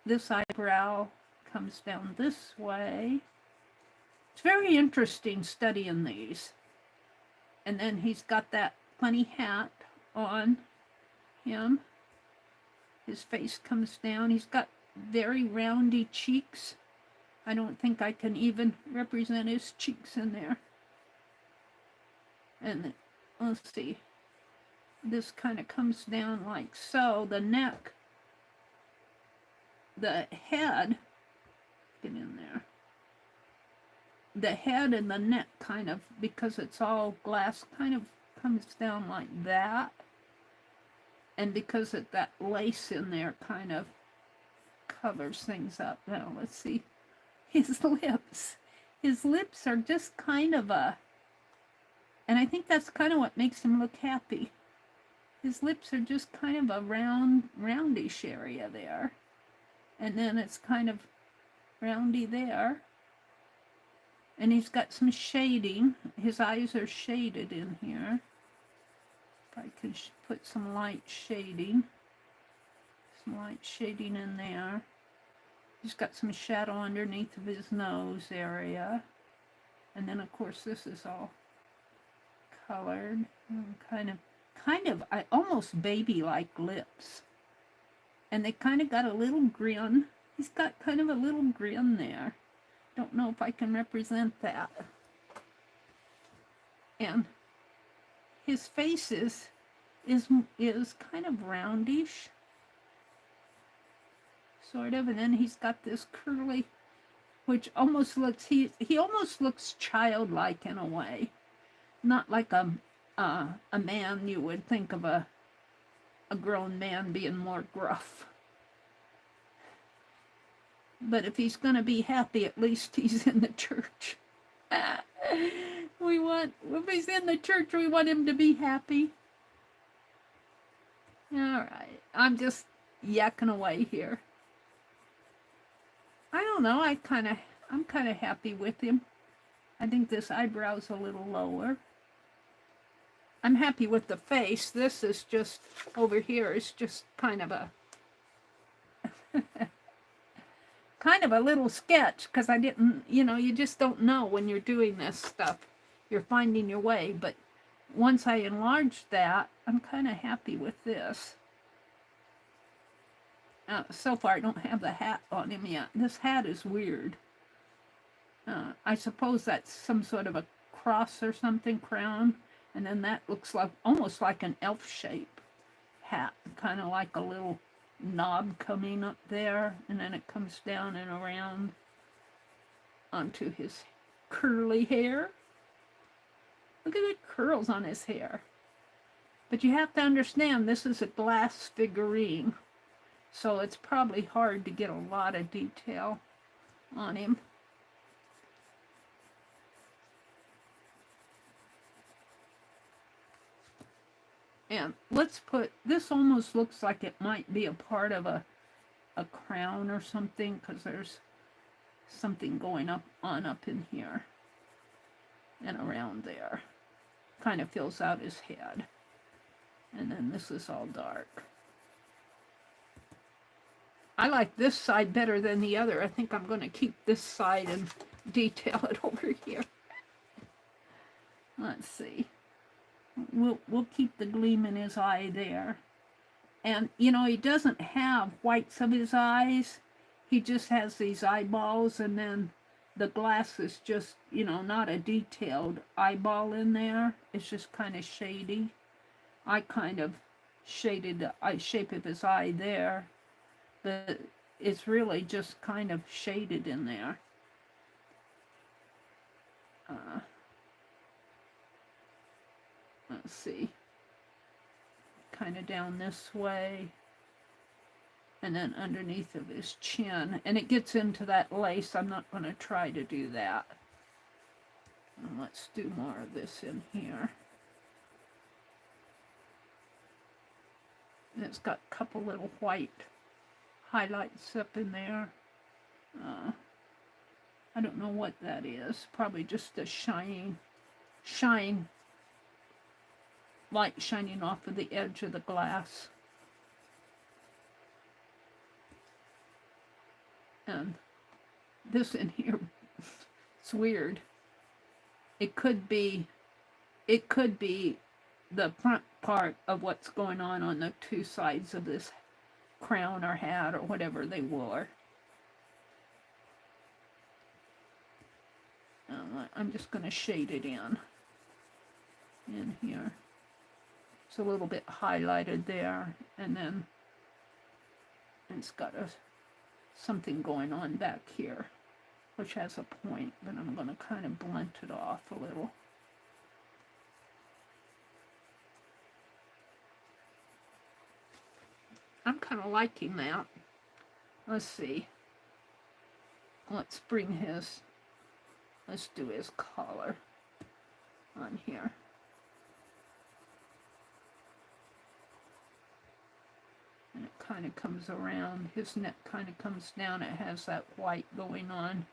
this eyebrow comes down this way. It's very interesting studying these. And then he's got that funny hat on him. His face comes down. He's got very roundy cheeks. I don't think I can even represent his cheeks in there. And let's see. This kind of comes down like so. The neck, the head, get in there. The head and the neck kind of, because it's all glass, kind of comes down like that. And because of that lace in there kind of covers things up. Now let's see. His lips. His lips are just kind of a, and I think that's kind of what makes him look happy. His lips are just kind of a roundish area there. And then it's kind of roundy there. And he's got some shading. His eyes are shaded in here. If I could put some light shading. Some light shading in there. He's got some shadow underneath of his nose area. And then of course this is all colored. Kind of almost baby-like lips. And they kind of got a little grin. He's got kind of a little grin there. Don't know if I can represent that. And his face is kind of roundish, sort of, and then he's got this curly, which almost looks, he almost looks childlike in a way. Not like a man you would think of a grown man being more gruff. But if he's going to be happy, at least he's in the church. If he's in the church, we want him to be happy. All right, I'm just yakking away here. I don't know, I'm kind of happy with him. I think this eyebrow's a little lower. I'm happy with the face. This is just, over here is just kind of a kind of a little sketch, because I didn't, you just don't know when you're doing this stuff. You're finding your way, but once I enlarged that, I'm kind of happy with this. So far, I don't have the hat on him yet. This hat is weird. I suppose that's some sort of a cross or something, crown, and then that looks like almost like an elf shape hat, kind of like a little knob coming up there, and then it comes down and around onto his curly hair. Look at the curls on his hair. But you have to understand, this is a glass figurine, so it's probably hard to get a lot of detail on him. And let's put, this almost looks like it might be a part of a crown or something, because there's something going up in here and around there. Kind of fills out his head. And then this is all dark. I like this side better than the other. I think I'm going to keep this side and detail it over here. Let's see. We'll keep the gleam in his eye there. And, he doesn't have whites of his eyes. He just has these eyeballs, and then the glass is just, not a detailed eyeball in there. It's just kind of shady. I kind of shaded the shape of his eye there, but it's really just kind of shaded in there. Let's see, kind of down this way, and then underneath of his chin, and it gets into that lace. I'm not going to try to do that. And let's do more of this in here. And it's got a couple little white highlights up in there. I don't know what that is. Probably just a shine light shining off of the edge of the glass. And this in here, it's weird. It could be the front part of what's going on the two sides of this crown or hat or whatever they wore. I'm just going to shade it in here. It's a little bit highlighted there, and then it's got something going on back here, which has a point, but I'm going to kind of blunt it off a little. I'm kind of liking that. Let's see. Let's do his collar on here. kind of comes around. His neck kind of comes down. It has that white going on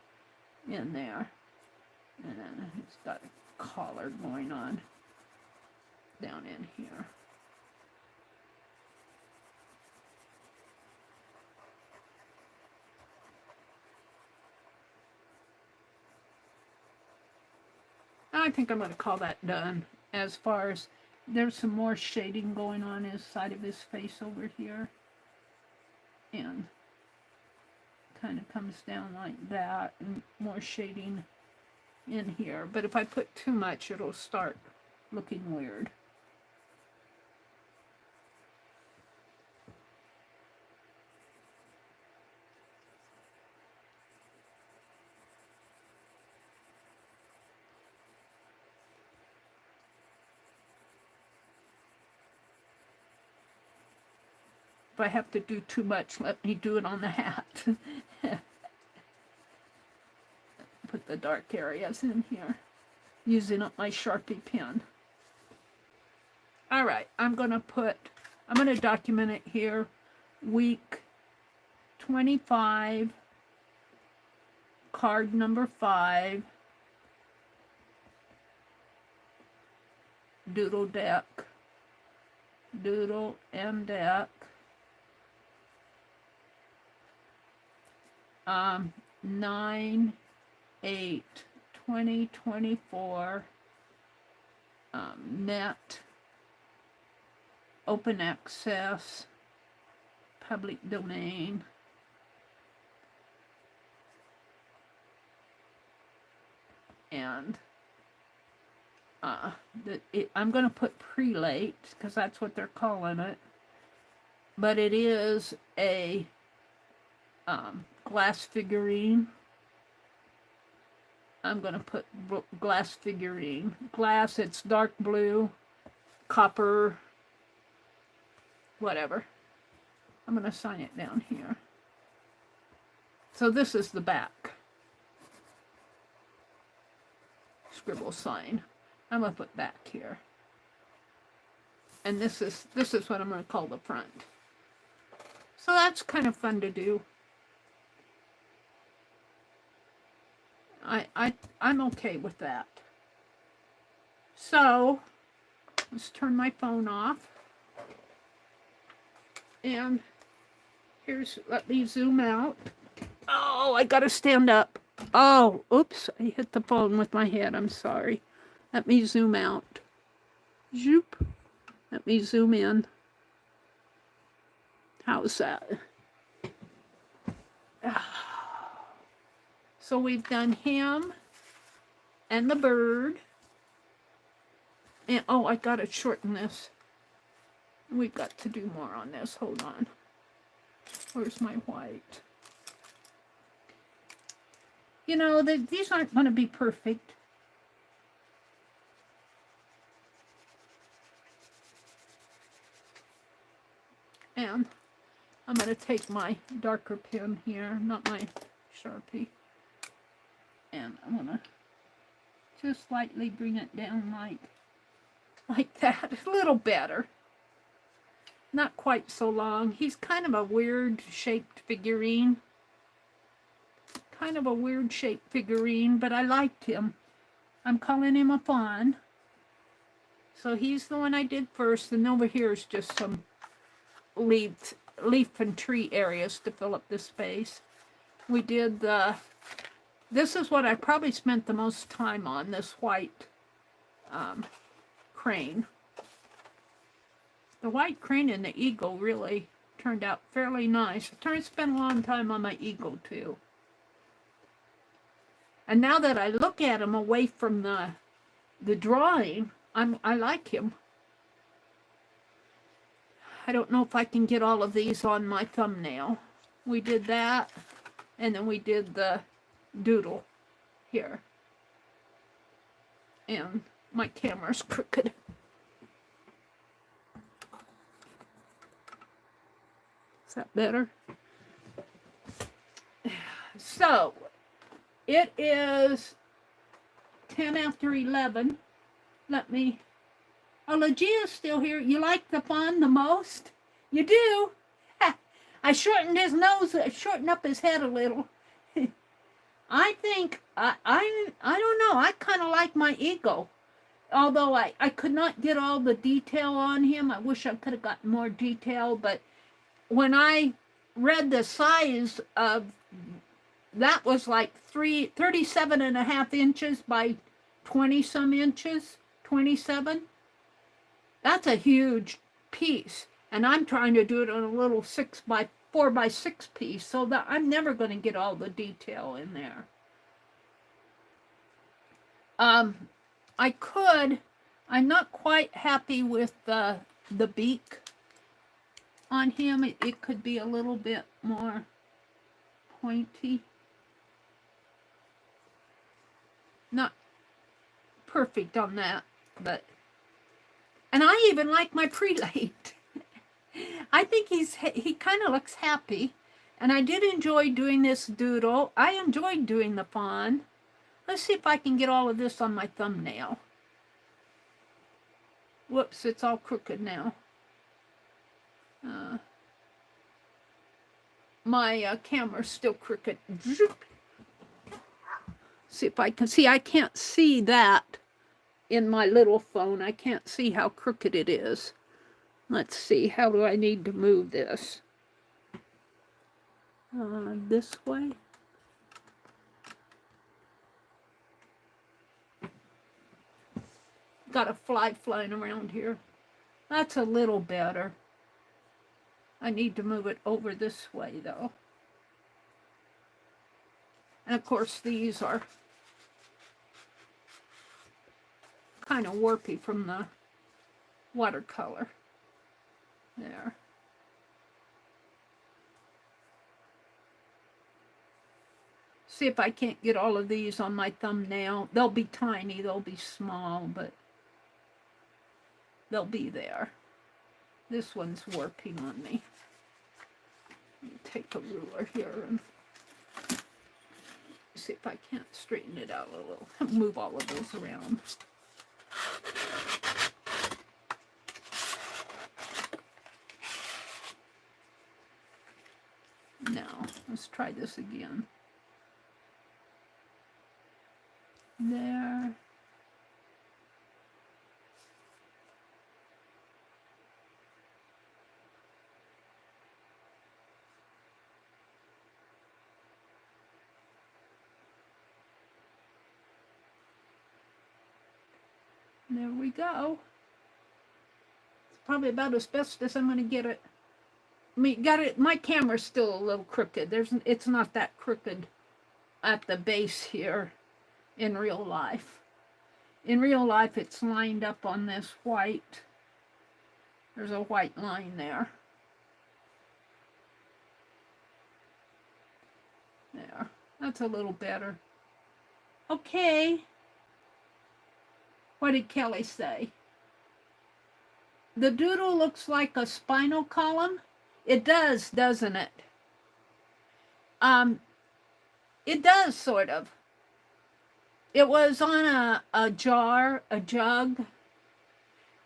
in there. And then he's got a collar going on down in here. I think I'm going to call that done. As far as there's some more shading going on his side of his face over here. And kind of comes down like that, and more shading in here. But if I put too much, it'll start looking weird. If I have to do too much, let me do it on the hat. Put the dark areas in here, using up my Sharpie pen. All right, I'm going to document it here. Week 25, card number 5, Doodle deck, Doodle and deck. 9/8/2024, net, open access, public domain. And I'm going to put prelate because that's what they're calling it. But it is a glass figurine. I'm going to put glass figurine. Glass, it's dark blue, copper, whatever. I'm going to sign it down here. So this is the back. Scribble sign. I'm going to put back here. And this is what I'm going to call the front. So that's kind of fun to do. I'm okay with that. So let's turn my phone off. And let me zoom out. Oh, I gotta stand up. Oh, oops, I hit the phone with my head. I'm sorry. Let me zoom out. Zoop. Let me zoom in. How's that? So we've done him and the bird. And oh, I gotta shorten this. We've got to do more on this. Hold on. Where's my white? You know, these aren't going to be perfect. And I'm going to take my darker pen here, not my Sharpie. And I'm going to just slightly bring it down like that. A little better. Not quite so long. He's kind of a weird shaped figurine. Kind of a weird shaped figurine, but I liked him. I'm calling him a fawn. So he's the one I did first, and over here is just some leaf and tree areas to fill up the space. We did this is what I probably spent the most time on, this white crane. The white crane and the eagle really turned out fairly nice. I spent a long time on my eagle too. And now that I look at him away from the drawing, I like him. I don't know if I can get all of these on my thumbnail. We did that, and then we did the doodle here. And my camera's crooked. Is that better? So, it is 10 after 11. Let me... Oh, Legia's still here. You like the fawn the most? You do? I shortened his nose, shortened up his head a little. I think, I don't know, I kind of like my eagle. Although I could not get all the detail on him. I wish I could have gotten more detail, but when I read the size of, that was like 37.5 inches by 20 some inches, 27. That's a huge piece. And I'm trying to do it on a little 4x6 piece, so that I'm never going to get all the detail in there. I'm not quite happy with the beak on him. It could be a little bit more pointy. Not perfect on that, but, and I even like my prelate. I think he kind of looks happy, and I did enjoy doing this doodle. I enjoyed doing the fawn. Let's see if I can get all of this on my thumbnail. Whoops, it's all crooked now. My camera's still crooked. See if I can see. I can't see that in my little phone. I can't see how crooked it is. Let's see. How do I need to move this? This way. Got a fly flying around here. That's a little better. I need to move it over this way though. And of course these are kind of warpy from the watercolor. There. See if I can't get all of these on my thumbnail. They'll be tiny, they'll be small, but they'll be there. This one's warping on me. Let me take a ruler here and see if I can't straighten it out a little. Move all of those around. Now, let's try this again. There. There we go. It's probably about as best as I'm going to get it. I mean, my camera's still a little crooked. It's not that crooked at the base here in real life. In real life, it's lined up on this white. There's a white line there. There. That's a little better. Okay. What did Kelly say? The doodle looks like a spinal column. It does, doesn't it? It does, sort of. It was on a jug,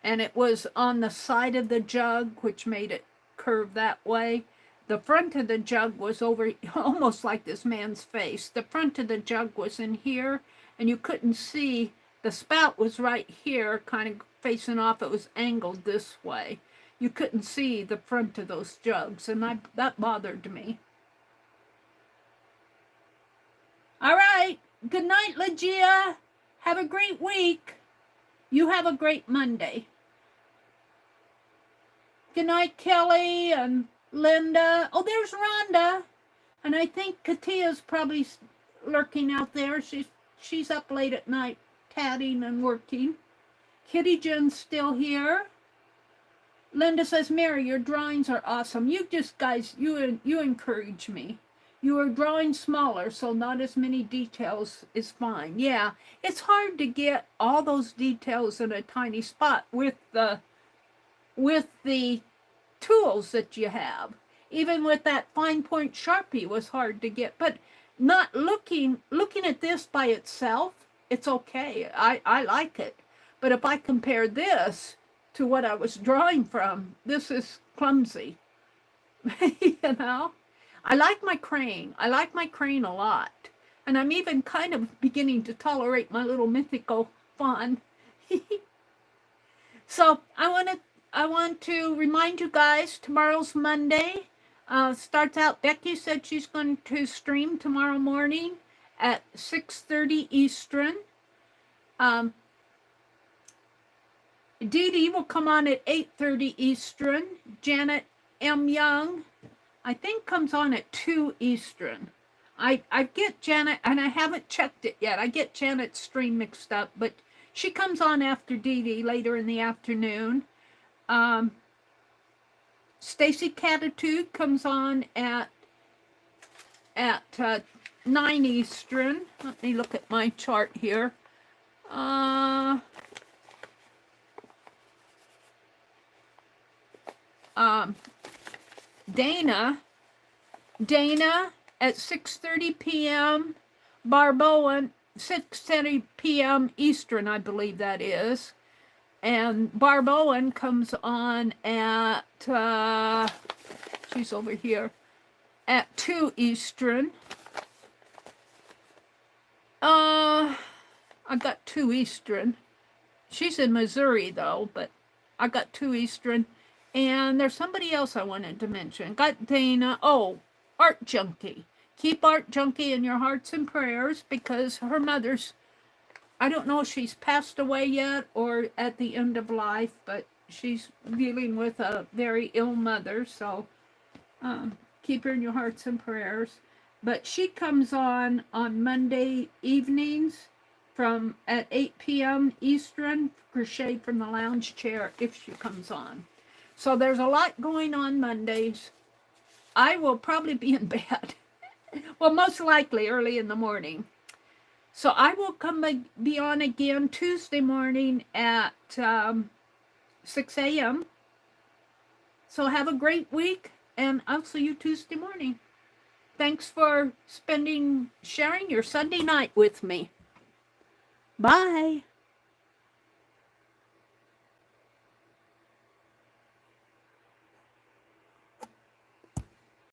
and it was on the side of the jug, which made it curve that way. The front of the jug was over, almost like this man's face. The front of the jug was in here, and you couldn't see. The spout was right here, kind of facing off. It was angled this way. You couldn't see the front of those jugs, and that bothered me. All right. Good night, Legia. Have a great week. You have a great Monday. Good night, Kelly and Linda. Oh, there's Rhonda. And I think Katia's probably lurking out there. She's up late at night, tatting and working. Kitty Jen's still here. Linda says, Meri, your drawings are awesome. You just, guys, you encourage me. You are drawing smaller, so not as many details is fine. Yeah, it's hard to get all those details in a tiny spot with the tools that you have. Even with that fine point Sharpie was hard to get. But not looking at this by itself, it's okay. I like it. But if I compare this to what I was drawing from, this is clumsy. You know, I like my crane. I like my crane a lot. And I'm even kind of beginning to tolerate my little mythical fawn. So I want to remind you guys, tomorrow's Monday. Starts out, Becky said she's going to stream tomorrow morning at 6:30 Eastern. Dee Dee will come on at 8:30 Eastern. Janet M. Young, I think, comes on at 2 Eastern. I get Janet, and I haven't checked it yet. I get Janet's stream mixed up, but she comes on after Dee Dee later in the afternoon. Stacy Catitude comes on at 9 Eastern. Let me look at my chart here. Dana at 6:30 p.m. Barboan, 6:30 p.m. Eastern, I believe that is. And Barboan comes on at, she's over here, at 2 Eastern. I got 2 Eastern. She's in Missouri, though, but I got 2 Eastern. And there's somebody else I wanted to mention. Got Dana. Oh, Art Junkie. Keep Art Junkie in your hearts and prayers, because her mother's, I don't know if she's passed away yet or at the end of life, but she's dealing with a very ill mother. So keep her in your hearts and prayers. But she comes on Monday evenings at 8 p.m. Eastern, Crochet from the Lounge Chair, if she comes on. So there's a lot going on Mondays. I will probably be in bed. Well, most likely early in the morning. So I will be on again Tuesday morning at 6 a.m. So have a great week, and I'll see you Tuesday morning. Thanks for sharing your Sunday night with me. Bye.